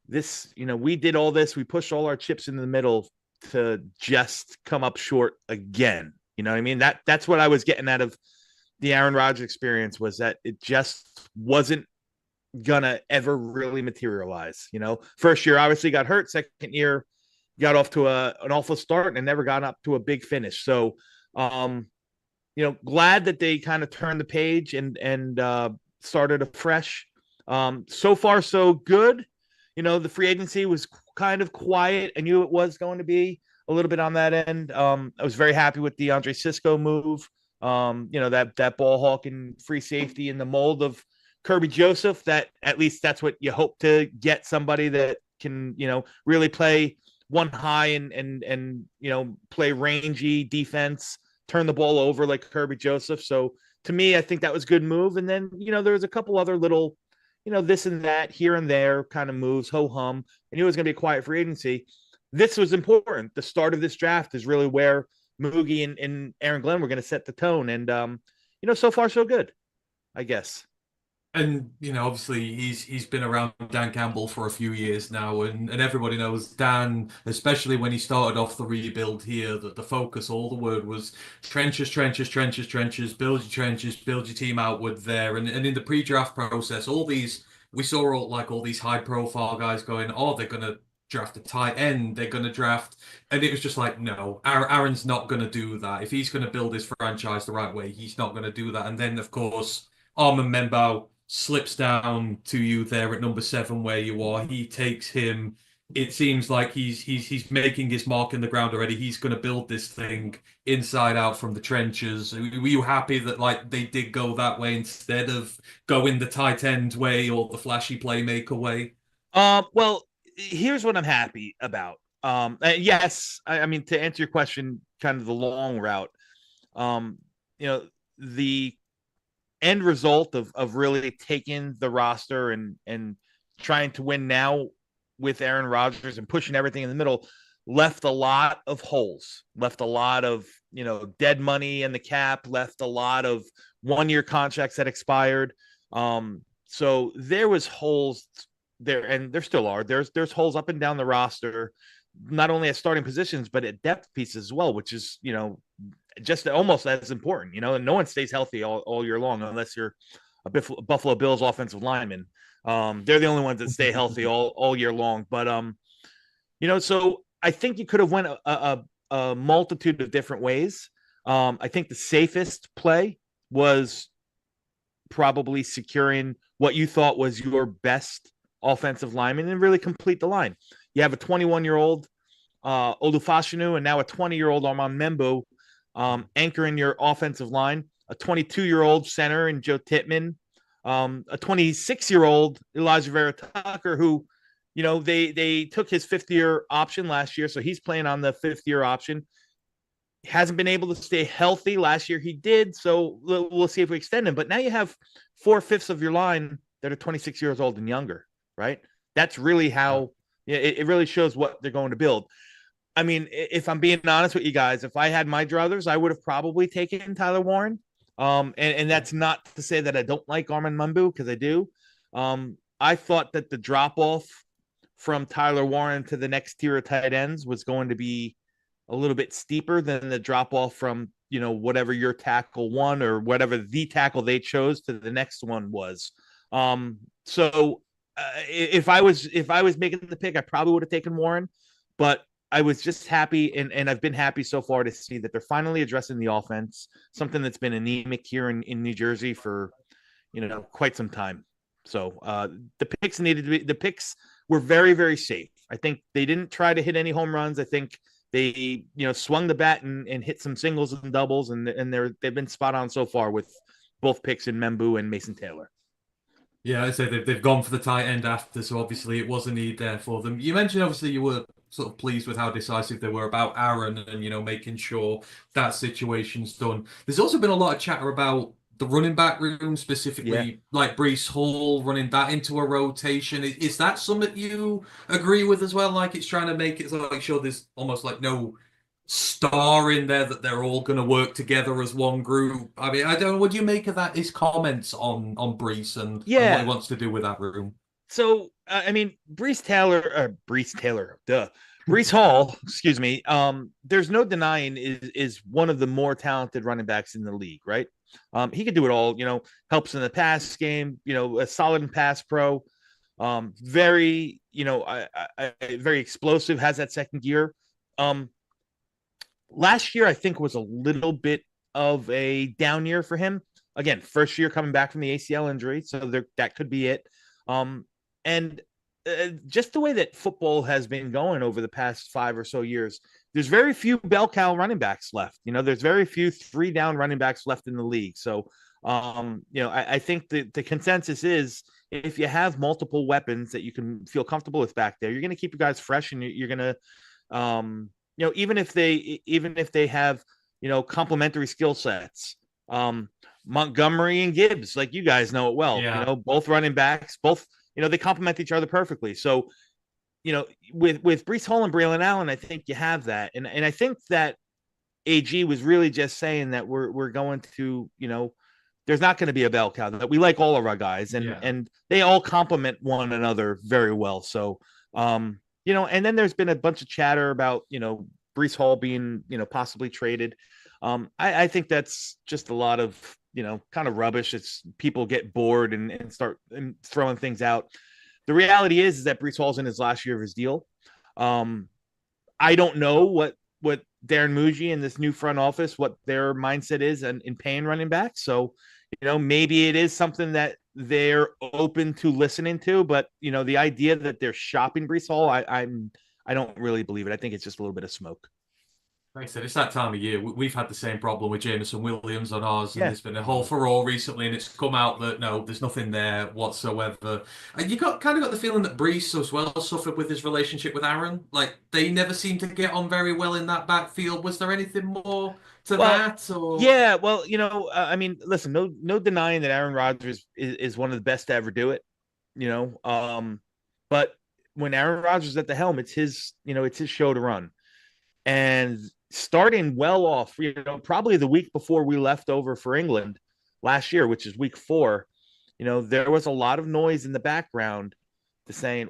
this, we did all this, we pushed all our chips in the middle to just come up short again." You know what I mean? That's what I was getting out of the Aaron Rodgers experience, was that it just wasn't gonna ever really materialize. First year obviously got hurt, second year got off to an awful start and never got up to a big finish. So glad that they kind of turned the page and started afresh. So far so good. The free agency was kind of quiet. I knew it was going to be a little bit on that end. I was very happy with the Andre Cisco move. That ball hawking free safety in the mold of Kirby Joseph. That at least that's what you hope to get, somebody that can really play one high and play rangy defense, turn the ball over like Kirby Joseph. So to me, I think that was a good move. And then there was a couple other little this and that here and there kind of moves, ho hum. I knew it was going to be a quiet free agency. This was important. The start of this draft is really where Moogie and Aaron Glenn were going to set the tone. And so far so good, I guess. And obviously he's been around Dan Campbell for a few years now, and everybody knows Dan, especially when he started off the rebuild here, that the focus, all the word was trenches, trenches, trenches, trenches, build your trenches, build your team outward there. And in the pre-draft process, we saw all these high profile guys going, oh, they're gonna draft a tight end, they're gonna draft, and it was just like, no, Aaron's not gonna do that. If he's gonna build his franchise the right way, he's not gonna do that. And then of course Armand Membo slips down to you there at number 7 where you are. He takes him. It seems like he's making his mark in the ground already. He's going to build this thing inside out from the trenches. Were you happy that they did go that way instead of going the tight end way or the flashy playmaker way? Well, here's what I'm happy about. Yes, I mean, to answer your question, kind of the long route. The end result of really taking the roster and trying to win now with Aaron Rodgers and pushing everything in the middle left a lot of holes, left a lot of dead money in the cap, left a lot of 1-year contracts that expired. So there was holes there, and there still are. There's holes up and down the roster, not only at starting positions but at depth pieces as well, which is just almost as important, and no one stays healthy all year long unless you're a Buffalo Bills offensive lineman. They're the only ones that stay healthy all year long. But, so I think you could have went a multitude of different ways. I think the safest play was probably securing what you thought was your best offensive lineman and really complete the line. You have a 21-year-old Olufashinu and now a 20-year-old Armand Membo anchoring your offensive line, a 22-year-old center in Joe Tittman, a 26-year-old Elijah Vera Tucker, who, they took his 5th-year option last year, so he's playing on the 5th-year option. Hasn't been able to stay healthy. Last year he did, so we'll see if we extend him. But now you have 4/5 of your line that are 26 years old and younger, right? That's really how it really shows what they're going to build. I mean, if I'm being honest with you guys, if I had my druthers, I would have probably taken Tyler Warren. And that's not to say that I don't like Armand Membu, because I do. I thought that the drop off from Tyler Warren to the next tier of tight ends was going to be a little bit steeper than the drop off from, whatever your tackle one or whatever the tackle they chose to the next one was. So if I was making the pick, I probably would have taken Warren, but I was just happy, and I've been happy so far to see that they're finally addressing the offense, something that's been anemic here in New Jersey for, quite some time. So the picks were very, very safe. I think they didn't try to hit any home runs. I think they, swung the bat and hit some singles and doubles, and they've been spot on so far with both picks in Membu and Mason Taylor. Yeah, I'd say they've gone for the tight end after, so obviously it was a need there for them. You mentioned obviously you were sort of pleased with how decisive they were about Aaron and, making sure that situation's done. There's also been a lot of chatter about the running back room, specifically like Breece Hall, running that into a rotation. Is that something you agree with as well? Like it's trying to make it like sure there's almost like no star in there, that they're all going to work together as one group. I mean, I don't know. What do you make of that? His comments on Breece and what he wants to do with that room? So, I mean, Breece Hall, excuse me. There's no denying is one of the more talented running backs in the league, right? He could do it all, helps in the pass game, a solid in pass pro, very, very explosive, has that second gear. Last year, I think, was a little bit of a down year for him. Again, first year coming back from the ACL injury, so that could be it. And just the way that football has been going over the past 5 or so years, there's very few bell cow running backs left. There's very few 3-down running backs left in the league. So, I think the consensus is if you have multiple weapons that you can feel comfortable with back there, you're going to keep your guys fresh, and you're going to, even if they have, complementary skill sets, Montgomery and Gibbs, like you guys know it well, both running backs, both, they complement each other perfectly. So, with Breece Hall and Braylon Allen, I think you have that. And I think that AG was really just saying that we're going to, there's not going to be a bell cow, that we like all of our guys, and they all complement one another very well. So, and then there's been a bunch of chatter about, Breece Hall being, possibly traded. I think that's just a lot of, kind of rubbish. It's people get bored and start throwing things out. The reality is that Breece Hall's in his last year of his deal. I don't know what Darren Muji and this new front office, what their mindset is in paying running backs. So, maybe it is something that they're open to listening to, but the idea that they're shopping Breece Hall, I don't really believe it. I think it's just a little bit of smoke. Like I said, it's that time of year. We've had the same problem with Jameson Williams on ours, and there's been a whole furore recently, and it's come out that no, there's nothing there whatsoever. And you kind of got the feeling that Breece as well suffered with his relationship with Aaron. Like they never seemed to get on very well in that backfield. Was there anything more to that? Or? Yeah, well, I mean, listen, no denying that Aaron Rodgers is one of the best to ever do it. But when Aaron Rodgers is at the helm, it's his show to run, and starting well off, probably the week before we left over for England last year, which is week 4, there was a lot of noise in the background to saying,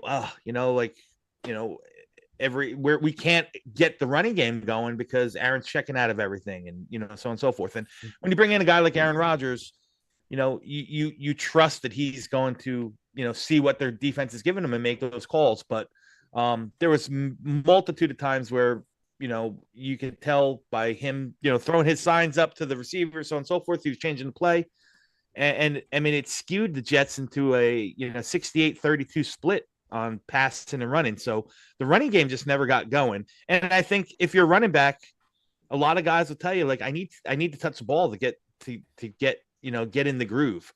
we can't get the running game going because Aaron's checking out of everything, and so on and so forth. And when you bring in a guy like Aaron Rodgers, you trust that he's going to see what their defense is giving him and make those calls. But there was multitude of times where you could tell by him, throwing his signs up to the receiver, so on and so forth, he was changing the play. And I mean, it skewed the Jets into a 68-32 split on passing and running. So the running game just never got going. And I think if you're a running back, a lot of guys will tell you, like, I need to touch the ball to get get in the groove.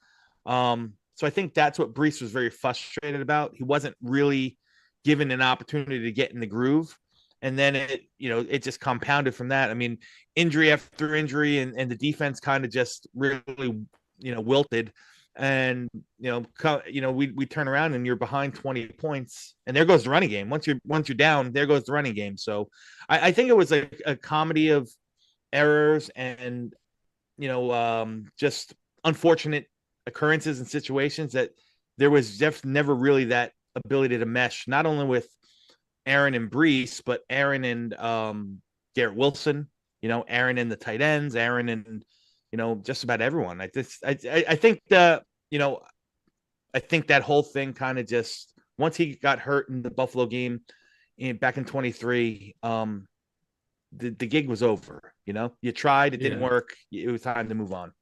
So I think that's what Breece was very frustrated about. He wasn't really given an opportunity to get in the groove. And then it just compounded from that. I mean, injury after injury, and the defense kind of just really, wilted. And we turn around and you're behind 20 points, and there goes the running game. Once you're down, there goes the running game. So I think it was a comedy of errors and just unfortunate occurrences and situations that there was just never really that ability to mesh, not only with Aaron and Breece, but Aaron and Garrett Wilson, Aaron in the tight ends, Aaron and, just about everyone. I think I think that whole thing kind of just, once he got hurt in the Buffalo game back in 23, the gig was over. You tried, it didn't work. It was time to move on.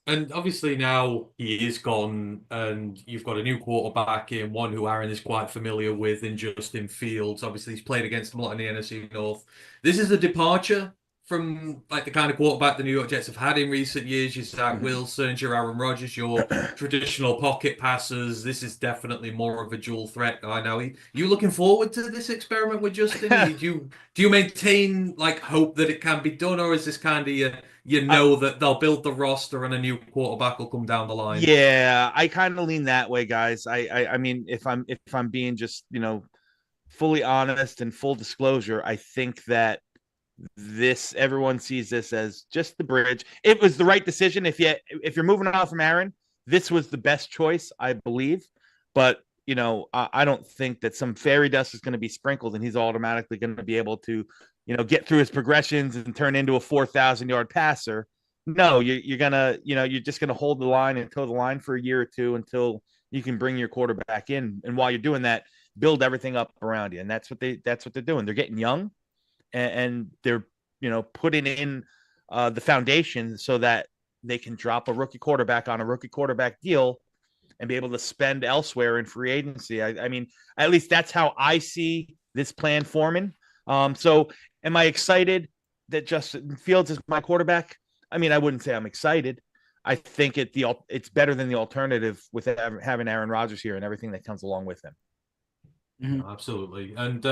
And obviously now he is gone, and you've got a new quarterback in one who Aaron is quite familiar with in Justin Fields. Obviously, he's played against them a lot in the NFC North. This is a departure from like the kind of quarterback the New York Jets have had in recent years. Your Zach Wilson, your Aaron Rodgers, your traditional pocket passers. This is definitely more of a dual threat guy now. You looking forward to this experiment with Justin? do you maintain like hope that it can be done, or is this kind of that they'll build the roster and a new quarterback will come down the line? Yeah, I kind of lean that way, guys. I mean, if I'm being just fully honest and full disclosure, I think that everyone sees this as just the bridge. It was the right decision. If you're moving on from Aaron, this was the best choice, I believe. But I don't think that some fairy dust is going to be sprinkled and he's automatically going to be able to get through his progressions and turn into a 4,000-yard passer. No, you're gonna, you're just gonna hold the line and toe the line for a year or two until you can bring your quarterback in. And while you're doing that, build everything up around you. And that's what they're doing. They're getting young, and they're putting in the foundation so that they can drop a rookie quarterback on a rookie quarterback deal and be able to spend elsewhere in free agency. I mean, at least that's how I see this plan forming. So am I excited that Justin Fields is my quarterback? I mean, I wouldn't say I'm excited. I think it's better than the alternative with having Aaron Rodgers here and everything that comes along with him. Mm-hmm. Absolutely. And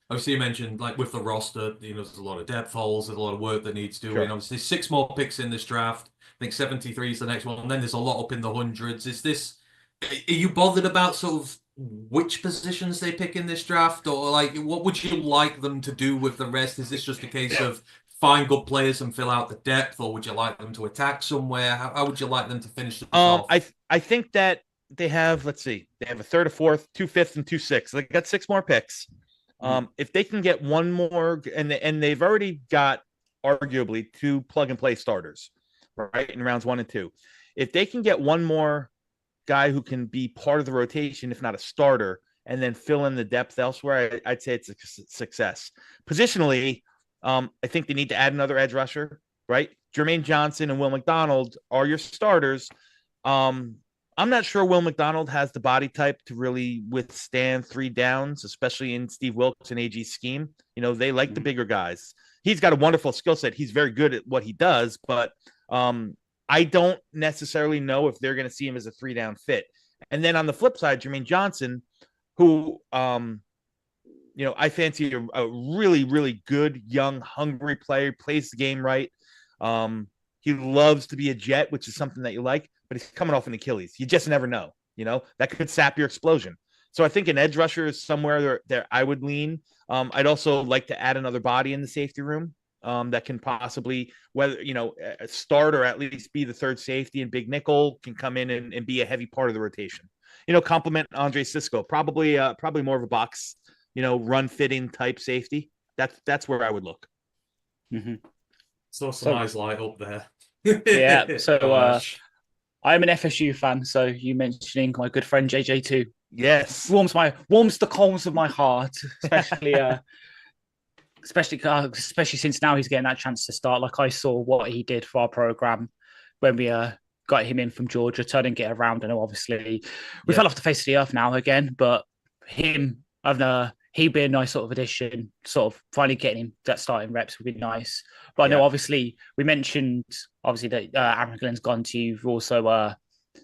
obviously you mentioned like with the roster, there's a lot of depth holes, there's a lot of work that needs doing. Sure. Obviously 6 more picks in this draft. I think 73 is the next one. And then there's a lot up in the hundreds. Are you bothered about sort of which positions they pick in this draft, or like what would you like them to do with the rest? Is this just a case of find good players and fill out the depth, or would you like them to attack somewhere? How would you like them to finish this off? I think that they have, they have a third, a fourth, 2 fifths, and 2 sixths. They got 6 more picks. If they can get one more, and they've already got arguably 2 plug and play starters, right, in rounds 1 and 2. If they can get one more guy who can be part of the rotation, if not a starter, and then fill in the depth elsewhere, I'd say it's a success. Positionally, I think they need to add another edge rusher, right? Jermaine Johnson and Will McDonald are your starters. I'm not sure Will McDonald has the body type to really withstand 3 downs, especially in Steve Wilkes and AG's scheme. They like the bigger guys. He's got a wonderful skill set. He's very good at what he does, but I don't necessarily know if they're going to see him as a 3-down fit. And then on the flip side, Jermaine Johnson, who, I fancy a really, really good, young, hungry player, plays the game right. He loves to be a Jet, which is something that you like, but he's coming off an Achilles. You just never know, that could sap your explosion. So I think an edge rusher is somewhere there I would lean. I'd also like to add another body in the safety room. That can possibly, start or at least be the third safety, and Big Nickel can come in and be a heavy part of the rotation. Complement Andre Cisco, probably more of a box, run fitting type safety. That's where I would look. Mm-hmm. So some eyes light up there. Yeah. So I'm an FSU fan. So you mentioning my good friend JJ2, yes, warms the coals of my heart, especially since now he's getting that chance to start. Like, I saw what he did for our program when we got him in from Georgia, turning it around. I know obviously we fell off the face of the earth now again, but he'd be a nice sort of addition, sort of finally getting him that starting reps would be nice. But I know obviously we mentioned that Aaron Glenn's gone to, you've also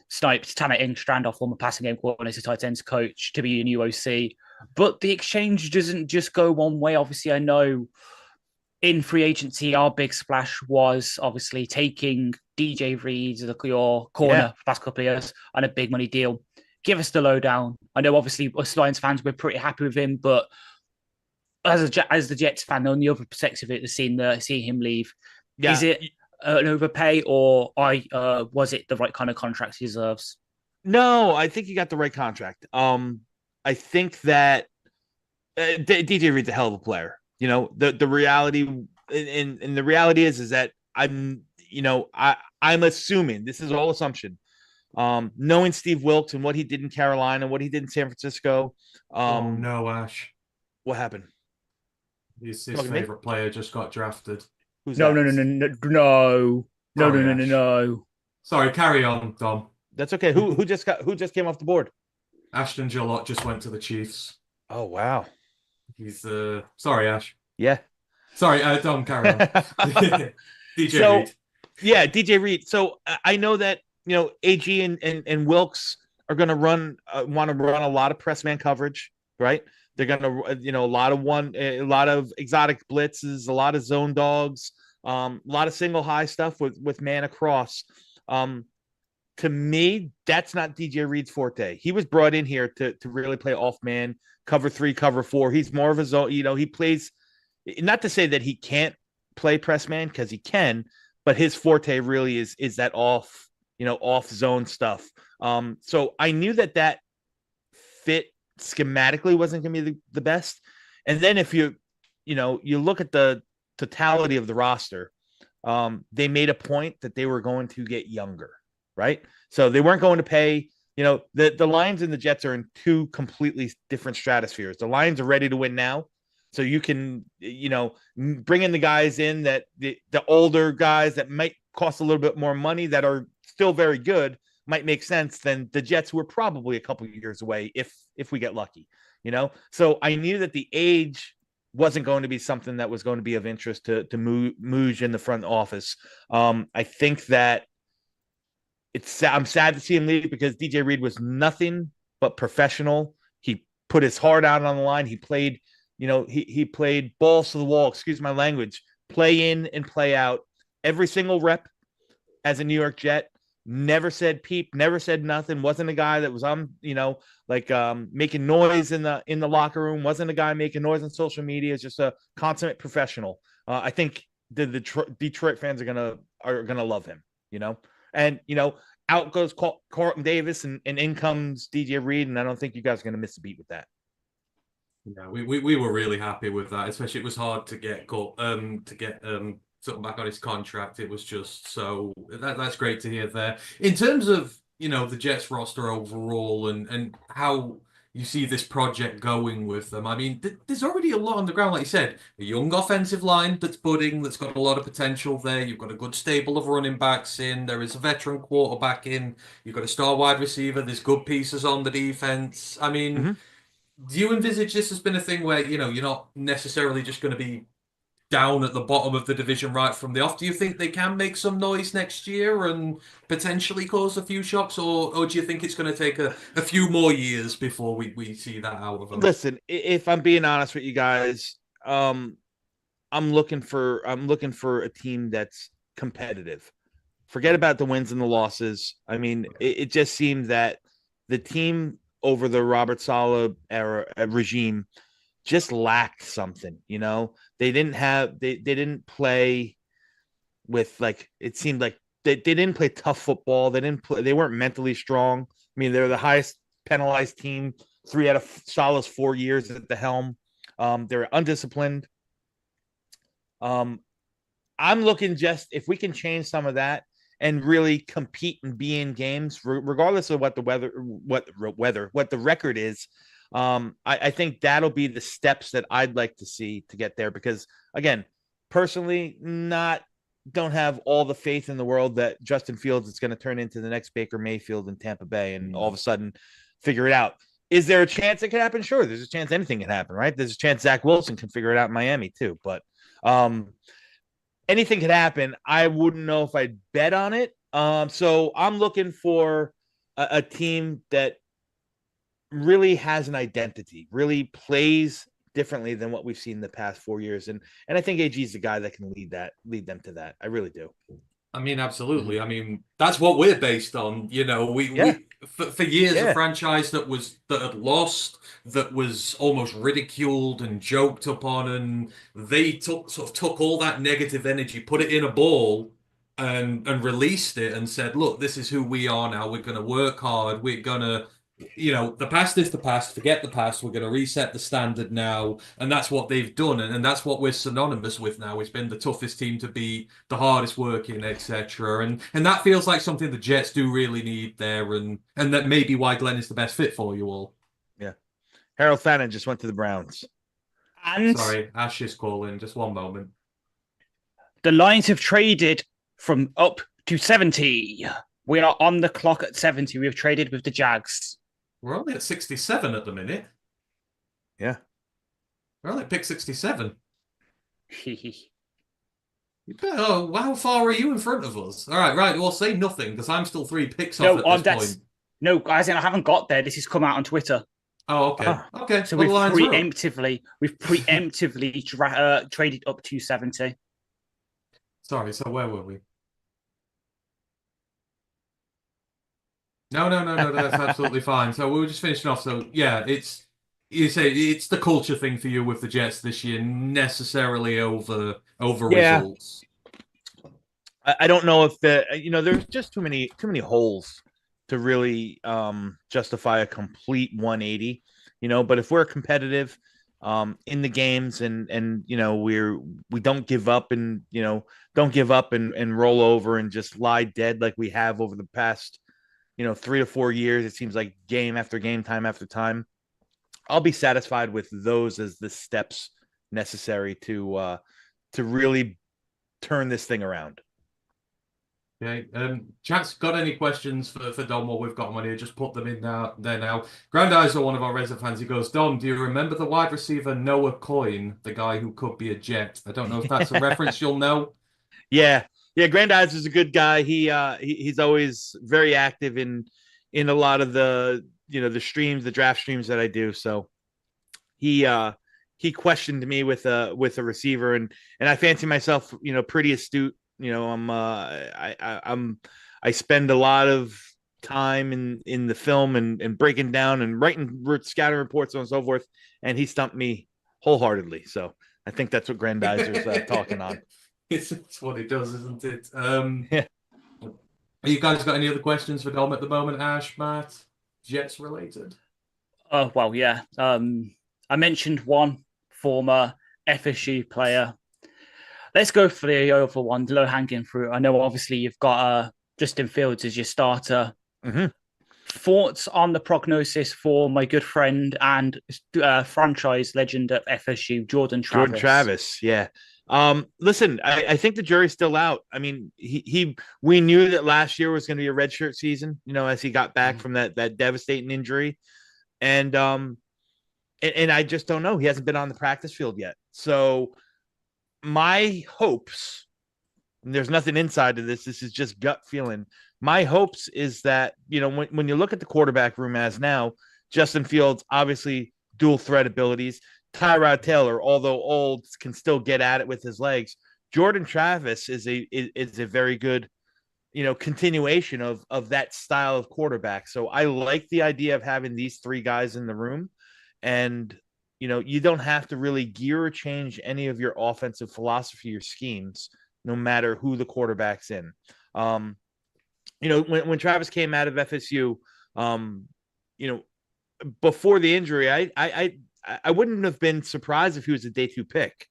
sniped Tanner Strandhoff, former passing game coordinator, tight ends coach, to be a new OC. But the exchange doesn't just go one way. Obviously, I know in free agency, our big splash was obviously taking DJ Reed, your corner, for the past couple of years, on a big money deal. Give us the lowdown. I know obviously us Lions fans, we're pretty happy with him, but as the Jets fan, on the other perspective of it, seeing him leave, is it an overpay, or was it the right kind of contract he deserves? No, I think he got the right contract. I think that DJ Reed's a hell of a player. the reality and the reality is that I'm assuming, this is all assumption. Knowing Steve Wilkes and what he did in Carolina, what he did in San Francisco. Oh no, Ash. What happened? His favorite player just got drafted. Who's No, that? no. Sorry, carry on, Dom. That's okay. Who just came off the board? Ashton Gillott just went to the Chiefs. Oh wow. He's sorry, Ash. Yeah. Sorry, Dom, carry on. DJ Reed. Yeah, DJ Reed. So I know that AG and Wilkes are going to want to run a lot of press man coverage, right? They're going to a lot of exotic blitzes, a lot of zone dogs, a lot of single high stuff with man across. To me, that's not DJ Reed's forte. He was brought in here to really play off man, cover 3, cover 4. He's more of a zone. He plays. Not to say that he can't play press man, because he can, but his forte really is that off zone stuff. So I knew that fit schematically wasn't going to be the best. And then if you look at the totality of the roster, they made a point that they were going to get younger, right? So they weren't going to pay. The Lions and the Jets are in 2 completely different stratospheres. The Lions are ready to win now. So you can, bring in the guys in that the older guys that might cost a little bit more money that are still very good might make sense than the Jets, who are probably a couple of years away if we get lucky, So I knew that the age wasn't going to be something that was going to be of interest to Mooj in the front office. I think that I'm sad to see him leave, because DJ Reed was nothing but professional. He put his heart out on the line. He played. He played balls to the wall, excuse my language, play in and play out every single rep as a New York Jet. Never said peep, never said nothing. Wasn't a guy that was making noise in the locker room. Wasn't a guy making noise on social media. It's just a consummate professional. I think the Detroit fans are gonna love him. And out goes Carlton Davis and in comes DJ Reed, and I don't think you guys are gonna miss a beat with that. Yeah, we were really happy with that. Especially, it was hard to get something back on his contract. It was just so that's great to hear there. In terms of the Jets roster overall and how you see this project going with them, I mean, there's already a lot on the ground, like you said. A young offensive line that's budding, that's got a lot of potential there. You've got a good stable of running backs in. There is a veteran quarterback in. You've got a star wide receiver. There's good pieces on the defense. I mean. Mm-hmm. Do you envisage this has been a thing where, you're not necessarily just going to be down at the bottom of the division right from the off? Do you think they can make some noise next year and potentially cause a few shocks? Or do you think it's going to take a few more years before we see that out of them? Listen, if I'm being honest with you guys, I'm looking for a team that's competitive. Forget about the wins and the losses. I mean, it just seemed that the team over the Robert Saleh era regime just lacked something. They didn't play with, it seemed like they didn't play tough football. They weren't mentally strong. I mean, they're the highest penalized team 3 out of Saleh's 4 years at the helm. They're undisciplined. I'm looking just if we can change some of that and really compete and be in games, regardless of what the record is. I think that'll be the steps that I'd like to see to get there. Because again, personally, don't have all the faith in the world that Justin Fields is going to turn into the next Baker Mayfield in Tampa Bay and all of a sudden figure it out. Is there a chance it could happen? Sure, there's a chance anything can happen, right? There's a chance Zach Wilson can figure it out in Miami too, but anything could happen. I wouldn't know if I'd bet on it. So I'm looking for a team that really has an identity, really plays differently than what we've seen the past 4 years. And I think AG is the guy that can lead them to that. I really do. I mean, absolutely. I mean, that's what we're based on. We for years a franchise that had lost, that was almost ridiculed and joked upon, and they took all that negative energy, put it in a ball, and released it, and said, "Look, this is who we are now. We're going to work hard. We're going to the past is the past. Forget the past. We're going to reset the standard now, and that's what they've done, and that's what we're synonymous with now. It's been the toughest team to beat, the hardest working, etc. And that feels like something the Jets do really need there, and that may be why Glenn is the best fit for you all. Yeah, Harold Fannin just went to the Browns. And sorry, Ash is calling. Just one moment. The Lions have traded from up to 70. We are on the clock at 70. We've traded with the Jags. We're only at 67 at the minute. Yeah. We're only at pick 67. Oh, how far are you in front of us? All right, well, say nothing, because I'm still 3 picks off at this point. No, guys, I haven't got there. This has come out on Twitter. Oh, okay. Okay. So we've preemptively traded up to 70. Sorry, so where were we? No, that's absolutely fine. So we were just finishing off. So yeah, you say it's the culture thing for you with the Jets this year, necessarily over results. I don't know if there's just too many holes to really justify a complete 180. But if we're competitive in the games and we don't give up and and roll over and just lie dead like we have over the past 3 to 4 years, it seems like game after game, time after time, I'll be satisfied with those as the steps necessary to really turn this thing around. Okay. Chat's got any questions for Don while we've got them on here? Just put them in there now. Grand Eyes are one of our resident fans. He goes, Don, do you remember the wide receiver Noah Coyne, the guy who could be a Jet? I don't know if that's a reference you'll know. Yeah, Grand Eyes is a good guy. He's always very active in a lot of the the draft streams that I do. So he questioned me with a receiver, and I fancy myself pretty astute. I spend a lot of time in the film and breaking down and writing scouting reports and so forth, and he stumped me wholeheartedly. So I think that's what Grand Eyes is talking on. It's what he does, isn't it? Yeah. You guys got any other questions for Dom at the moment? Ash, Matt, Jets related? Well, yeah. I mentioned one former FSU player. Let's go for the other one, the low-hanging fruit. I know, obviously, you've got Justin Fields as your starter. Mm-hmm. Thoughts on the prognosis for my good friend and franchise legend at FSU, Jordan Travis? Yeah. Listen, I think the jury's still out. I mean, we knew that last year was going to be a redshirt season, as he got back from that devastating injury. And I just don't know. He hasn't been on the practice field yet. So my hopes, and there's nothing inside of this is just gut feeling. My hopes is that, when you look at the quarterback room as now, Justin Fields, obviously dual threat abilities. Tyrod Taylor, although old, can still get at it with his legs. Jordan Travis is a very good, continuation of that style of quarterback. So I like the idea of having these 3 guys in the room, and you don't have to really gear or change any of your offensive philosophy or schemes, no matter who the quarterback's in. When Travis came out of FSU, before the injury, I wouldn't have been surprised if he was a day 2 pick.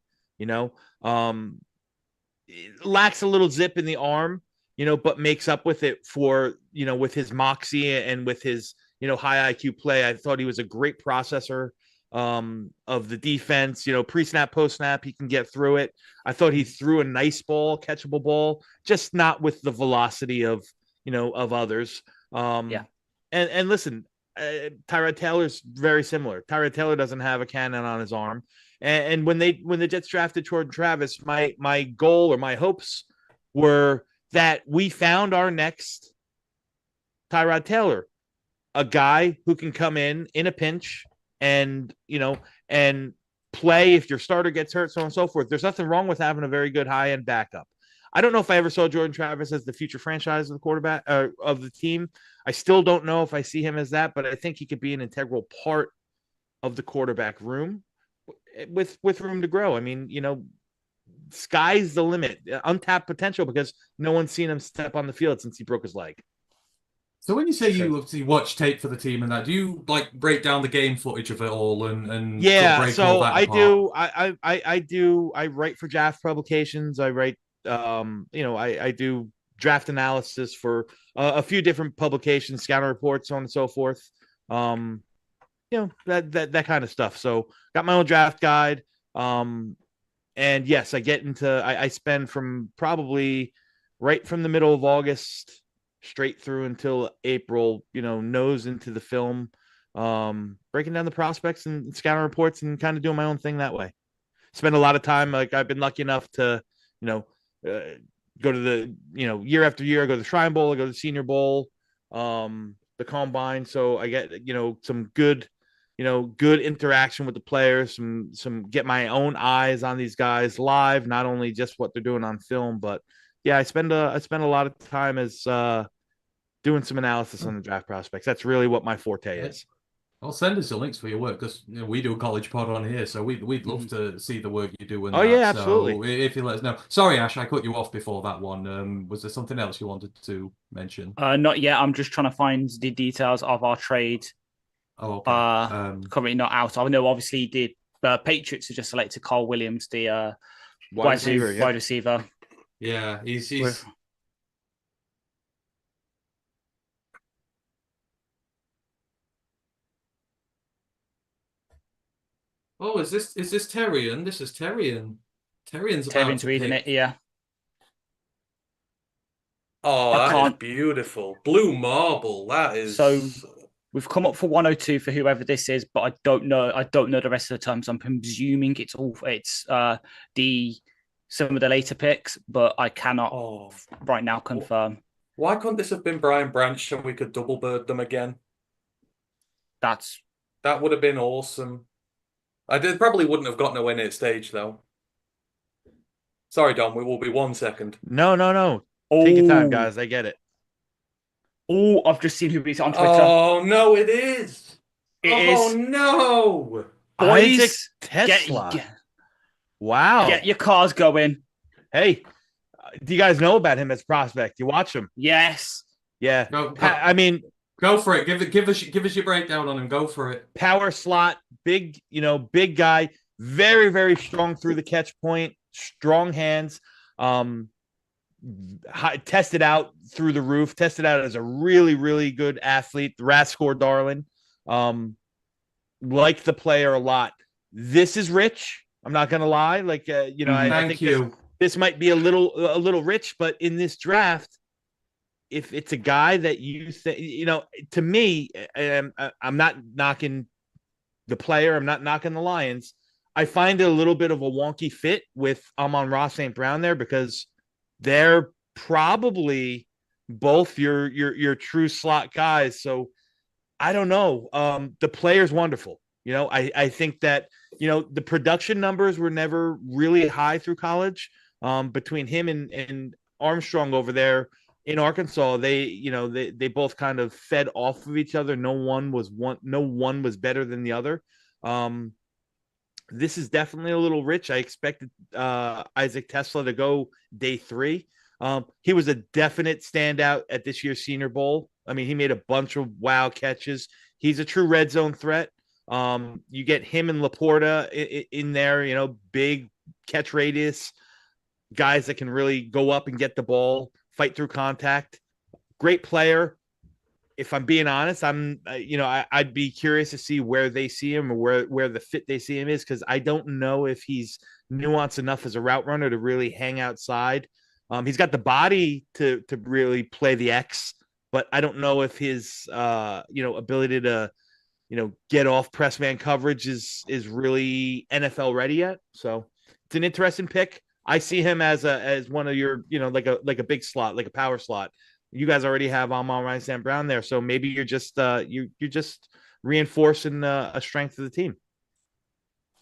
Lacks a little zip in the arm, but makes up with it for, with his moxie and with his, high IQ play. I thought he was a great processor of the defense, pre-snap, post-snap, he can get through it. I thought he threw a nice ball, catchable ball, just not with the velocity of others. And listen, Tyrod Taylor's very similar. Tyrod Taylor doesn't have a cannon on his arm. And when the Jets drafted Jordan Travis, my goal or my hopes were that we found our next Tyrod Taylor, a guy who can come in a pinch and play if your starter gets hurt, so on and so forth. There's nothing wrong with having a very good high-end backup. I don't know if I ever saw Jordan Travis as the future franchise of the quarterback of the team. I still don't know if I see him as that, but I think he could be an integral part of the quarterback room with room to grow. I mean, sky's the limit, untapped potential, because no one's seen him step on the field since he broke his leg. So when you say True. you obviously watch tape for the team and that, do you like break down the game footage of it all and sort of Yeah, break all so that I apart? do. I do. I write for draft publications. I write. I do draft analysis for a few different publications, scouting reports, so on and so forth. That kind of stuff. So got my own draft guide. And yes, I get into. I spend from probably right from the middle of August straight through until April. Nose into the film, breaking down the prospects and scouting reports and kind of doing my own thing that way. Spend a lot of time. Like I've been lucky enough to, go to the, year after year. I go to the Shrine Bowl. I go to the Senior Bowl, the Combine. So I get, some good, good interaction with the players. Some get my own eyes on these guys live, not only just what they're doing on film, but yeah, I spend a lot of time as doing some analysis on the draft prospects. That's really what my forte is. I'll send us the links for your work because we do a college pod on here, so we'd love to see the work you do. And yeah, absolutely. So if you let us know. Sorry, Ash, I cut you off before that one. Was there something else you wanted to mention? Not yet. I'm just trying to find the details of our trade. Oh, okay. Currently not out. I know obviously the Patriots have just selected Carl Williams, the wide receiver. Yeah, he's Oh, is this Terrian? This is Terrian. Terrian's reading it, yeah. Oh, that is beautiful. Blue marble. That is. So we've come up for 102 for whoever this is, but I don't know the rest of the terms. I'm presuming it's some of the later picks, but I cannot right now confirm. Why couldn't this have been Brian Branch so we could double bird them again? That would have been awesome. Probably wouldn't have gotten a win at stage though. Sorry, Dom. We will be 1 second. No. Take your time, guys. I get it. Oh, I've just seen who beats it on Twitter. Oh no, it is. It is. No. Boys, Tesla. Wow. Get your cars going. Hey, do you guys know about him as prospect? You watch him? Yes. Yeah. I mean, go for it. Give us your breakdown on him. Go for it. Power slot, big guy, very, very strong through the catch point, strong hands. Tested out through the roof, tested out as a really, really good athlete. The RAS score darling. Like the player a lot. This is rich. I'm not gonna lie. I think this might be a little rich, but in this draft, if it's a guy that you think, to me, I'm not knocking the player. I'm not knocking the Lions. I find it a little bit of a wonky fit with Amon-Ra St. Brown there because they're probably both your true slot guys. So I don't know. The player's wonderful. I think that, the production numbers were never really high through college. Between him and Armstrong over there in Arkansas, they both kind of fed off of each other. No one was better than the other. This is definitely a little rich. I expected Isaac Tesla to go day 3. He was a definite standout at this year's Senior Bowl. I mean, he made a bunch of wow catches. He's a true red zone threat. You get him and Laporta in there, big catch radius, guys that can really go up and get the ball, fight through contact. Great player. If I'm being honest, I'd be curious to see where they see him or where the fit they see him is, because I don't know if he's nuanced enough as a route runner to really hang outside. He's got the body to really play the X, but I don't know if his ability to get off press man coverage is really NFL ready yet. So it's an interesting pick. I see him as one of your like a big slot, like a power slot. You guys already have Amon-Ra St. Brown there, so maybe you're just reinforcing a strength of the team.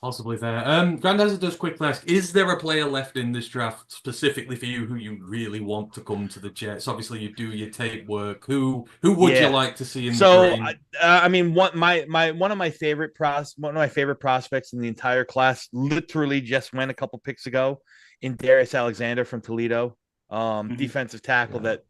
Possibly there. Grandazza does quick ask, is there a player left in this draft specifically for you who you really want to come to the Jets? Obviously, you do your tape work. Who would you like to see in the green? I mean, one of my favorite prospects in the entire class literally just went a couple picks ago in Darius Alexander from Toledo. Defensive tackle that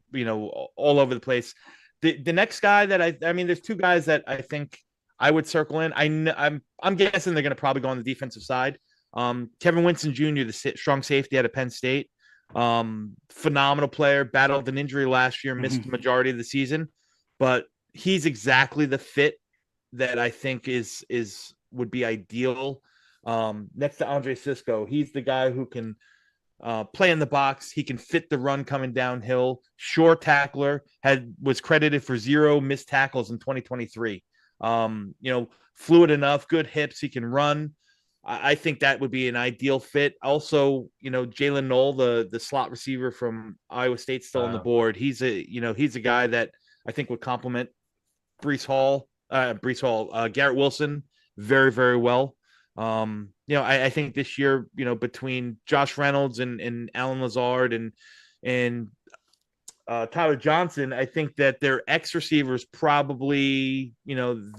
all over the place. The next guy that I mean, there's two guys that I think I would circle in. I'm guessing they're going to probably go on the defensive side. Kevin Winston Jr., the strong safety out of Penn State, phenomenal player, battled an injury last year, missed the majority of the season, but he's exactly the fit that I think would be ideal. Next to Andre Cisco, he's the guy who can play in the box. He can fit the run coming downhill. Sure tackler, was credited for 0 missed tackles in 2023. Fluid enough, good hips. He can run. I think that would be an ideal fit. Also, Jalen Null, the slot receiver from Iowa State, still on the board. He's a guy that I think would complement Garrett Wilson very, very well. I think this year, between Josh Reynolds and Alan Lazard and Tyler Johnson, I think that their X receivers probably,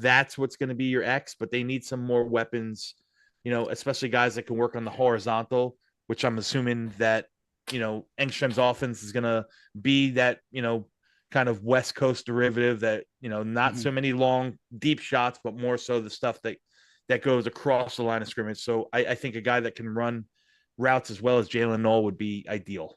that's what's going to be your X, but they need some more weapons, especially guys that can work on the horizontal, which I'm assuming that, Engstrom's offense is going to be that, kind of West Coast derivative that, not so many long, deep shots, but more so the stuff that goes across the line of scrimmage. So I think a guy that can run routes as well as Jalen Null would be ideal.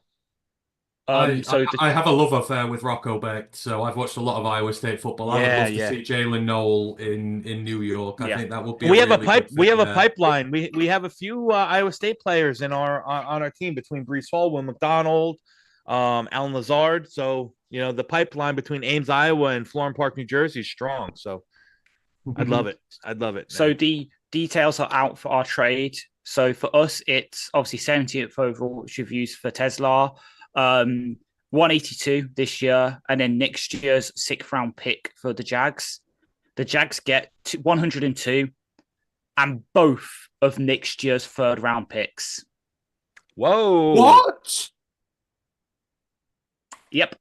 I have a love affair with Rocco Becht, so I've watched a lot of Iowa State football. I would love to see Jalen Null in New York. I think that would be. We have a pipeline. We have a few Iowa State players on our team between Brees Hall, Will McDonald, Alan Lazard. So the pipeline between Ames, Iowa, and Florham Park, New Jersey is strong. So I'd love it. So the details are out for our trade. So for us, it's obviously 70th overall, which we've used for Tesla. 182 this year, and then next year's 6th round pick for the Jags. The Jags get 102 and both of next year's 3rd round picks. Whoa! What? Yep.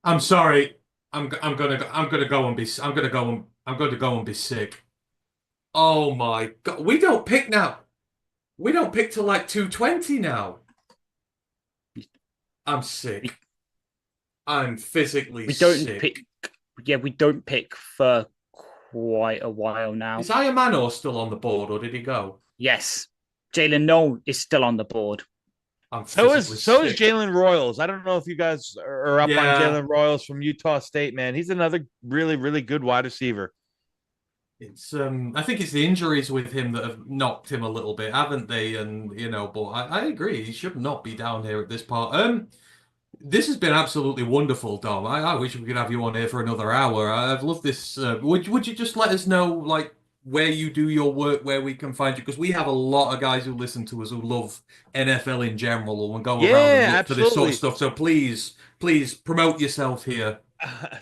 I'm sorry. I'm gonna go and be sick. Oh my God! We don't pick now. We don't pick till like 220 now. I'm sick. I'm physically sick. We don't pick for quite a while now. Is Ayamano still on the board, or did he go? Yes. Jalen Null is still on the board. So is Jalen Royals. I don't know if you guys are up on Jalen Royals from Utah State, man. He's another really, really good wide receiver. It's I think it's the injuries with him that have knocked him a little bit, haven't they? And but I agree, he should not be down here at this part. This has been absolutely wonderful, Dom. I wish we could have you on here for another hour. I've loved this. Would you just let us know like where you do your work, where we can find you? Because we have a lot of guys who listen to us who love NFL in general and go around and look for this sort of stuff. So please promote yourself here.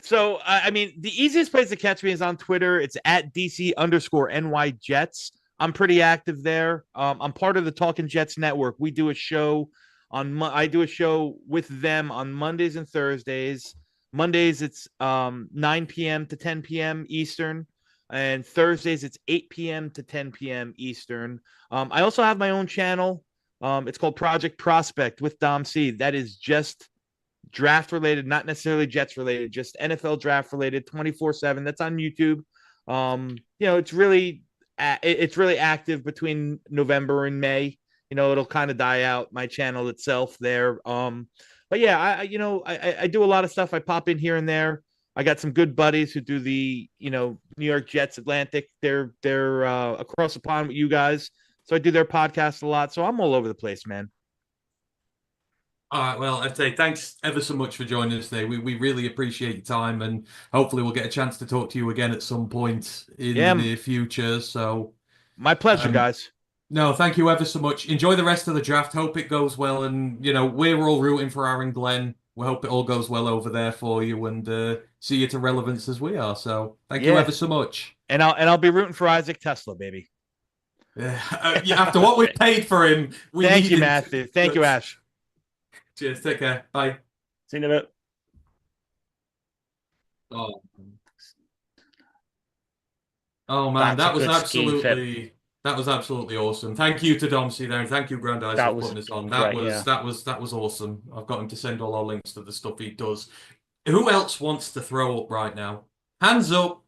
So, I mean, the easiest place to catch me is on Twitter. It's at DC_NY Jets. I'm pretty active there. I'm part of the Talking Jets network. We do a show I do a show with them on Mondays and Thursdays. Mondays, it's 9 p.m. to 10 p.m. Eastern. And Thursdays, it's 8 p.m. to 10 p.m. Eastern. I also have my own channel. It's called Project Prospect with Dom C. That is just draft related, not necessarily Jets related, just NFL draft related, 24/7. That's on YouTube. It's really active between November and May. It'll kind of die out, my channel itself there. But yeah, I do a lot of stuff. I pop in here and there. I got some good buddies who do the New York Jets Atlantic. They're across the pond with you guys, so I do their podcast a lot. So I'm all over the place, man. All right, well, I'd say thanks ever so much for joining us today. We really appreciate your time, and hopefully we'll get a chance to talk to you again at some point in the near future. So, my pleasure, guys. No, thank you ever so much. Enjoy the rest of the draft. Hope it goes well, and we're all rooting for Aaron Glenn. We hope it all goes well over there for you, and see you to relevance as we are. So, thank you ever so much. And I'll be rooting for Isaac Tesla, baby. After what we paid for him, thank you, Matthew. Thank you, Ash. Cheers. Take care. Bye. See you in a bit. Oh man, that was That was absolutely awesome. Thank you to Domsey there, and thank you, Grandizer, That for was putting this on. great, That was awesome. I've got him to send all our links to the stuff he does. Who else wants to throw up right now? Hands up.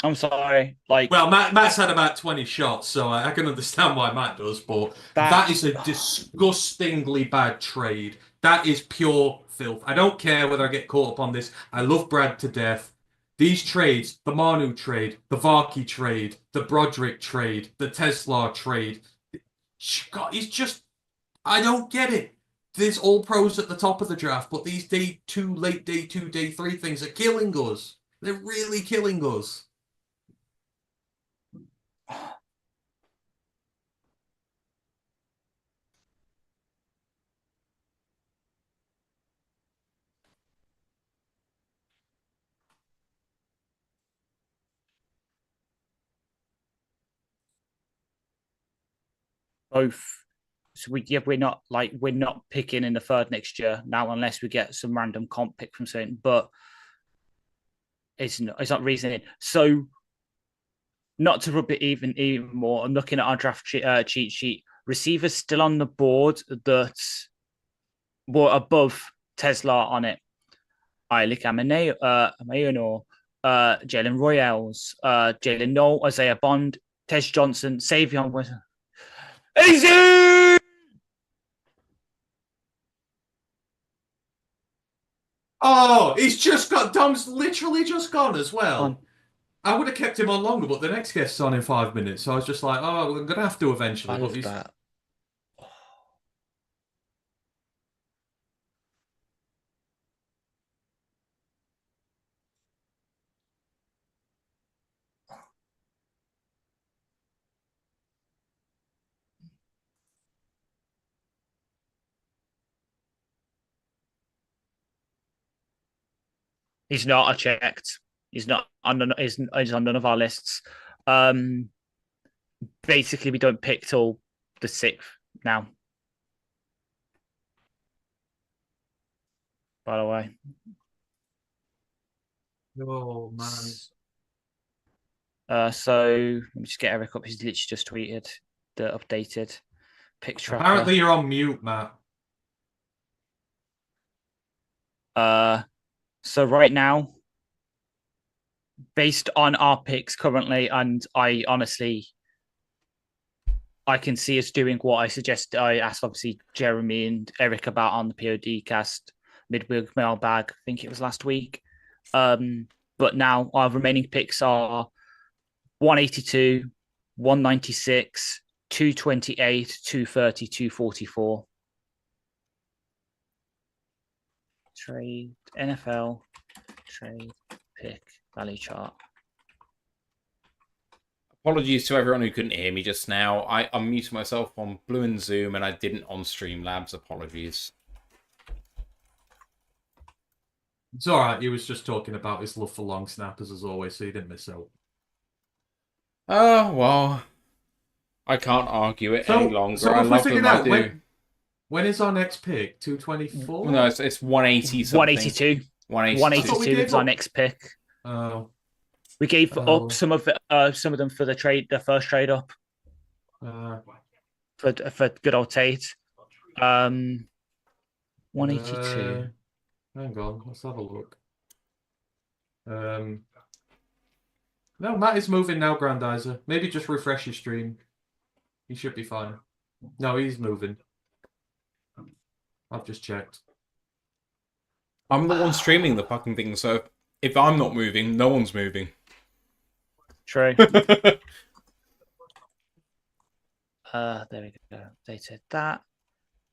I'm sorry. Like, Well, Matt's had about 20 shots, so I can understand why Matt does, but that is a disgustingly bad trade. That is pure filth. I don't care whether I get caught up on this. I love Brad to death. These trades, the Manu trade, the Varkey trade, the Broderick trade, the Tesla trade, God, it's just, I don't get it. There's all pros at the top of the draft, but these day 2, late day 2, day 3 things are killing us. They're really killing us. both. So we're not picking in the third next year now unless we get some random comp pick from something. But it's not reasoning. So not to rub it even more. I'm looking at our draft cheat sheet. Receivers still on the board that were above Tesla on it. Eilik Amayono, Jalen Royals, Jalen Null, Isaiah Bond, Tej Johnson, Savion was easy. Oh, he's just got Dom's literally just gone as well. I would have kept him on longer, but the next guest's on in 5 minutes, so I was just like, oh, I'm gonna have to eventually. I love that. He's not. I checked. He's not on. He's on none of our lists. Basically, we don't pick till the 6th now. By the way. Oh man. So let me just get Eric up. He's literally just tweeted the updated picks tracker. Apparently, you're on mute, Matt. So right now, based on our picks currently, and I can see us doing what I suggest. I asked obviously Jeremy and Eric about on the POD cast midweek mailbag. I think it was last week. But now our remaining picks are 182, 196, 228, 230, 244. Trade NFL trade pick value chart. Apologies to everyone who couldn't hear me just now. I unmuted myself on Blue and Zoom and I didn't on Streamlabs. Apologies. It's all right. He was just talking about his love for long snappers as always, so he didn't miss out. Well, I can't argue it any longer. So I if we love figured them, I out do. when is our next pick? 224? No, it's 180 something. 182. 182 is our next pick. Oh. We gave up some of them for the first trade up. For good old Tate. 182. Hang on, let's have a look. No, Matt is moving now, Grandizer. Maybe just refresh your stream. He should be fine. No, he's moving. I've just checked. I'm the one streaming the fucking thing, so if I'm not moving, no one's moving. True. There we go. They said that.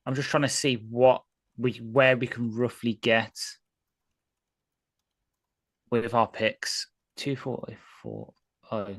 I'm just trying to see where we can roughly get with our picks. 244. Oh.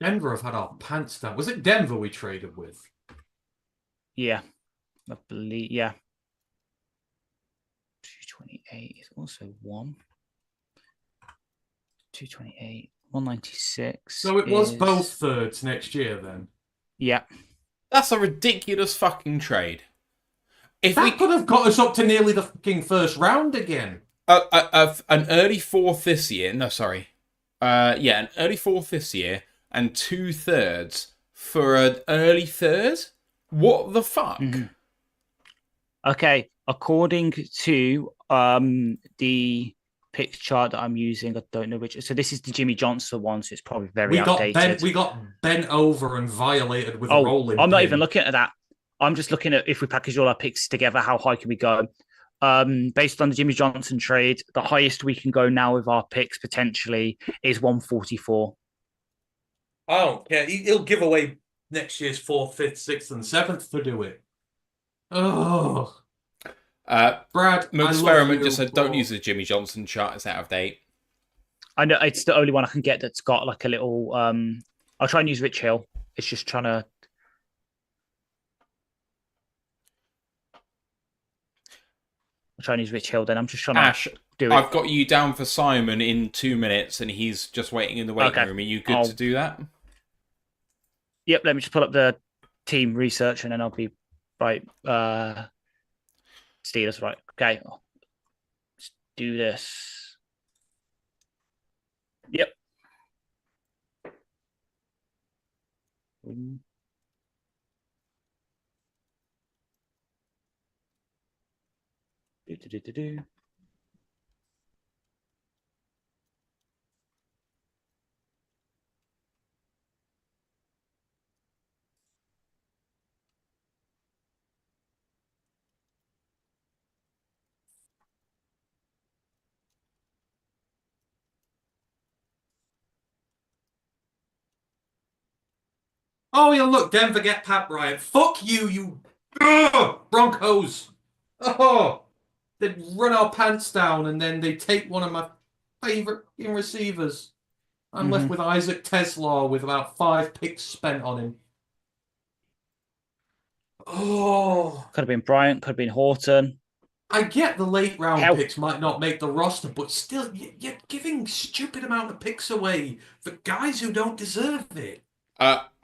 Denver have had our pants down. Was it Denver we traded with? Yeah, I believe. Yeah, 228 is also 228, 196. So it was both thirds next year then. Yeah, That's a ridiculous fucking trade. If that could have got us up to nearly the fucking first round again. An early fourth this year. No, sorry. An early fourth this year and 2/3 for an early third. What the fuck? Mm-hmm. Okay, according to the pick chart that I'm using, I don't know which. So this is the Jimmy Johnson one, so it's probably very outdated. We got bent over and violated with a rolling. I'm not pin. even looking at that. I'm just looking at if we package all our picks together, how high can we go? Based on the Jimmy Johnson trade, the highest we can go now with our picks potentially is 144. I don't care. He'll give away next year's 4th, 5th, 6th, and 7th to do it. Oh. Brad, no experiment just said don't use the Jimmy Johnson chart, it's out of date. I know it's the only one I can get that's got like a little I'll try and use Rich Hill. It's just trying to use Rich Hill then. I'm just trying Ash, to do it. I've got you down for Simon in 2 minutes and he's just waiting in the waiting room. Are you good to do that? Yep, let me just pull up the team research and then I'll be right. Steelers, right. Okay. Let's do this. Yep. Do. Oh, yeah, look, Denver get Pat Bryant. Fuck you Broncos. Oh, they'd run our pants down and then they take one of my favorite receivers. I'm left with Isaac Tesla with about 5 picks spent on him. Oh. Could have been Bryant, could have been Horton. I get the late round picks might not make the roster, but still, you're giving stupid amount of picks away for guys who don't deserve it.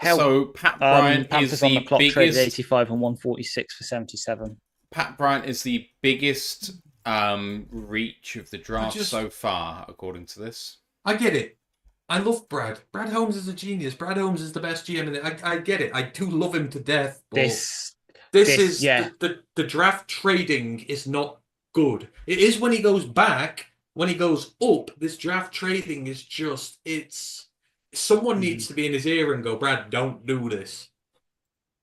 So Pat Bryant is on the the clock biggest. Traded 85 and 146 for 77. Pat Bryant is the biggest reach of the draft so far, according to this. I get it. I love Brad. Brad Holmes is a genius. Brad Holmes is the best GM in it. I get it. I do love him to death. This is the draft trading is not good. It is when he goes back, when he goes up. This draft trading is just someone needs to be in his ear and go, Brad, don't do this.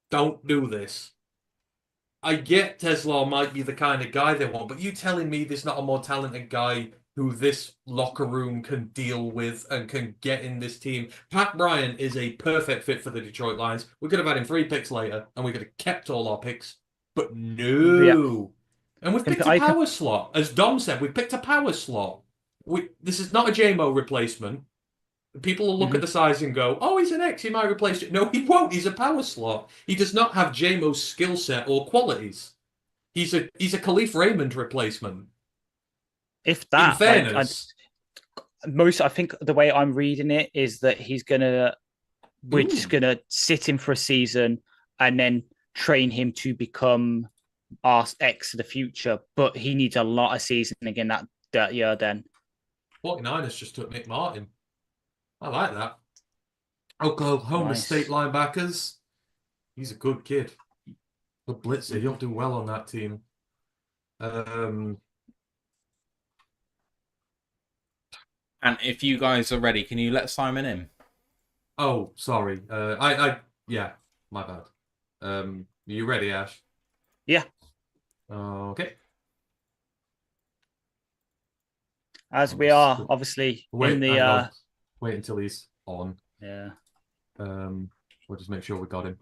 Don't do this. I get Tesla might be the kind of guy they want, but you telling me there's not a more talented guy who this locker room can deal with and can get in this team. Pat Bryant is a perfect fit for the Detroit Lions. We could have had him 3 picks later, and we could have kept all our picks, but no. Yeah. And we've picked a power slot. As Dom said, we picked a power slot. This is not a JMO replacement. People will look at the size and go, oh, he's an X, he might replace it. No, he won't. He's a power slot. He does not have JMO's skill set or qualities. He's a Khalif Raymond replacement. If that, in fairness, I think the way I'm reading it is that we're just gonna sit him for a season and then train him to become our X of the future. But he needs a lot of seasoning again that year. Then 49ers just took Nick Martin. I like that. Oklahoma State linebackers. He's a good kid. Good blitzer. He'll do well on that team. And if you guys are ready, can you let Simon in? Oh, sorry. Yeah, my bad. Are you ready, Ash? Yeah. Okay. As we are, obviously, in the... Wait until he's on. Yeah. We'll just make sure we got him.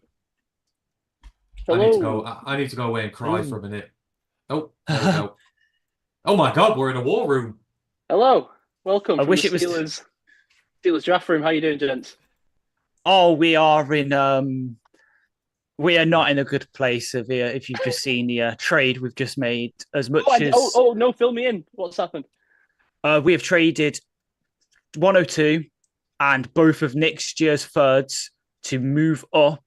Hello. I need to go away and cry for a minute. Oh, there we go. Oh my God, we're in a war room. Hello. Welcome. I wish the it was Steelers draft room. How you doing, gents? Oh, we are not in a good place if you've just seen the trade we've just made. As much as no, fill me in. What's happened? We have traded 102 and both of next year's thirds to move up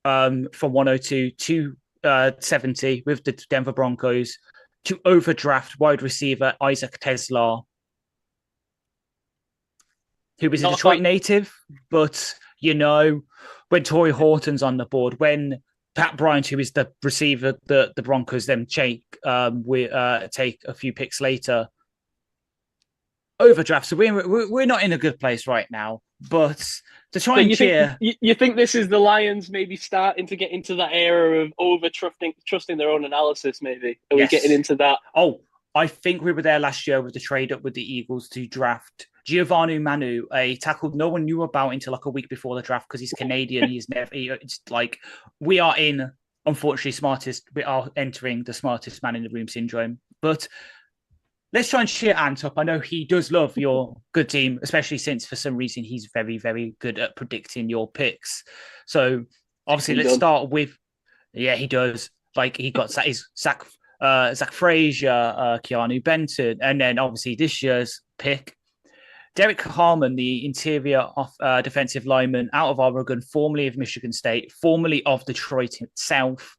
from 102 to 70 with the Denver Broncos to overdraft wide receiver Isaac Tesla, who is a Detroit native, but when Torrey Horton's on the board, when Pat Bryant, who is the receiver that the Broncos then take a few picks later, overdraft. So we're not in a good place right now. But to try and cheer, you think this is the Lions maybe starting to get into that era of trusting their own analysis? Maybe are we getting into that? Oh, I think we were there last year with the trade up with the Eagles to draft Giovanni Manu, a tackle no one knew about until like a week before the draft because he's Canadian. It's like we are entering the smartest man in the room syndrome. But let's try and cheer Ant up. I know he does love your good team, especially since for some reason he's very, very good at predicting your picks. So obviously let's start with, he does. Like he got Zach Frazier, Keanu Benton, and then obviously this year's pick, Derek Harmon, the interior defensive lineman out of Oregon, formerly of Michigan State, formerly of Detroit itself.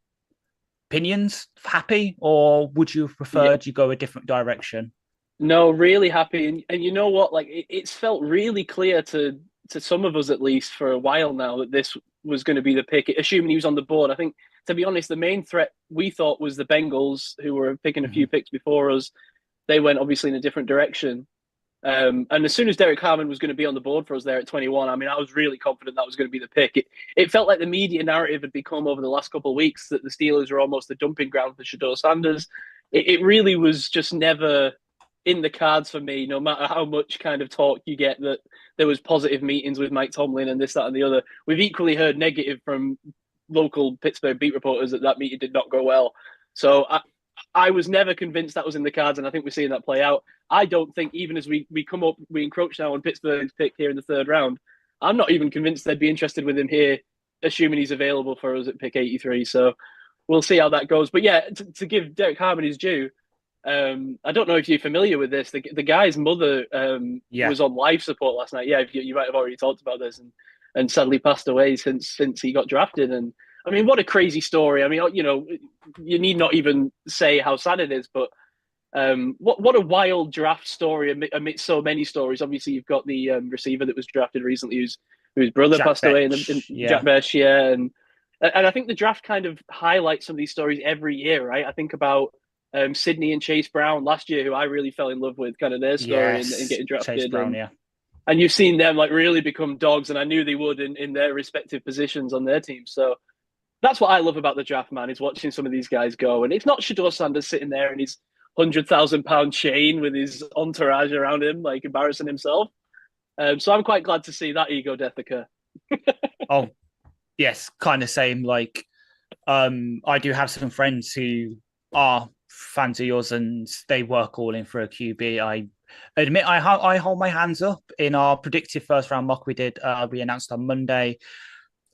Opinions? Happy? Or would you have preferred you go a different direction? No, really happy. And you know what? Like it's felt really clear to some of us, at least for a while now, that this was going to be the pick, assuming he was on the board. I think, to be honest, the main threat we thought was the Bengals, who were picking a few picks before us. They went obviously in a different direction. And as soon as Derek Harmon was going to be on the board for us there at 21, I mean, I was really confident that was going to be the pick. It felt like the media narrative had become over the last couple of weeks that the Steelers were almost the dumping ground for Shedeur Sanders. It really was just never in the cards for me, no matter how much kind of talk you get that there was positive meetings with Mike Tomlin and this, that, and the other. We've equally heard negative from local Pittsburgh beat reporters that meeting did not go well. So I was never convinced that was in the cards, and I think we're seeing that play out. I don't think even as we encroach now on Pittsburgh's pick here in the third round, I'm not even convinced they'd be interested with him here, assuming he's available for us at pick 83. So we'll see how that goes. But yeah, to give Derek Harmon his due, I don't know if you're familiar with this. The guy's mother was on life support last night. Yeah, you might have already talked about this, and sadly passed away since he got drafted. And I mean, what a crazy story. I mean, you need not even say how sad it is, but what a wild draft story amidst so many stories. Obviously, you've got the receiver that was drafted recently, whose brother passed away, and Jack Besh, and I think the draft kind of highlights some of these stories every year, right? I think about Sydney and Chase Brown last year, who I really fell in love with, kind of their story and getting drafted. Chase Brown, and you've seen them like really become dogs, and I knew they would in their respective positions on their team. So that's what I love about the draft, man, is watching some of these guys go. And it's not Shedeur Sanders sitting there in his £100,000 chain with his entourage around him, like embarrassing himself. So I'm quite glad to see that ego death occur. Oh, yes, kind of same. Like, I do have some friends who are fans of yours, and they work all in for a QB. I admit I hold my hands up in our predictive first round mock we announced on Monday.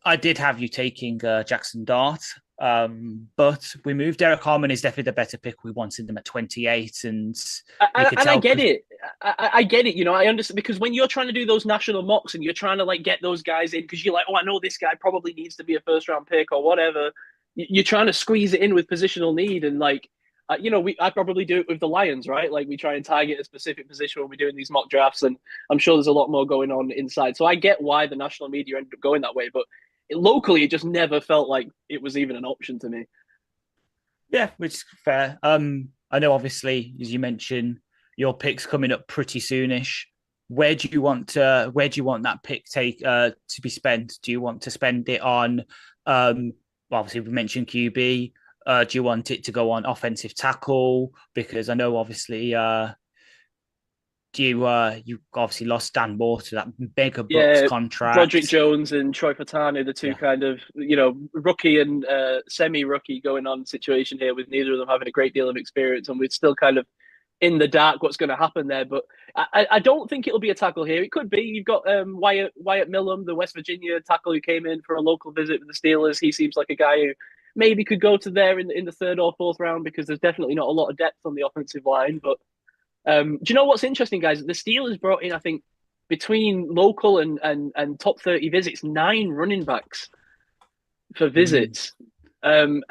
I did have you taking Jackson Dart, but we moved. Derek Harmon is definitely the better pick. We wanted them at 28, and I get it. I get it. I understand, because when you're trying to do those national mocks and you're trying to like get those guys in, because you're like, oh, I know this guy probably needs to be a first round pick or whatever. You're trying to squeeze it in with positional need, and like, I probably do it with the Lions, right? Like we try and target a specific position when we're doing these mock drafts, and I'm sure there's a lot more going on inside. So I get why the national media ended up going that way, but locally, it just never felt like it was even an option to me. Yeah, which is fair. I know, obviously, as you mentioned, your pick's coming up pretty soonish. Where do you want that pick to be spent? Do you want to spend it on? Obviously, we mentioned QB. Do you want it to go on offensive tackle? Because I know, obviously, you obviously lost Dan Moore to that mega bucks contract. Broderick Jones and Troy Patanu, the two kind of rookie and semi-rookie going on situation here, with neither of them having a great deal of experience, and we're still kind of in the dark what's going to happen there. But I don't think it'll be a tackle here. It could be. You've got Wyatt Millam, the West Virginia tackle who came in for a local visit with the Steelers. He seems like a guy who maybe could go to there in the third or fourth round because there's definitely not a lot of depth on the offensive line. But do you know what's interesting, guys? The Steelers brought in, I think, between local and top 30 visits, 9 running backs for visits. We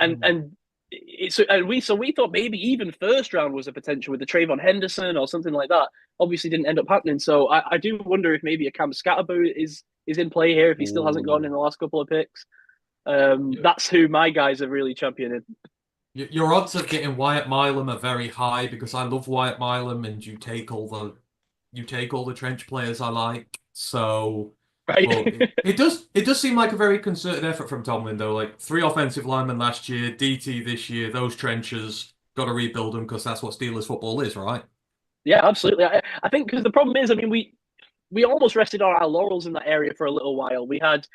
thought maybe even first round was a potential with the Trayvon Henderson or something like that. Obviously didn't end up happening. So I do wonder if maybe a Cam Scatterboot is in play here if he still hasn't gone in the last couple of picks. That's who my guys are really championing. Your odds of getting Wyatt Milam are very high because I love Wyatt Milam, and you take all the trench players I like. So right. it does seem like a very concerted effort from Tomlin though. Like 3 offensive linemen last year, DT this year, those trenches, got to rebuild them because that's what Steelers football is, right? Yeah, absolutely. I think because the problem is, I mean, we almost rested on our laurels in that area for a little while. We had,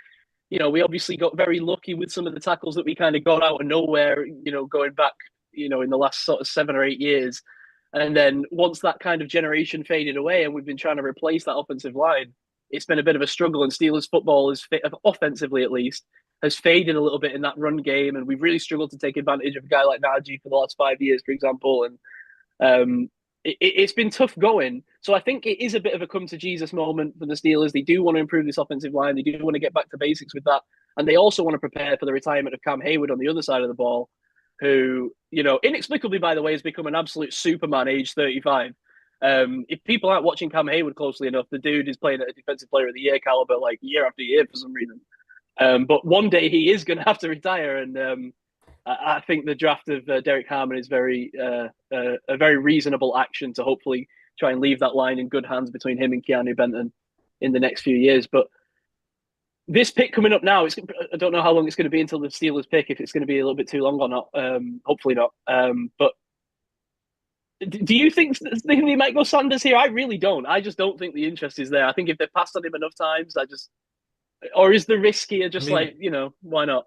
we obviously got very lucky with some of the tackles that we kind of got out of nowhere, going back, in the last sort of 7 or 8 years. And then once that kind of generation faded away and we've been trying to replace that offensive line, it's been a bit of a struggle. And Steelers football, offensively at least, has faded a little bit in that run game. And we've really struggled to take advantage of a guy like Najee for the last 5 years, for example. And it's been tough going. So I think it is a bit of a come to Jesus moment for the Steelers. They do want to improve this offensive line. They do want to get back to basics with that. And they also want to prepare for the retirement of Cam Hayward on the other side of the ball, who, inexplicably, by the way, has become an absolute Superman age 35. If people aren't watching Cam Hayward closely enough, the dude is playing at a Defensive Player of the Year caliber like year after year for some reason. But one day he is going to have to retire. And I think the draft of Derek Harmon is a very reasonable action to hopefully try and leave that line in good hands between him and Keanu Benton in the next few years. But this pick coming up now, I don't know how long it's going to be until the Steelers pick, if it's going to be a little bit too long or not. Hopefully not. But do you think they might go Sanders here? I really don't. I just don't think the interest is there. I think if they've passed on him enough times, or is the riskier just why not?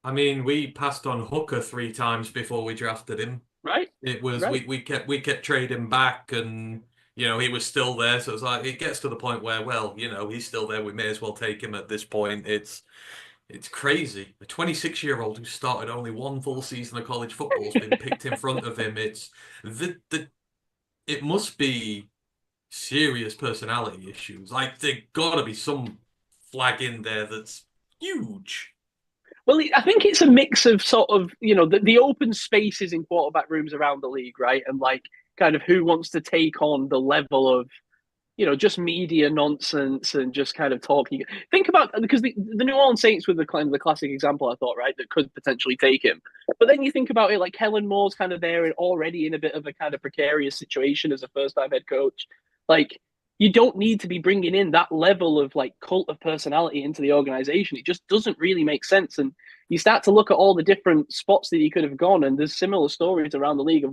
I mean, we passed on Hooker 3 times before we drafted him. Right. It was right. we kept trading back, and he was still there. So it's like it gets to the point where, well, he's still there. We may as well take him at this point. It's crazy. A 26-year-old who started only 1 full season of college football has been picked in front of him. It's it must be serious personality issues. Like there gotta be some flag in there that's huge. Well, I think it's a mix of sort of, the open spaces in quarterback rooms around the league, right? And like kind of who wants to take on the level of, just media nonsense and just kind of talking. Think about, because the New Orleans Saints were the classic example, I thought, right, that could potentially take him. But then you think about it, like Kellen Moore's kind of there and already in a bit of a kind of precarious situation as a first-time head coach. Like, you don't need to be bringing in that level of like cult of personality into the organization. It just doesn't really make sense. And you start to look at all the different spots that he could have gone, and there's similar stories around the league.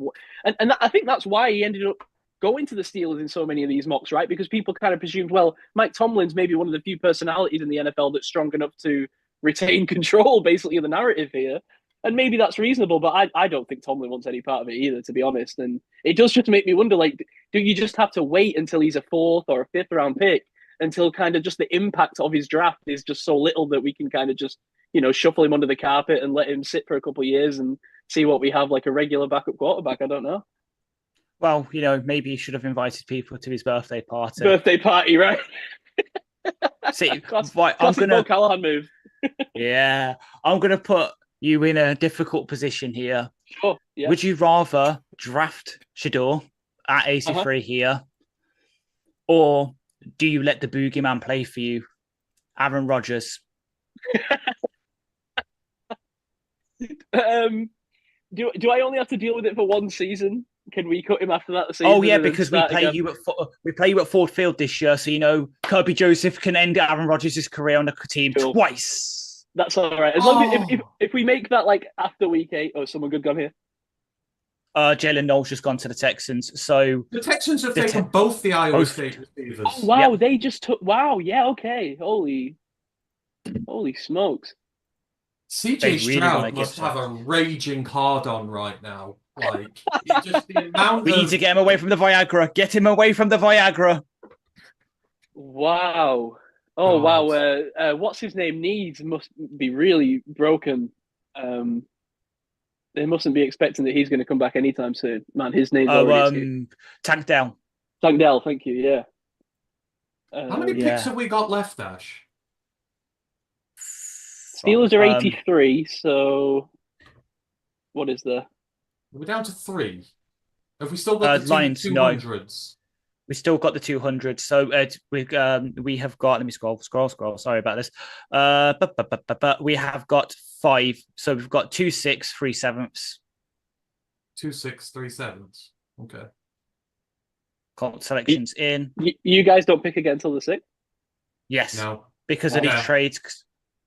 And I think that's why he ended up going to the Steelers in so many of these mocks, right? Because people kind of presumed, well, Mike Tomlin's maybe one of the few personalities in the NFL that's strong enough to retain control, basically, of the narrative here. And maybe that's reasonable, but I don't think Tomlin wants any part of it either, to be honest. And it does just make me wonder, like, do you just have to wait until he's a 4th or a 5th round pick until kind of just the impact of his draft is just so little that we can kind of just, shuffle him under the carpet and let him sit for a couple of years and see what we have, like a regular backup quarterback? I don't know. Well, maybe he should have invited people to his birthday party. Birthday party, right? See, classic Bill Callahan move. Yeah, I'm going to put you in a difficult position here. Sure. Yeah. Would you rather draft Shador at 83 here, or do you let the boogeyman play for you, Aaron Rodgers? Do I only have to deal with it for 1 season? Can we cut him after that season? Oh yeah, because we play you at Ford Field this year, so Kirby Joseph can end Aaron Rodgers' career on the team twice. That's all right. As long as if we make that like after week 8, someone good gone here. Jalen Knowles just gone to the Texans. So the Texans have taken both the Iowa State receivers. Oh, wow, they just took. Wow, yeah, okay. Holy smokes. CJ They really Stroud wanna must give have a raging hard on right now. Like, it just the amount We need of to get him away from the Viagra. Get him away from the Viagra. Wow. Oh wow. God. What's his name? Needs must be really broken. They mustn't be expecting that he's going to come back anytime soon. Man, his name's already escaped. Tank down. Tank Dell, thank you. Yeah. How many yeah. picks have we got left, Ash? Steelers are 83, so what is there? We're down to 3. Have we still got the Lions, 200s? We still got the 200. So we have got. Let me scroll. Sorry about this. But we have got 5. So we've got 2 6 3 7ths. 2 6 3 7s. Okay. Colt selections in. You guys don't pick again until the 6th? Yes. No. Because of these trades,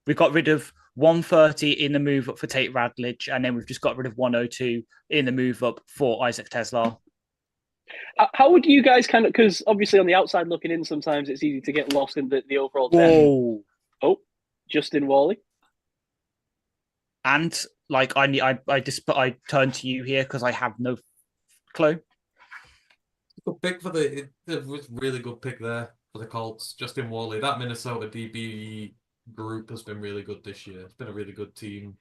we got rid of 130 in the move up for Tate Radledge, and then we've just got rid of 102 in the move up for Isaac Tesla. How would you guys kind of, because obviously on the outside looking in, sometimes it's easy to get lost in the overall 10. Whoa. Oh, Justin Worley. And like I turn to you here because I have no clue. Good pick for the really good pick there for the Colts. Justin Worley. That Minnesota DB group has been really good this year. It's been a really good team.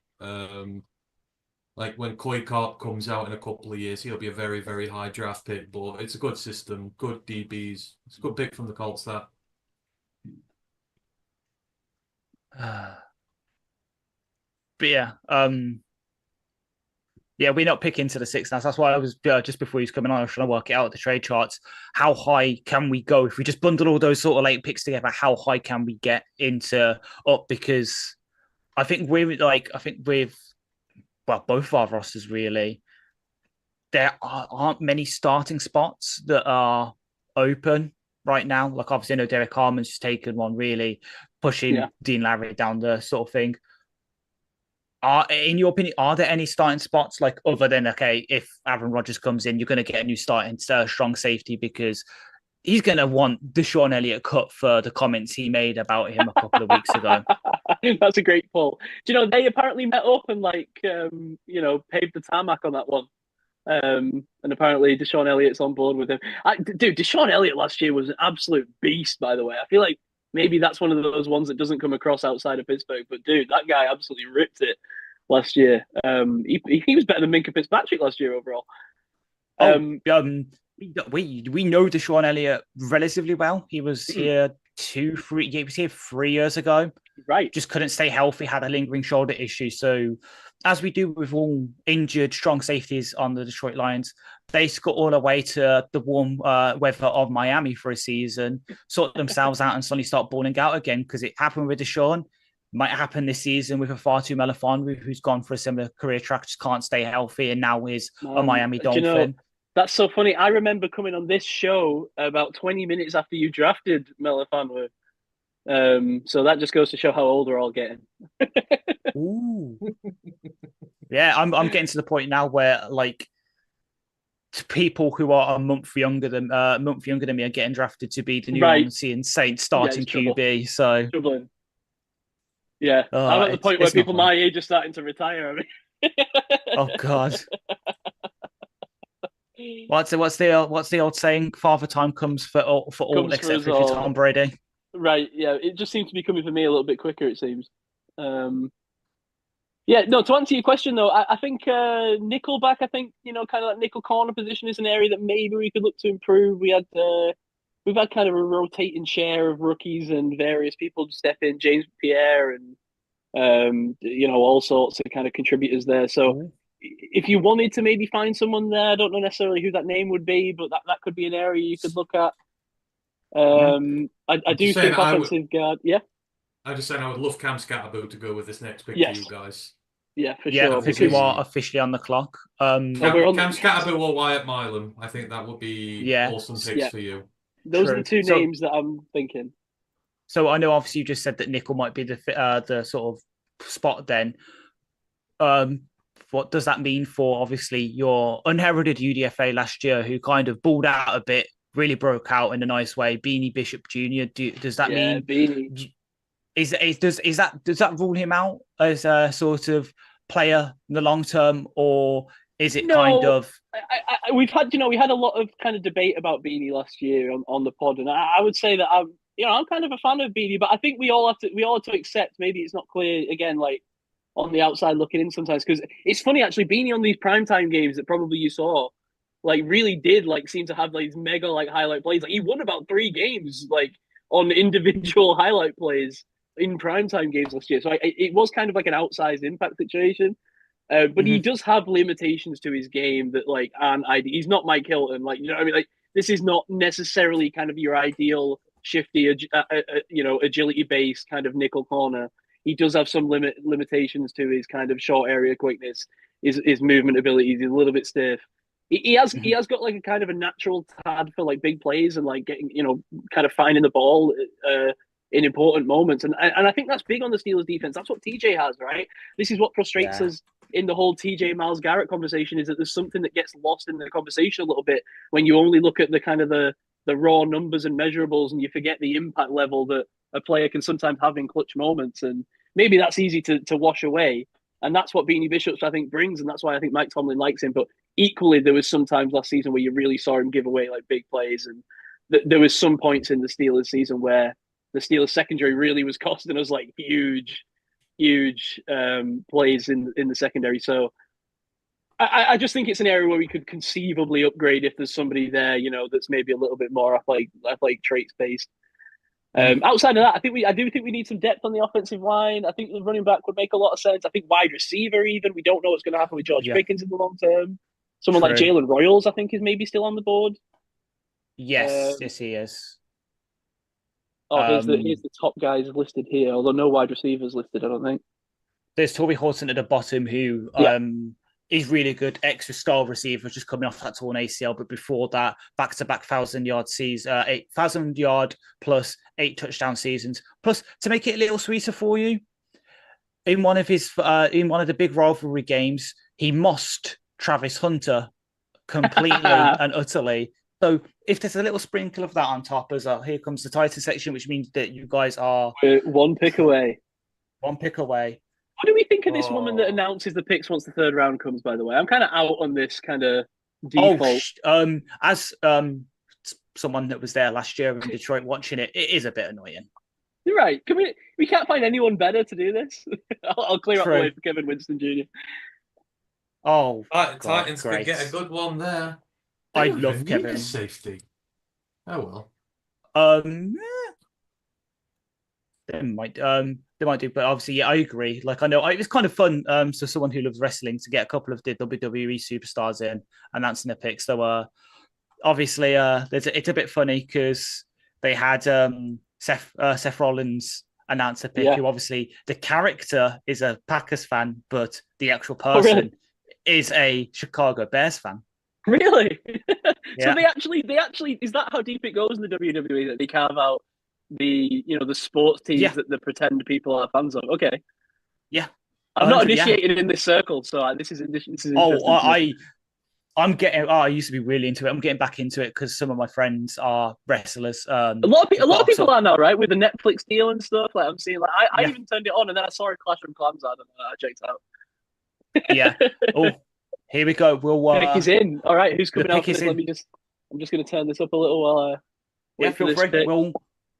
Like when Koikart comes out in a couple of years, he'll be a very, very high draft pick, but it's a good system, good DBs. It's a good pick from the Colts, that. But yeah, we're not picking to the 6 now. So that's why I was just before he was coming on, I was trying to work it out the trade charts. How high can we go if we just bundle all those sort of late picks together? How high can we get into up? Because I think with both of our rosters really, there aren't many starting spots that are open right now. Like obviously, I know Derek Harmon's just taken one, really pushing Dean Larry down the sort of thing. In your opinion, are there any starting spots like other than if Aaron Rodgers comes in, you're going to get a new starting strong safety because he's going to want Deshaun Elliott cut for the comments he made about him a couple of weeks ago. That's a great pull. Do you know they apparently met up and paved the tarmac on that one. And apparently Deshaun Elliott's on board with him. Dude, Deshaun Elliott last year was an absolute beast, by the way. I feel like maybe that's one of those ones that doesn't come across outside of Pittsburgh. But dude, that guy absolutely ripped it last year. He was better than Minka Fitzpatrick last year overall. We know Deshaun Elliott relatively well. He was here 3 years ago. Right. Just couldn't stay healthy, had a lingering shoulder issue. So as we do with all injured strong safeties on the Detroit Lions, they got all the way to the warm weather of Miami for a season, sort themselves out and suddenly start balling out again because it happened with Deshaun. Might happen this season with a Fatu Melifonwu who's gone for a similar career track, just can't stay healthy and now is a Miami Dolphin. You know, that's so funny. I remember coming on this show about 20 minutes after you drafted Melifonwu. So that just goes to show how old we're all getting. Ooh. Yeah, I'm getting to the point now where people who are a month younger than me are getting drafted to be the new Orleans Saints starting QB. So troubling. Yeah, I'm at the point where people my age are starting to retire. I mean. Oh God. What's the old saying? Father time comes for all except for Tom Brady. Right, yeah. It just seems to be coming for me a little bit quicker, it seems. Yeah, no, to answer your question, though, I think nickelback, kind of that nickel corner position is an area that maybe we could look to improve. We've had kind of a rotating share of rookies and various people to step in, James Pierre and, all sorts of kind of contributors there. So if you wanted to maybe find someone there, I don't know necessarily who that name would be, but that could be an area you could look at. I do think offensive guard. Yeah. I just said I would love Cam Scatterbo to go with this next pick for you guys. Yeah, for sure. Because you are officially on the clock. Cam Scatterbo or Wyatt Milam. I think that would be awesome picks for you. Those are the two names that I'm thinking. So I know obviously you just said that nickel might be the sort of spot then. What does that mean for obviously your unheralded UDFA last year who kind of balled out a bit, really broke out in a nice way, Beanie Bishop Jr. Does that mean Beanie. does that rule him out as a sort of player in the long term, or is it kind of? We've had we had a lot of kind of debate about Beanie last year on the pod, and I would say that I'm kind of a fan of Beanie, but I think we all have to accept maybe it's not clear again, like on the outside looking in sometimes, because it's funny actually, Beanie on these primetime games that probably you saw, like really did like seem to have like these mega like highlight plays. Like he won about 3 games like on individual highlight plays in primetime games last year. So it was kind of like an outsized impact situation. But he does have limitations to his game that like aren't ideal. He's not Mike Hilton, like what I mean. Like this is not necessarily kind of your ideal shifty, agility based kind of nickel corner. He does have some limitations to his kind of short area quickness, his movement ability. He's a little bit stiff. He has got like a kind of a natural tad for like big plays and like getting kind of finding the ball in important moments. And I think that's big on the Steelers defense. That's what TJ has, right? This is what frustrates us in the whole TJ Miles Garrett conversation, is that there's something that gets lost in the conversation a little bit when you only look at the kind of the raw numbers and measurables, and you forget the impact level that a player can sometimes have in clutch moments. And maybe that's easy to wash away. And that's what Beanie Bishops, I think, brings. And that's why I think Mike Tomlin likes him. But equally, there was some times last season where you really saw him give away like big plays. And there was some points in the Steelers season where the Steelers secondary really was costing us like huge plays in the secondary. So I just think it's an area where we could conceivably upgrade if there's somebody there, that's maybe a little bit more athletic traits based. Outside of that, I do think we need some depth on the offensive line. I think the running back would make a lot of sense. I think wide receiver, even, we don't know what's going to happen with George Pickens in the long term. Someone like Jalen Royals, I think, is maybe still on the board. Yes, he is. Oh, here's the top guys listed here, although no wide receivers listed, I don't think. There's Toby Horton at the bottom, who is really good, extra star receiver, just coming off that torn ACL. But before that, back-to-back 1,000-yard season, 8,000-yard plus 8 touchdown seasons. Plus, to make it a little sweeter for you, in one of the big rivalry games, he mossed Travis Hunter completely and utterly. So if there's a little sprinkle of that on top, as here comes the Titan section, which means that you guys are one pick away. One pick away. What do we think of this woman that announces the picks once the third round comes, by the way? I'm kind of out on this kind of default. As someone that was there last year in Detroit watching it, it is a bit annoying. You're right. We can't find anyone better to do this. I'll clear up the way for Kevin Winston Jr. Oh, Titans could get a good one there. I love Kevin. Safety. Oh well. They might do, but obviously, I agree. Like, I know it was kind of fun. So someone who loves wrestling to get a couple of the WWE superstars in announcing their picks. So, obviously, it's a bit funny because they had Seth Rollins announce a pick. Who obviously the character is a Packers fan, but the actual person is a Chicago Bears fan. Really? So they actually is that how deep it goes in the WWE, that they carve out the sports teams that the pretend people are fans of? Okay. Yeah. I'm not initiated in this circle, so this is interesting. I'm getting. I used to be really into it. I'm getting back into it because some of my friends are wrestlers. A lot of people are now, right, with the Netflix deal and stuff. Like I'm seeing, like I even turned it on, and then I saw a Clash from Clans ad, and I checked out. Yeah. Oh, here we go. We'll pick is in. All right, who's coming out? I'm just going to turn this up a little while. Feel free.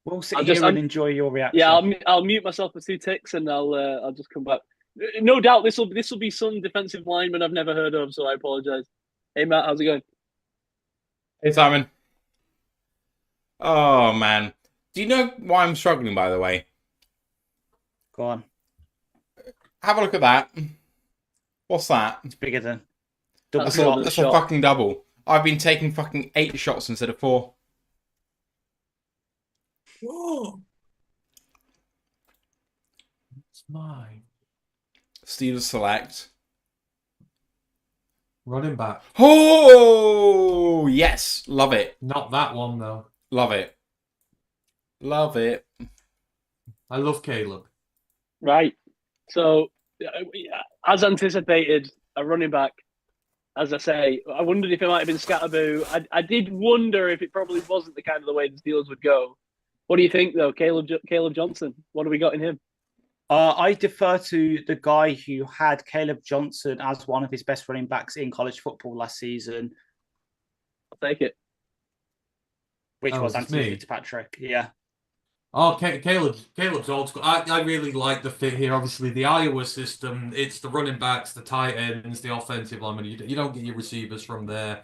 We'll sit here and enjoy your reaction. Yeah, I'll mute myself for 2 ticks, and I'll just come back. No doubt, this will be some defensive lineman I've never heard of, so I apologize. Hey Matt, how's it going? Hey Simon. Oh man, do you know why I'm struggling? By the way, go on. Have a look at that. What's that? It's bigger than. That's a fucking double. I've been taking fucking 8 shots instead of 4. Whoa. It's mine. Steelers select. Running back. Oh, yes. Love it. Not that one, though. Love it. Love it. I love Caleb. Right. So, as anticipated, a running back. As I say, I wondered if it might have been Scatterboo. I did wonder if it probably wasn't the kind of the way the Steelers would go. What do you think, though, Caleb Johnson? What have we got in him? I defer to the guy who had Caleb Johnson as one of his best running backs in college football last season. I'll take it. Which was it's Anthony me. Fitzpatrick. Yeah. Oh, Caleb's old school. I really like the fit here. Obviously, the Iowa system, it's the running backs, the tight ends, the offensive linemen. You don't get your receivers from there.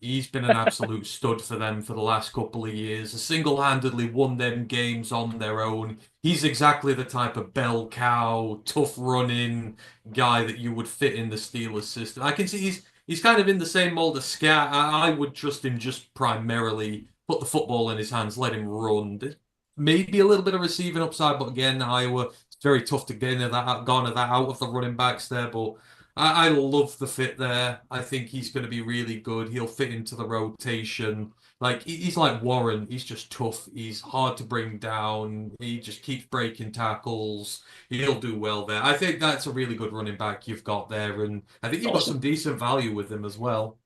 He's been an absolute stud for them for the last couple of years. Single-handedly won them games on their own. He's exactly the type of bell cow, tough running guy that you would fit in the Steelers system. I can see he's kind of in the same mold as Scat. I would trust him just primarily put the football in his hands, let him run. Maybe a little bit of receiving upside, but again, Iowa, it's very tough to garner that out of the running backs there. But I love the fit there. I think he's going to be really good. He'll fit into the rotation. Like he's like Warren. He's just tough. He's hard to bring down. He just keeps breaking tackles. He'll do well there. I think that's a really good running back you've got there, and I think you've got some decent value with him as well.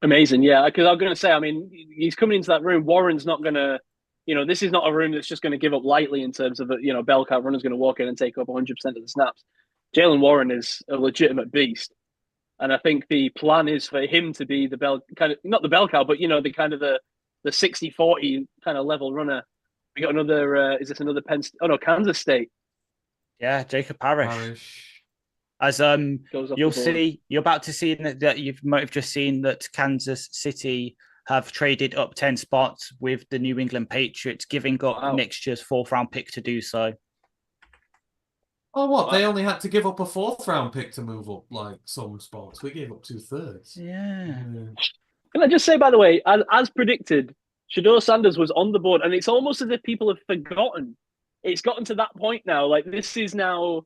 Amazing, yeah. Because I'm going to say, I mean, he's coming into that room. Warren's not going to. This is not a room that's just going to give up lightly in terms of, bell cow runner's going to walk in and take up 100% of the snaps. Jalen Warren is a legitimate beast. And I think the plan is for him to be the not the bell cow, but, the kind of the 60-40 kind of level runner. We got another, is this another Kansas State? Yeah, Jacob Parrish. As you're about to see that you might have just seen that Kansas City have traded up 10 spots with the New England Patriots, giving up next year's 4th-round pick to do so. Oh, what? They only had to give up a 4th-round pick to move up, like, some spots. We gave up 2/3. Yeah. Can I just say, by the way, as predicted, Shedeur Sanders was on the board, and it's almost as if people have forgotten. It's gotten to that point now. Like, this is now...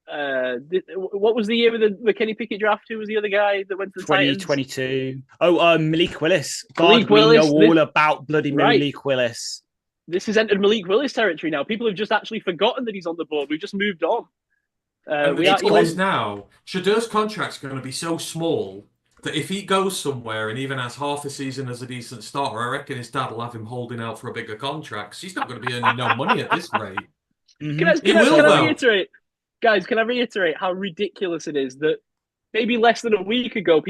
what was the year of the Kenny Pickett draft? Who was the other guy that went to the 2022? Oh, Malik Willis. Malik Willis. We know all about bloody Malik Willis. This has entered Malik Willis territory now. People have just actually forgotten that he's on the board. We've just moved on. Now, Shadeur's contract's going to be so small that if he goes somewhere and even has half a season as a decent starter, I reckon his dad will have him holding out for a bigger contract. He's not going to be earning no money at this rate. Can I reiterate? Guys, can I reiterate how ridiculous it is that maybe less than a week ago,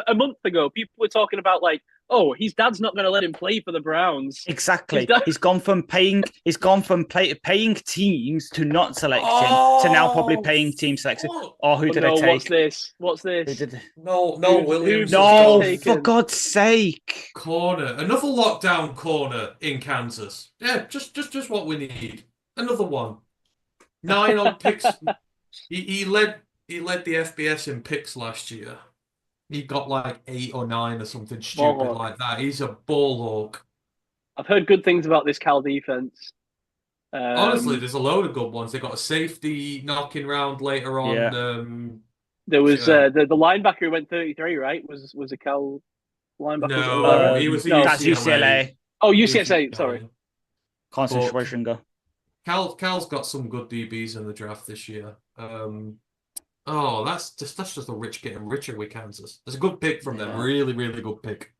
a month ago, people were talking about like, oh, his dad's not going to let him play for the Browns. Exactly. He's gone from paying teams to not select him to now probably paying team selection. Who did I take? What's this? No, Williams. No, for God's sake. Corner. Another lockdown corner in Kansas. Yeah, just what we need. Another one. 9 on picks. He led the FBS in picks last year. He got like 8 or 9 or something stupid like that. He's a ball hawk. I've heard good things about this Cal defense. Honestly, there's a load of good ones. They got a safety knocking round later on. Yeah. There was the linebacker who went 33, right? Was a Cal linebacker? No, he was that's UCLA. Oh, UCLA. Sorry. Constant Schwarzenegger. Cal's got some good DBs in the draft this year. That's just a rich getting richer with Kansas. It's a good pick from them. Really, really good pick.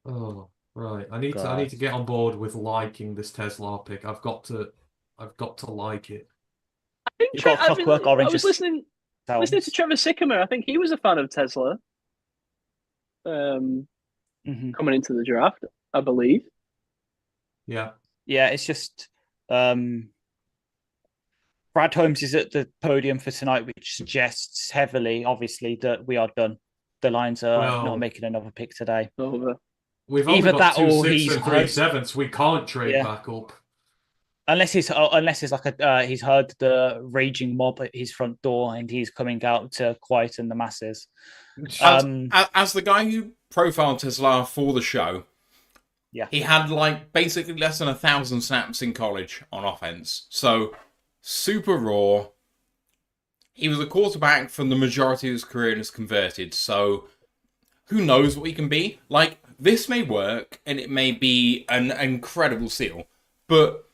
Oh, right. I need to get on board with liking this Tesla pick. I've got to like it. I was listening to Trevor Sycamore. I think he was a fan of Tesla. Coming into the draft, I believe. Yeah. Yeah, it's just Brad Holmes is at the podium for tonight, which suggests heavily, obviously, that we are done. The Lions are not making another pick today. We've only got 2 6 and 3 7s. We can't trade back up. Unless he's like he's heard the raging mob at his front door and he's coming out to quieten the masses. As the guy who profiled Tesla for the show, he had like basically less than 1,000 snaps in college on offense. So super raw. He was a quarterback from the majority of his career and is converted. So who knows what he can be? Like, this may work and it may be an incredible steal. But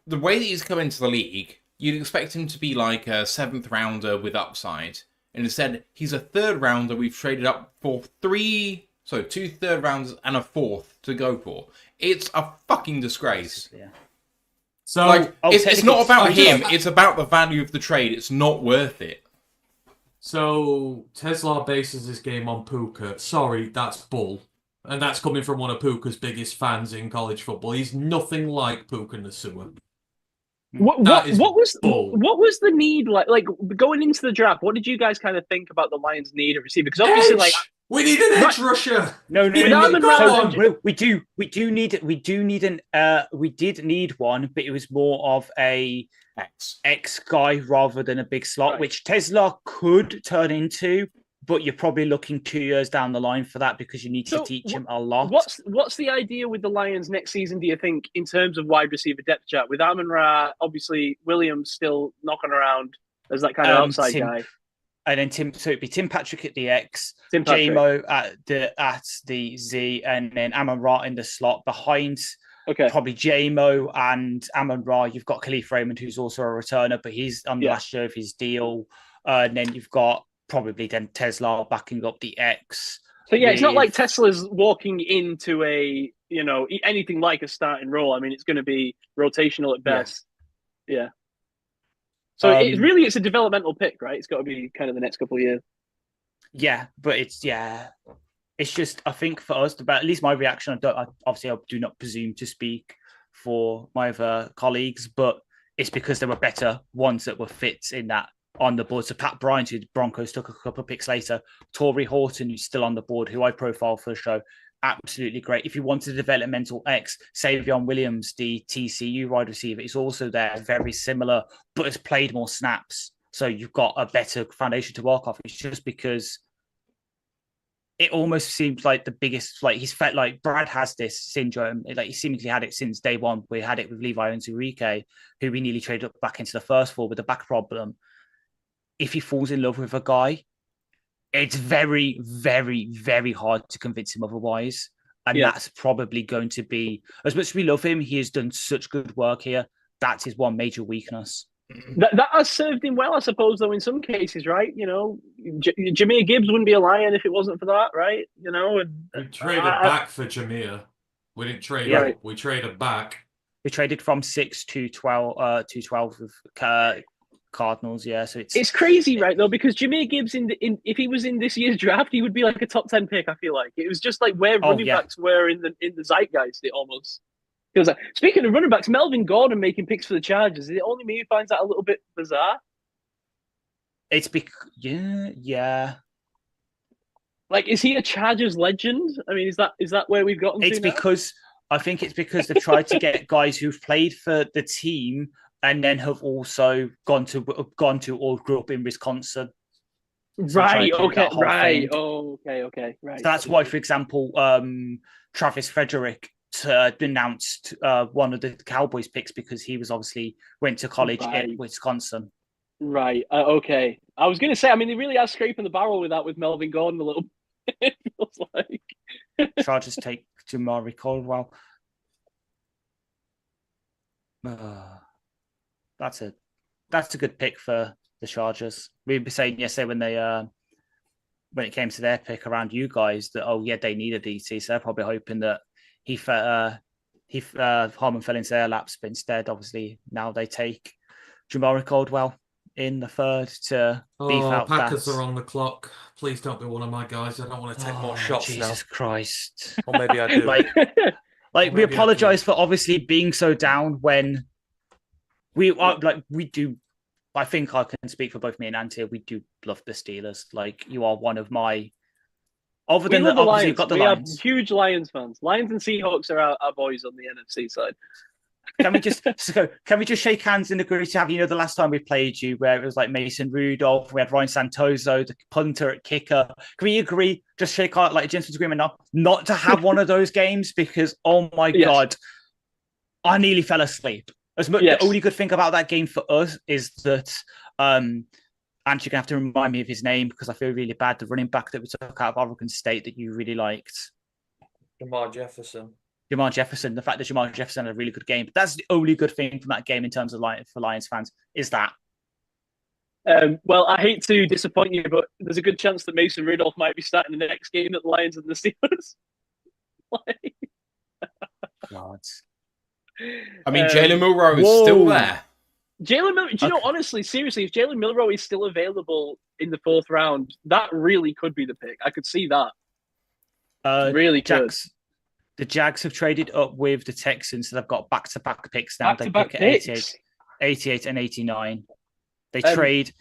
the way that he's come into the league, you'd expect him to be like a 7th rounder with upside. And instead, he's a 3rd rounder we've traded up for 3 So 2 third rounds and a 4th to go for. It's a fucking disgrace. Yeah. So Like, it's not about I just- him. It's about the value of the trade. It's not worth it. So Tesla bases his game on Puka. Sorry, that's bull. And that's coming from one of Puka's biggest fans in college football. He's nothing like Puka Nasua. What That is bull. what was the need like going into the draft? What did you guys kind of think about the Lions' need a receiver? Because obviously, Edge! like We need an edge rusher. No, With no, Armin no. Ramsey- So, we did need one, but it was more of a X guy rather than a big slot, Right. which Tesla could turn into, but you're probably looking 2 years down the line for that because you need to So teach him a lot. what's the idea with the Lions next season? Do you think in terms of wide receiver depth chart with Amon Ra, obviously Williams still knocking around as that kind of outside guy, And then so it'd be Tim Patrick at the X, Tim Patrick. JMO at the Z, and then Amon Ra in the slot behind. Okay. Probably JMO and Amon Ra. You've got Khalif Raymond, who's also a returner, but he's on the last year of his deal. And then you've got probably then Tesla backing up the X. So yeah, it's not with- like Tesla's walking into a anything like a starting role. I mean, it's going to be rotational at best. Yeah. So it's a developmental pick, right? It's got to be kind of the next couple of years. Yeah, but it's just I think for us, at least my reaction. I do not presume to speak for my other colleagues, but it's because there were better ones that were fits in that on the board. So Pat Bryant, who the Broncos took a couple of picks later, Torrey Horton, who's still on the board, who I profile for the show, absolutely great. If you wanted a developmental X, Savion Williams, the TCU wide receiver, is also there, very similar, but has played more snaps. So you've got a better foundation to work off. It's just because it almost seems like the biggest, like he's felt like Brad has this syndrome. Like he seemingly had it since day one. We had it with Levi Onwuzurike, who we nearly traded up back into the first four with a back problem. If he falls in love with a guy, it's very, very, very hard to convince him otherwise. And that's probably going to be, as much as we love him, he has done such good work here. That's his one major weakness. That has served him well, I suppose, though, in some cases, right? You know, Jameer Gibbs wouldn't be a Lion if it wasn't for that, right? You know, We traded back for Jameer. We didn't trade up. We traded back. We traded from 6 to 12 with Cardinals, yeah. So it's crazy, right? Though, because Jameer Gibbs, if he was in this year's draft, he would be like a top 10 pick. I feel like it was just like where running backs were in the zeitgeist. It almost feels like. Speaking of running backs, Melvin Gordon making picks for the Chargers. Is it only me who finds that a little bit bizarre? It's yeah. Like, is he a Chargers legend? I mean, is that where we've gotten? It's because I think it's because they've tried to get guys who've played for the team and then have also gone to or grew up in Wisconsin. So right. Okay. Right. Thing. Oh. Okay. Right. So that's why, for example, Travis Frederick announced one of the Cowboys picks because he was obviously went to college in Wisconsin. Right. Okay. I was going to say, I mean, they really are scraping the barrel with that with Melvin Gordon a little bit. It feels like. Chargers take Jamari Caldwell. That's a good pick for the Chargers. We were saying yesterday when it came to their pick around you guys that they need a DT, so they're probably hoping that Harmon fell into their laps, but instead, obviously, now they take Jamari Caldwell in the third to beef out Packers that. are on the clock. Please don't be one of my guys. I don't want to take more shots now. Jesus Christ. Or maybe I do. Like we apologize for obviously being so down when we are we do. I think I can speak for both me and Ant here. We do love the Steelers. Like, you are one of my. Other than the Lions, you've got the we Lions. are huge Lions fans. Lions and Seahawks are our boys on the NFC side. Can we just shake hands and agree to have, the last time we played you where it was like Mason Rudolph, we had Ryan Santoso, the punter at kicker. Can we agree, just shake out like a gentleman's agreement not to have one of those games? Because, oh my God, I nearly fell asleep. The only good thing about that game for us is that, and you're going to have to remind me of his name because I feel really bad, the running back that we took out of Oregon State that you really liked. Jamar Jefferson. The fact that Jamar Jefferson had a really good game. But that's the only good thing from that game in terms of for Lions fans is that. Well, I hate to disappoint you, but there's a good chance that Mason Rudolph might be starting the next game at the Lions and the Steelers. God. I mean, Jalen Milroe is still there. Jalen Milroe, do you know, honestly, seriously, if Jalen Milroe is still available in the 4th round, that really could be the pick. I could see that. Really good. The Jags have traded up with the Texans, so they've got back-to-back picks now. They Back-to-back pick at picks. 88 and 89. They trade.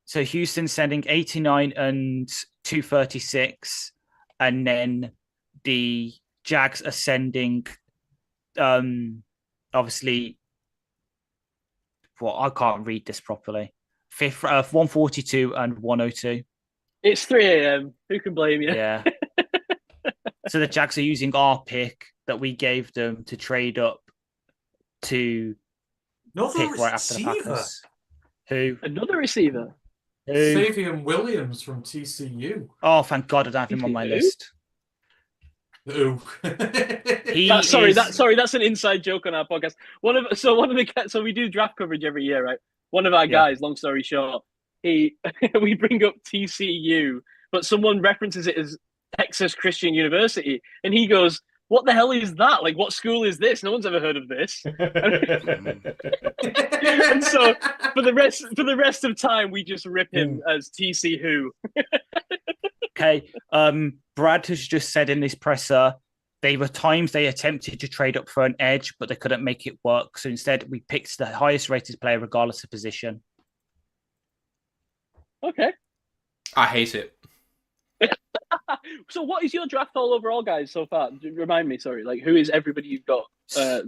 So Houston's sending 89 and 236, and then the Jags are sending, obviously, well, I can't read this properly. 142 and 102. It's 3 a.m. Who can blame you? Yeah. So the Jags are using our pick that we gave them to trade up to pick right after the Packers. Who? Another receiver. Savion Williams from TCU. Oh, thank God I don't have him on my list. Who? That's an inside joke on our podcast. So we do draft coverage every year, right? One of our guys, long story short, we bring up TCU, but someone references it as Texas Christian University, and he goes, "What the hell is that? Like, what school is this? No one's ever heard of this." And so for the rest of time, we just rip him as TC Who. Okay. Brad has just said in this presser, there were times they attempted to trade up for an edge, but they couldn't make it work. So instead, we picked the highest rated player regardless of position. Okay. I hate it. So what is your draft haul overall, guys, so far? Remind me, sorry. Like, who is everybody you've got? So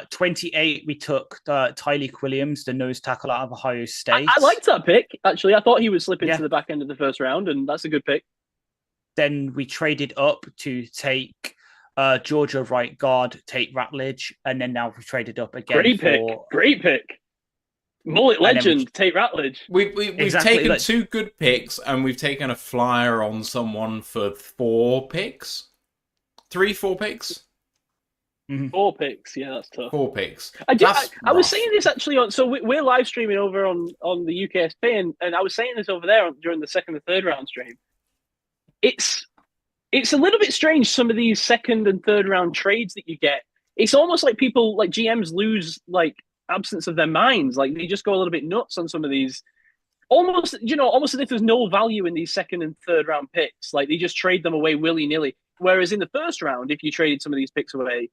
28, we took Tyleek Williams, the nose tackle out of Ohio State. I liked that pick, actually. I thought he would slip into the back end of the 1st round, and that's a good pick. Then we traded up to take Georgia right guard, Tate Ratledge, and then now we traded up again. Great pick. Mullet legend, Tate Ratledge. We've taken 2 good picks, and we've taken a flyer on someone for 4 picks. 4 picks? Mm-hmm. 4 picks, yeah, that's tough. 4 picks. I was saying this actually we're live streaming over on the UKSP, and I was saying this over there during the 2nd and 3rd round stream. It's a little bit strange, some of these 2nd and 3rd round trades that you get. It's almost like people, like GMs, lose like absence of their minds. Like, they just go a little bit nuts on some of these, almost as if there's no value in these 2nd and 3rd round picks. Like, they just trade them away willy-nilly. Whereas in the 1st round, if you traded some of these picks away,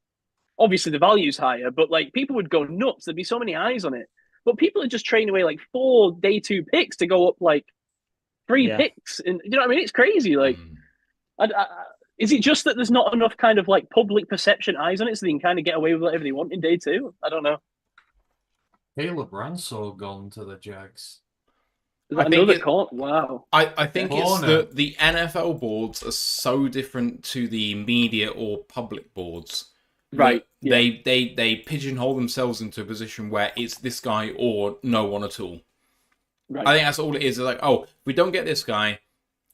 obviously the value's higher, but like, people would go nuts. There'd be so many eyes on it. But people are just trading away like 4 day 2 picks to go up like 3 picks. And you know what I mean? It's crazy. Like, is it just that there's not enough kind of like public perception eyes on it, so they can kind of get away with whatever they want in day 2? I don't know. Caleb Ransall gone to the Jags. Wow. I think it's Corner. the NFL boards are so different to the media or public boards. Right. They pigeonhole themselves into a position where it's this guy or no one at all. Right. I think that's all it is. They're like, oh, if we don't get this guy,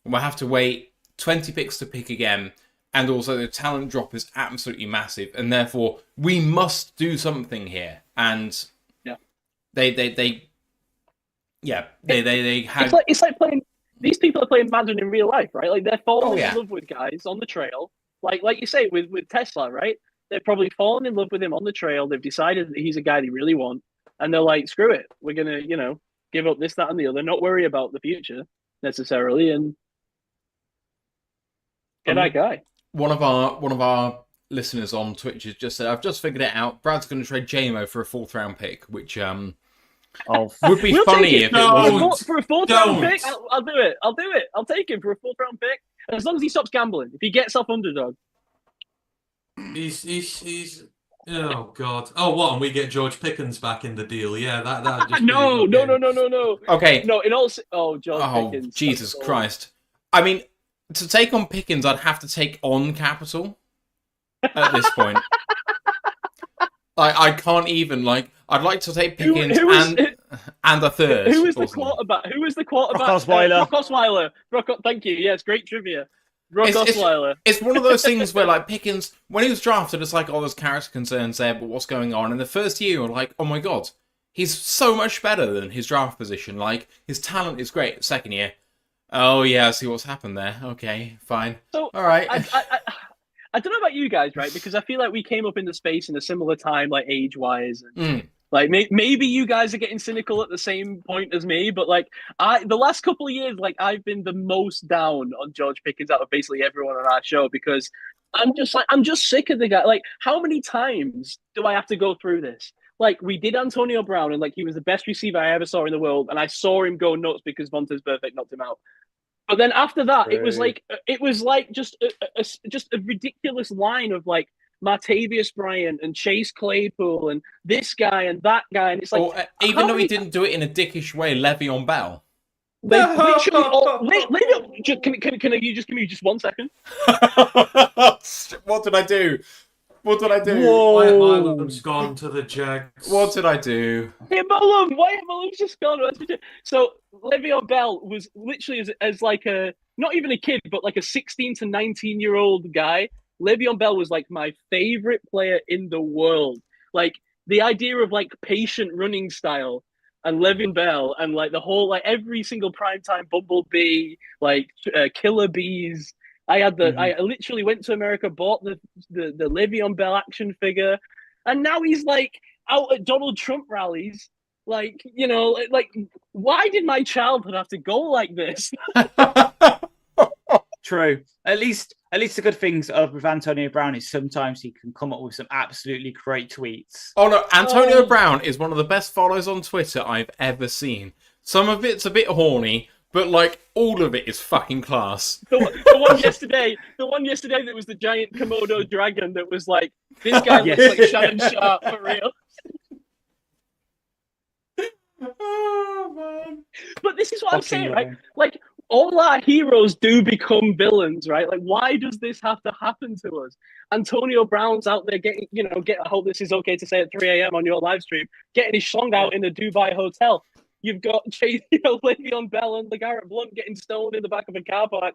we'll have to wait 20 picks to pick again. And also the talent drop is absolutely massive. And therefore, we must do something here. And They had. It's like playing. These people are playing Madden in real life, right? Like, they're falling in love with guys on the trail. Like you say with Tesla, right? They're probably fallen in love with him on the trail. They've decided that he's a guy they really want, and they're like, "Screw it, we're gonna, give up this, that, and the other. Not worry about the future necessarily, and get that guy." One of our listeners on Twitch has just said, "I've just figured it out. Brad's going to trade JMO for a 4th round pick," which would be funny if it wasn't. For a 4th round pick, I'll do it. I'll take him for a 4th round pick, as long as he stops gambling. If he gets off underdog, he's. Oh God! Oh, what? And we get George Pickens back in the deal? Yeah, that. Just No. Okay. No, George Pickens. Jesus Christ! I mean, to take on Pickens, I'd have to take on capital at this point. I can't even I'd like to take Pickens and a 3rd. Who was the quarterback? Rock Osweiler. Thank you. Yes, great trivia. Osweiler. It's one of those things where like Pickens, when he was drafted, it's like, oh, there's character concerns there, but what's going on? In the first year, you're like, oh my God, He's so much better than his draft position. Like, his talent is great. Second year. Oh, yeah, I see what's happened there. Okay, fine. So, all right. I don't know about you guys, right? Because I feel like we came up in the space in a similar time, like age-wise. And, like, maybe you guys are getting cynical at the same point as me, but, like, the last couple of years, like, I've been the most down on George Pickens out of basically everyone on our show because I'm just sick of the guy. Like, how many times do I have to go through this? Like, we did Antonio Brown, and, like, he was the best receiver I ever saw in the world, and I saw him go nuts because Vontaze Burfict knocked him out. But then after that, it was like just a ridiculous line of like Martavius Bryant and Chase Claypool and this guy and that guy, and it's like even though he didn't do it in a dickish way, Le'Veon Bell. They literally can you just give me just 1 second? What did I do? What did I do? Wyatt Milam's gone to the Jags. What did I do? Wyatt Milam's just gone. So Le'Veon Bell was literally as like a, not even a kid, but like a 16 to 19-year-old guy. Le'Veon Bell was like my favorite player in the world. Like the idea of like patient running style and Le'Veon Bell and like the whole, like every single primetime Bumblebee, like Killer Bees. I literally went to America, bought the Le'Veon Bell action figure, and now he's like out at Donald Trump rallies. Like, you know, like why did my childhood have to go like this? True. At least the good things with Antonio Brown is sometimes he can come up with some absolutely great tweets. Oh no, Antonio Brown is one of the best follows on Twitter I've ever seen. Some of it's a bit horny, but like all of it is fucking class. The one yesterday that was the giant Komodo dragon that was like, this guy looks like Shannon Sharp for real. Oh man! But this is what I'm saying, right? Like all our heroes do become villains, right? Like why does this have to happen to us? Antonio Brown's out there getting, I hope this is okay to say at 3 a.m. on your live stream, getting his schlong out in a Dubai hotel. You've got Le'Veon Bell and LeGarrette Blount getting stoned in the back of a car park,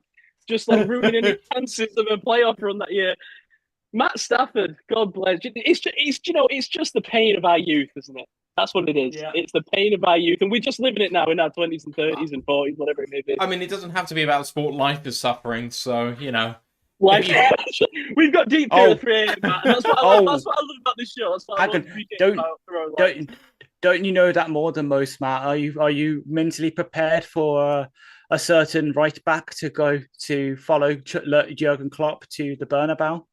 just like ruining the chances of a playoff run that year. Matt Stafford, God bless. It's just the pain of our youth, isn't it? That's what it is. Yeah. It's the pain of our youth, and we're just living it now in our 20s and 30s and 40s, whatever it may be. I mean, it doesn't have to be about sport. Life is suffering, so Life. We've got deep here at 3 a.m. That's what I love about this show. That's what I love. Don't you know that more than most, Matt? Are you mentally prepared for a certain right back to go to follow Jurgen Klopp to the Bernabeu?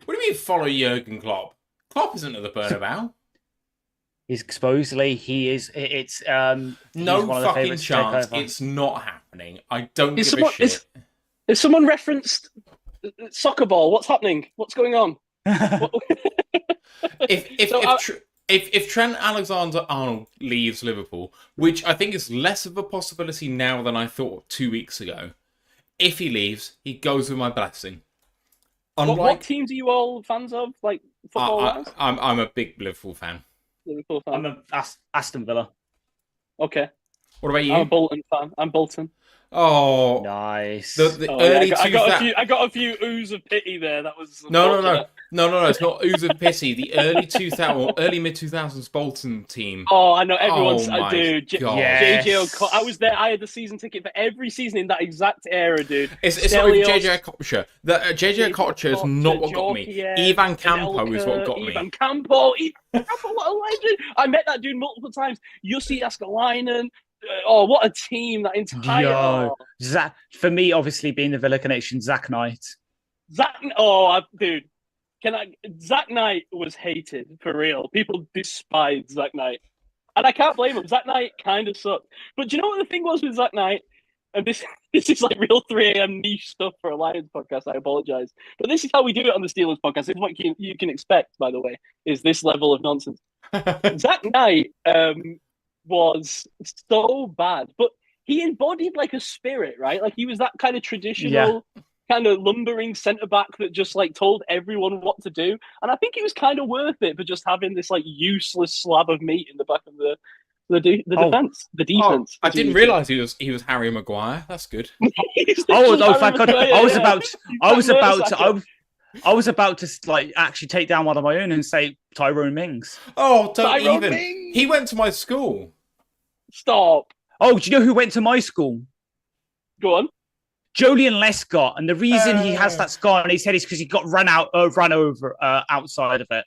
What do you mean follow Jurgen Klopp? Klopp isn't at the Bernabeu. Supposedly he is. It's no fucking chance. It's not happening. I don't give a shit. Is someone referenced soccer ball? What's happening? What's going on? If Trent Alexander-Arnold leaves Liverpool, which I think is less of a possibility now than I thought 2 weeks ago, if he leaves, he goes with my blessing. What teams are you all fans of? Like football-wise? I'm a big Liverpool fan. Liverpool fan. I'm a Aston Villa. Okay. What about you? I'm a Bolton fan. I'm Bolton. Oh, nice. The early I got a few oohs of pity there. That was no. It's not oohs of pity. The early mid 2000s Bolton team. Oh, I know everyone's. Oh, dude. yes. JJ Okocha. I was there. I had the season ticket for every season in that exact era, dude. It's not with JJ Okocha. JJ Okocha is not what got me. Ivan Campo is what got me. Ivan Campo, what a legend! I met that dude multiple times. Jussi Jääskeläinen. Oh, what a team! That entire. Zach, for me, obviously being the Villa connection, Zach Knight. Dude, Zach Knight was hated for real. People despised Zach Knight, and I can't blame him. Zach Knight kind of sucked. But do you know what the thing was with Zach Knight? And this is like real 3 a.m. niche stuff for a Lions podcast. I apologize, but this is how we do it on the Steelers podcast. It's what you can expect, by the way, is this level of nonsense. Zach Knight was so bad, but he embodied like a spirit, right? Like he was that kind of traditional, kind of lumbering centre back that just like told everyone what to do. And I think it was kind of worth it for just having this like useless slab of meat in the back of the defense. The defense. I didn't realise he was Harry Maguire. That's good. Thank God! I was about to like actually take down one of my own and say Tyrone Mings. Oh, don't Tyrone even. Mings! He went to my school. Stop. Oh, do you know who went to my school? Go on. Jolyon Lescott, and the reason he has that scar on his head is because he got run over outside of it.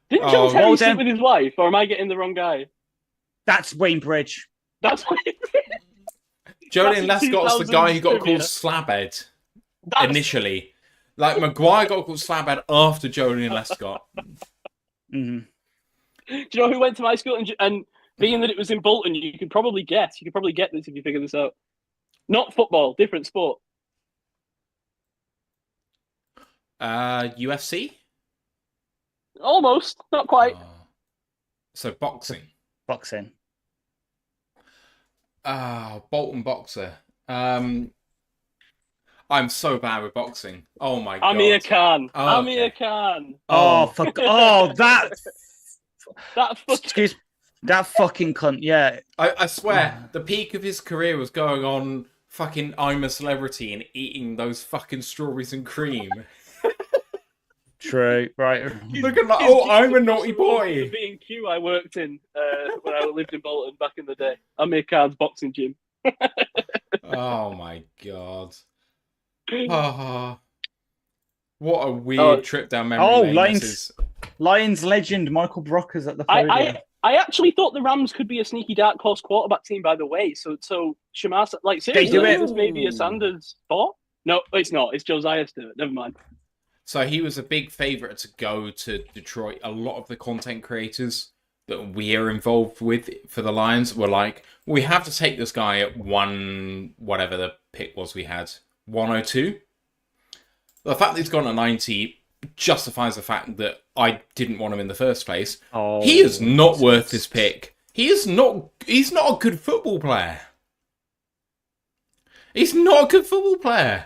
Didn't Joe Terry sleep with his wife, or am I getting the wrong guy? That's Wayne Bridge. That's Jolyon Lescott's the guy who got called Slabhead initially. Like, Maguire got called Slabhead after Jolyon Lescott. Mm-hmm. Do you know who went to my school? And being that it was in Bolton, you could probably guess. You could probably get this if you figure this out. Not football, different sport. UFC? Almost, not quite. So boxing. Boxing. Bolton boxer. I'm so bad with boxing. Oh my god. Amir Khan. Oh, Amir Khan. Oh fuck! Oh that. Excuse. That fucking cunt. Yeah. I swear, the peak of his career was going on fucking I'm a Celebrity and eating those fucking strawberries and cream. True. Right. Looking like, oh, I'm a naughty boy. The B&Q I worked in when I lived in Bolton back in the day. Amir Khan's boxing gym. Oh my god. What a weird trip down memory lane. Lions legend Michael Brockers at the podium. I actually thought the Rams could be a sneaky dark horse quarterback team, by the way. So Shamar, like, seriously, is this maybe a Sanders spot? No, it's not. It's Josiah Stewart. Never mind. So he was a big favourite to go to Detroit. A lot of the content creators that we are involved with for the Lions were like, we have to take this guy at whatever the pick was we had, 102. The fact that he's gone at 90 justifies the fact that I didn't want him in the first place. Oh, he is not worth this pick. He's not a good football player. He's not a good football player.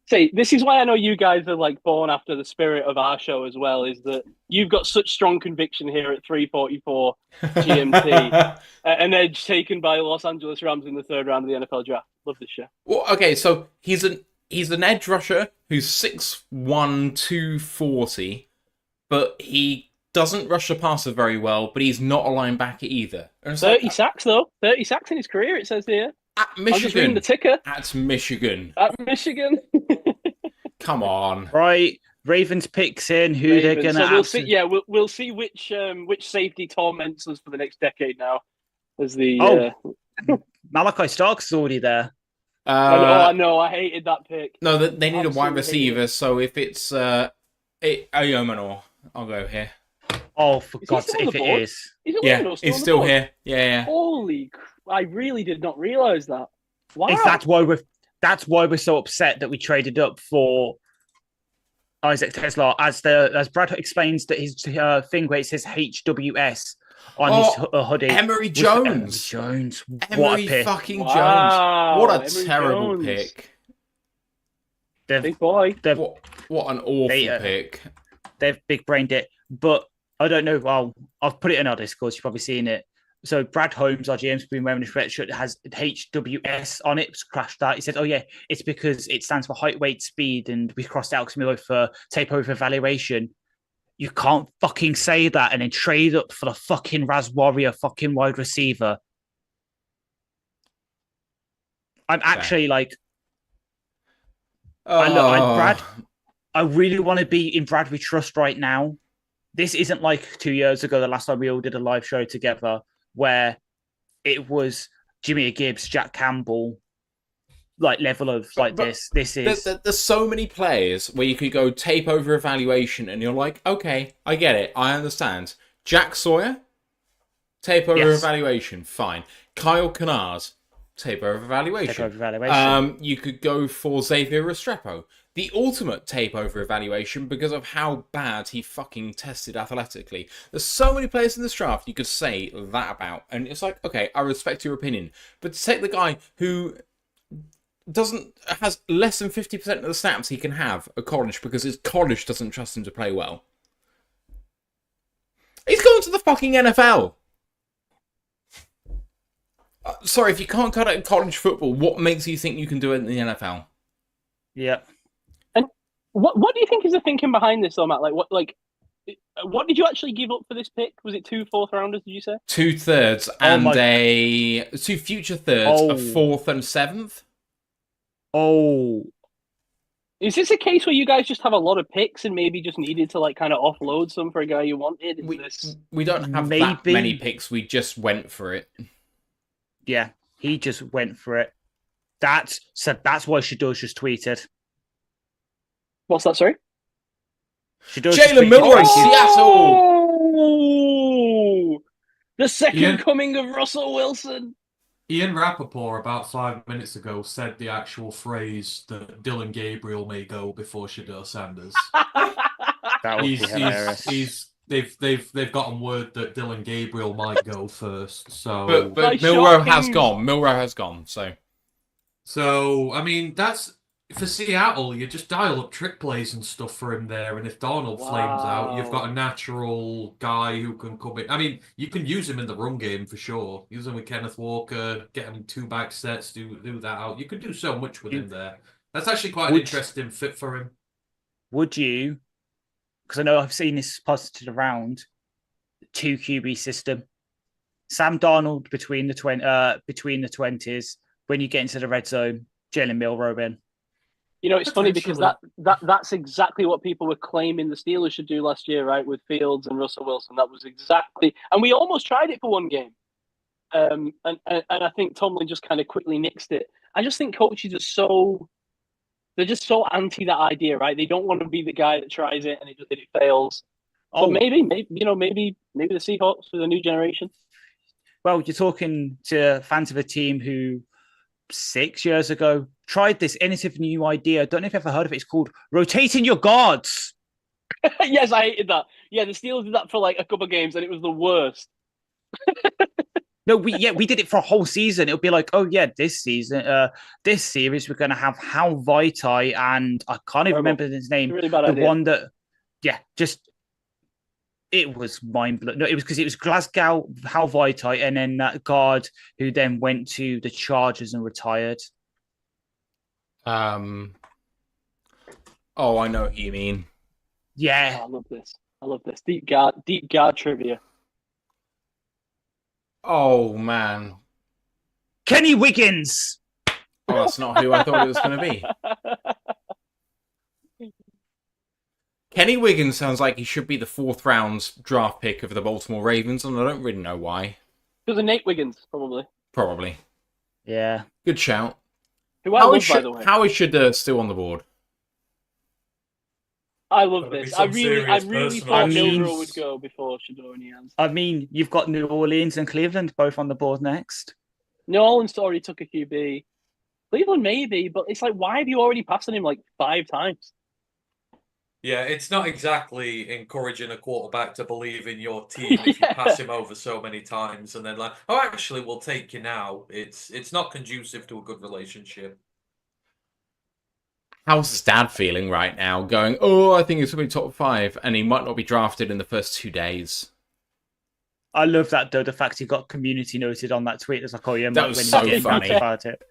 See, this is why I know you guys are like born after the spirit of our show as well, is that you've got such strong conviction here at 3:44 GMT. An edge taken by Los Angeles Rams in the third round of the NFL draft. Love this show. Well, okay, so he's an edge rusher who's 6'1", 240, but he doesn't rush the passer very well, but he's not a linebacker either. 30 sacks, though. 30 sacks in his career, it says here. At Michigan. I'm just reading the ticker. At Michigan. At Michigan. Come on. Right. Ravens picks in who they're going to... So we'll see. Yeah, we'll see which safety torments us for the next decade now. As the Malachi Starks is already there. I know. I hated that pick. No, they need a wide receiver. So if it's Ayomanor, I'll go here. Oh, for God's sake, if it is. He's still here. Yeah. Holy I really did not realise that. Wow. That's why we're so upset that we traded up for Isaac Tesla. As Brad explains that his thing where it says HWS on his hoodie. Emery Jones. What a pick. Fucking Wow. Jones. What a Emery terrible Jones. pick. Big boy. What an awful pick. They've big brained it. But I don't know. Well, I've put it in our Discord. You've probably seen it. So Brad Holmes, our GM's been wearing a sweatshirt that has HWS on it. It's crashed that. He said, oh yeah, it's because it stands for height, weight, speed. And we crossed out Camilo for tape over evaluation. You can't fucking say that and then trade up for the fucking Raz Warrior fucking wide receiver. I'm actually like... Brad, I really want to be in Brad We Trust right now. This isn't like 2 years ago, the last time we all did a live show together, where it was Jimmy Gibbs, Jack Campbell, like level of like this. This is there's so many players where you could go tape over evaluation, and you're like, okay, I get it, I understand. Jack Sawyer, tape over evaluation, fine. Kyle Kennard, tape over evaluation. You could go for Xavier Restrepo. The ultimate tape over evaluation because of how bad he fucking tested athletically. There's so many players in this draft you could say that about. And it's like, okay, I respect your opinion. But to take the guy who has less than 50% of the snaps he can have at college because his college doesn't trust him to play well. He's going to the fucking NFL. Sorry, if you can't cut out college football, what makes you think you can do it in the NFL? Yeah. And what do you think is the thinking behind this, though, Matt? Like, What did you actually give up for this pick? Was it 2 4th-rounders, did you say? 2 thirds and 2 future thirds, a 4th and 7th. Oh. Is this a case where you guys just have a lot of picks and maybe just needed to like kind of offload some for a guy you wanted? We don't have that many picks. We just went for it. Yeah, he just went for it. That's why Shador's just tweeted. What's that, sorry? Jalen Milroy, Seattle! Oh! The second coming of Russell Wilson. Ian Rappaport, about 5 minutes ago, said the actual phrase that Dylan Gabriel may go before Shador Sanders. That would be hilarious. They've gotten word that Dylan Gabriel might go first. So, but Milroy has gone. Milroy has gone. So I mean, that's for Seattle. You just dial up trick plays and stuff for him there, and if Darnold flames out, you've got a natural guy who can come in. I mean, you can use him in the run game for sure. Use him with Kenneth Walker, get him 2 back sets, do that out. You could do so much with him there. That's actually quite an interesting fit for him. Would you? Because I know I've seen this posited around 2 QB system. Sam Darnold between the 20s. When you get into the red zone, Jalen Milroy in. You know, it's funny because that's exactly what people were claiming the Steelers should do last year, right? With Fields and Russell Wilson. That was exactly, and we almost tried it for one game. And I think Tomlin just kind of quickly nixed it. I just think coaches are they're just so anti that idea, right? They don't want to be the guy that tries it and it fails. Oh, but maybe the Seahawks for the new generation. Well, you're talking to fans of a team who 6 years ago tried this innovative new idea. I don't know if you've ever heard of it. It's called rotating your guards. Yes, I hated that. Yeah, the Steelers did that for like a couple of games and it was the worst. No, we did it for a whole season. It'll be like, oh yeah, this season, this series, we're going to have Hal Vitae and I can't even remember his name. Really bad idea. One that, it was mind blowing. No, it was because it was Glasgow, Hal Vitae, and then that guard who then went to the Chargers and retired. Oh, I know what you mean. Yeah, I love this. Deep guard trivia. Oh man, Kenny Wiggins. Oh, that's not who I thought it was going to be. Kenny Wiggins sounds like he should be the 4th round draft pick of the Baltimore Ravens, and I don't really know why. It was a Nate Wiggins, probably. Probably. Yeah. Good shout. Who I love, by the way. How is Shador still on the board? I love this. I really thought Milroy would go before Shador in the hands. I mean, you've got New Orleans and Cleveland both on the board next. New Orleans already took a QB. Cleveland maybe, but it's like, why have you already passed on him like 5 times? Yeah, it's not exactly encouraging a quarterback to believe in your team if you pass him over so many times and then like, oh, actually, we'll take you now. It's not conducive to a good relationship. How's Stad feeling right now? Going, oh, I think it's going to be top 5, and he might not be drafted in the first 2 days. I love that though. The fact he got community noted on that tweet. It's like, oh yeah, that was so funny about it.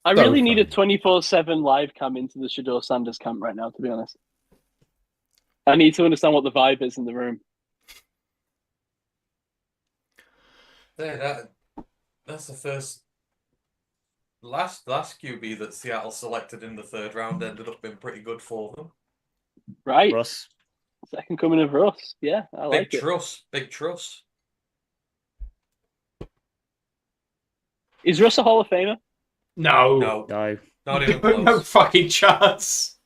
I really need a 24/7 live cam into the Shador Sanders camp right now, to be honest. I need to understand what the vibe is in the room. That's the first... Last QB that Seattle selected in the 3rd round ended up being pretty good for them. Right. Russ. Second coming of Russ. Yeah, I like it. Big trust. Is Russ a Hall of Famer? No. Not even close. No fucking chance.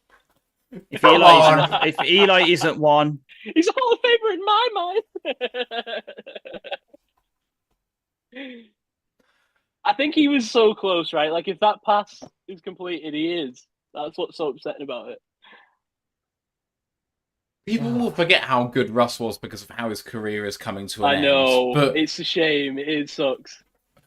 If Eli isn't one, he's a Hall of Famer in my mind. I think he was so close, right? Like, if that pass is completed, he is. That's what's so upsetting about it. People will forget how good Russ was because of how his career is coming to an end. I know, but it's a shame. It sucks.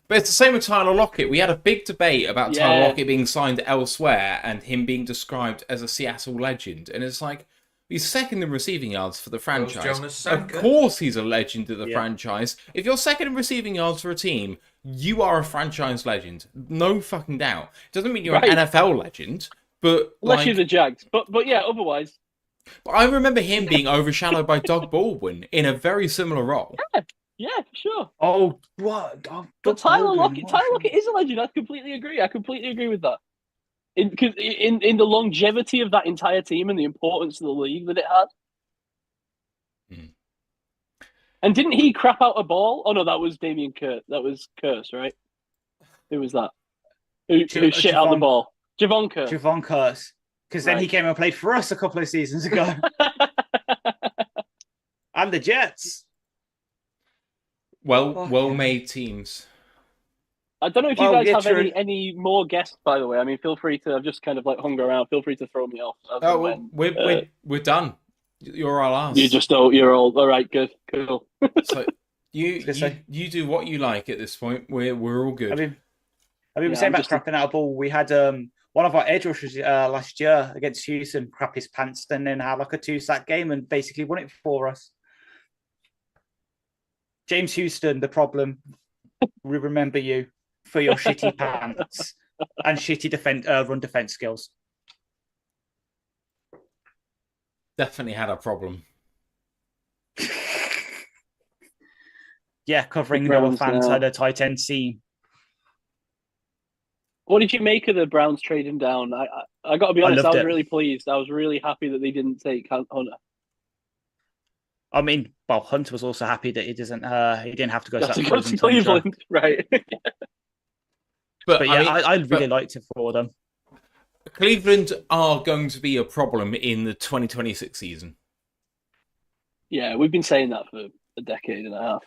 But it's the same with Tyler Lockett. We had a big debate about Tyler Lockett being signed elsewhere and him being described as a Seattle legend. And it's like, he's 2nd in receiving yards for the franchise. Of course he's a legend of the franchise. If you're 2nd in receiving yards for a team, you are a franchise legend. No fucking doubt. It doesn't mean you're an NFL legend, but... Unless you're the Jags. But yeah, otherwise... But I remember him being overshadowed by Doug Baldwin in a very similar role. Yeah, for sure. Oh, what? Oh, But Tyler Lockett is a legend. I completely agree. I completely agree with that. Because in the longevity of that entire team and the importance of the league that it had. Mm. And didn't he crap out a ball? Oh no, that was Damien Curse. That was Curse, right? Who was that? Who shit out the ball? Javon Curse. Javon Curse. Because then he came and played for us a couple of seasons ago. And the Jets. Well-made teams. I don't know if you guys have any more guests, by the way. I mean, feel free to. I've just kind of like hung around. Feel free to throw me off. We're done. You're our last. You're all right. Good, cool. So you do what you like at this point. We're all good. I mean, we're saying about crapping out a ball. We had one of our edge rushers last year against Houston crap his pants and then had like a 2-sack game and basically won it for us. James Houston, the problem. We remember you for your shitty pants and shitty run defense skills. Definitely had a problem. Yeah, covering Noah fans had a tight end seam. What did you make of the Browns trading down? I got to be honest, I was really pleased. I was really happy that they didn't take Hunter. I mean, well, Hunter was also happy that he didn't have to go to Cleveland, right? but yeah, I really liked it for them. Cleveland are going to be a problem in the 2026 season. Yeah, we've been saying that for a decade and a half.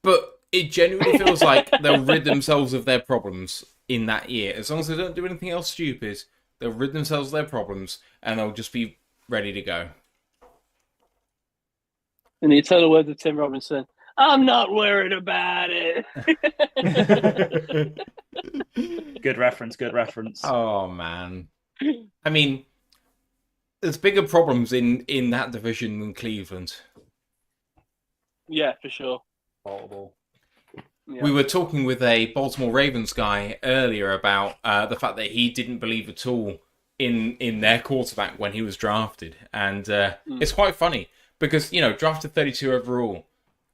But it genuinely feels like they'll rid themselves of their problems in that year. As long as they don't do anything else stupid, they'll rid themselves of their problems and they'll just be ready to go. In the eternal words of Tim Robinson, I'm not worried about it. Good reference. Oh, man. I mean, there's bigger problems in that division than Cleveland. Yeah, for sure. Horrible. Yeah. We were talking with a Baltimore Ravens guy earlier about the fact that he didn't believe at all in their quarterback when he was drafted. And it's quite funny because, drafted 32 overall.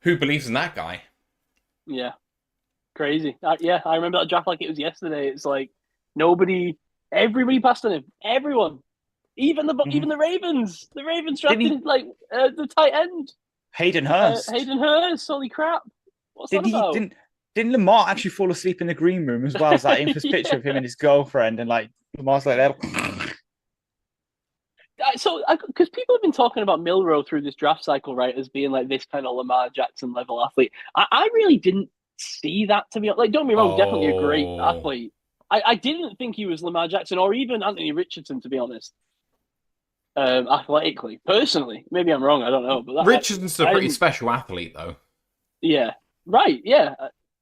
Who believes in that guy? Yeah. Crazy. Yeah, I remember that draft like it was yesterday. It's like everybody passed on him. Everyone. Even the Ravens. The Ravens drafted the tight end. Hayden Hurst. Holy crap. What's that about? Didn't Lamar actually fall asleep in the green room as well as that infamous picture of him and his girlfriend? And Lamar's like that. So, because people have been talking about Milroe through this draft cycle, right, as being like this kind of Lamar Jackson level athlete. I really didn't see that, to be honest. Like, don't be wrong, definitely a great athlete. I didn't think he was Lamar Jackson or even Anthony Richardson, to be honest. Athletically, personally, maybe I'm wrong. I don't know. But Richardson's a pretty special athlete, though. Yeah, right. Yeah,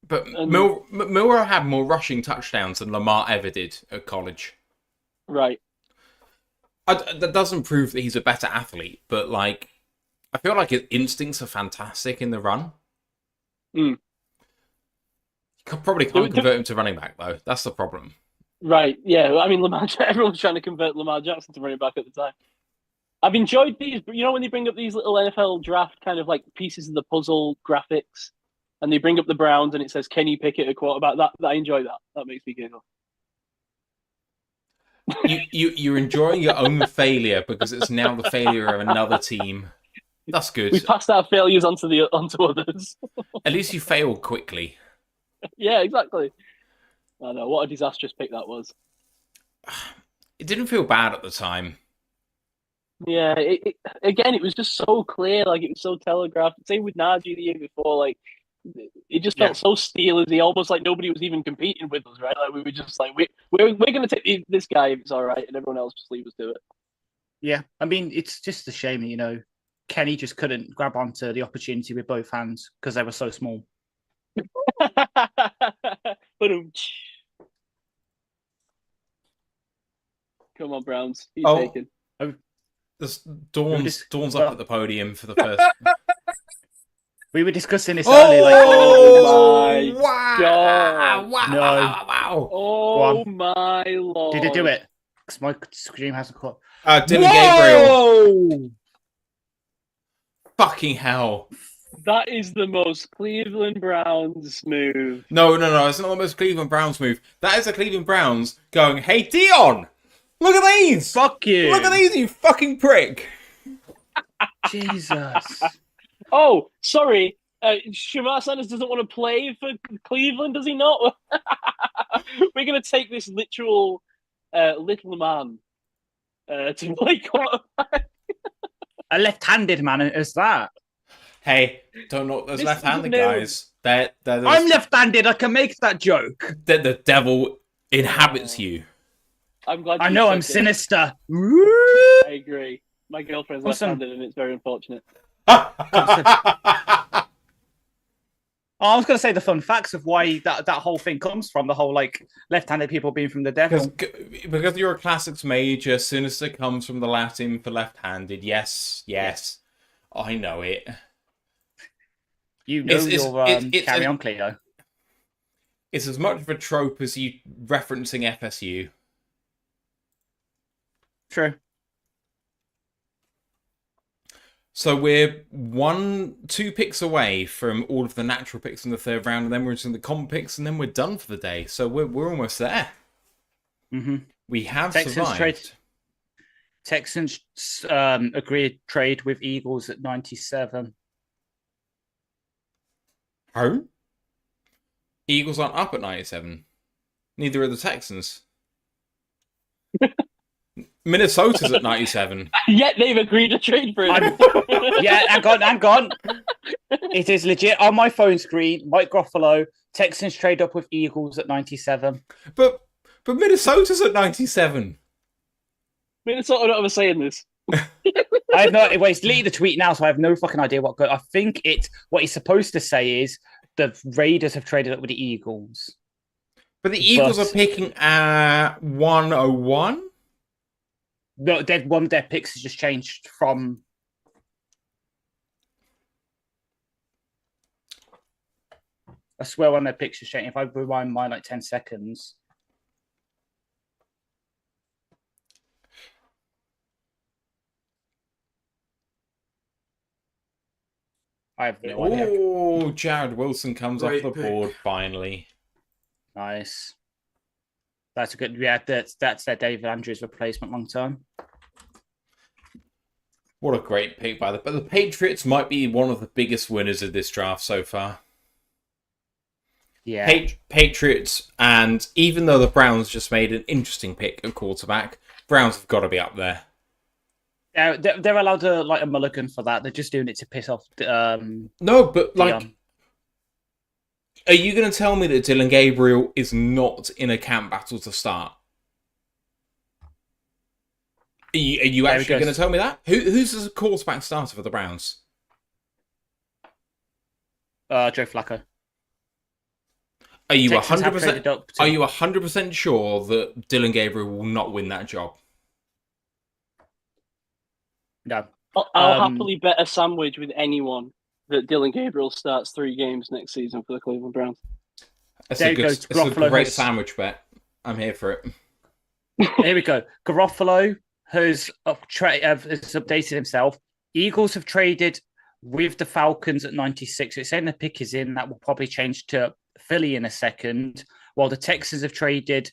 but Milroe had more rushing touchdowns than Lamar ever did at college. Right. That doesn't prove that he's a better athlete, but I feel like his instincts are fantastic in the run. Mm. Probably can't convert him to running back, though. That's the problem. Right. Yeah. I mean, everyone's trying to convert Lamar Jackson to running back at the time. I've enjoyed these, when they bring up these little NFL draft kind of like pieces of the puzzle graphics, and they bring up the Browns and it says Kenny Pickett at quarterback. That I enjoy that. That makes me giggle. You're enjoying your own failure because it's now the failure of another team. That's good. We passed our failures onto others. At least you failed quickly. Yeah, exactly. I know, what a disastrous pick that was. It didn't feel bad at the time. Yeah, it was just so clear, it was so telegraphed. Same with Najee the year before, it just felt so Steelersy, almost like nobody was even competing with us, right? We were just we're going to take this guy if it's all right, and everyone else just leave us to it. Yeah, I mean, it's just a shame, Kenny just couldn't grab onto the opportunity with both hands because they were so small. Come on, Browns. He's taken. Dawn's up at the podium for the first. We were discussing this earlier. My God! Wow! Oh my Lord! Did it do it? facts. My screen hasn't caught. Dylan Gabriel. Fucking hell. That is the most Cleveland Browns move. No. It's not the most Cleveland Browns move. That is the Cleveland Browns going, hey, Dion, look at these. Fuck you. Look at these, you fucking prick. Jesus. Oh, sorry. Shamar Sanders doesn't want to play for Cleveland, does he not? We're going to take this literal little man to play quarterback. A left-handed man is that? Hey, don't know those This left-handed is new. guys. They're I'm left-handed. I can make that joke. the devil inhabits you. I'm glad. I you know. said I'm it. sinister. I agree. My girlfriend's Awesome. left-handed, and it's very unfortunate. I was going to say the fun facts of why that whole thing comes from, the whole like left-handed people being from the devil. Because you're a classics major, sinister comes from the Latin for left-handed. Yes. I know it. You know carry on, Cleo. It's as much of a trope as you referencing FSU. True. So we're 1-2 picks away from all of the natural picks in the third round, and then we're into the comp picks, and then we're done for the day. So we're almost there. Mm-hmm. We have Texans survived. Texans agreed trade with Eagles at 97. Oh? Eagles aren't up at 97. Neither are the Texans. Minnesota's at 97. Yet they've agreed to trade for him. Yeah, hang on. It is legit on my phone screen. Mike Gruffalo, Texans trade up with Eagles at 97. But Minnesota's at 97. Minnesota don't have a say in this. I have no. Well, he's deleted the tweet now, so I have no fucking idea what. I think what he's supposed to say is the Raiders have traded up with the Eagles. But the Eagles are picking at 101. No, one of their picks has just changed from. I swear one of their picks has changed. If I rewind mine like 10 seconds. I have no idea. Oh, Jared Wilson comes off Great the pick. board finally. Nice. That's a good. Yeah, that's their David Andrews replacement long term. What a great pick by but the Patriots might be one of the biggest winners of this draft so far. Yeah. Patriots, and even though the Browns just made an interesting pick at quarterback, Browns have got to be up there. They're allowed to like a mulligan for that. They're just doing it to piss off. No, but like, Dion. Are you going to tell me that Dylan Gabriel is not in a camp battle to start? Are you actually going to tell me that? Who's the quarterback starter for the Browns? Joe Flacco. Are you Texans have 100%? traded up to- Are you 100% sure that Dylan Gabriel will not win that job? No. I'll happily bet a sandwich with anyone that Dylan Gabriel starts 3 games next season for the Cleveland Browns. It's a great sandwich bet. I'm here for it. Here we go. Garofalo has updated himself. Eagles have traded with the Falcons at 96. It's saying the pick is in. That will probably change to Philly in a second. While the Texans have traded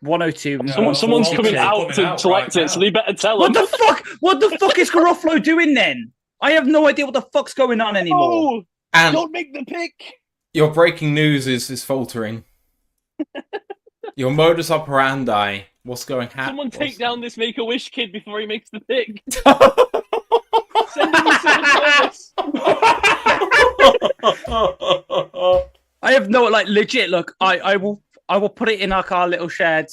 102. Someone's coming out to select it, so they better tell What them. the fuck? What the fuck is Garofalo doing then? I have no idea what the fuck's going on anymore. And don't make the pick. Your breaking news is faltering. Your modus operandi. What's going on? Someone take down this Make-A-Wish kid before he makes the pick. Send him a service. I have no legit. Look, I will put it in like our little shared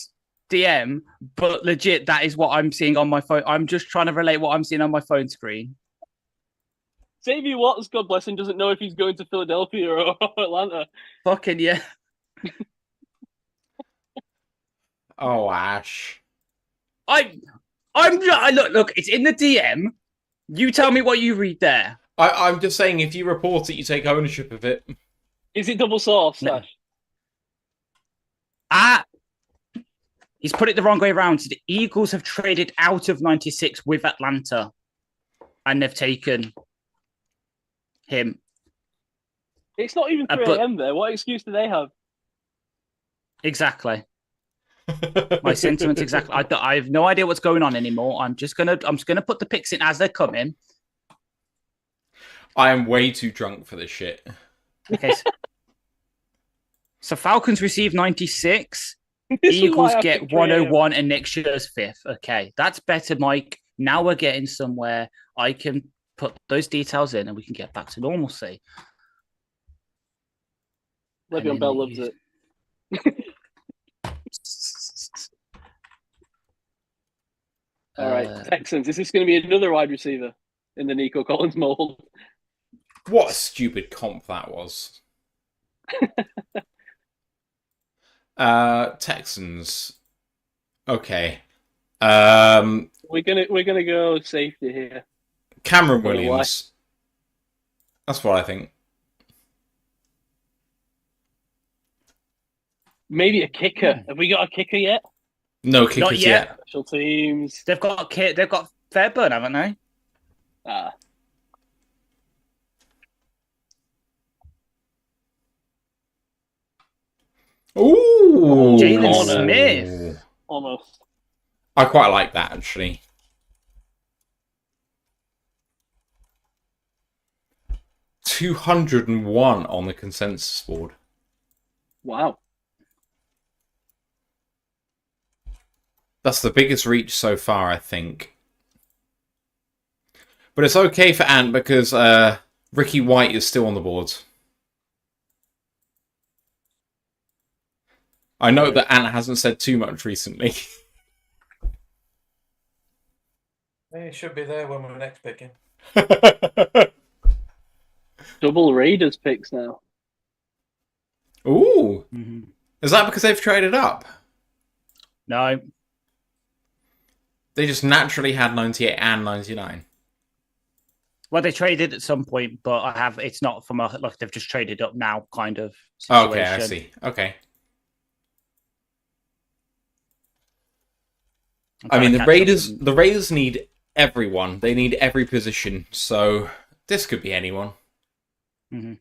DM, but legit, that is what I'm seeing on my phone. I'm just trying to relate what I'm seeing on my phone screen. Xavier Watts, God bless him, doesn't know if he's going to Philadelphia or Atlanta. Fucking yeah. Oh, Ash. Look, it's in the DM. You tell me what you read there. I'm just saying, if you report it, you take ownership of it. Is it double source, No. Sash? He's put it the wrong way around. The Eagles have traded out of 96 with Atlanta, and they've taken him. It's not even 3 a.m. there. What excuse do they have? Exactly. My sentiments exactly. I have no idea what's going on anymore. I'm just gonna put the picks in as they're coming. I am way too drunk for this shit. Okay. So Falcons receive 96. Eagles get 101 and next year's 5th. Okay, that's better, Mike. Now we're getting somewhere. I can put those details in and we can get back to normalcy. Le'Veon Bell loves it. All right, Texans. Is this going to be another wide receiver in the Nico Collins mold? What a stupid comp that was. Texans. Okay. We're gonna go safety here. Cameron Williams. That's what I think. Maybe a kicker. Have we got a kicker yet? No kickers Not yet. Special teams. They've got Fairburn, haven't they? Ooh, Jalen Smith. Almost. I quite like that actually. $201 on the consensus board. Wow. That's the biggest reach so far, I think. But it's okay for Ant because Ricky White is still on the boards. I know that Ant hasn't said too much recently. He should be there when we're next picking. Double Raiders picks now. Ooh. Is that because they've traded up? No. They just naturally had 98 and 99. Well, they traded at some point, but it's not from like they've just traded up now kind of situation. Okay, I see. Okay. I mean, the Raiders need everyone. They need every position. So this could be anyone. Mm-hmm.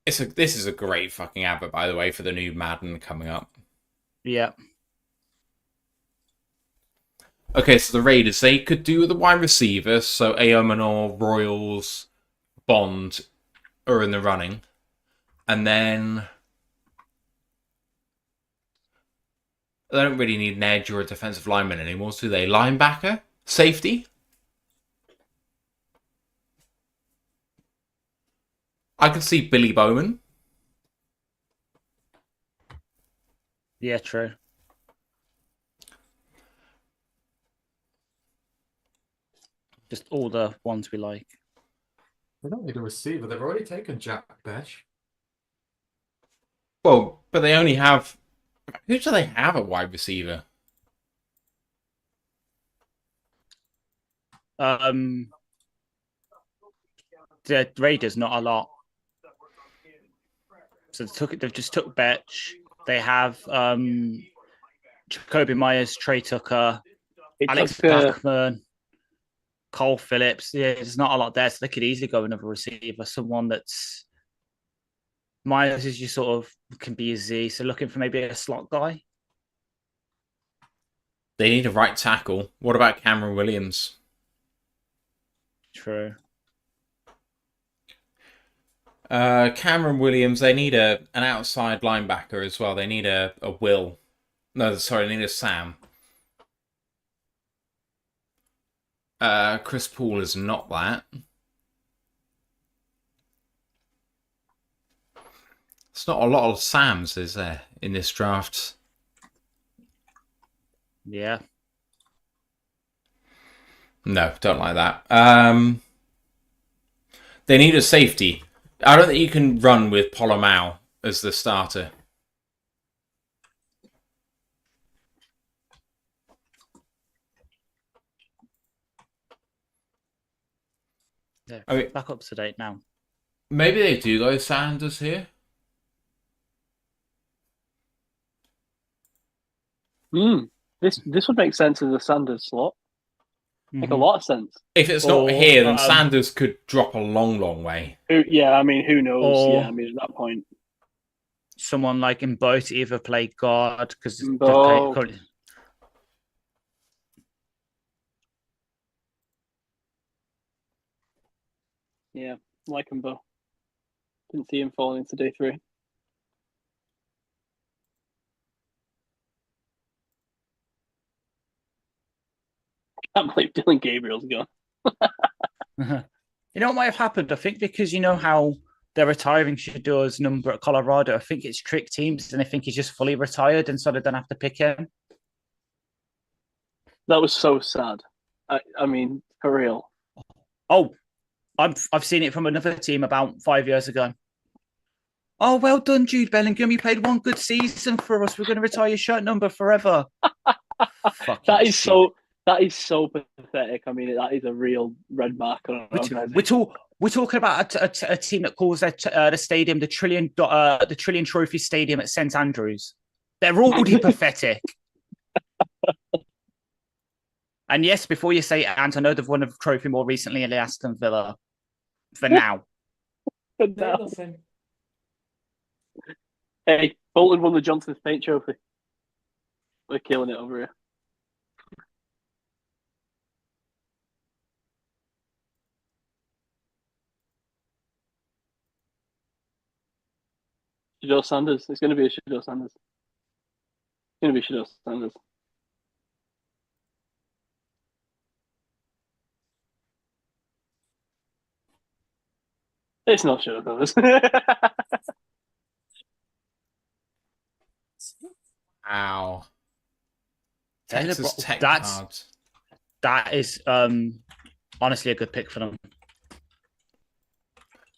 This is a great fucking advert, by the way, for the new Madden coming up. Yeah. Okay, so the Raiders, they could do the wide receiver. So Aomanor, Royals, Bond are in the running. And then they don't really need an edge or a defensive lineman anymore, do they? Linebacker? Safety? I could see Billy Bowman. Yeah, true. Just all the ones we like. They don't need a receiver. They've already taken Jack Besh. Well, but they only have... Who do they have at wide receiver? The Raiders, not a lot. So they've just took Betch. They have Jacoby Myers, Trey Tucker, Alex Blackman, Cole Phillips. Yeah, there's not a lot there, so they could easily go another receiver. Someone that's Myers is just sort of can be a Z, so looking for maybe a slot guy. They need a right tackle. What about Cameron Williams? True. Cameron Williams, they need an outside linebacker as well. They need a Will. No, sorry, they need a Sam. Chris Poole is not that. It's not a lot of Sams, is there, in this draft? Yeah. No, don't like that. They need a safety. I don't think you can run with Polomau as the starter. Yeah, back up to date now. Maybe they do go Sanders here. This would make sense as a Sanders slot. Make a lot of sense. If it's not here, then Sanders could drop a long, long way. Yeah, I mean, who knows? Yeah, I mean, at that point, someone like Mbo to either play guard because yeah, like Mbo. Didn't see him falling into day 3. I can't believe Dylan Gabriel's gone. You know what might have happened? I think because you know how they're retiring Shador's number at Colorado, I think it's tricked teams and I think he's just fully retired and so they don't have to pick him. That was so sad. I mean, for real. Oh, I've seen it from another team about 5 years ago. Oh, well done, Jude Bellingham. You played one good season for us. We're going to retire your shirt number forever. That is so pathetic. I mean, that is a real red mark on an organization. We're talking about a team that calls the stadium the Trillion Trophy Stadium at St Andrews. They're already pathetic. And yes, before you say it, Ant, I know they've won a trophy more recently in Aston Villa. For now. Hey, Bolton won the Johnson Paint Trophy. We're killing it over here. Shador Sanders. It's going to be a Shador Sanders. It's going to be Shador Sanders. It's not Shador Sanders. Wow. Texas Tech cards. That is honestly a good pick for them.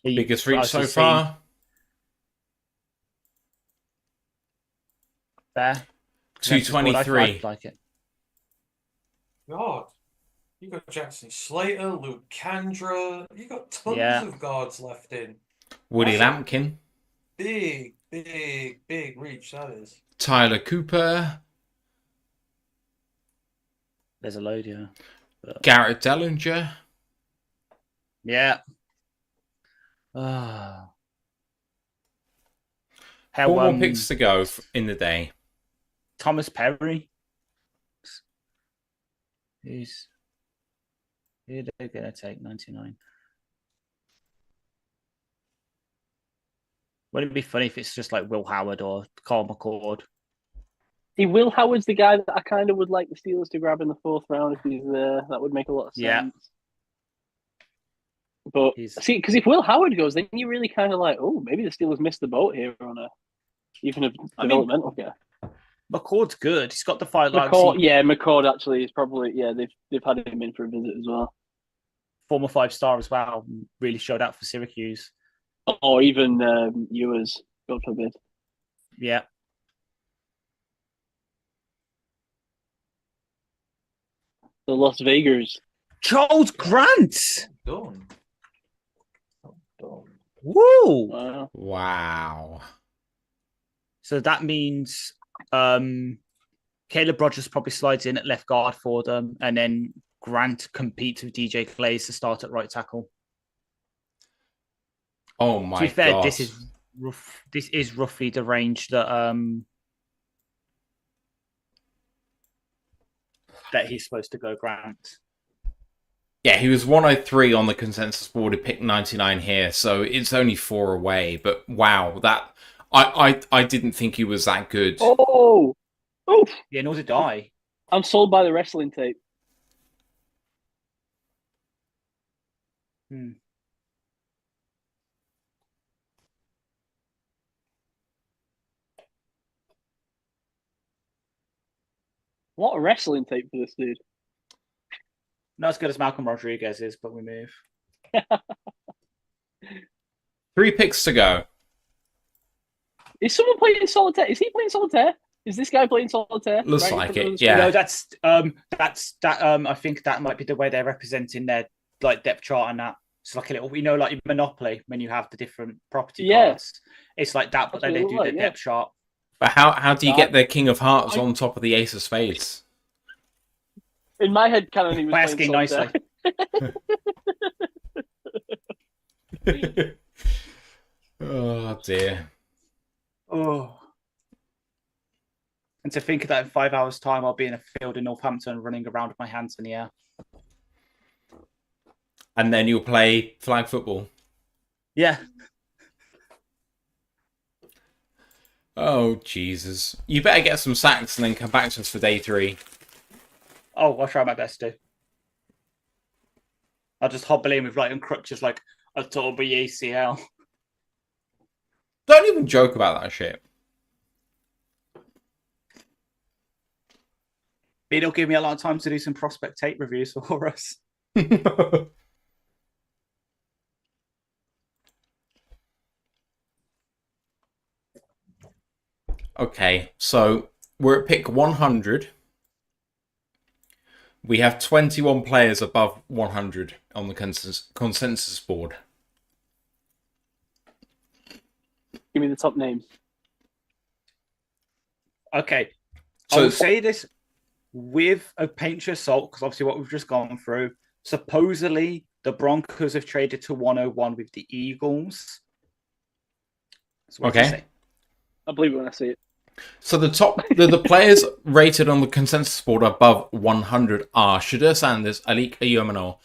Biggest reach so far? There. 223. I'd like it. God. You got Jackson Slater, Luke Kandra. You got tons of guards left in. Woody Lampkin. Big reach, that is. Tyler Cooper. There's a load, yeah. Garrett Dellinger. Yeah. Four more picks to go in the day. Thomas Perry. Who they're going to take 99? Wouldn't it be funny if it's just like Will Howard or Carl McCord? See, Will Howard's the guy that I kind of would like the Steelers to grab in the 4th round if he's there. That would make a lot of sense. Yeah. But see, because if Will Howard goes, then you're really kind of like, oh, maybe the Steelers missed the boat here on a developmental guy. McCord's good. He's got the fight. McCord actually is probably they've had him in for a visit as well. Former 5-star as well. Really showed out for Syracuse. Or even Ewers, God forbid. Yeah. The Las Vegas. Charles Grant. Done. Woo! Wow. So that means Caleb Rogers probably slides in at left guard for them, and then Grant competes with DJ Glaze to start at right tackle. Oh my god! To be fair, this is roughly the range that that he's supposed to go, Grant. Yeah, he was 103 on the consensus board. He picked 99 here, so it's only 4 away. But wow, that I didn't think he was that good. Oh, yeah, nor did I. I'm sold by the wrestling tape. What a wrestling tape for this dude. Not as good as Malcolm Rodriguez is, but we move. 3 picks to go. Is someone playing solitaire? Is he playing solitaire? Is this guy playing solitaire? Looks like it, yeah. No, that's I think that might be the way they're representing their like depth chart and that. It's like a little, like Monopoly when you have the different property cards. It's like that, but then they do the depth chart. But how do you get the King of Hearts on top of the Ace of Spades? In my head, canon, he was By playing asking solitaire. nicely. Oh dear. Oh. And to think that in 5 hours' time, I'll be in a field in Northampton running around with my hands in the air. And then you'll play flag football. Yeah. Oh, Jesus. You better get some sacks and then come back to us for day 3. Oh, I'll try my best to. I'll just hobble in with like on crutches like a total ACL. Don't even joke about that shit. It'll give me a lot of time to do some prospect tape reviews for us. Okay, so we're at pick 100. We have 21 players above 100 on the consensus board. Give me the top names. Okay. So I'll say this with a pinch of salt, because obviously what we've just gone through, supposedly the Broncos have traded to 101 with the Eagles. Okay. I believe it when I see it. So the top, the players rated on the consensus board above 100 are Shadur Sanders, Alik Ayumano,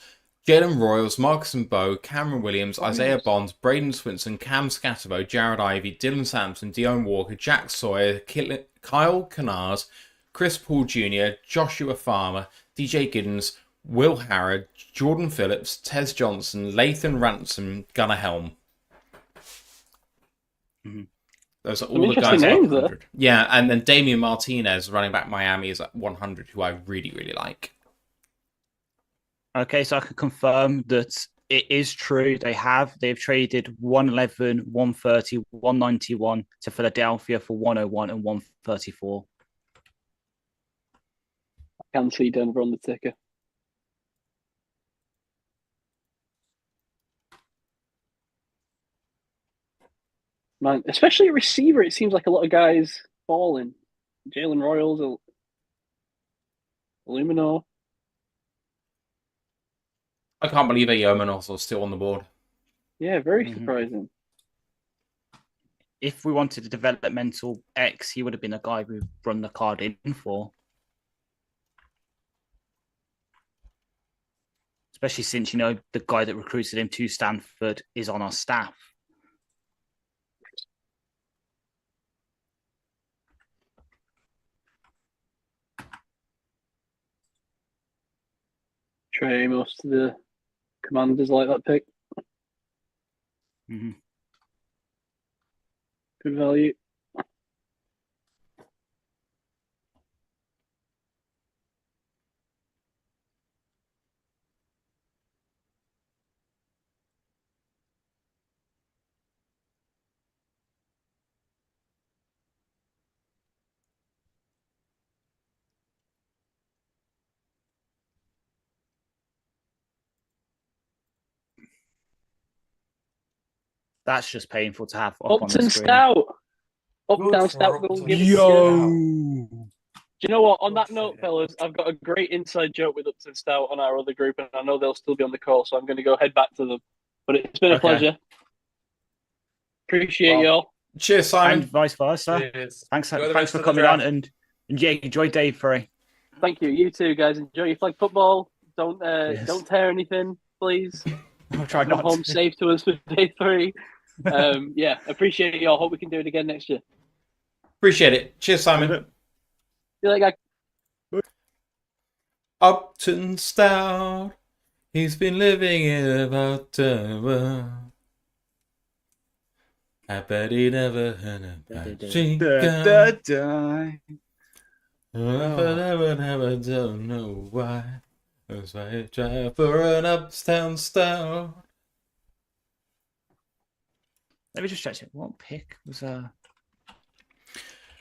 Jalen Royals, Marcus Mbow, Cameron Williams, Isaiah Bonds, Braden Swinson, Cam Scatterbo, Jared Ivey, Dylan Sampson, Dion Walker, Jack Sawyer, Kyle Canars, Chris Paul Jr., Joshua Farmer, DJ Giddens, Will Harrod, Jordan Phillips, Tez Johnson, Lathan Ransom, Gunnar Helm. Mm-hmm. Those are all the guys at 100. Yeah, and then Damian Martinez, running back Miami, is at 100, who I really, really like. Okay, so I can confirm that it is true. They've traded 111, 130, 191 to Philadelphia for 101 and 134. I can see Denver on the ticker. Man, especially a receiver, it seems like a lot of guys falling. Jalen Royals, Illumino. I can't believe Ayomano's is still on the board. Yeah, very surprising. If we wanted a developmental X, he would have been a guy we've run the card in for. Especially since, you know, the guy that recruited him to Stanford is on our staff. Trey, most of the Commanders like that pick. Mm-hmm. Good value. That's just painful to have up on the Upton screen. Stout. Uptown Stout Golden Gibbons. Yo! Do you know what? On that note, fellas, I've got a great inside joke with Upton Stout on our other group, and I know they'll still be on the call, so I'm going to go head back to them. But it's been a pleasure. Appreciate y'all. Cheers, Simon. And vice versa. Cheers. Thanks Enjoy the for rest of the coming draft. on, and yeah, enjoy day 3. Thank you. You too, guys. Enjoy your flag football. Don't Yes. don't tear anything, please. I'll try Come not home to. safe to us for day 3. Yeah, appreciate y'all. Hope we can do it again next year. Appreciate it. Cheers, Simon. See you later, guys. Upton Stout. He's been living in about world. I bet he never had a bad drink. Never don't know why. That's why I try for an Uptown Stout. Let me just check it. What pick was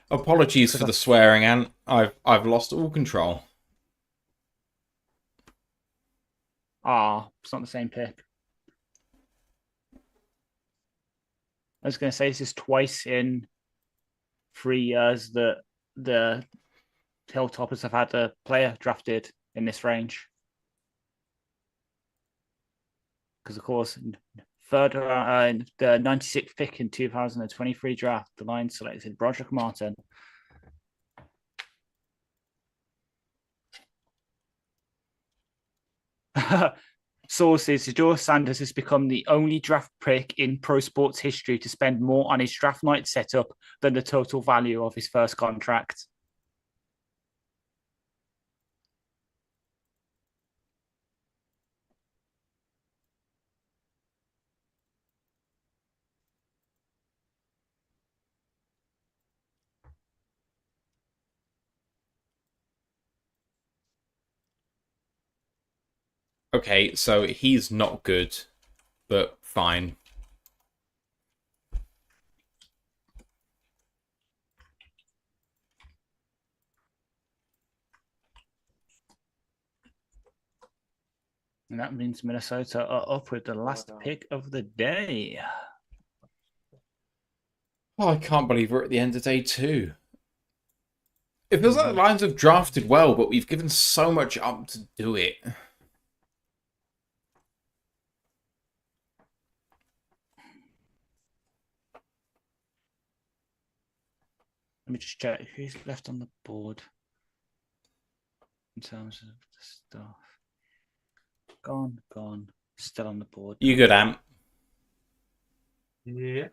Apologies for the swearing, and I've lost all control. it's not the same pick. I was going to say this is twice in 3 years that the Hilltoppers have had a player drafted in this range. Because, of course, further in the 96th pick in 2023 draft, the Lions selected Broderick Martin. Sources: George Sanders has become the only draft pick in pro sports history to spend more on his draft night setup than the total value of his first contract. Okay, so he's not good, but fine. And that means Minnesota are up with the last pick of the day. Oh, I can't believe we're at the end of day 2. It feels like the Lions have drafted well, but we've given so much up to do it. Let me just check who's left on the board in terms of the stuff. Gone, still on the board. You good, Ant? Yeah.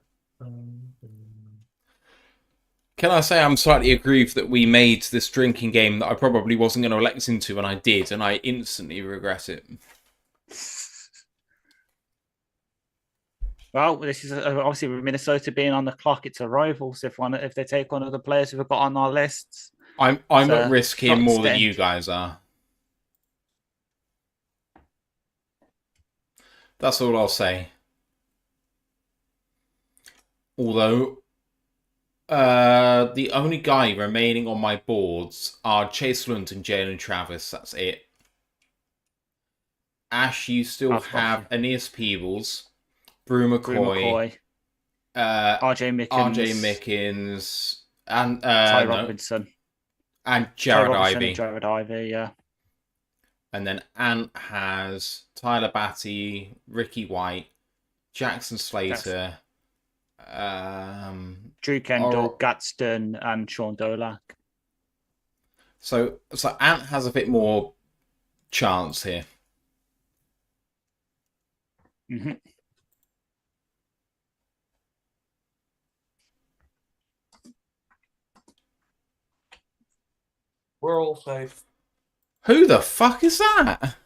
Can I say I'm slightly aggrieved that we made this drinking game that I probably wasn't going to elect into, and I did, and I instantly regret it. Well, this is obviously with Minnesota being on the clock. It's a rival. So if they take one of the players who've got on our lists, I'm at risk here more than extent. you guys are. That's all I'll say. Although, the only guy remaining on my boards are Chase Lunt and Jalen Travis. That's it. Ash, you still have Aeneas Peebles, Brew McCoy, RJ Mickens, and Ty Robinson, and Jared Ivey. And Jared Ivey, yeah. And then Ant has Tyler Batty, Ricky White, Jackson Slater, Drew Kendall, Gadsden, and Sean Dolak. So Ant has a bit more chance here. Mm-hmm. We're all safe. Who the fuck is that?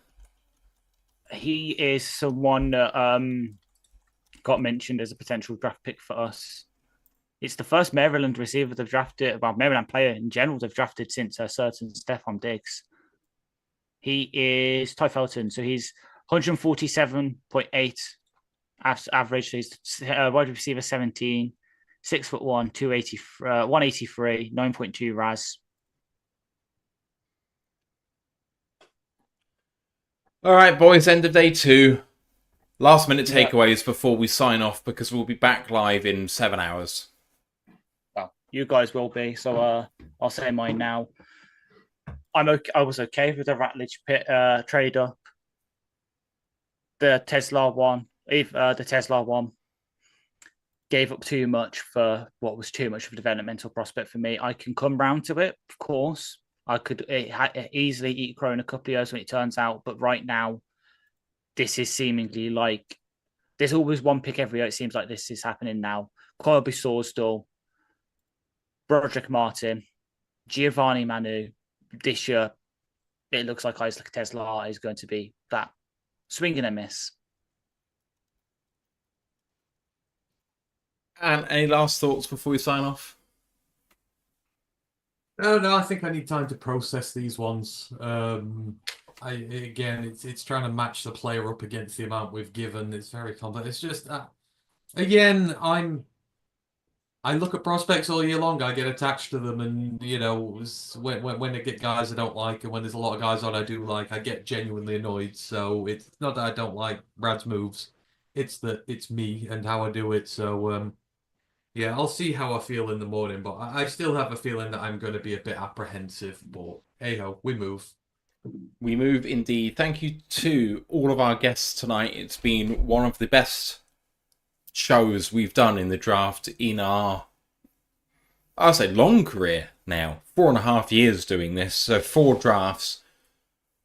He is someone that got mentioned as a potential draft pick for us. It's the first Maryland receiver they've drafted, well, Maryland player in general they've drafted since a certain Stephon Diggs. He is Ty Felton, so he's 147.8 average. So he's wide receiver 17, 6'1", 183, 9.2 RAS. All right, boys, end of day 2. Last minute takeaways before we sign off, because we'll be back live in 7 hours. Well, you guys will be, so I'll say mine now. I was okay with the Ratledge trade up. The Tesla one gave up too much for what was too much of a developmental prospect for me. I can come round to it, of course. I could easily eat crow in a couple of years when it turns out, but right now, this is seemingly like there's always one pick every year. It seems like this is happening now. Colby Sorsdal, Broderick Martin, Giovanni Manu. This year, it looks like Isaac Tesla is going to be that swing and a miss. And any last thoughts before we sign off? No, I think I need time to process these ones. It's trying to match the player up against the amount we've given. It's very complex. It's just again, I look at prospects all year long. I get attached to them, and when I get guys I don't like, and when there's a lot of guys on I do like, I get genuinely annoyed. So it's not that I don't like Brad's moves; it's that it's me and how I do it. So Yeah, I'll see how I feel in the morning, but I still have a feeling that I'm going to be a bit apprehensive. But hey ho, we move. We move indeed. Thank you to all of our guests tonight. It's been one of the best shows we've done in the draft in our, I'll say, long career now. 4.5 years doing this, so 4 drafts.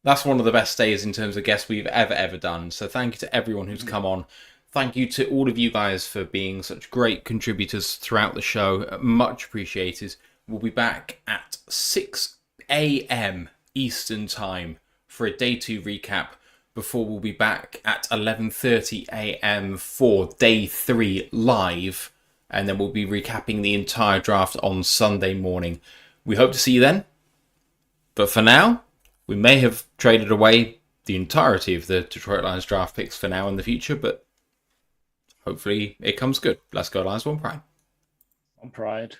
That's one of the best days in terms of guests we've ever done. So thank you to everyone who's come on. Thank you to all of you guys for being such great contributors throughout the show. Much appreciated. We'll be back at 6 a.m. Eastern Time for a Day 2 recap before we'll be back at 11:30 a.m. for Day 3 live. And then we'll be recapping the entire draft on Sunday morning. We hope to see you then. But for now, we may have traded away the entirety of the Detroit Lions draft picks for now in the future, but hopefully it comes good. Let's go Lions, one pride. On pride.